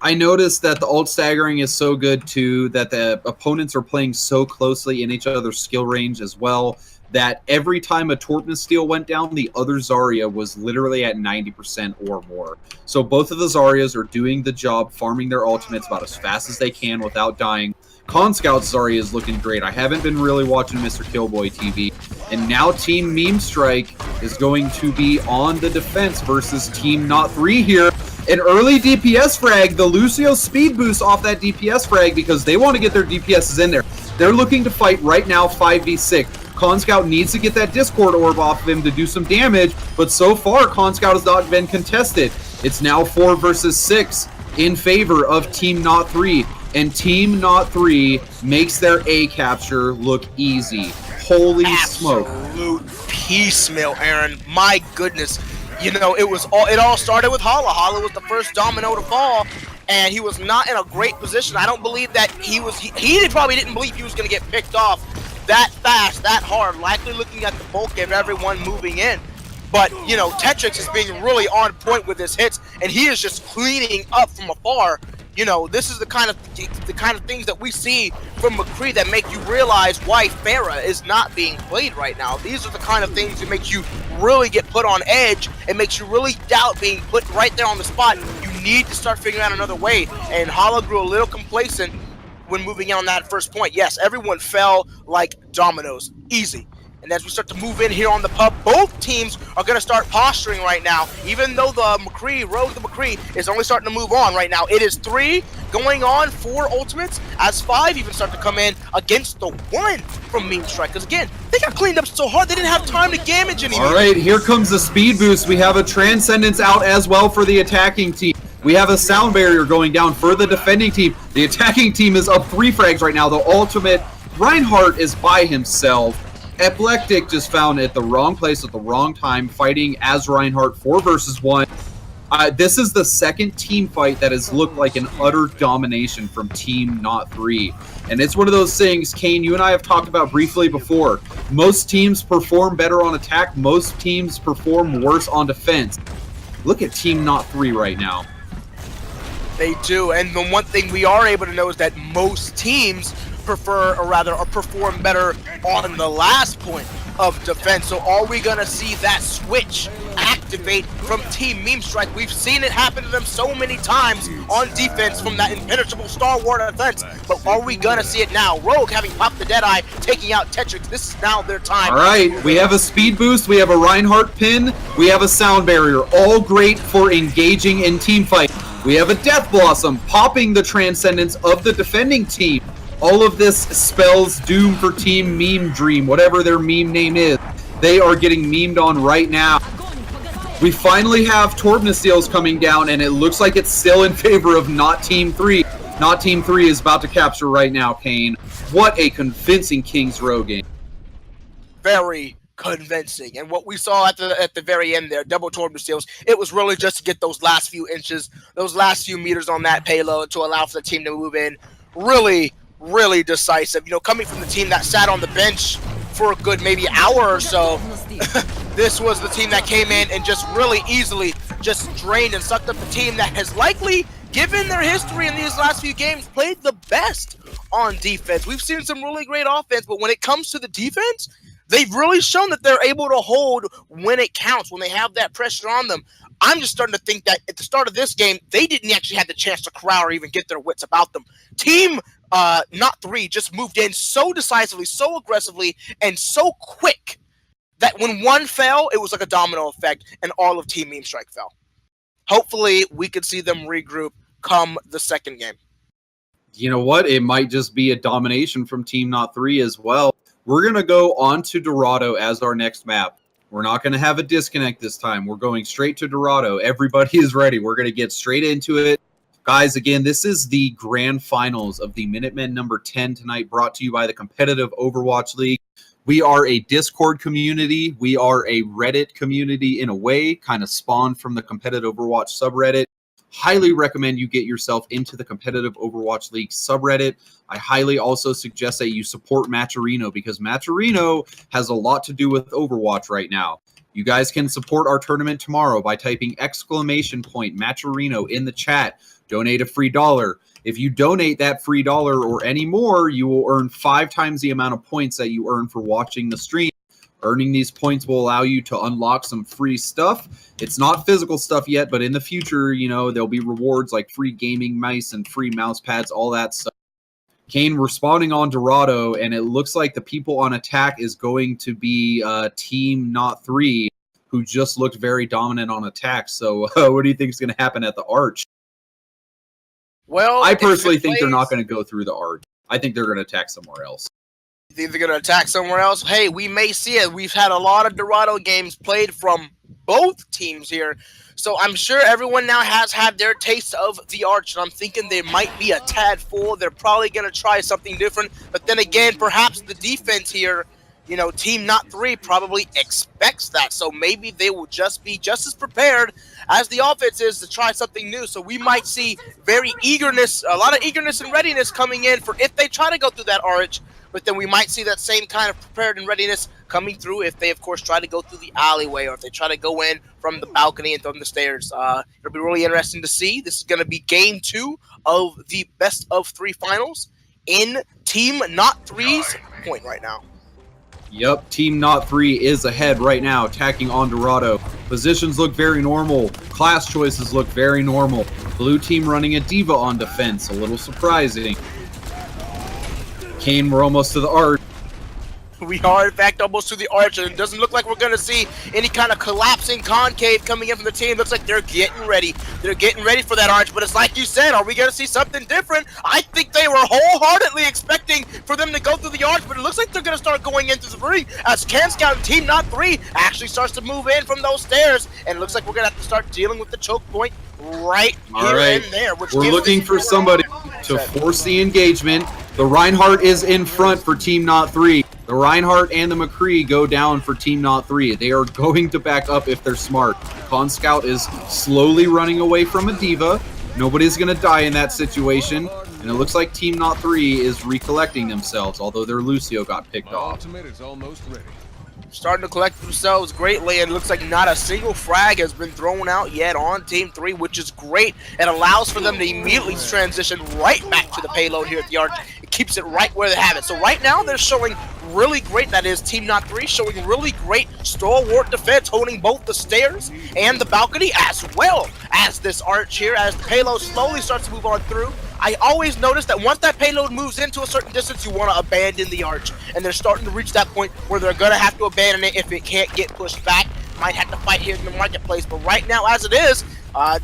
Speaker 4: I noticed that the ult staggering is so good too, that the opponents are playing so closely in each other's skill range as well, that every time a Torpness Steel went down, the other Zarya was literally at 90% or more. So both of the Zaryas are doing the job, farming their ultimates about as fast as they can without dying. Canscout's Zarya is looking great. I haven't been really watching Mrkillboytv. And now Team Memestrike is going to be on the defense versus Team Not 3 here. An early DPS frag, the Lucio speed boost off that DPS frag because they want to get their DPSs in there. They're looking to fight right now 5v6. Canscout needs to get that Discord orb off of him to do some damage, but so far Canscout has not been contested. It's now 4 versus 6 in favor of Team Not 3, and Team Not 3 makes their A capture look easy. Holy smoke.
Speaker 3: Absolute piecemeal, Aaron. My goodness. You know, it all started with Hala. Hala was the first domino to fall, and he was not in a great position. I don't believe that he probably didn't believe he was going to get picked off that fast, that hard, likely looking at the bulk of everyone moving in. But, you know, Tetrix is being really on point with his hits, and he is just cleaning up from afar. You know, this is the kind of things that we see from McCree that make you realize why Pharah is not being played right now. These are the kind of things that make you really get put on edge and makes you really doubt being put right there on the spot. You need to start figuring out another way. And Hala grew a little complacent when moving in on that first point. Yes, everyone fell like dominoes. Easy. And as we start to move in here on the pub, both teams are going to start posturing right now. Even though the McCree is only starting to move on right now. It is 3 going on 4 ultimates as 5 even start to come in against the 1 from Memestrike. Because again, they got cleaned up so hard they didn't have time to damage anything.
Speaker 4: All right, here comes the speed boost. We have a Transcendence out as well for the attacking team. We have a sound barrier going down for the defending team. The attacking team is up 3 frags right now. The ultimate, Reinhardt is by himself. Ecleptic just found at the wrong place at the wrong time, fighting as Reinhardt 4 versus 1. This is the second team fight that has looked like an utter domination from Team Not 3. And it's one of those things, Kane, you and I have talked about briefly before. Most teams perform better on attack. Most teams perform worse on defense. Look at Team Not 3 right now.
Speaker 3: They do, and the one thing we are able to know is that most teams perform better on the last point of defense. So are we gonna see that switch activate from Team Memestrike? We've seen it happen to them so many times on defense from that impenetrable Star Wars defense, but are we gonna see it now? Rogue having popped the Deadeye, taking out Tetrix. This is now their time.
Speaker 4: All right, we have a speed boost, we have a Reinhardt pin, we have a sound barrier, all great for engaging in team fight. We have a Death Blossom popping the Transcendence of the defending team. All of this spells doom for Team Meme Dream, whatever their meme name is. They are getting memed on right now. We finally have Torpness Steels coming down, and it looks like it's still in favor of Not Team 3. Not Team 3 is about to capture right now, Kane. What a convincing King's Row game.
Speaker 3: Very convincing. And what we saw at the very end there, double Torpness Steels, it was really just to get those last few inches, those last few meters on that payload to allow for the team to move in. Really decisive. You know, coming from the team that sat on the bench for a good maybe hour or so, this was the team that came in and just really easily just drained and sucked up the team that has likely, given their history in these last few games, played the best on defense. We've seen some really great offense, but when it comes to the defense, they've really shown that they're able to hold when it counts, when they have that pressure on them. I'm just starting to think that at the start of this game, they didn't actually have the chance to corral or even get their wits about them. Team Not 3 just moved in so decisively, so aggressively, and so quick that when one fell, it was like a domino effect, and all of Team Memestrike fell. Hopefully, we could see them regroup come the second game.
Speaker 4: You know what? It might just be a domination from Team Not 3 as well. We're going to go on to Dorado as our next map. We're not going to have a disconnect this time. We're going straight to Dorado. Everybody is ready. We're going to get straight into it. Guys, again, this is the grand finals of the Minutemen number 10 tonight, brought to you by the Competitive Overwatch League. We are a Discord community. We are a Reddit community in a way, kind of spawned from the Competitive Overwatch subreddit. Highly recommend you get yourself into the Competitive Overwatch League subreddit. I highly also suggest that you support Matcherino, because Matcherino has a lot to do with Overwatch right now. You guys can support our tournament tomorrow by typing !Matcherino in the chat. Donate a free $1. If you donate that free $1 or any more, you will earn 5 times the amount of points that you earn for watching the stream. Earning these points will allow you to unlock some free stuff. It's not physical stuff yet, but in the future, you know, there'll be rewards like free gaming mice and free mouse pads, all that stuff. Kane responding on Dorado, and it looks like the people on attack is going to be Team Not 3, who just looked very dominant on attack. So what do you think is going to happen at the Arch?
Speaker 3: Well,
Speaker 4: I personally think they're not going to go through the Arch. I think they're going to attack somewhere else.
Speaker 3: You think they're going to attack somewhere else? Hey, we may see it. We've had a lot of Dorado games played from both teams here. So I'm sure everyone now has had their taste of the Arch, and I'm thinking they might be a tad full. They're probably going to try something different. But then again, perhaps the defense here, you know, Team Not 3 probably expects that. So maybe they will just be just as prepared as the offense is to try something new. So we might see a lot of eagerness and readiness coming in for if they try to go through that Arch. But then we might see that same kind of prepared and readiness coming through if they, of course, try to go through the alleyway or if they try to go in from the balcony and from the stairs. It'll be really interesting to see. This is going to be Game 2 of the best-of-3 finals in Team Not 3's point right now.
Speaker 4: Yep, Team Not 3 is ahead right now, attacking on Dorado. Positions look very normal. Class choices look very normal. Blue team running a Diva on defense, a little surprising. Kane, we're almost to the Arch.
Speaker 3: We are, in fact, almost to the Arch, and it doesn't look like we're going to see any kind of collapsing concave coming in from the team. Looks like they're getting ready. They're getting ready for that Arch, but it's like you said, are we going to see something different? I think they were wholeheartedly expecting for them to go through the Arch, but it looks like they're going to start going into the ring as Canscout and Team Not 3 actually starts to move in from those stairs, and it looks like we're going to have to start dealing with the choke point right here and there.
Speaker 4: We're looking for somebody to force the engagement. The Reinhardt is in front for Team Not 3. The Reinhardt and the McCree go down for Team Not 3. They are going to back up if they're smart. Canscout is slowly running away from a Diva. Nobody's going to die in that situation. And it looks like Team Not 3 is recollecting themselves, although their Lucio got picked off.
Speaker 5: Ultimate is almost ready.
Speaker 3: Starting to collect themselves greatly, and it looks like not a single frag has been thrown out yet on Team 3, which is great. It allows for them to immediately transition right back to the payload here at the Arch. It keeps it right where they have it. So right now they're showing really great, that is Team Not 3 showing really great stalwart defense, holding both the stairs and the balcony, as well as this Arch here, as the payload slowly starts to move on through. I always notice that once that payload moves into a certain distance, you want to abandon the Arch. And they're starting to reach that point where they're going to have to abandon it if it can't get pushed back. Might have to fight here in the marketplace. But right now, as it is,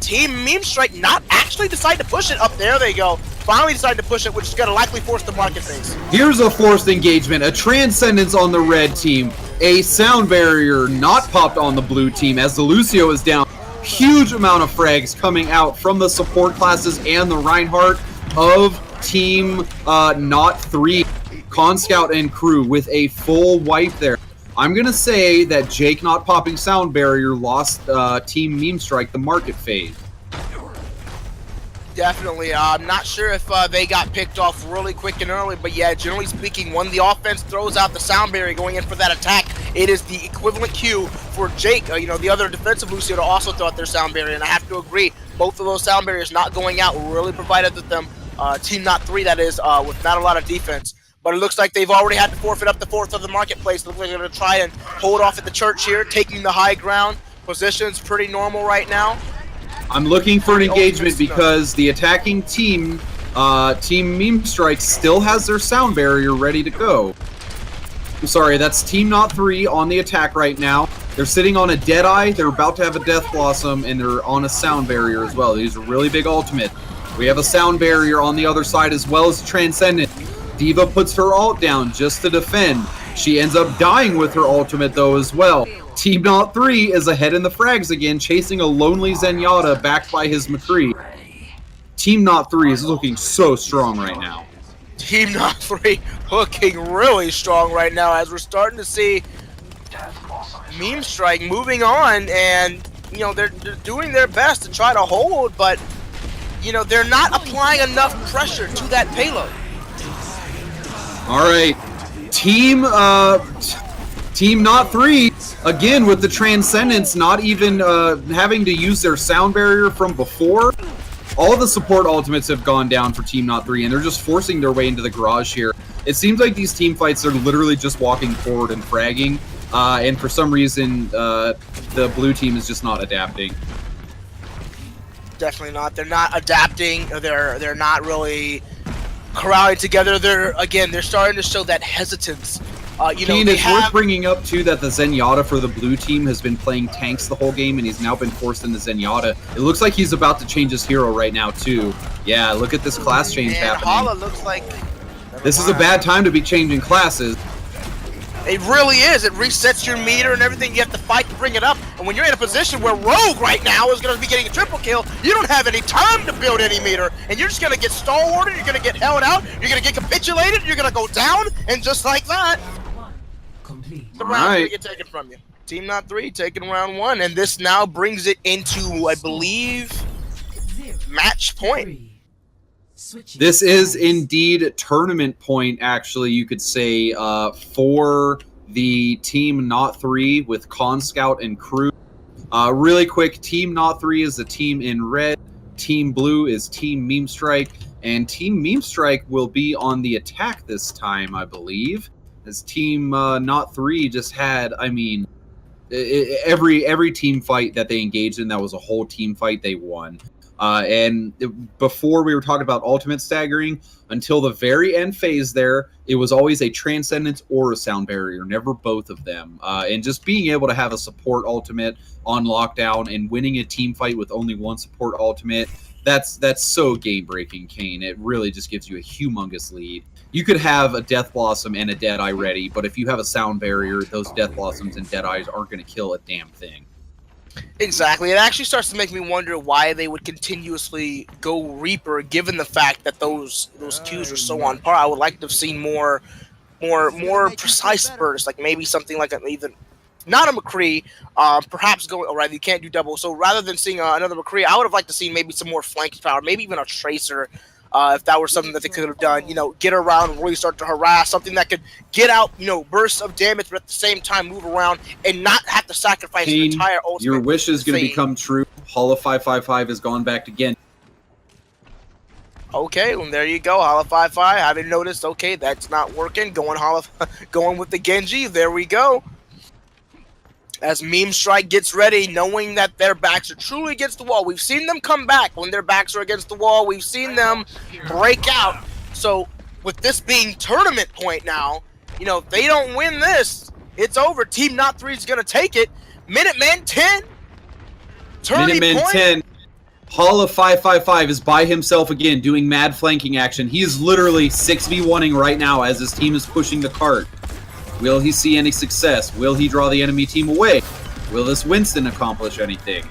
Speaker 3: Team Memestrike not actually decide to push it. Up there they go. Finally decided to push it, which is going to likely force the market phase.
Speaker 4: Here's a forced engagement. A Transcendence on the red team. A sound barrier not popped on the blue team as the Lucio is down. Huge amount of frags coming out from the support classes and the Reinhardt of Team Not 3. Canscout and crew with a full wipe there. I'm going to say that Jake not popping sound barrier lost Team Memestrike the market phase.
Speaker 3: Definitely. I'm not sure if they got picked off really quick and early, but yeah, generally speaking, when the offense throws out the sound barrier going in for that attack, it is the equivalent cue for Jake, you know, the other defensive Lucio, to also throw out their sound barrier. And I have to agree, both of those sound barriers not going out really provided them, Team Not 3, that is, with not a lot of defense. But it looks like they've already had to forfeit up the fourth of the marketplace. It looks like they're going to try and hold off at the church here, taking the high ground. Position's pretty normal right now.
Speaker 4: I'm looking for an engagement because the attacking team, Team Memestrike, still has their sound barrier ready to go. I'm sorry, that's Team Not 3 on the attack right now. They're sitting on a Deadeye, they're about to have a Death Blossom, and they're on a sound barrier as well. These are really big ultimate. We have a sound barrier on the other side as well as Transcendent. Diva puts her ult down just to defend. She ends up dying with her ultimate though as well. Team Not 3 is ahead in the frags again, chasing a lonely Zenyatta backed by his McCree. Team Not 3 is looking so strong right now.
Speaker 3: Team Not 3 looking really strong right now as we're starting to see Memestrike moving on, and you know they're doing their best to try to hold, but you know they're not applying enough pressure to that payload.
Speaker 4: All right, Team Not 3 again, with the Transcendence not even having to use their sound barrier from before, all the support ultimates have gone down for Team Not 3, and they're just forcing their way into the garage here. It seems like these team fights are literally just walking forward and fragging, and for some reason, the blue team is just not adapting.
Speaker 3: Definitely not. They're not adapting. They're not really crowding together. They're starting to show that hesitance.
Speaker 4: It's worth bringing up too that the Zenyatta for the blue team has been playing tanks the whole game, and he's now been forced into Zenyatta. It looks like he's about to change his hero right now too. Yeah, look at this class change happening.
Speaker 3: Hala looks like
Speaker 4: this is a bad time to be changing classes.
Speaker 3: It really is. It resets your meter and everything. You have to fight to bring it up. And when you're in a position where Rogue right now is going to be getting a triple kill, you don't have any time to build any meter. And you're just going to get stalwarted, you're going to get held out, you're going to get capitulated, you're going to go down, and just like that, the round's going to get taken from you. Team Not 3 taking round 1, and this now brings it into, I believe, match point.
Speaker 4: This is indeed tournament point, actually, you could say, for the Team Not 3 with Canscout and crew. Really quick, Team Not 3 is the team in red, Team Blue is Team Memestrike, and Team Memestrike will be on the attack this time, I believe, as Team Not 3 just had, I mean, every team fight that they engaged in that was a whole team fight, they won. Before we were talking about ultimate staggering, until the very end phase there, it was always a Transcendence or a sound barrier, never both of them. And just being able to have a support ultimate on lockdown and winning a team fight with only one support ultimate, that's so game-breaking, Kane. It really just gives you a humongous lead. You could have a Death Blossom and a Deadeye ready, but if you have a sound barrier, those Death Blossoms and Deadeyes aren't going to kill a damn thing.
Speaker 3: Exactly. It actually starts to make me wonder why they would continuously go Reaper, given the fact that those Qs are so on par. I would like to have seen more precise bursts, like maybe something like not a McCree, perhaps go. All right, you can't do double. So rather than seeing another McCree, I would have liked to see maybe some more flanking power, maybe even a Tracer. If that were something that they could have done, get around, really start to harass, something that could get out, bursts of damage, but at the same time move around and not have to sacrifice the entire ultimate.
Speaker 4: Your wish is going to become true. Hala 555 has gone back again.
Speaker 3: Okay, well, there you go. Hala 555. Having noticed, okay, that's not working. Going with the Genji. There we go. As Memestrike gets ready, knowing that their backs are truly against the wall. We've seen them come back when their backs are against the wall. We've seen them break out. So with this being tournament point now, if they don't win this, it's over. Team Not 3 is going to take it. Minutemen 10.
Speaker 4: Minutemen 10. Hala 555 is by himself again, doing mad flanking action. He is literally 6v1ing right now as his team is pushing the cart. Will he see any success? Will he draw the enemy team away? Will this Winston accomplish anything?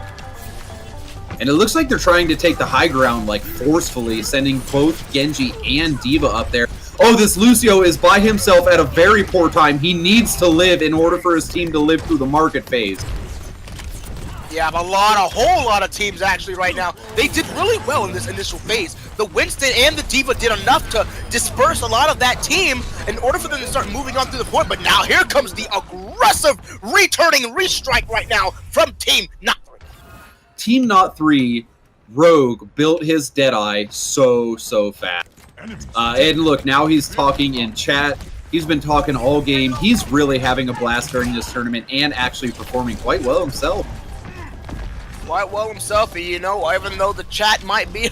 Speaker 4: And it looks like they're trying to take the high ground, like, forcefully, sending both Genji and D.Va up there. Oh, this Lucio is by himself at a very poor time. He needs to live in order for his team to live through the market phase.
Speaker 3: Yeah, a whole lot of teams actually right now. They did really well in this initial phase. The Winston and the D.Va did enough to disperse a lot of that team in order for them to start moving on through the point. But now here comes the aggressive returning restrike right now from Team Not 3.
Speaker 4: Team Not 3, Rogue, built his Deadeye so fast. And look, now he's talking in chat. He's been talking all game. He's really having a blast during this tournament and actually performing quite well himself.
Speaker 3: Quite well himself, even though the chat might be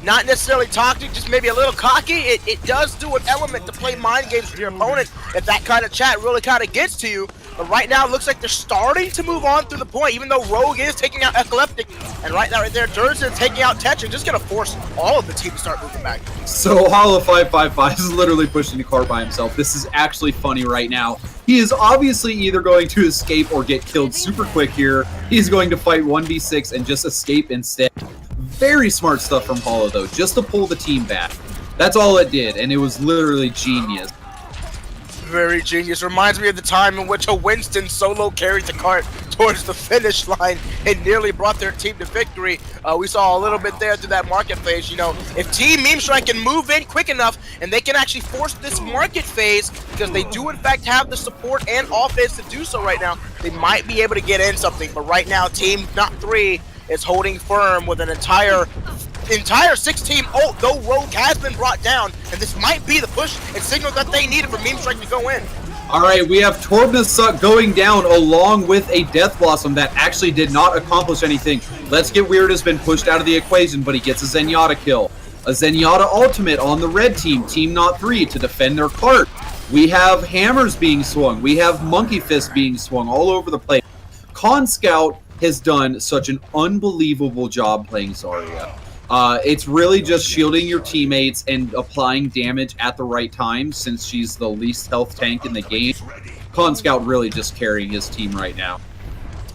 Speaker 3: not necessarily toxic, just maybe a little cocky, it does do an element to play mind games with your opponent if that kind of chat really kind of gets to you. But right now, it looks like they're starting to move on through the point, even though Rogue is taking out Ecleptic, and right there, Derzan taking out Tetrix, just going to force all of the team to start moving back.
Speaker 4: So Hala 555 is literally pushing the cart by himself. This is actually funny right now. He is obviously either going to escape or get killed super quick here. He's going to fight 1v6 and just escape instead. Very smart stuff from Hala, though, just to pull the team back. That's all it did, and it was literally genius.
Speaker 3: Very genius. Reminds me of the time in which a Winston solo carried the cart towards the finish line and nearly brought their team to victory. We saw a little bit there through that market phase. You know, if Team Memestrike can move in quick enough and they can actually force this market phase, because they do in fact have the support and offense to do so right now, they might be able to get in something. But right now, Team Not 3 is holding firm with an entire 6-team ult, though Rogue has been brought down, and this might be the push and signal that they needed for Memestrike to go in.
Speaker 4: All right, we have Torbnus going down along with a Death Blossom that actually did not accomplish anything. Letsgetweird has been pushed out of the equation, but he gets a Zenyatta kill. A Zenyatta ultimate on the red team, Team Not 3, to defend their cart. We have hammers being swung. We have Monkey Fist being swung all over the place. Canscout has done such an unbelievable job playing Zarya. It's really just shielding your teammates and applying damage at the right time, since she's the least health tank in the game. Canscout really just carrying his team right now.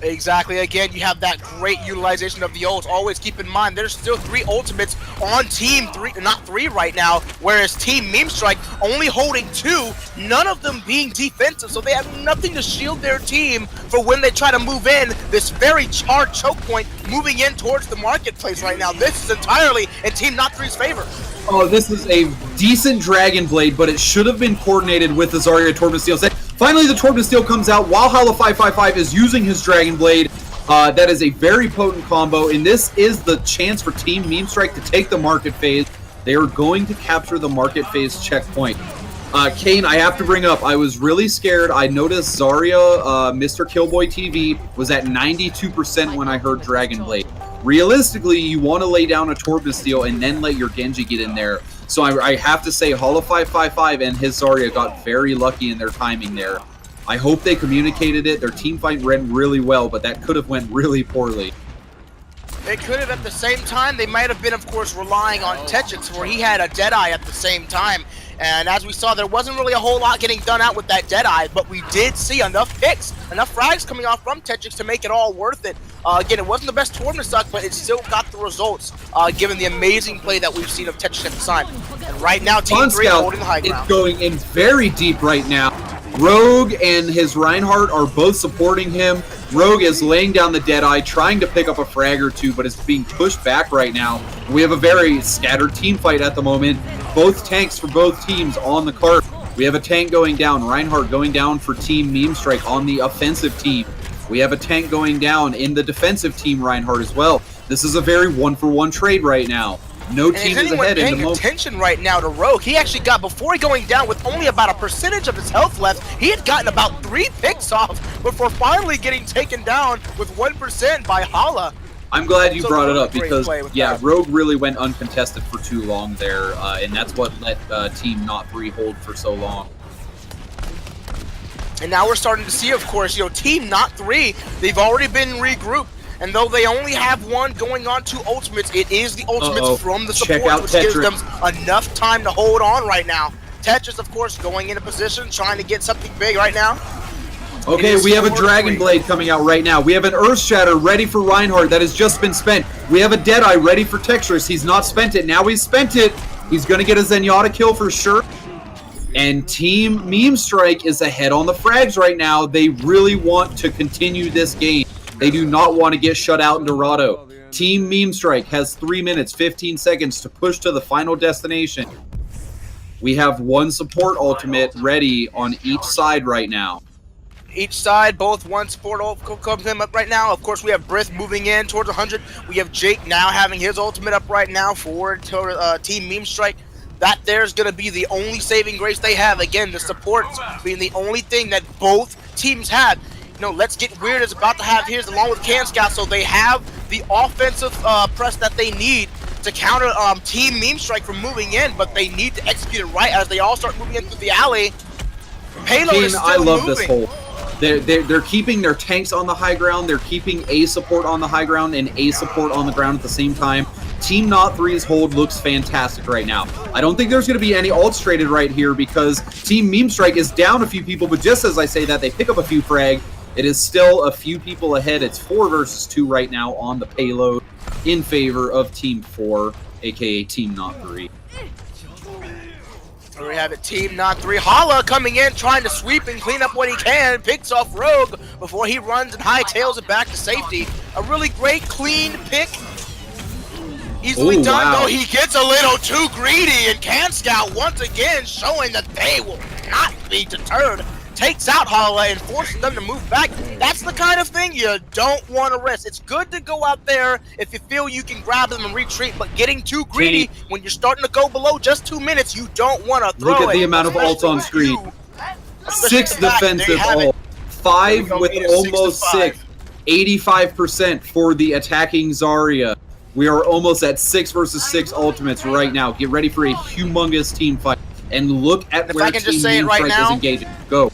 Speaker 3: Exactly. Again, you have that great utilization of the ults. Always keep in mind, there's still 3 ultimates on Team 3, not 3 right now, whereas Team Memestrike only holding 2, none of them being defensive, so they have nothing to shield their team for when they try to move in this very charred choke point moving in towards the marketplace right now. This is entirely in Team Not 3's favor.
Speaker 4: Oh, this is a decent Dragon Blade, but it should have been coordinated with the Zarya Torbnus Steel set. Finally, the Torbnus Steel comes out while Hala555 is using his Dragon Blade. That is a very potent combo, and this is the chance for Team Memestrike to take the market phase. They are going to capture the market phase checkpoint. Kane, I have to bring up, I was really scared. I noticed Zarya, Mrkillboytv, was at 92% when I heard Dragon Blade. Realistically, you want to lay down a Torbnus Steel and then let your Genji get in there. So I have to say, Hala555 and his Zarya got very lucky in their timing there. I hope they communicated it. Their team fight went really well, but that could have went really poorly.
Speaker 3: They could have at the same time. They might have been, of course, relying on Tetrix, where he had a Deadeye at the same time. And as we saw, there wasn't really a whole lot getting done out with that Deadeye, but we did see enough picks, enough frags coming off from Tetrix to make it all worth it. Again, it wasn't the best Torbnus suck, but it still got the results, given the amazing play that we've seen of Tetrix at the time. And right now, Team 3 holding the high ground.
Speaker 4: It's going in very deep right now. Rogue and his Reinhardt are both supporting him. Rogue is laying down the Deadeye, trying to pick up a frag or two, but is being pushed back right now. We have a very scattered team fight at the moment. Both tanks for both teams on the cart. We have a tank going down, Reinhardt going down for Team Memestrike on the offensive team. We have a tank going down in the defensive team, Reinhardt, as well. This is a very one-for-one trade right now. No team is ahead in the moment.
Speaker 3: Attention right now to Rogue. He actually got, before going down with only about a percentage of his health left, he had gotten about 3 picks off before finally getting taken down with 1% by Hala.
Speaker 4: I'm glad you brought it up because, yeah, Rogue really went uncontested for too long there, and that's what let Team Not 3 hold for so long.
Speaker 3: And now we're starting to see, of course, you know, Team Not 3, they've already been regrouped. And though they only have one going on 2 ultimates, it is the ultimates from the support, which gives them enough time to hold on right now. Tetris, of course, going into position, trying to get something big right now.
Speaker 4: Okay, we have a Dragon Blade coming out right now. We have an Earth Shatter ready for Reinhardt that has just been spent. We have a Deadeye ready for Tetrix. He's not spent it. Now he's spent it. He's going to get a Zenyatta kill for sure. And Team Memestrike is ahead on the frags right now. They really want to continue this game. They do not want to get shut out in Dorado. Team Memestrike has 3 minutes, 15 seconds to push to the final destination. We have one support ultimate ready on each side right now.
Speaker 3: Each side, both one support ult comes in up right now. Of course, we have Bryth moving in towards 100. We have Jake now having his ultimate up right now for Team Memestrike. That there's going to be the only saving grace they have. Again, the support being the only thing that both teams have. You know, Letsgetweird is about to have his along with Canscout, so they have the offensive press that they need to counter Team Memestrike from moving in, but they need to execute it right as they all start moving in through the alley. Payload is still
Speaker 4: I love
Speaker 3: moving.
Speaker 4: This whole. They're keeping their tanks on the high ground. They're keeping A support on the high ground and A support on the ground at the same time. Team Not 3's hold looks fantastic right now. I don't think there's going to be any ults traded right here because Team Memestrike is down a few people, but just as I say that, they pick up a few frag. It is still a few people ahead. It's 4 versus 2 right now on the payload in favor of Team 4, aka Team Not 3.
Speaker 3: Here we have it, Team Not 3. Hala coming in, trying to sweep and clean up what he can. Picks off Rogue before he runs and hightails it back to safety. A really great, clean pick. Easily done, though he gets a little too greedy, and Canscout once again showing that they will not be deterred. Takes out Hala and forces them to move back. That's the kind of thing you don't want to risk. It's good to go out there if you feel you can grab them and retreat, but getting too greedy when you're starting to go below just 2 minutes, you don't want to throw it.
Speaker 4: Look at the amount of ults on screen. 6 defensive ult, 5 with almost 6. 85% for the attacking Zarya. We are almost at 6 versus 6 ultimates right now. Get ready for a humongous team fight. And look at where Team Memestrike is engaging. Go.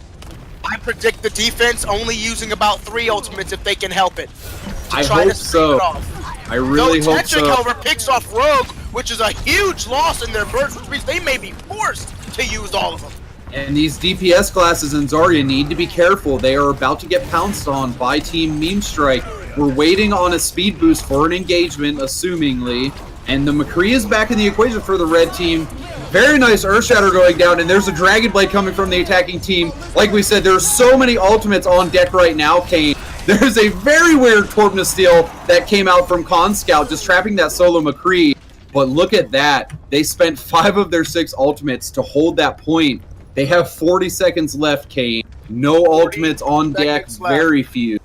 Speaker 3: I predict the defense only using about 3 ultimates if they can help it.
Speaker 4: I hope so. I really hope so.
Speaker 3: Tetrix, however, picks off Rogue, which is a huge loss in their burst, which means they may be forced to use all of them.
Speaker 4: And these DPS classes in Zarya need to be careful. They are about to get pounced on by Team Memestrike. We're waiting on a speed boost for an engagement, assumingly. And the McCree is back in the equation for the red team. Very nice Earth Shatter going down, and there's a Dragon Blade coming from the attacking team. Like we said, there's so many ultimates on deck right now, Kane. There's a very weird Torpna Steel that came out from Canscout, just trapping that solo McCree. But look at that. They spent 5 of their 6 ultimates to hold that point. They have 40 seconds left, Kane. No ultimates on deck, very few.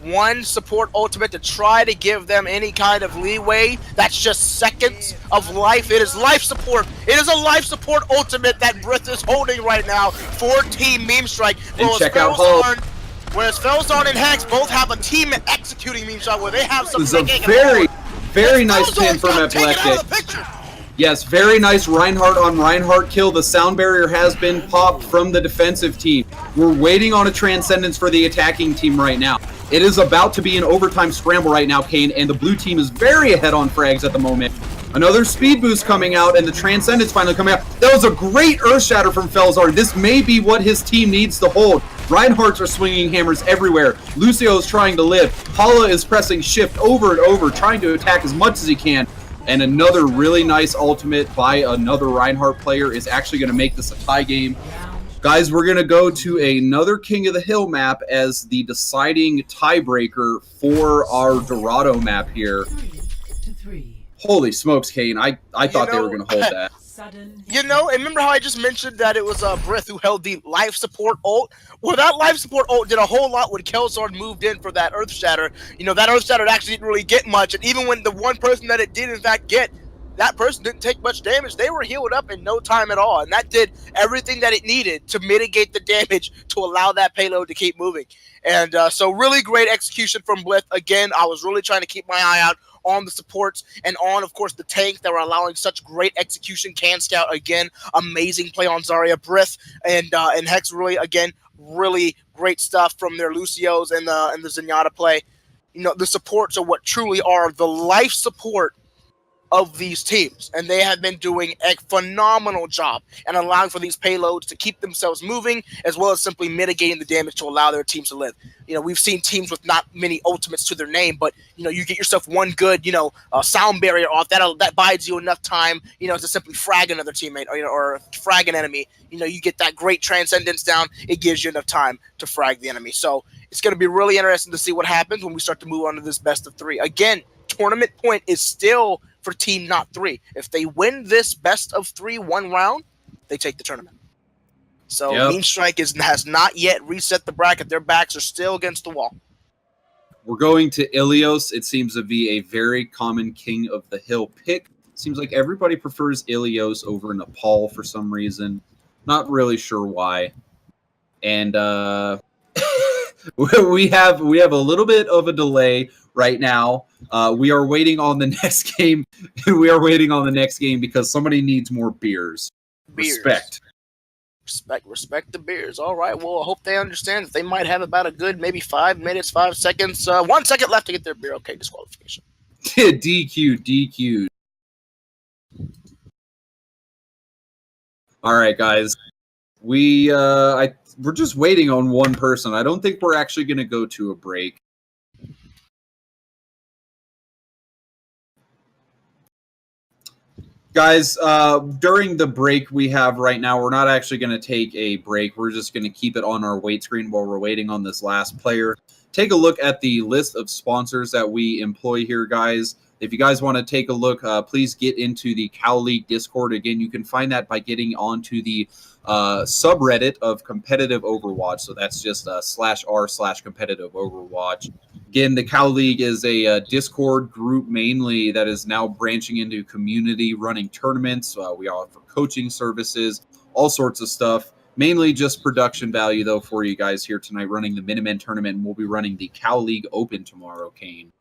Speaker 3: 1 support ultimate to try to give them any kind of leeway. That's just seconds of life. It is life support. It is a life support ultimate that Bryth is holding right now for Team Memestrike.
Speaker 4: And check out Hulk.
Speaker 3: Whereas Felzarn and Hex both have a team executing Memestrike where they have some.
Speaker 4: This is a very nice pin from Ecleptic. Yes, very nice Reinhardt on Reinhardt kill. The sound barrier has been popped from the defensive team. We're waiting on a Transcendence for the attacking team right now. It is about to be an overtime scramble right now, Kane, and the blue team is very ahead on frags at the moment. Another speed boost coming out, and the Transcendence finally coming out. That was a great Earth Shatter from Felzarn. This may be what his team needs to hold. Reinhardts are swinging hammers everywhere. Lucio is trying to live. Hala is pressing shift over and over, trying to attack as much as he can. And another really nice ultimate by another Reinhardt player is actually going to make this a tie game. Guys, we're going to go to another King of the Hill map as the deciding tiebreaker for our Dorado map here. Holy smokes, Kane. I thought they were going to hold that.
Speaker 3: You know, and remember how I just mentioned that it was Bryth who held the life support ult? Well, that life support ult did a whole lot when Felzarn moved in for that Earth Shatter. You know, that Earth Shatter actually didn't really get much, and even when the one person that it did in fact get, that person didn't take much damage. They were healed up in no time at all, and that did everything that it needed to mitigate the damage to allow that payload to keep moving. And so really great execution from Blyth. Again, I was really trying to keep my eye out on the supports and on, of course, the tank that were allowing such great execution. Canscout, again, amazing play on Zarya. Bryth and Hex, really, again, really great stuff from their Lucios and the Zenyatta play. You know, the supports are what truly are the life support of these teams, and they have been doing a phenomenal job and allowing for these payloads to keep themselves moving, as well as simply mitigating the damage to allow their teams to live. You know, we've seen teams with not many ultimates to their name, but you know, you get yourself one good, sound barrier off. That buys you enough time, to simply frag another teammate or frag an enemy. You know, you get that great Transcendence down. It gives you enough time to frag the enemy. So it's going to be really interesting to see what happens when we start to move on to this best of 3. Again, tournament point is still for Team Not 3. If they win this best of 3 one round, they take the tournament. So Memestrike has not yet reset the bracket. Their backs are still against the wall.
Speaker 4: We're going to Ilios. It seems to be a very common King of the Hill pick. Seems like everybody prefers Ilios over Nepal for some reason. Not really sure why. And we have a little bit of a delay right now. We are waiting on the next game. We are waiting on the next game because somebody needs more beers. Respect the beers. All right. Well, I hope they understand that they might have about a good maybe 5 minutes, 5 seconds, 1 second left to get their beer. Okay, disqualification. DQ. All right, guys. We're just waiting on one person. I don't think we're actually going to go to a break. Guys, during the break we have right now, we're not actually going to take a break. We're just going to keep it on our wait screen while we're waiting on this last player. Take a look at the list of sponsors that we employ here, guys. If you guys want to take a look, please get into the Cow League Discord. Again, you can find that by getting onto the subreddit of competitive Overwatch. So that's just /r/competitive Overwatch. Again, the Cow League is a Discord group mainly that is now branching into community running tournaments. We offer coaching services, all sorts of stuff. Mainly just production value, though, for you guys here tonight running the Minutemen tournament. And we'll be running the Cow League Open tomorrow, Kane.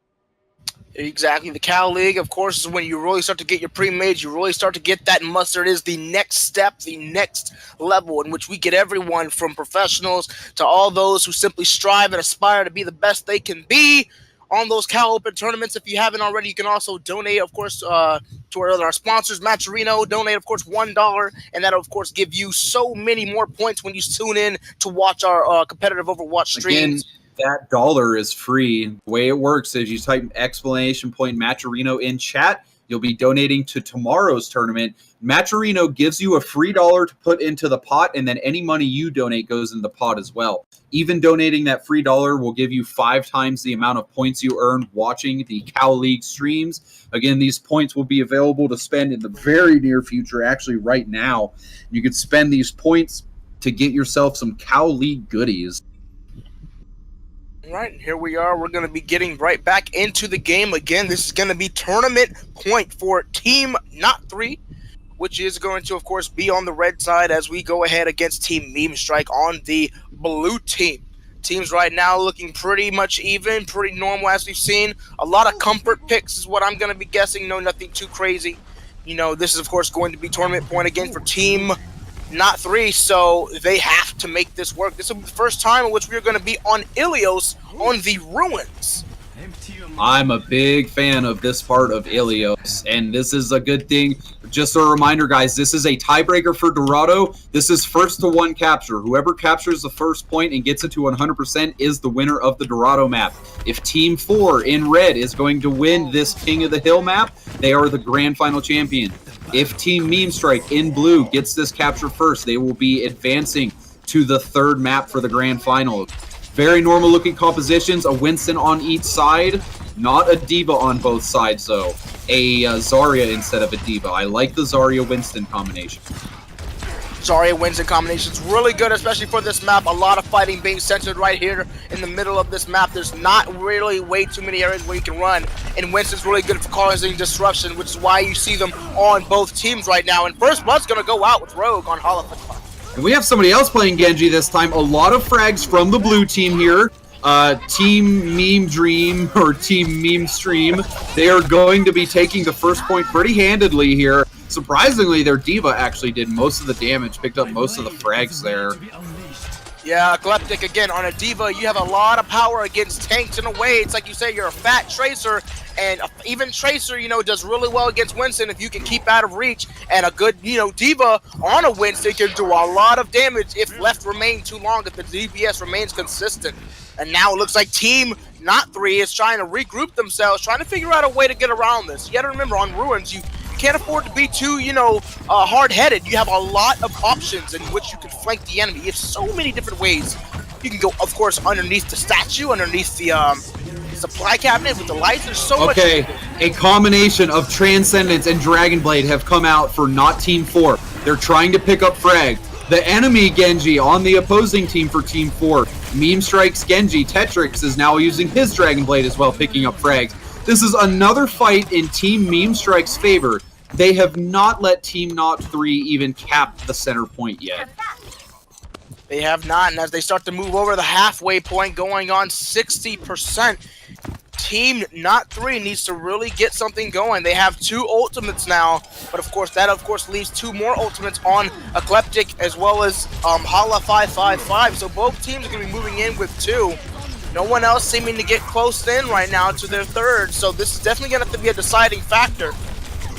Speaker 3: Exactly. The Cow League, of course, is when you really start to get your pre-mades. You really start to get that muster. It is the next step, the next level in which we get everyone from professionals to all those who simply strive and aspire to be the best they can be on those Cow Open tournaments. If you haven't already, you can also donate, of course, to our sponsors, Matcherino. Donate, of course, $1, and that'll, of course, give you so many more points when you tune in to watch our competitive Overwatch streams.
Speaker 4: Again, that $1 is free. The way it works is you type !Matcherino in chat. You'll be donating to tomorrow's tournament. Matcherino gives you a free $1 to put into the pot, and then any money you donate goes in the pot as well. Even donating that free $1 will give you 5 times the amount of points you earned watching the Cow League streams. Again, these points will be available to spend in the very near future, actually right now. You could spend these points to get yourself some Cow League goodies.
Speaker 3: Right, here we are. We're going to be getting right back into the game again. This is going to be tournament point for Team Not 3, which is going to, of course, be on the red side as we go ahead against Team Memestrike on the blue team. Teams right now looking pretty much even, pretty normal as we've seen. A lot of comfort picks is what I'm going to be guessing. No, nothing too crazy. You know, this is, of course, going to be tournament point again for Team Not 3, so they have to make this work. This will be the first time in which we're going to be on Ilios on the Ruins.
Speaker 4: I'm a big fan of this part of Ilios, and this is a good thing. Just a reminder, guys, this is a tiebreaker for Dorado. This is first to one capture. Whoever captures the first point and gets it to 100% is the winner of the Dorado map. If Team 4 in red is going to win this King of the Hill map, they are the grand final champion. If Team Memestrike in blue gets this capture first, they will be advancing to the third map for the grand final. Very normal looking compositions, a Winston on each side, not a Diva on both sides though. A Zarya instead of a Diva. I like the Zarya-Winston combination.
Speaker 3: Zarya-Winston combination is really good, especially for this map. A lot of fighting being centered right here in the middle of this map. There's not really way too many areas where you can run, and Winston's really good for causing disruption, which is why you see them on both teams right now. And First Blood's going to go out with Rogue on Holofon.
Speaker 4: And we have somebody else playing Genji this time. A lot of frags from the blue team here. Team Meme Dream or Team Meme Stream. They are going to be taking the first point pretty handedly here. Surprisingly, their Diva actually did most of the damage, picked up most of the frags there.
Speaker 3: Yeah, Ecleptic, again, on a Diva, you have a lot of power against tanks in a way. It's like you say, you're a fat Tracer, and even Tracer, you know, does really well against Winston if you can keep out of reach. And a good, you know, Diva on a Winston can do a lot of damage if left remain too long, if the DPS remains consistent. And now it looks like Team Not 3 is trying to regroup themselves, trying to figure out a way to get around this. You got to remember, on Ruins, you can't afford to be too, you know, hard-headed. You have a lot of options in which you can flank the enemy. You have so many different ways. You can go, of course, underneath the statue, underneath the supply cabinet with the lights. There's so much.
Speaker 4: Okay, a combination of Transcendence and Dragonblade have come out for not Team 4. They're trying to pick up frag. The enemy Genji on the opposing team for Team 4, Memestrike's Genji, Tetrix, is now using his Dragonblade as well, picking up frags. This is another fight in Team Memestrike's favor. They have not let Team Not 3 even cap the center point yet.
Speaker 3: They have not, and as they start to move over the halfway point, going on 60%, Team Not 3 needs to really get something going. They have 2 ultimates now, but of course that leaves 2 more ultimates on Ecleptic as well as Hala 555. So both teams are going to be moving in with 2. No one else seeming to get close in right now to their third, so this is definitely going to have to be a deciding factor.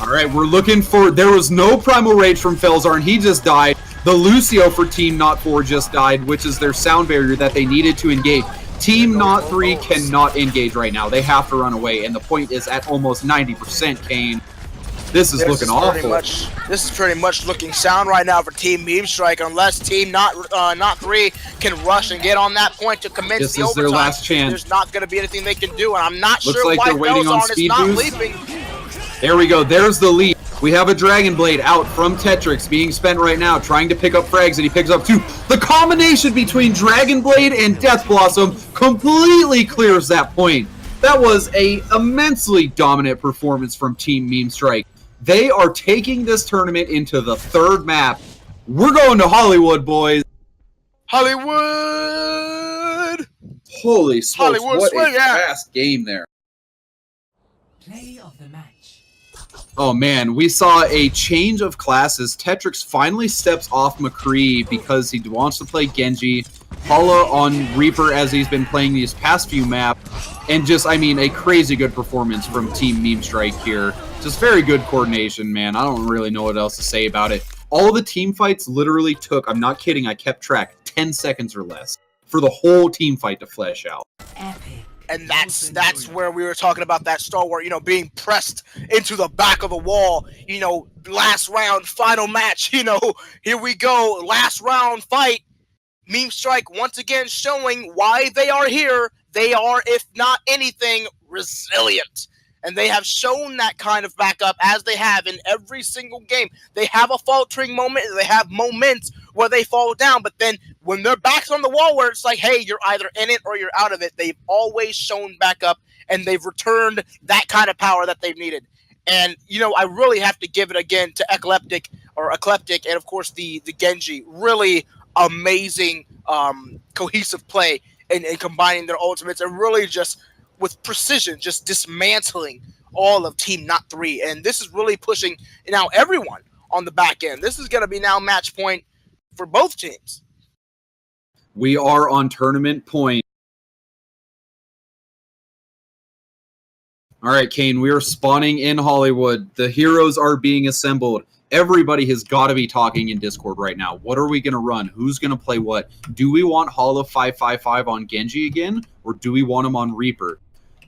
Speaker 4: All right, we're looking for... There was no Primal Rage from Felzarn. He just died. The Lucio for Team Not 4 just died, which is their sound barrier that they needed to engage. Team Not 3 cannot engage right now. They have to run away, and the point is at almost 90%, Kane. This is looking awful.
Speaker 3: This is pretty much looking sound right now for Team Memestrike, unless Team Not 3 can rush and get on that point to commence
Speaker 4: This
Speaker 3: the
Speaker 4: is
Speaker 3: overtime.
Speaker 4: their last chance.
Speaker 3: There's not going to be anything they can do, and I'm not
Speaker 4: Looks
Speaker 3: sure
Speaker 4: like
Speaker 3: why
Speaker 4: they're waiting on
Speaker 3: Felzarn is
Speaker 4: speed
Speaker 3: not
Speaker 4: boost.
Speaker 3: leaping.
Speaker 4: There we go. There's the lead. We have a Dragon Blade out from Tetrix being spent right now, trying to pick up frags, and he picks up 2. The combination between Dragon Blade and Death Blossom completely clears that point. That was a immensely dominant performance from Team Memestrike. They are taking this tournament into the 3rd map. We're going to Hollywood, boys.
Speaker 3: Hollywood!
Speaker 4: Holy smokes,
Speaker 3: Hollywood
Speaker 4: what
Speaker 3: swing
Speaker 4: a
Speaker 3: out.
Speaker 4: fast game there.
Speaker 6: Play of the match.
Speaker 4: Oh man, we saw a change of classes. Tetrix finally steps off McCree because he wants to play Genji. Paula on Reaper as he's been playing these past few maps. And just, I mean, a crazy good performance from Team Memestrike here. Just very good coordination, man. I don't really know what else to say about it. All the team fights literally took, I'm not kidding, I kept track, 10 seconds or less for the whole team fight to flesh out.
Speaker 6: Epic.
Speaker 3: And that's where we were talking about that stalwart, being pressed into the back of the wall, last round, final match, here we go, last round fight. Memestrike once again showing why they are here. They are, if not anything, resilient. And they have shown that kind of backup as they have in every single game. They have a faltering moment. They have moments where they fall down. But then when their back's on the wall where it's like, hey, you're either in it or you're out of it, they've always shown backup and they've returned that kind of power that they've needed. And, I really have to give it again to Ecleptic and, of course, the Genji. Really amazing cohesive play and combining their ultimates and really just with precision, just dismantling all of Team Not 3. And this is really pushing now everyone on the back end. This is going to be now match point for both teams.
Speaker 4: We are on tournament point. All right, Kane, we are spawning in Hollywood. The heroes are being assembled. Everybody has got to be talking in Discord right now. What are we going to run? Who's going to play what? Do we want Hollow 555 on Genji again, or do we want him on Reaper?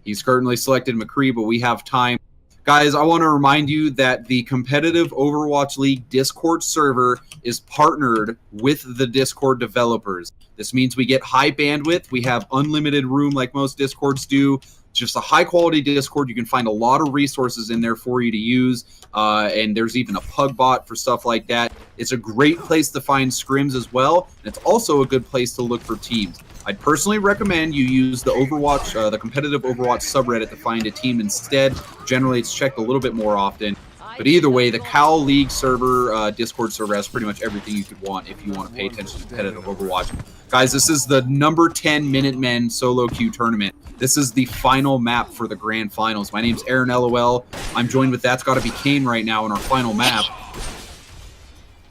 Speaker 4: He's currently selected McCree, but we have time. Guys, I want to remind you that the competitive Overwatch League Discord server is partnered with the Discord developers. This means we get high bandwidth. We have unlimited room like most Discords do. Just a high-quality Discord. You can find a lot of resources in there for you to use, and there's even a pug bot for stuff like that. It's a great place to find scrims as well, and it's also a good place to look for teams. I'd personally recommend you use the Overwatch, the competitive Overwatch subreddit to find a team instead. Generally, it's checked a little bit more often. But either way, the Cow League server, Discord server, has pretty much everything you could want if you want to pay attention to competitive Overwatch. Guys, this is the number 10 Minutemen solo queue tournament. This is the final map for the grand finals. My name's Aaron LOL. I'm joined with That's Gotta Be Kane right now in our final map.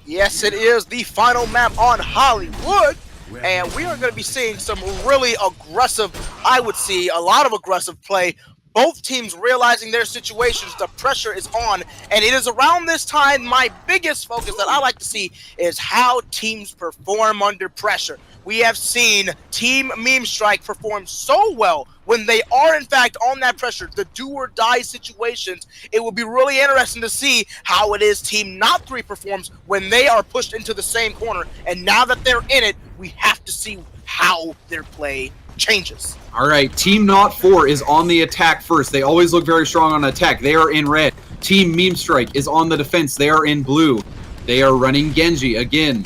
Speaker 3: Yes, it is the final map on Hollywood. And we are going to be seeing some really aggressive, I would see a lot of aggressive play. Both teams realizing their situations, the pressure is on, and it is around this time my biggest focus that I like to see is how teams perform under pressure. We have seen Team Memestrike perform so well when they are in fact on that pressure, the do or die situations. It will be really interesting to see how it is Team Not 3 performs when they are pushed into the same corner, and now that they're in it, we have to see how their play changes.
Speaker 4: All right, Team Not 4 is on the attack first. They always look very strong on attack. They are in red. Team Memestrike is on the defense. They are in blue. They are running Genji again.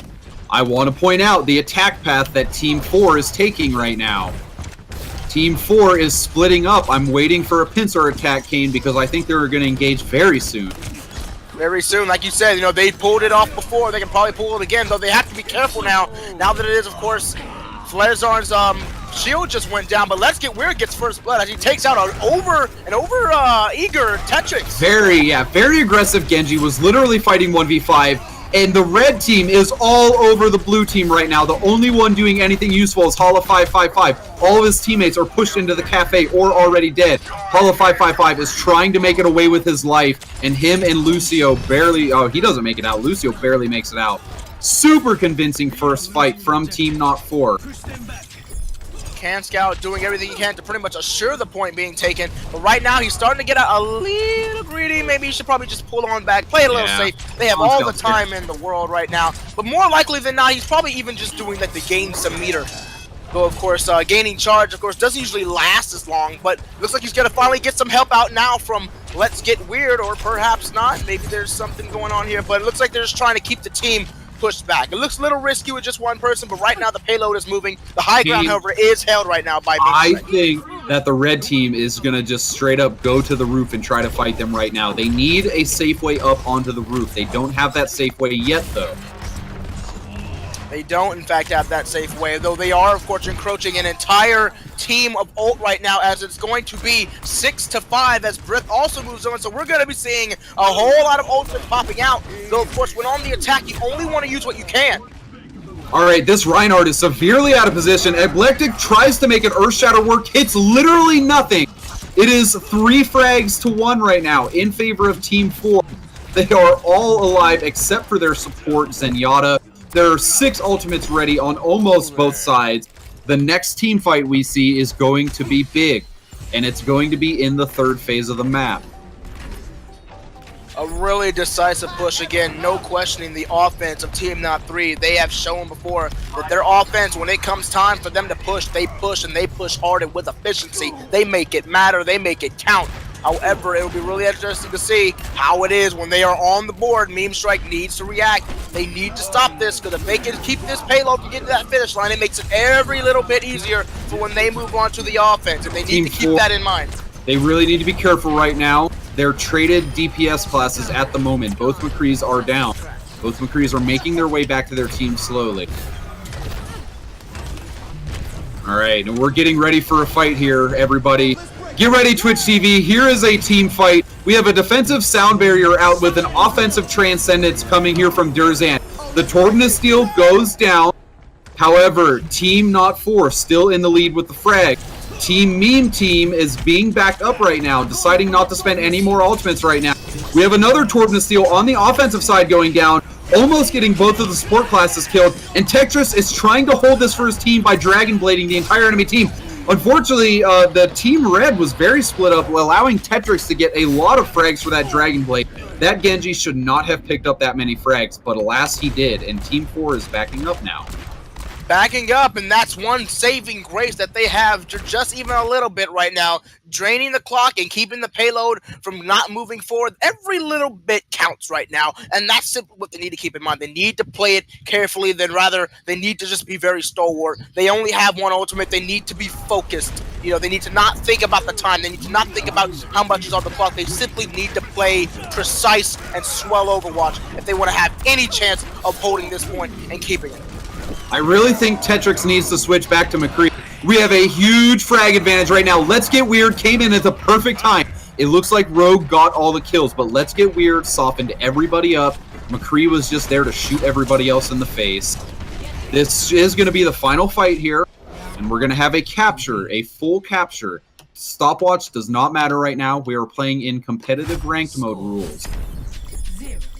Speaker 4: I want to point out the attack path that Team 4 is taking right now. Team 4 is splitting up. I'm waiting for a pincer attack, Kane, because I think they're going to engage very soon.
Speaker 3: Very soon, like you said, they pulled it off before. They can probably pull it again, though they have to be careful now. Now that it is, of course, Felzarn's shield just went down, but Letsgetweird gets first blood as he takes out an over eager Tetrix.
Speaker 4: Very aggressive. Genji was literally fighting 1v5, and the red team is all over the blue team right now. The only one doing anything useful is Hollow 555. All of his teammates are pushed into the cafe or already dead. Hollow 555 is trying to make it away with his life, and him and Lucio barely, he doesn't make it out. Lucio barely makes it out. Super convincing first fight from Team Not 4.
Speaker 3: Canscout doing everything he can to pretty much assure the point being taken. But right now, he's starting to get a little greedy. Maybe he should probably just pull on back, play it a little safe. They have all the time in the world right now. But more likely than not, he's probably even just doing that to gain some meter. Though, of course, gaining charge, of course, doesn't usually last as long, but looks like he's going to finally get some help out now from Letsgetweird, or perhaps not. Maybe there's something going on here, but it looks like they're just trying to keep the team pushed back. It looks a little risky with just one person, but right now the payload is moving. The high ground, however, is held right now by
Speaker 4: I
Speaker 3: Memestrike.
Speaker 4: think that the red team is going to just straight up go to the roof and try to fight them right now. They need a safe way up onto the roof. They don't have that safe way yet, though.
Speaker 3: They don't, in fact, have that safe way, though they are, of course, encroaching an entire team of ult right now, as it's going to be 6-5 as Bryth also moves on. So we're going to be seeing a whole lot of ultimates popping out, though, of course, when on the attack, you only want to use what you can.
Speaker 4: All right, this Reinhardt is severely out of position. Ecleptic tries to make an Earthshatter work, hits literally nothing. It is 3 frags to 1 right now in favor of Team 4. They are all alive except for their support, Zenyatta. There are 6 ultimates ready on almost both sides. The next team fight we see is going to be big, and it's going to be in the 3rd phase of the map.
Speaker 3: A really decisive push again, no questioning the offense of Team Not 3. They have shown before that their offense, when it comes time for them to push, and they push hard and with efficiency. They make it matter, they make it count. However, it will be really interesting to see how it is when they are on the board. Memestrike needs to react. They need to stop this, because if they can keep this payload from getting to that finish line, it makes it every little bit easier for when they move on to the offense, and they need to keep that in mind.
Speaker 4: They really need to be careful right now. They're traded DPS classes at the moment. Both McCrees are down. Both McCrees are making their way back to their team slowly. All right, and we're getting ready for a fight here, everybody. Get ready, Twitch TV. Here is a team fight. We have a defensive sound barrier out with an offensive transcendence coming here from Derzan. The Tortoise Steel goes down. However, Team Not 4 still in the lead with the frag. Team Meme Team is being backed up right now, deciding not to spend any more ultimates right now. We have another Tortoise Steel on the offensive side going down, almost getting both of the support classes killed. And Tetrix is trying to hold this for his team by Dragon Blading the entire enemy team. Unfortunately, the Team Red was very split up, allowing Tetrix to get a lot of frags for that Dragon Blade. That Genji should not have picked up that many frags, but alas he did, and Team 4 is backing up now.
Speaker 3: Backing up, and that's one saving grace that they have just even a little bit right now. Draining the clock and keeping the payload from not moving forward. Every little bit counts right now, and that's simply what they need to keep in mind. They need to play it carefully, then rather they need to just be very stalwart. They only have one ultimate. They need to be focused. You know, they need to not think about the time. They need to not think about how much is on the clock. They simply need to play precise and swell Overwatch if they want to have any chance of holding this point and keeping it.
Speaker 4: I really think Tetrix needs to switch back to McCree. We have a huge frag advantage right now. Letsgetweird came in at the perfect time. It looks like Rogue got all the kills, but Letsgetweird softened everybody up. McCree was just there to shoot everybody else in the face. This is going to be the final fight here, and we're going to have a capture, a full capture. Stopwatch does not matter right now. We are playing in competitive ranked mode rules.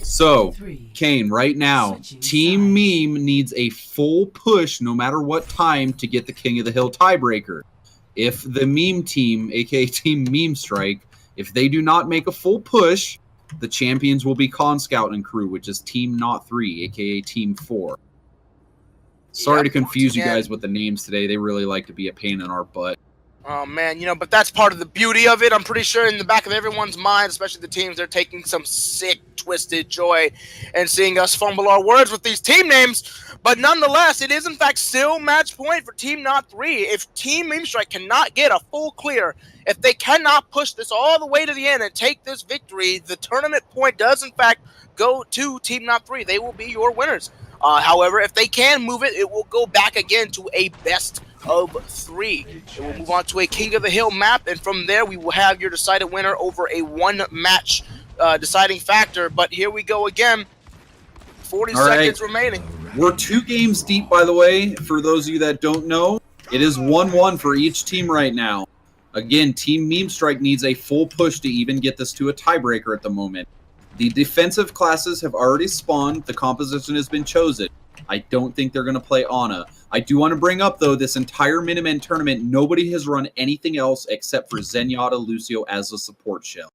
Speaker 4: So, Kane, right now, Team Meme needs a full push no matter what time to get the King of the Hill tiebreaker. If the Meme team, aka Team Memestrike, if they do not make a full push, the champions will be Canscout and crew, which is Team Not 3, aka Team 4. Sorry to confuse you guys with the names today. They really like to be a pain in our butt.
Speaker 3: Oh, man, you know, but that's part of the beauty of it. I'm pretty sure in the back of everyone's mind, especially the teams, they're taking some sick, twisted joy and seeing us fumble our words with these team names. But nonetheless, it is, in fact, still match point for Team Not 3. If Team Memestrike cannot get a full clear, if they cannot push this all the way to the end and take this victory, the tournament point does, in fact, go to Team Not 3. They will be your winners. However, if they can move it, it will go back again to a best of 3. It will move on to a King of the Hill map, and from there we will have your decided winner over a one-match deciding factor. But here we go again. 40 seconds remaining.
Speaker 4: We're 2 games deep, by the way, for those of you that don't know. It is 1-1 for each team right now. Again, Team Memestrike needs a full push to even get this to a tiebreaker at the moment. The defensive classes have already spawned. The composition has been chosen. I don't think they're going to play Ana. I do want to bring up, though, this entire Minutemen tournament, nobody has run anything else except for Zenyatta Lucio as a support shell.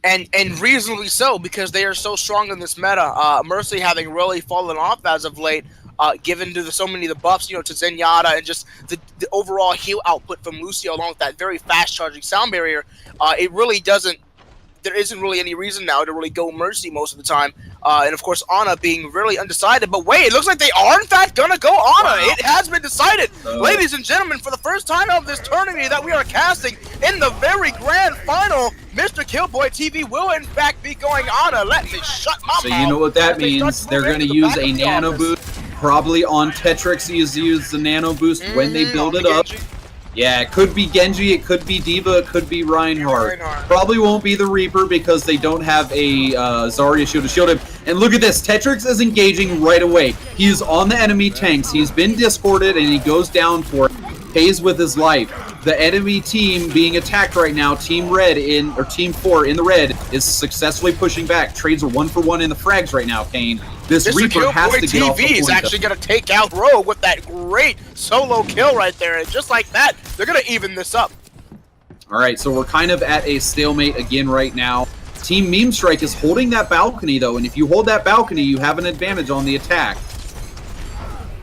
Speaker 3: And reasonably so, because they are so strong in this meta. Mercy having really fallen off as of late, given to so many of the buffs, to Zenyatta, and just the overall heal output from Lucio, along with that very fast charging sound barrier. It really doesn't. There isn't really any reason now to really go Mercy most of the time. And of course, Ana being really undecided. But wait, it looks like they are in fact gonna go Ana. Wow. It has been decided, ladies and gentlemen, for the first time of this tournament that we are casting in the very grand final. Mrkillboytv will in fact be going Ana. Let me shut my mouth.
Speaker 4: So you know what that means? They're going to use a nano boost, probably on Tetrix. Use the nano boost when they build it up.
Speaker 3: Genji.
Speaker 4: Yeah, it could be Genji, it could be Diva, it could be Reinhardt. Probably won't be the Reaper because they don't have a Zarya shield to shield him. And look at this, Tetrix is engaging right away. He is on the enemy tanks. He's been discorded and he goes down for it. Pays with his life. The enemy team being attacked right now, Team 4 in the red, is successfully pushing back. Trades are 1-for-1 in the frags right now, Kane. This Reaper has to get off the point.
Speaker 3: is actually going to take out Rogue with that great solo kill right there. And just like that, they're going to even this up.
Speaker 4: All right, so we're kind of at a stalemate again right now. Team Memestrike is holding that balcony, though, and if you hold that balcony, you have an advantage on the attack.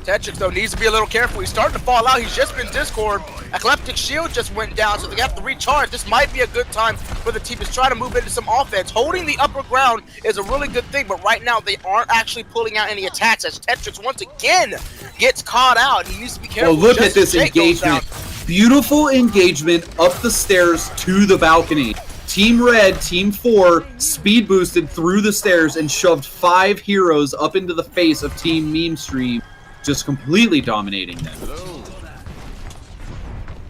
Speaker 3: Tetrix, though, needs to be a little careful. He's starting to fall out. He's just been Discord. Ecleptic shield just went down, so they have to recharge. This might be a good time for the team to try to move into some offense. Holding the upper ground is a really good thing, but right now they aren't actually pulling out any attacks as Tetrix once again gets caught out. He needs to be careful.
Speaker 4: Oh, look at this engagement. Beautiful engagement up the stairs to the balcony. Team Red, Team 4, speed boosted through the stairs and shoved 5 heroes up into the face of Team Memestream, just completely dominating them.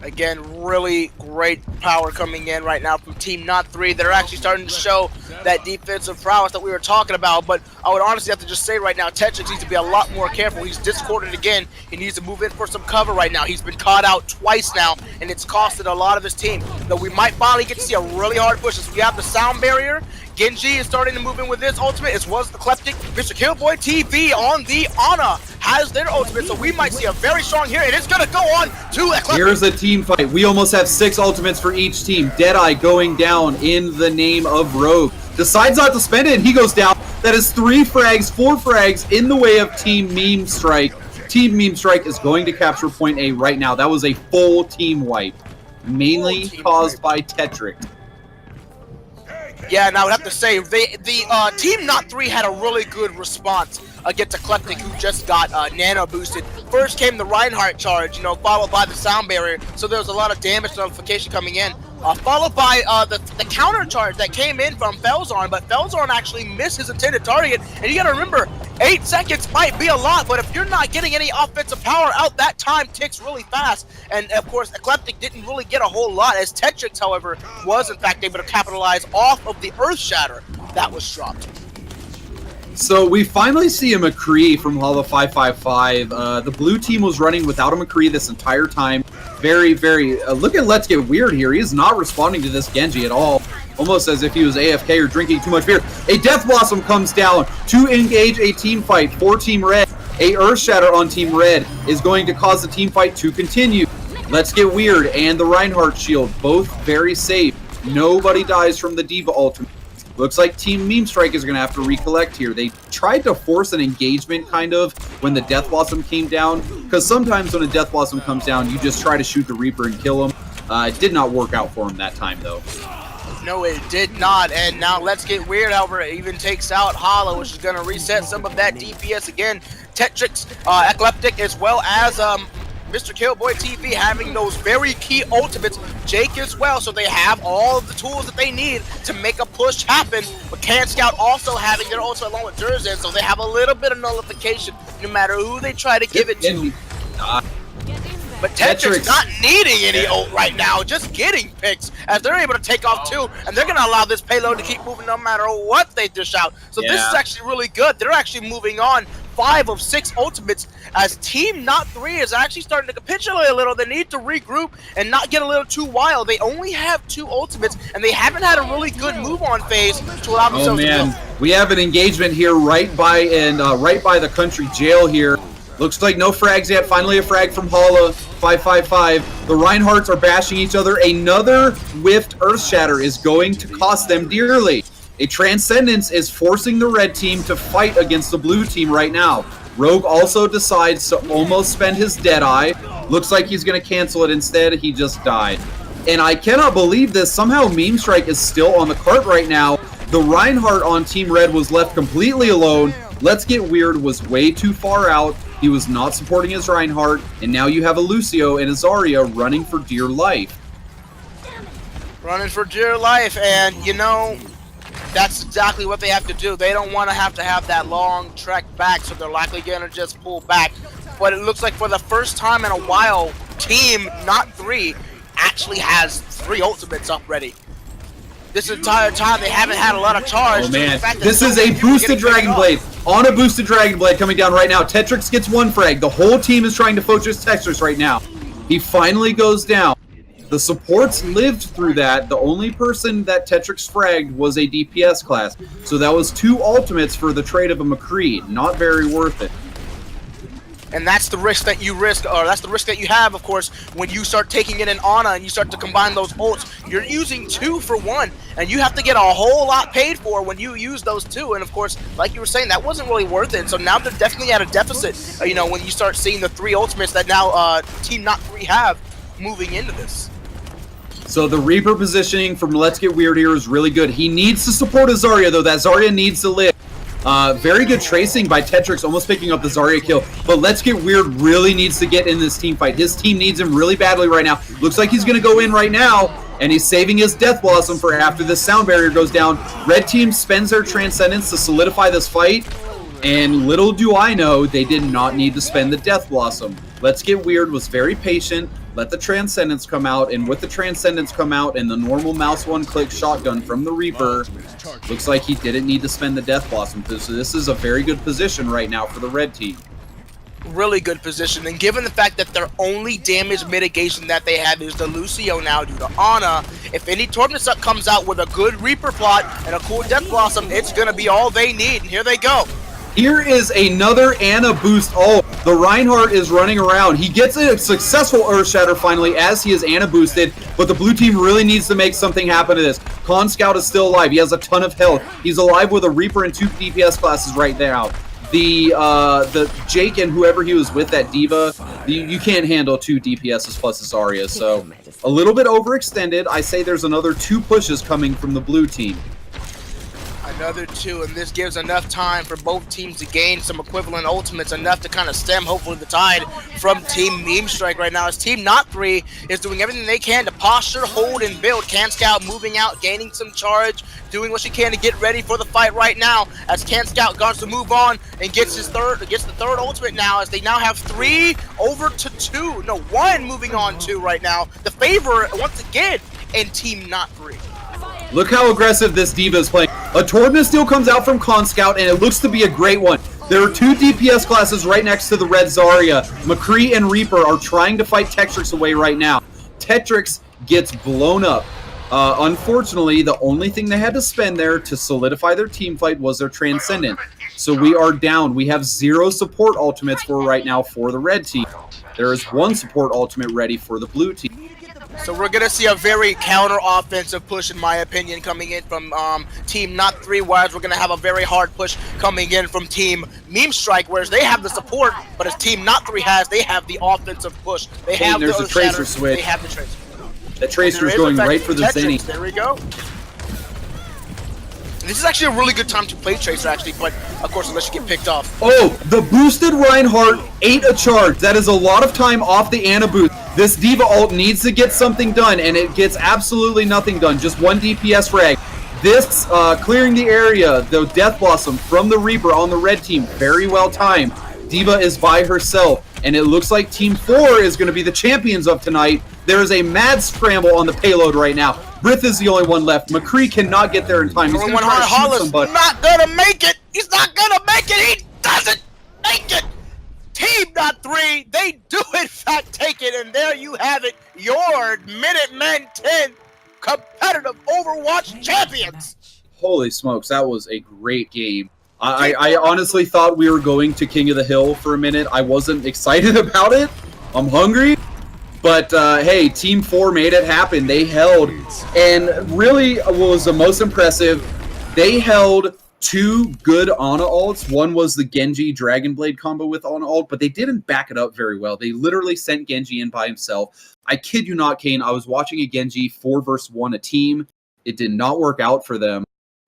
Speaker 3: Again, really great power coming in right now from Team Not 3. They're actually starting to show that defensive prowess that we were talking about, but I would honestly have to just say right now, Tetrix needs to be a lot more careful. He's discorded again. He needs to move in for some cover right now. He's been caught out twice now, and it's costed a lot of his team. Though we might finally get to see a really hard push as we have the sound barrier. Genji is starting to move in with his ultimate, as well as Ecleptic. Mrkillboytv on the Ana has their ultimate, so we might see a very strong here, and it's going to go on to Ecleptic.
Speaker 4: Here's a team fight. We almost have 6 ultimates for each team. Deadeye going down in the name of Rogue. Decides not to spend it, and he goes down. That is 3 frags, 4 frags in the way of Team Memestrike. Team Memestrike is going to capture point A right now. That was a full team wipe, mainly caused by Tetrix.
Speaker 3: Yeah, and I would have to say, the Team Not 3 had a really good response against Ecleptic, who just got nano boosted. First came the Reinhardt charge, followed by the sound barrier, so there was a lot of damage notification coming in. Followed by the counter charge that came in from Felzarn, but Felzarn actually missed his intended target. And you gotta remember, 8 seconds might be a lot, but if you're not getting any offensive power out, that time ticks really fast. And of course, Ecleptic didn't really get a whole lot, as Tetrix, however, was in fact able to capitalize off of the Earth Shatter that was dropped.
Speaker 4: So we finally see a McCree from Hollow 555. The blue team was running without a McCree this entire time. Very, very... look at Letsgetweird here. He is not responding to this Genji at all. Almost as if he was AFK or drinking too much beer. A Death Blossom comes down to engage a team fight for Team Red. A Earth Shatter on Team Red is going to cause the team fight to continue. Letsgetweird and the Reinhardt shield, both very safe. Nobody dies from the Diva ultimate. Looks like Team Memestrike is going to have to recollect here. They tried to force an engagement, kind of, when the Death Blossom came down. Because sometimes when a Death Blossom comes down, you just try to shoot the Reaper and kill him. It did not work out for him that time, though.
Speaker 3: No, it did not. And now Letsgetweird, however, it even takes out Hollow, which is going to reset some of that DPS again. Tetrix, Ecleptic, as well as Mrkillboytv having those very key ultimates. Jake as well, so they have all of the tools that they need to make a push happen. But Canscout also having their ultimate along with Derzan, so they have a little bit of nullification no matter who they try to give it to. But Tetrix not needing any ult right now, just getting picks as they're able to take off too, and they're going to allow this payload to keep moving no matter what they dish out. So this is actually really good. They're actually moving on 5 of 6 ultimates as Team Not 3 is actually starting to capitulate a little. They need to regroup and not get a little too wild. They only have 2 ultimates, and they haven't had a really good move-on phase to allow themselves to go.
Speaker 4: We have an engagement here right by the country jail here. Looks like no frags yet. Finally a frag from Hala. 555. The Reinhardts are bashing each other. Another whiffed Earth Shatter is going to cost them dearly. A Transcendence is forcing the red team to fight against the blue team right now. Rogue also decides to almost spend his Deadeye. Looks like he's going to cancel it instead. He just died. And I cannot believe this. Somehow Memestrike is still on the cart right now. The Reinhardt on Team Red was left completely alone. Letsgetweird was way too far out. He was not supporting his Reinhardt. And now you have a Lucio and a Zarya running for dear life.
Speaker 3: Running for dear life, and you know, that's exactly what they have to do. They don't want to have that long trek back, so they're likely going to just pull back. But it looks like for the first time in a while, Team Not 3 actually has 3 ultimates up ready. This entire time they haven't had a lot of charge.
Speaker 4: Oh man, this is a boosted Dragon Blade. On a boosted Dragon Blade coming down right now. Tetrix gets 1 frag. The whole team is trying to focus Tetrix right now. He finally goes down. The supports lived through that. The only person that Tetrix fragged was a DPS class. So that was 2 ultimates for the trade of a McCree. Not very worth it.
Speaker 3: And that's the risk that you that's the risk that you have, of course, when you start taking in an Ana and you start to combine those ults. You're using 2 for 1, and you have to get a whole lot paid for when you use those 2. And of course, like you were saying, that wasn't really worth it. So now they're definitely at a deficit. You know, when you start seeing the 3 ultimates that now Team Not 3 have moving into this.
Speaker 4: So the Reaper positioning from Letsgetweird here is really good. He needs to support a Zarya, though. That Zarya needs to live. Very good tracing by Tetrix, almost picking up the Zarya kill. But Letsgetweird really needs to get in this team fight. His team needs him really badly right now. Looks like he's going to go in right now, and he's saving his Death Blossom for after this sound barrier goes down. Red team spends their Transcendence to solidify this fight, and little do I know, they did not need to spend the Death Blossom. Letsgetweird was very patient, let the Transcendence come out, and with the Transcendence come out and the normal mouse one-click shotgun from the Reaper, looks like he didn't need to spend the Death Blossom. So this is a very good position right now for the red team.
Speaker 3: Really good position, and given the fact that their only damage mitigation that they have is the Lucio now due to Ana, if any Tortoise comes out with a good Reaper plot and a cool Death Blossom, it's going to be all they need, and here they go.
Speaker 4: Here is another Ana boost. Oh, the Reinhardt is running around. He gets a successful Earth Shatter finally as he is Ana boosted, but the blue team really needs to make something happen to this. Canscout is still alive. He has a ton of health. He's alive with a Reaper and 2 DPS classes right now. The Jake and whoever he was with, that Diva, you can't handle 2 DPSs plus a Zarya, so a little bit overextended. I say there's another 2 pushes coming from the blue team.
Speaker 3: Another 2, and this gives enough time for both teams to gain some equivalent ultimates, enough to kind of stem, hopefully, the tide from Team Memestrike right now. As Team Not 3 is doing everything they can to posture, hold, and build. Canscout moving out, gaining some charge, doing what she can to get ready for the fight right now. As Canscout goes to move on and gets the third ultimate now, as they now have 3 over to 2. No, 1 moving on 2 right now. The favor, once again, in Team Not 3.
Speaker 4: Look how aggressive this Diva is playing. A Tortoise still comes out from Canscout, and it looks to be a great one. There are 2 DPS classes right next to the red Zarya. McCree and Reaper are trying to fight Tetrix away right now. Tetrix gets blown up. Unfortunately, the only thing they had to spend there to solidify their team fight was their Transcendent. So we are down. We have 0 support ultimates for right now for the red team. There is 1 support ultimate ready for the blue team.
Speaker 3: So we're going to see a very counter-offensive push, in my opinion, coming in from Team Not 3, whereas we're going to have a very hard push coming in from Team Memestrike, whereas they have the support, but as Team Not 3 has, they have the offensive push. They have
Speaker 4: there's
Speaker 3: the
Speaker 4: a Tracer
Speaker 3: shatter,
Speaker 4: switch.
Speaker 3: They have the Tracer.
Speaker 4: The Tracer is going right for the Zenny.
Speaker 3: There we go. This is actually a really good time to play Tracer, actually, but of course, unless you get picked off.
Speaker 4: Oh, the boosted Reinhardt ate a charge. That is a lot of time off the Ana boost. This Diva ult needs to get something done, and it gets absolutely nothing done. Just 1 DPS frag. This clearing the area, the Death Blossom from the Reaper on the red team, very well timed. Diva is by herself, and it looks like Team 4 is going to be the champions of tonight. There is a mad scramble on the payload right now. Bryth is the only one left. McCree cannot get there in time. He's going to try to shoot somebody.
Speaker 3: Not going to make it. He's not going to make it. He doesn't make it. Team Not 3, they do in fact take it, and there you have it. Your Minutemen 10 competitive Overwatch champions.
Speaker 4: Holy smokes, that was a great game. I honestly thought we were going to King of the Hill for a minute. I wasn't excited about it. I'm hungry. But hey, Team 4 made it happen. They held, and really what was the most impressive, they held 2 good Ana ults. One was the Genji Dragon Blade combo with Ana ult, but they didn't back it up very well. They literally sent Genji in by himself. I kid you not, Kane, I was watching a Genji 4 versus 1 a team. It did not work out for them.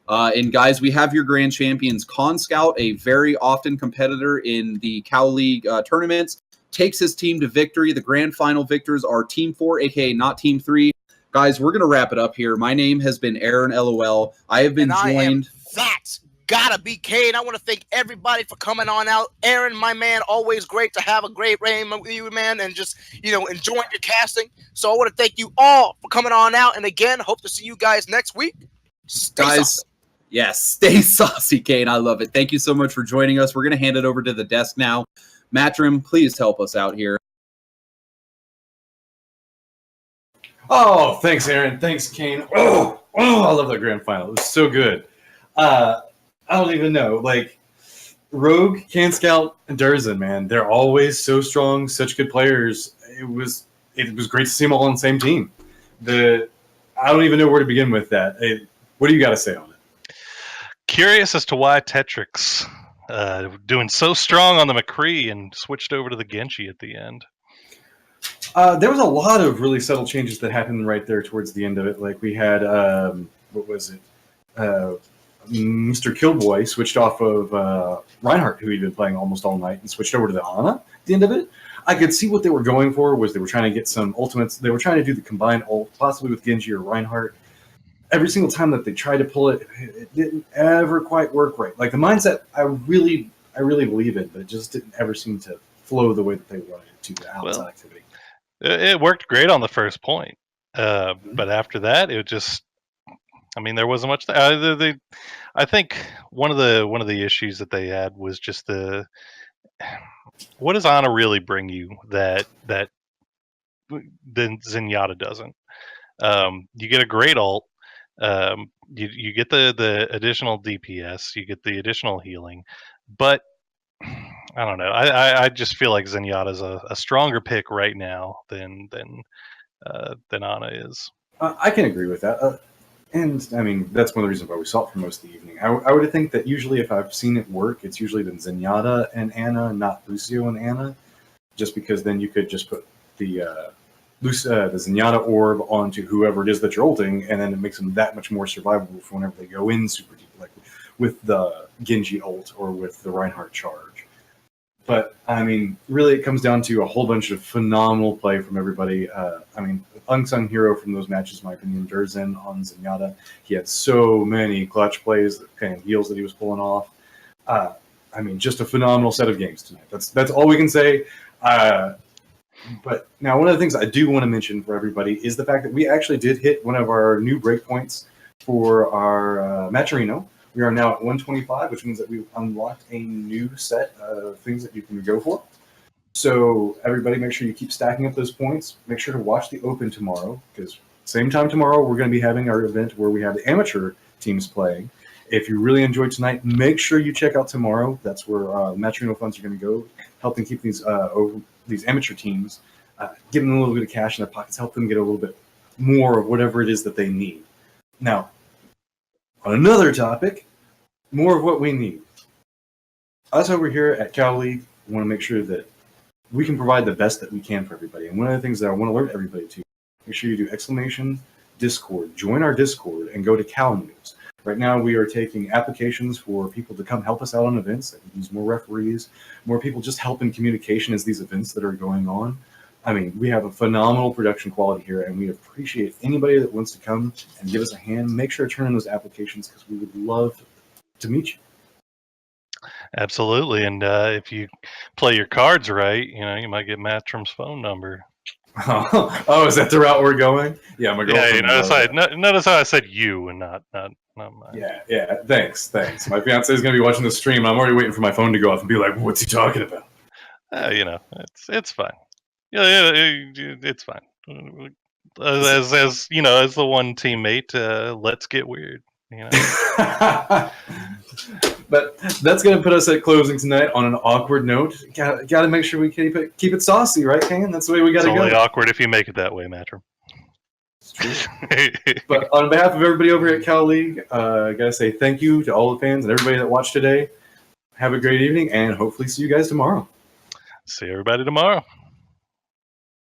Speaker 4: And guys, we have your grand champions. Canscout, a very often competitor in the Cow League tournaments, takes his team to victory. The grand final victors are Team 4, aka not Team 3. Guys, we're going to wrap it up here. My name has been Aaron LOL. I have been joined.
Speaker 3: That's gotta be Kane. I want to thank everybody for coming on out. Aaron, my man, always great to have a great reign with you, man, and just, enjoying your casting. So I want to thank you all for coming on out. And again, hope to see you guys next week. Stay saucy.
Speaker 4: Yes, stay saucy, Kane. I love it. Thank you so much for joining us. We're going to hand it over to the desk now. Matrim, please help us out here.
Speaker 1: Oh, thanks, Aaron. Thanks, Kane. Oh, I love that grand final. It was so good. I don't even know. Like, Rogue, Canscout, and Derzan, man, they're always so strong, such good players. It was great to see them all on the same team. I don't even know where to begin with that. What do you got to say on it?
Speaker 2: Curious as to why Tetrix doing so strong on the McCree and switched over to the Genji at the end.
Speaker 1: There was a lot of really subtle changes that happened right there towards the end of it. Like we had, what was it? Mr. Killboy switched off of Reinhardt, who he'd been playing almost all night, and switched over to the Ana at the end of it. I could see what they were going for was they were trying to get some ultimates. They were trying to do the combined ult, possibly with Genji or Reinhardt. Every single time that they tried to pull it, it didn't ever quite work right. Like the mindset, I really believe in, but it just didn't ever seem to flow the way that they wanted it to, the outside activity.
Speaker 2: It worked great on the first point, but after that, it just, there wasn't much. I think one of the issues that they had was just what does Ana really bring you that Zenyatta doesn't? You get a great ult. You get the additional DPS, you get the additional healing, but I don't know. I just feel like Zenyatta's a stronger pick right now than Ana is.
Speaker 1: I can agree with that, and that's one of the reasons why we saw it for most of the evening. I would think that usually if I've seen it work, it's usually been Zenyatta and Ana, not Lucio and Ana, just because then you could just put the Zenyatta orb onto whoever it is that you're ulting, and then it makes them that much more survivable for whenever they go in super deep, like with the Genji ult or with the Reinhardt charge. But, really it comes down to a whole bunch of phenomenal play from everybody. Unsung hero from those matches, in my opinion, Derzan on Zenyatta. He had so many clutch plays, the kind of heals that he was pulling off. Just a phenomenal set of games tonight. That's all we can say. But now one of the things I do want to mention for everybody is the fact that we actually did hit one of our new breakpoints for our Matcherino. We are now at 125, which means that we've unlocked a new set of things that you can go for. So everybody make sure you keep stacking up those points. Make sure to watch the Open tomorrow, because same time tomorrow we're going to be having our event where we have the amateur teams playing. If you really enjoyed tonight, make sure you check out tomorrow. That's where Matcherino funds are going to go, helping keep these amateur teams, give them a little bit of cash in their pockets, help them get a little bit more of whatever it is that they need. Now, on another topic, more of what we need. Us over here at Cow League want to make sure that we can provide the best that we can for everybody. And one of the things that I want to alert everybody to, make sure you do !Discord, join our Discord, and go to Cow News. Right now, we are taking applications for people to come help us out on events. That use more referees, more people just help in communication as these events that are going on. We have a phenomenal production quality here, and we appreciate anybody that wants to come and give us a hand. Make sure to turn in those applications because we would love to meet you.
Speaker 2: Absolutely, and if you play your cards right, you might get Matrim's phone number.
Speaker 1: Oh, is that the route we're going? Yeah, my girlfriend.
Speaker 2: Yeah, notice how I said you and not mine.
Speaker 1: Yeah. Thanks. My fiance is going to be watching the stream. I'm already waiting for my phone to go off and be like, "What's he talking about?"
Speaker 2: It's fine. Yeah, it's fine. As the one teammate, let's get weird.
Speaker 1: But that's going to put us at closing tonight on an awkward note. Got to make sure we keep it saucy, right, Ken? That's the way we got
Speaker 2: It's
Speaker 1: to go.
Speaker 2: only awkward if you make it that way, Matrim.
Speaker 1: It's true. But on behalf of everybody over at Cal League, I got to say thank you to all the fans and everybody that watched today. Have a great evening, and hopefully see you guys tomorrow.
Speaker 2: See everybody tomorrow.